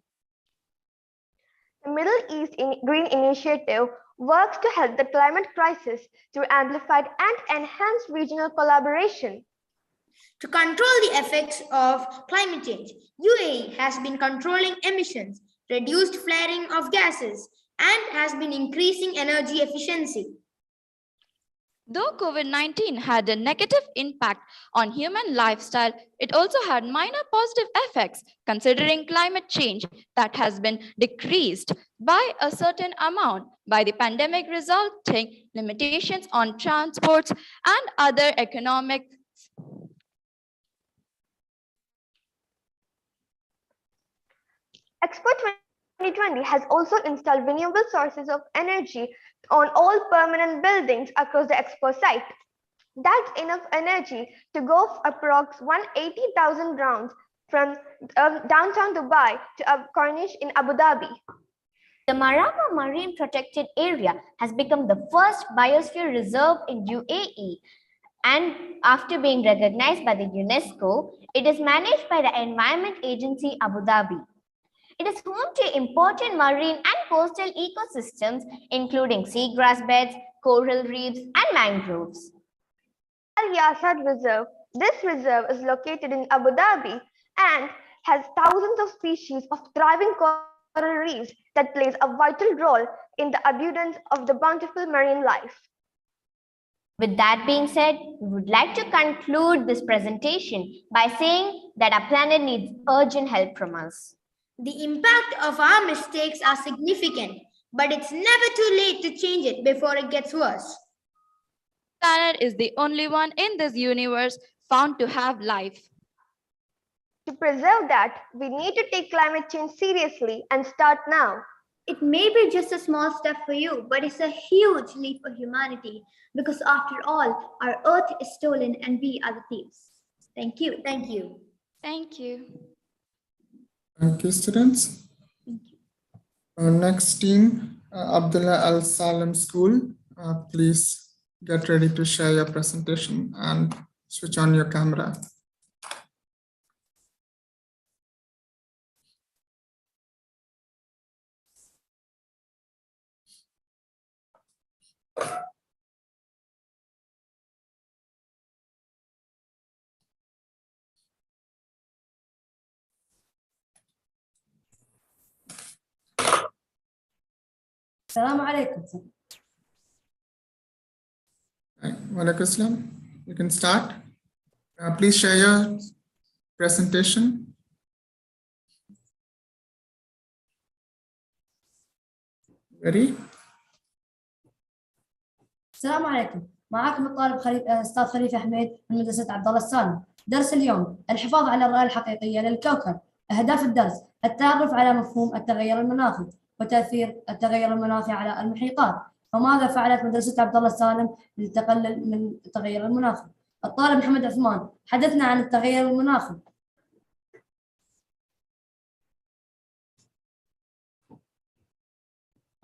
The Middle East Green Initiative works to help the climate crisis through amplified and enhanced regional collaboration. To control the effects of climate change, UAE has been controlling emissions, reduced flaring of gases, and has been increasing energy efficiency. Though COVID-19 had a negative impact on human lifestyle, it also had minor positive effects considering climate change that has been decreased by a certain amount by the pandemic, resulting limitations on transports and other economic. Expo 2020 has also installed renewable sources of energy on all permanent buildings across the Expo site. That's enough energy to go approx 180,000 rounds from downtown Dubai to Corniche in Abu Dhabi. The Maraba Marine Protected Area has become the first biosphere reserve in UAE, and after being recognized by the UNESCO, it is managed by the Environment Agency Abu Dhabi. It is home to important marine and coastal ecosystems, including seagrass beds, coral reefs, and mangroves. Al Yasad Reserve. This reserve is located in Abu Dhabi and has thousands of species of thriving coral reefs that plays a vital role in the abundance of the bountiful marine life. With that being said, we would like to conclude this presentation by saying that our planet needs urgent help from us. The impact of our mistakes are significant, but it's never too late to change it before it gets worse. The planet is the only one in this universe found to have life. To preserve that, we need to take climate change seriously and start now. It may be just a small step for you, but it's a huge leap for humanity because after all, our earth is stolen and we are the thieves. Thank you. Thank you. Thank you. Thank you, students. Thank you. Our next team, Abdullah Al Salim School. Please get ready to share your presentation and switch on your camera. السلام عليكم. Walaikum Assalam. You can start. Please share your presentation. Ready? السلام عليكم. معكم الطالب استاذ خليفه حميد من مدرسه عبد الله السالم. درس اليوم الحفاظ على الرؤيه الحقيقيه للكوكب. اهداف الدرس التعرف على مفهوم التغير المناخي وتاثير التغير المناخي على المحيطات، وماذا فعلت مدرسه عبد الله السالم للتقلل من التغير المناخي. الطالب محمد عثمان حدثنا عن التغير المناخي.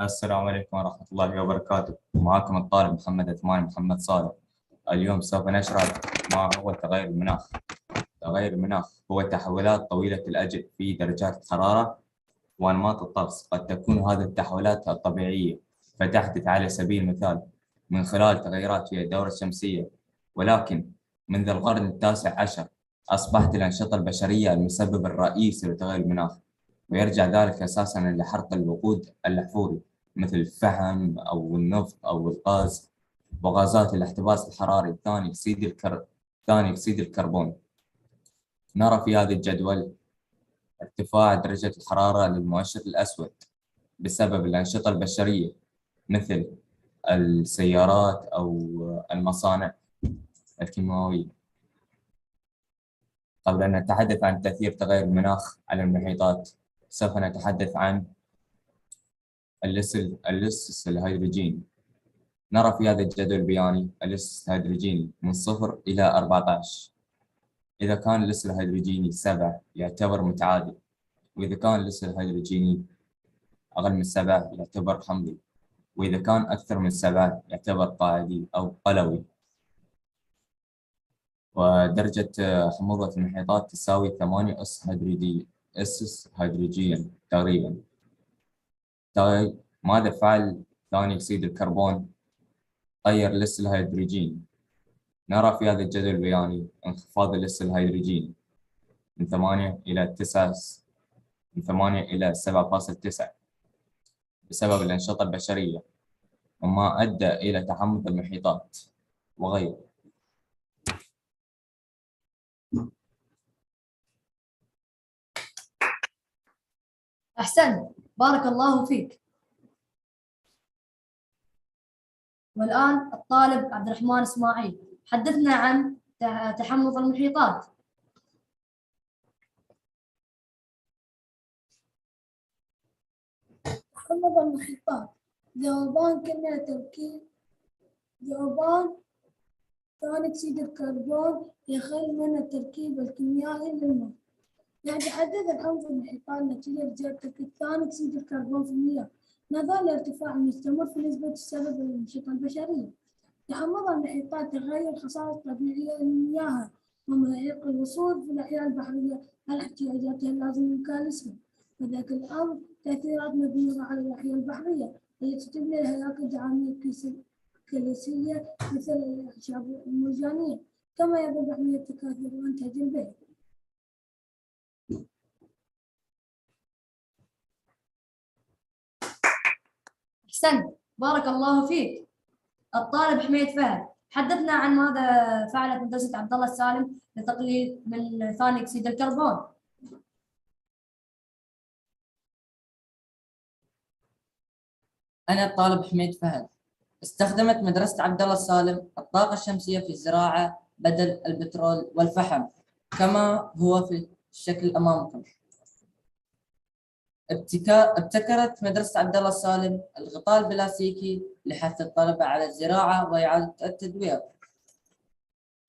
السلام عليكم ورحمة الله وبركاته. معكم الطالب محمد عثمان محمد صالح. اليوم سوف نشرح ما هو تغير المناخ. تغير المناخ هو تحولات طويلة الأجل في درجات الحرارة وأنماط الطقس. قد تكون هذه التحولات الطبيعية فتحدث على سبيل المثال من خلال تغيرات في الدورة الشمسية، ولكن منذ القرن التاسع عشر أصبحت الأنشطة البشرية المسبب الرئيسي لتغير المناخ، ويرجع ذلك أساساً لحرق الوقود الأحفوري مثل الفحم أو النفط أو الغاز وغازات الاحتباس الحراري ثاني أكسيد الكربون. نرى في هذا الجدول ارتفاع درجة الحرارة للمؤشر الأسود بسبب الأنشطة البشرية مثل السيارات أو المصانع الكيماوية. قبل أن نتحدث عن تأثير تغير المناخ على المحيطات سوف نتحدث عن اللص الهيدروجيني. نرى في هذا الجدول البياني اللص الهيدروجيني من 0 إلى 14. إذا كان اللص الهيدروجيني 7 يعتبر متعادل، وإذا كان اللص الهيدروجيني أقل من 7 يعتبر حمضي، وإذا كان أكثر من 7 يعتبر قاعدي أو قلوي. ودرجة حموضة المحيطات تساوي 8 أس هيدروجين تقريبا. ماذا فعل ثاني أكسيد الكربون؟ غير لص الهيدروجين. نرى في هذا الجدول البياني انخفاض اللص الهيدروجيني من 8 إلى 7.9 بسبب الأنشطة البشرية، وما أدى إلى تحمض المحيطات وغيره. أحسنت، بارك الله فيك. والآن الطالب عبد الرحمن إسماعيل حدثنا عن تحمض المحيطات. تحمض المحيطات ذوبان ثاني أكسيد الكربون يخل من التركيب الكيميائي للماء. يتحدث الحمض المحيطات نتيجة زيادة تركيز ثاني أكسيد الكربون في المياه نظرا للارتفاع المستمر في نسبة السبب الأنشطة البشرية. تحمض المحيطات تغير خصائص طبيعية للمياه وما يعيق الوصول في الأحياء البحرية على احتياجاتها اللازمة لكالسيوم. وذاك الأمر تأثيرات مبنية على الأحياء البحرية التي تبني الهياكل الدعامية الكلاسيكية مثل الأعشاب المرجانية، كما يضر بأهمية تكاثر وإنتاج البيض. أحسنت، بارك الله فيك. الطالب حميد فهد حدثنا عن ماذا فعلت مدرسة عبد الله السالم لتقليل من ثاني أكسيد الكربون. أنا الطالب حميد فهد. استخدمت مدرسة عبد الله السالم الطاقة الشمسية في الزراعة بدل البترول والفحم كما هو في الشكل أمامكم. ابتكرت مدرسة عبد الله السالم الغطاء البلاستيكي لحث الطلبة على الزراعة وإعادة التدوير.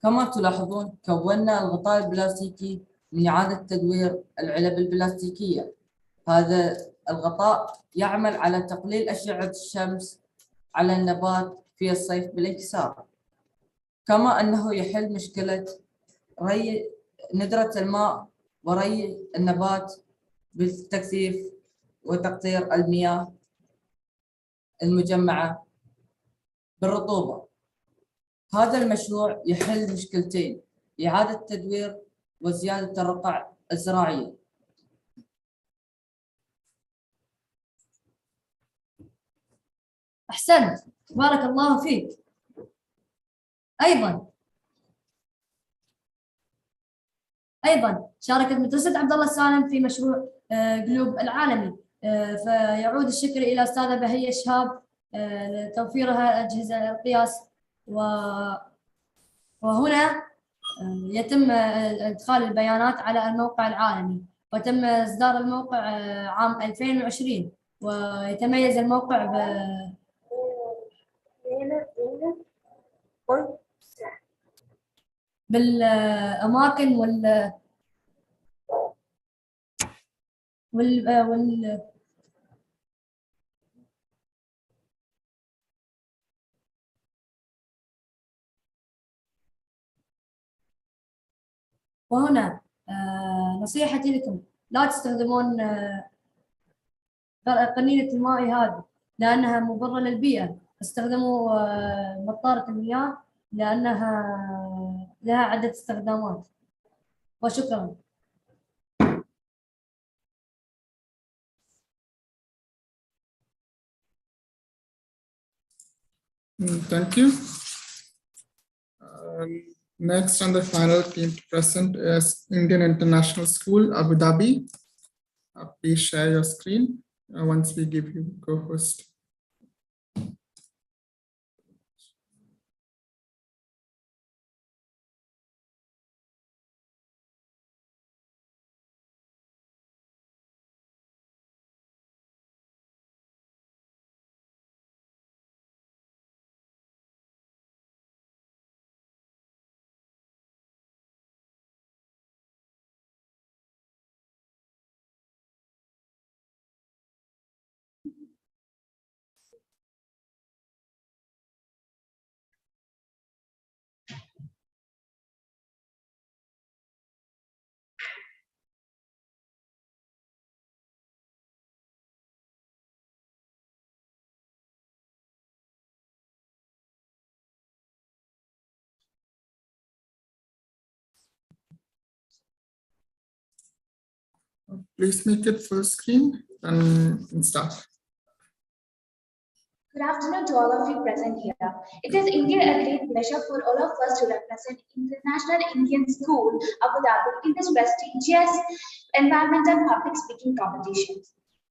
كما تلاحظون كونا الغطاء البلاستيكي من إعادة تدوير العلب البلاستيكية. هذا الغطاء يعمل على تقليل أشعة الشمس على النبات في الصيف بالانكسار، كما أنه يحل مشكلة ندرة الماء وري النبات بالتكثيف وتقطير المياه المجمعة بالرطوبة. هذا المشروع يحل مشكلتين: إعادة التدوير وزيادة الرقع الزراعية. أحسنت، بارك الله فيك. أيضا شاركت مدرسة عبد الله السالم في مشروع قلوب العالمي، فيعود الشكر إلى أستاذة بهية شهاب لتوفيرها أجهزة القياس، وهنا يتم إدخال البيانات على الموقع العالمي، وتم إصدار الموقع عام 2020، ويتميز الموقع بالأماكن وال وهنا نصيحتي لكم: لا تستخدمون قنينة الماء هذه لأنها مضرة للبيئة. استخدموا مطارة المياه لأنها لها عدة استخدامات. وشكرا. Thank you. Next and the final team to present is Indian International School, Abu Dhabi. Please share your screen once we give you co-host. Please make it full screen and start. Good afternoon to all of you present here. It is indeed a great pleasure for all of us to represent International Indian School, Abu Dhabi, in this prestigious environmental public speaking competitions.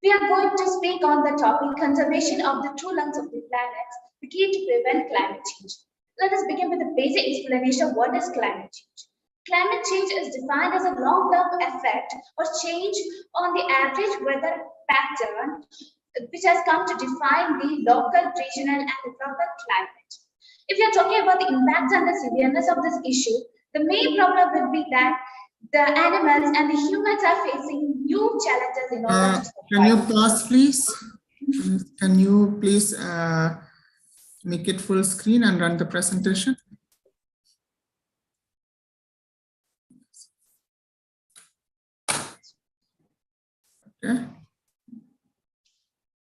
We are going to speak on the topic conservation of the true lungs of the planet, the key to prevent climate change. Let us begin with a basic explanation of what is climate change. Climate change is defined as a long-term effect or change on the average weather pattern which has come to define the local, regional, and the global climate. If you're talking about the impacts and the severeness of this issue, the main problem will be that the animals and the humans are facing new challenges in order to survive. Can you pause, please? Can you please make it full screen and run the presentation? Okay.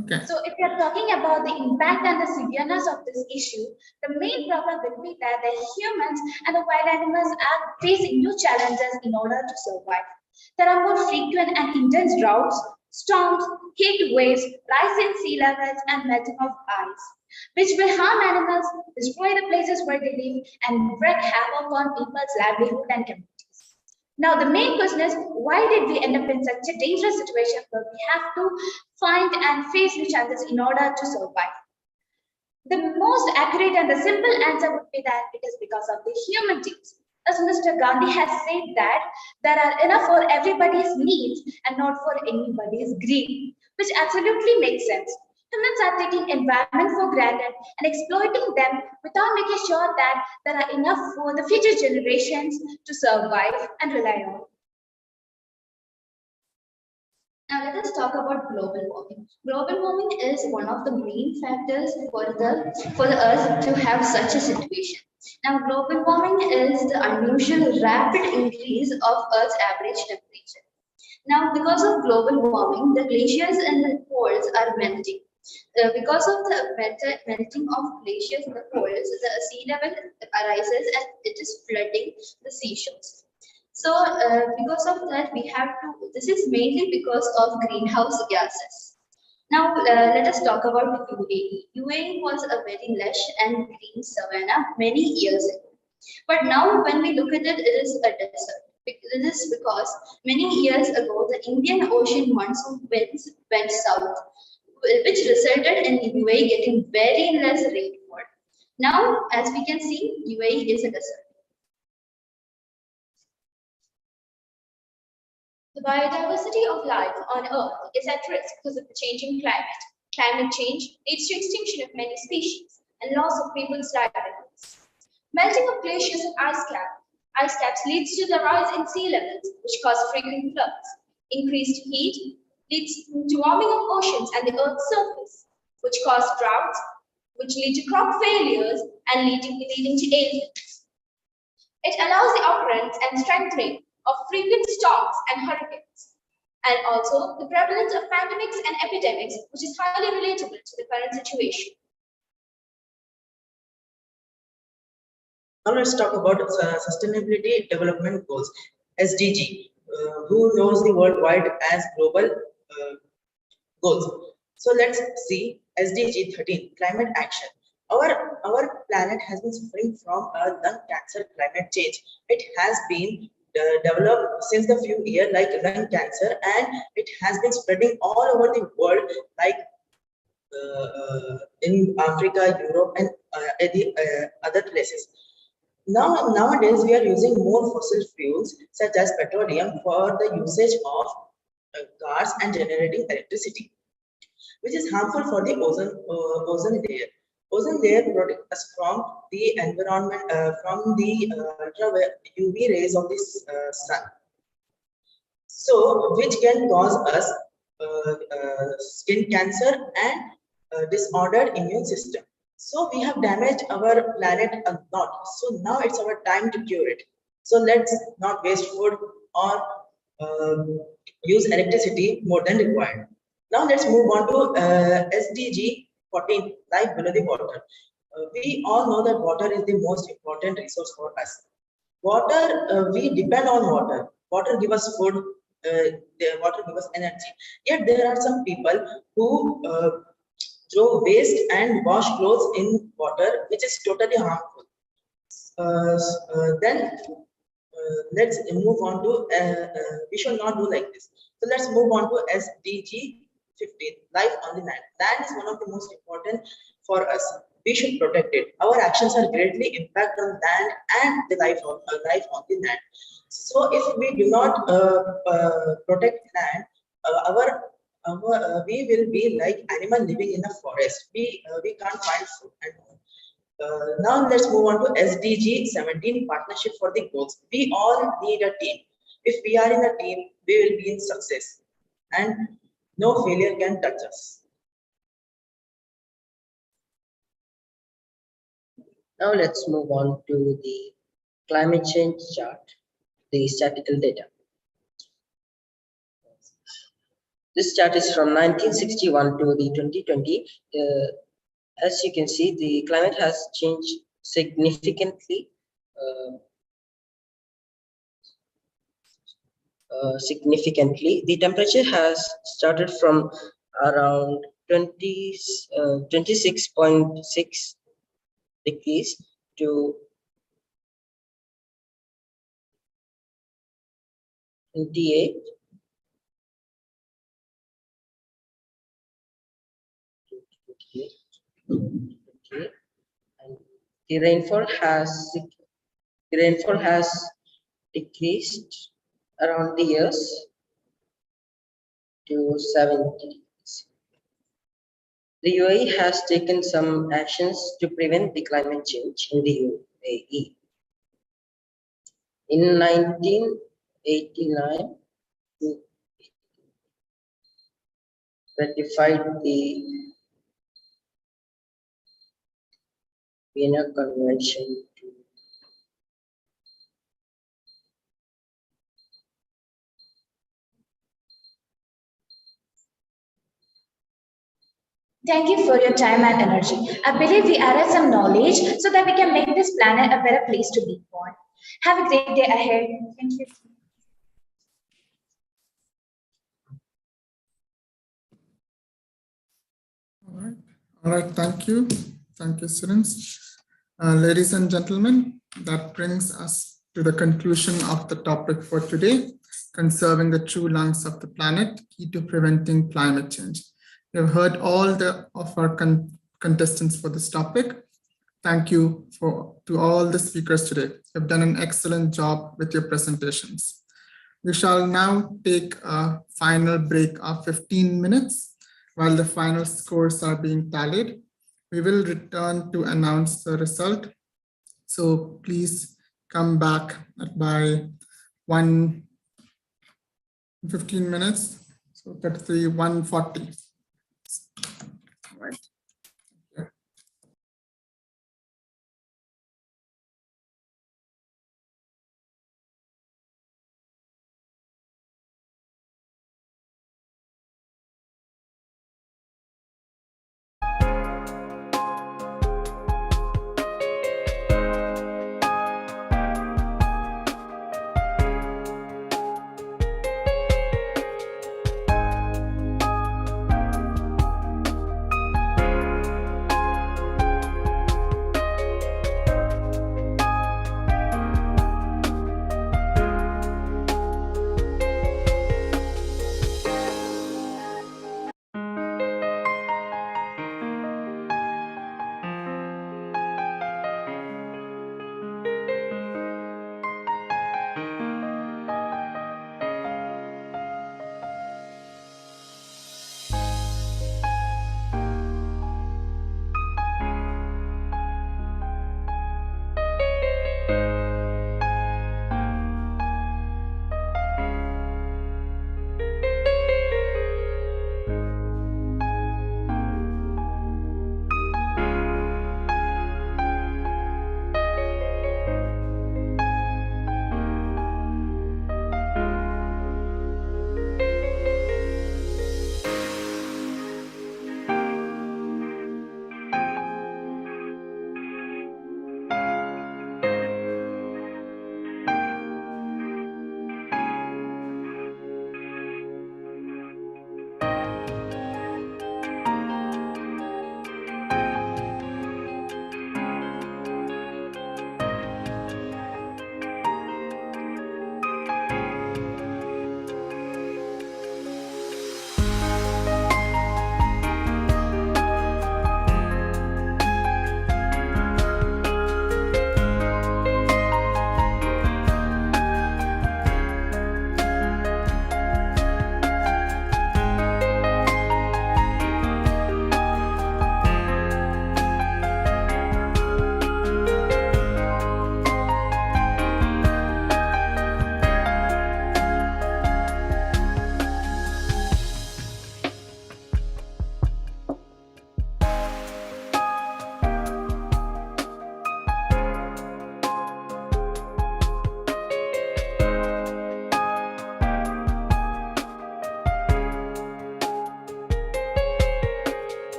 Okay. So if you're talking about the impact and the severeness of this issue, the main problem will be that the humans and the wild animals are facing new challenges in order to survive. There are more frequent and intense droughts, storms, heat waves, rise in sea levels, and melting of ice, which will harm animals, destroy the places where they live, and wreak havoc on people's livelihood and communities. Now, the main question is, why did we end up in such a dangerous situation where we have to find and face new challenges in order to survive? The most accurate and the simple answer would be that it is because of the human genes. As Mr. Gandhi has said that there are enough for everybody's needs and not for anybody's greed, which absolutely makes sense. Humans are taking environment for granted and exploiting them without making sure that there are enough for the future generations to survive and rely on. Now let us talk about global warming. Global warming is one of the main factors for the Earth to have such a situation. Now global warming is the unusual rapid increase of Earth's average temperature. Now because of global warming, the glaciers and the poles are melting. Because of the melting of glaciers in the poles, the sea level arises and it is flooding the seashores. So, because of that, we have to. This is mainly because of greenhouse gases. Now, let us talk about UAE. UAE was a very lush and green savanna many years ago. But now, when we look at it, it is a desert. This is because many years ago, the Indian Ocean monsoon winds went south, which resulted in UAE getting very less rainfall. Now, as we can see, UAE is a desert. The biodiversity of life on Earth is at risk because of the changing climate. Climate change leads to extinction of many species and loss of people's livelihoods. Melting of glaciers and ice caps leads to the rise in sea levels, which cause frequent floods. Increased heat leads to warming of oceans and the Earth's surface, which cause droughts, which lead to crop failures and leading to ailments. It allows the occurrence and strengthening of frequent storms and hurricanes, and also the prevalence of pandemics and epidemics, which is highly relatable to the current situation. Now let's talk about Sustainability Development Goals, SDG, who knows the worldwide as global goals. So let's see SDG 13, climate action. Our planet has been suffering from lung cancer, climate change. It has been developed since the few years like lung cancer, and it has been spreading all over the world like in Africa, Europe, and other places. Nowadays, we are using more fossil fuels such as petroleum for the usage of cars and generating electricity, which is harmful for the ozone layer. Ozone layer protects us from the environment, from the ultra UV rays of the sun. So, which can cause us skin cancer and disordered immune system. So we have damaged our planet a lot. So now it's our time to cure it. So let's not waste food or use electricity more than required. Now let's move on to SDG 14, life below the water. We all know that water is the most important resource for us. Water, we depend on water. Water gives us food, water gives us energy. Yet there are some people who throw waste and wash clothes in water, which is totally harmful. Then let's move on to, we should not do like this. So let's move on to SDG 15, life on the land. Land is one of the most important for us. We should protect it. Our actions are greatly impact on land and the life on the land. So if we do not protect land, we will be like animal living in a forest. We can't find food and all. Now let's move on to SDG 17, partnership for the goals. We all need a team. If we are in a team, we will be in success, and no failure can touch us. Now let's move on to the climate change chart, the statistical data. This chart is from 1961 to the 2020. As you can see, the climate has changed significantly. The temperature has started from around 26.6 degrees to 28. And the rainfall has decreased around the years to 70. The UAE has taken some actions to prevent the climate change in the UAE. In 1989, we ratified the Vienna Convention Thank you for your time and energy. I believe we added some knowledge so that we can make this planet a better place to be born. Have a great day ahead. Thank you. All right, thank you. Thank you, students. Ladies and gentlemen, that brings us to the conclusion of the topic for today, conserving the true lungs of the planet, key to preventing climate change. You have heard all of our contestants for this topic. Thank you to all the speakers today. You've done an excellent job with your presentations. We shall now take a final break of 15 minutes while the final scores are being tallied. We will return to announce the result. So please come back by 15 minutes. So that's the 1:40. Right.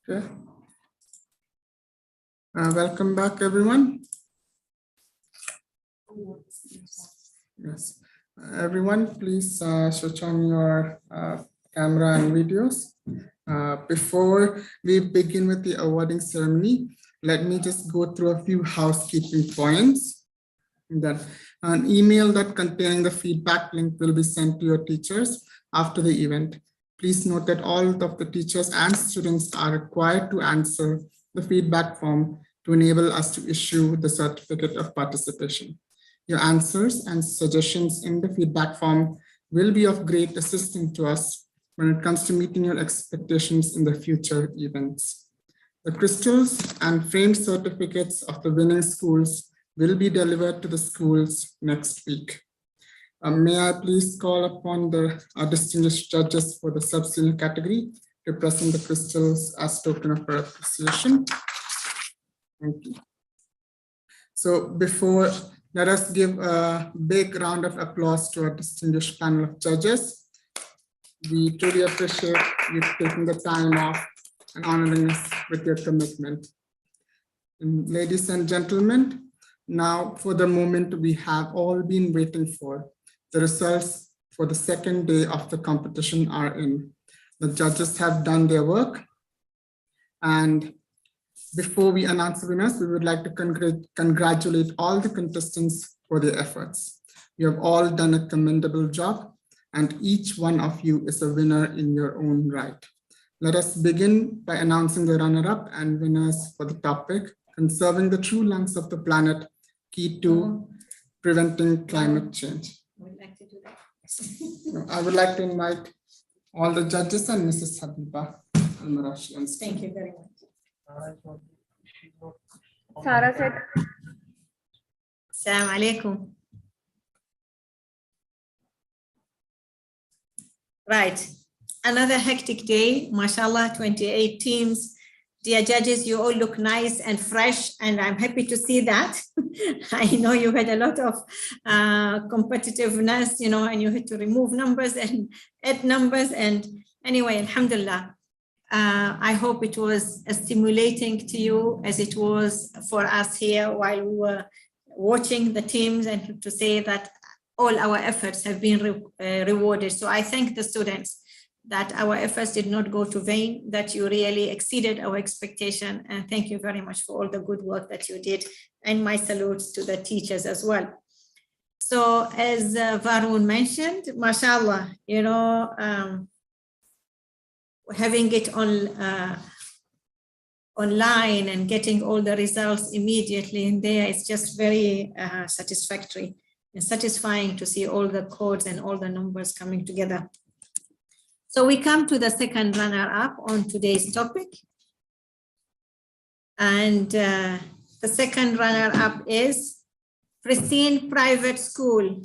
Okay. Welcome back, everyone. Yes. Everyone, please switch on your camera and videos. Before we begin with the awarding ceremony, let me just go through a few housekeeping points. That an email that containing the feedback link will be sent to your teachers after the event. Please note that all of the teachers and students are required to answer the feedback form to enable us to issue the certificate of participation. Your answers and suggestions in the feedback form will be of great assistance to us when it comes to meeting your expectations in the future events. The crystals and framed certificates of the winning schools will be delivered to the schools next week. May I please call upon our distinguished judges for the sub-senior category to present the crystals as token of our appreciation. Thank you. So let us give a big round of applause to our distinguished panel of judges. We truly appreciate you taking the time off and honoring us with your commitment. And ladies and gentlemen, now for the moment we have all been waiting for. The results for the second day of the competition are in. The judges have done their work. And before we announce the winners, we would like to congratulate all the contestants for their efforts. You have all done a commendable job, and each one of you is a winner in your own right. Let us begin by announcing the runner-up and winners for the topic, Conserving the True Lungs of the Planet, Key to Preventing Climate Change. I would like to invite all the judges and Mrs. Habiba Al-Marashi on stage. Thank you very much. Sarah said, Assalamu alaikum. Right, another hectic day, mashallah, 28 teams. Dear judges, you all look nice and fresh, and I'm happy to see that. I know you had a lot of competitiveness, and you had to remove numbers and add numbers. And anyway, alhamdulillah, I hope it was as stimulating to you as it was for us here while we were watching the teams, and to say that all our efforts have been rewarded. So I thank the students that our efforts did not go to vain, that you really exceeded our expectation. And thank you very much for all the good work that you did. And my salutes to the teachers as well. So as Varun mentioned, mashallah, having it on online and getting all the results immediately in there is just very satisfactory and satisfying to see all the codes and all the numbers coming together. So we come to the second runner-up on today's topic. And the second runner-up is Pristine Private School.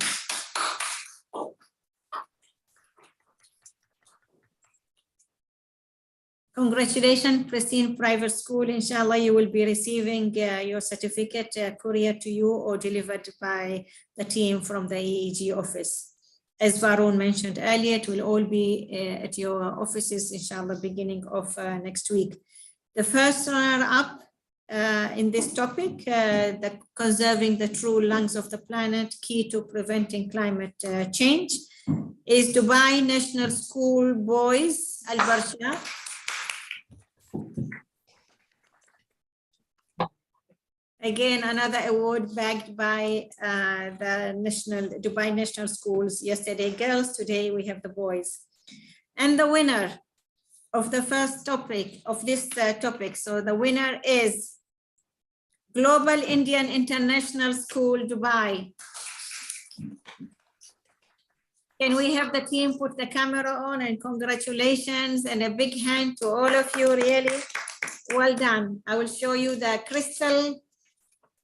Congratulations, Pristine Private School. Inshallah, you will be receiving your certificate courier to you or delivered by the team from the EEG office. As Varun mentioned earlier, it will all be at your offices, inshallah, beginning of next week. The first runner-up in this topic, the Conserving the True Lungs of the Planet, Key to Preventing Climate Change, is Dubai National School Boys, Al-Barsha. Again, another award bagged by the Dubai National Schools. Yesterday, girls, today we have the boys. And the winner of the first topic, of this topic, so the winner is Global Indian International School, Dubai. Can we have the team put the camera on, and congratulations and a big hand to all of you, really well done. I will show you the crystal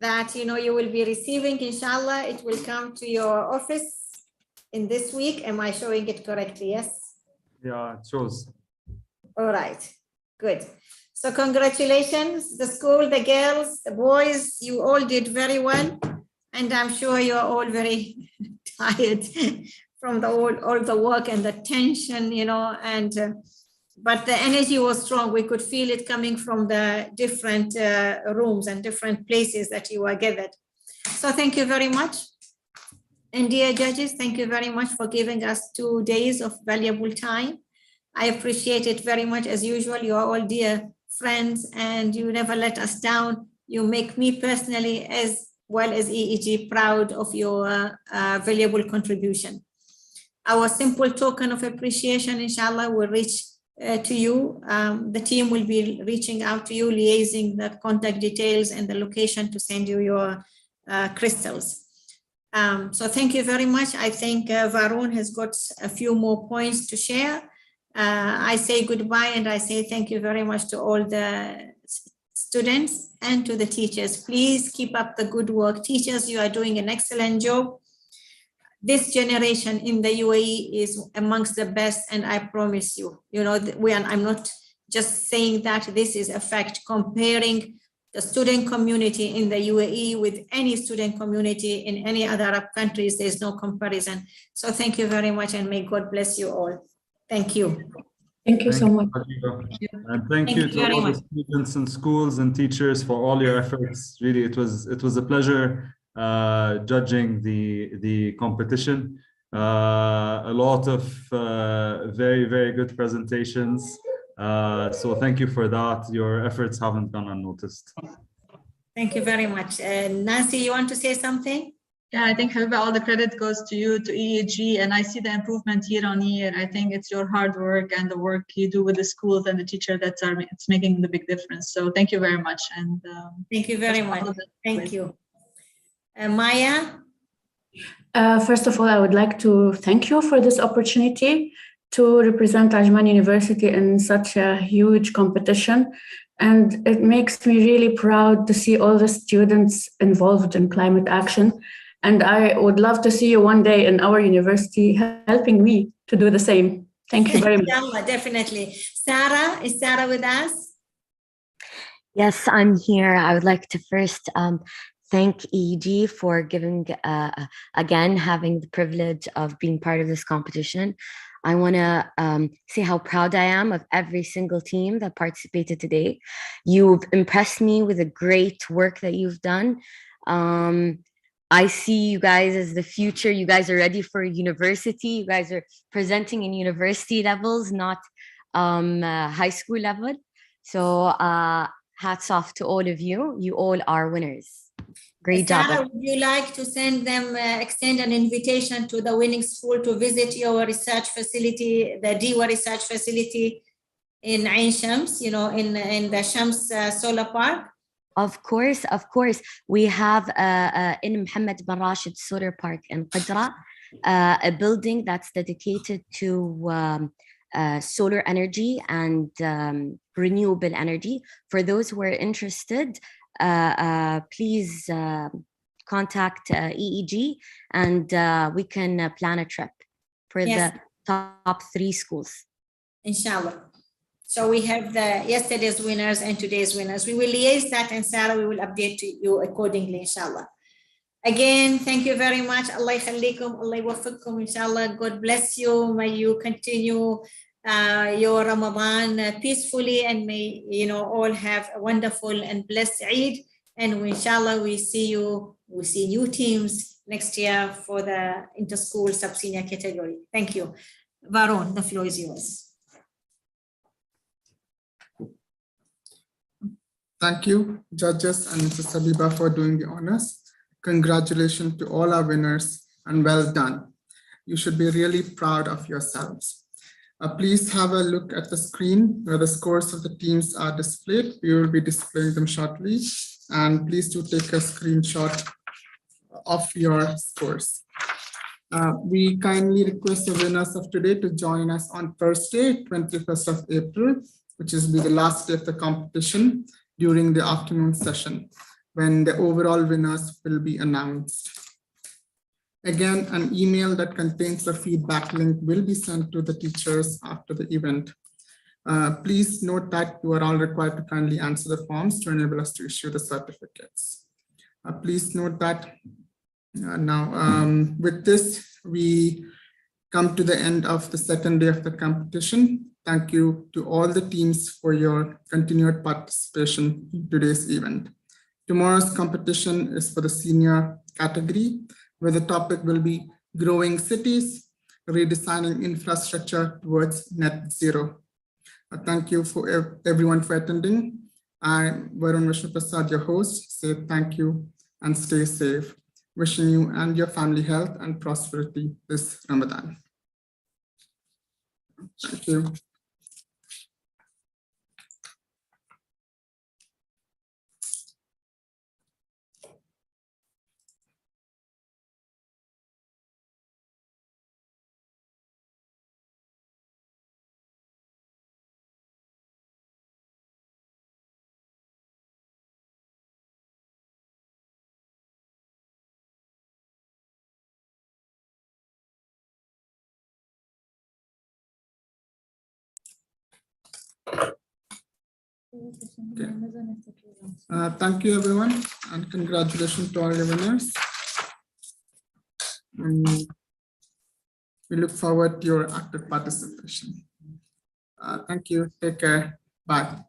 that you will be receiving, inshallah. It will come to your office in this week. Am I showing it correctly? Yes? Yeah, it shows. All right, good. So congratulations, the school, the girls, the boys, you all did very well. And I'm sure you're all very tired from all the work and the tension, and but the energy was strong. We could feel it coming from the different rooms and different places that you were gathered. So thank you very much. And dear judges, thank you very much for giving us 2 days of valuable time. I appreciate it very much. As usual, you are all dear friends and you never let us down. You make me personally, as well as EEG, proud of your valuable contribution. Our simple token of appreciation, inshallah, will reach to you. The team will be reaching out to you, liaising the contact details and the location to send you your crystals. So thank you very much. I think Varun has got a few more points to share. I say goodbye and I say thank you very much to all the students and to the teachers. Please keep up the good work. Teachers, you are doing an excellent job. This generation in the UAE is amongst the best, and I promise you, I'm not just saying that, this is a fact. Comparing the student community in the UAE with any student community in any other Arab countries, there's no comparison. So thank you very much and may God bless you all. Thank you. Thank you so much. And thank you to all the students and schools and teachers for all your efforts. Really, it was a pleasure judging the competition. A lot of very, very good presentations. So thank you for that. Your efforts haven't gone unnoticed. Thank you very much. Nancy, you want to say something? Yeah, I think Habiba, all the credit goes to you, to EEG, and I see the improvement year on year. I think it's your hard work and the work you do with the schools and the teacher it's making the big difference. So thank you very much. And thank you very much. Thank you. Maya? First of all, I would like to thank you for this opportunity to represent Ajman University in such a huge competition. And it makes me really proud to see all the students involved in climate action. And I would love to see you one day in our university helping me to do the same. Thank you very much. Definitely. Sarah, is Sarah with us? Yes, I'm here. I would like to first thank EEG for giving, again, having the privilege of being part of this competition. I want to say how proud I am of every single team that participated today. You've impressed me with the great work that you've done. I see you guys as the future. You guys are ready for university. You guys are presenting in university levels, not high school level. So hats off to all of you. You all are winners. Great job. Sarah, would you like to send them, extend an invitation to the winning school to visit your research facility, the DIWA research facility in Ain Shams, in the Shams Solar Park? Of course, of course. We have in Mohammed bin Rashid Solar Park in Qadra, a building that's dedicated to solar energy and renewable energy. For those who are interested, please contact EEG and we can plan a trip for the top 3 schools. Inshallah. So we have the yesterday's winners and today's winners. We will liaise that, and Sarah, we will update to you accordingly, inshallah. Again, thank you very much. Allah yakhallikum, Allah yawafiqkum, inshallah. God bless you. May you continue your Ramadan peacefully, and may all have a wonderful and blessed Eid. And inshallah, we see new teams next year for the inter-school sub-senior category. Thank you. Varun, the floor is yours. Thank you, judges and Mrs. Habiba, for doing the honors. Congratulations to all our winners and well done. You should be really proud of yourselves. Please have a look at the screen where the scores of the teams are displayed. We will be displaying them shortly. And please do take a screenshot of your scores. We kindly request the winners of today to join us on Thursday, 21st of April, which is the last day of the competition, during the afternoon session, when the overall winners will be announced. Again, an email that contains the feedback link will be sent to the teachers after the event. Please note that you are all required to kindly answer the forms to enable us to issue the certificates. Please note that now with this, we come to the end of the second day of the competition. thank you to all the teams for your continued participation in today's event. Tomorrow's competition is for the senior category, where the topic will be growing cities, redesigning infrastructure towards net zero. Thank you for everyone for attending. I'm Varun Vishnu Prasad, your host. Say thank you and stay safe. Wishing you and your family health and prosperity this Ramadan. Thank you. Okay. Thank you, everyone, and congratulations to all the winners. We look forward to your active participation. Thank you. Take care. Bye.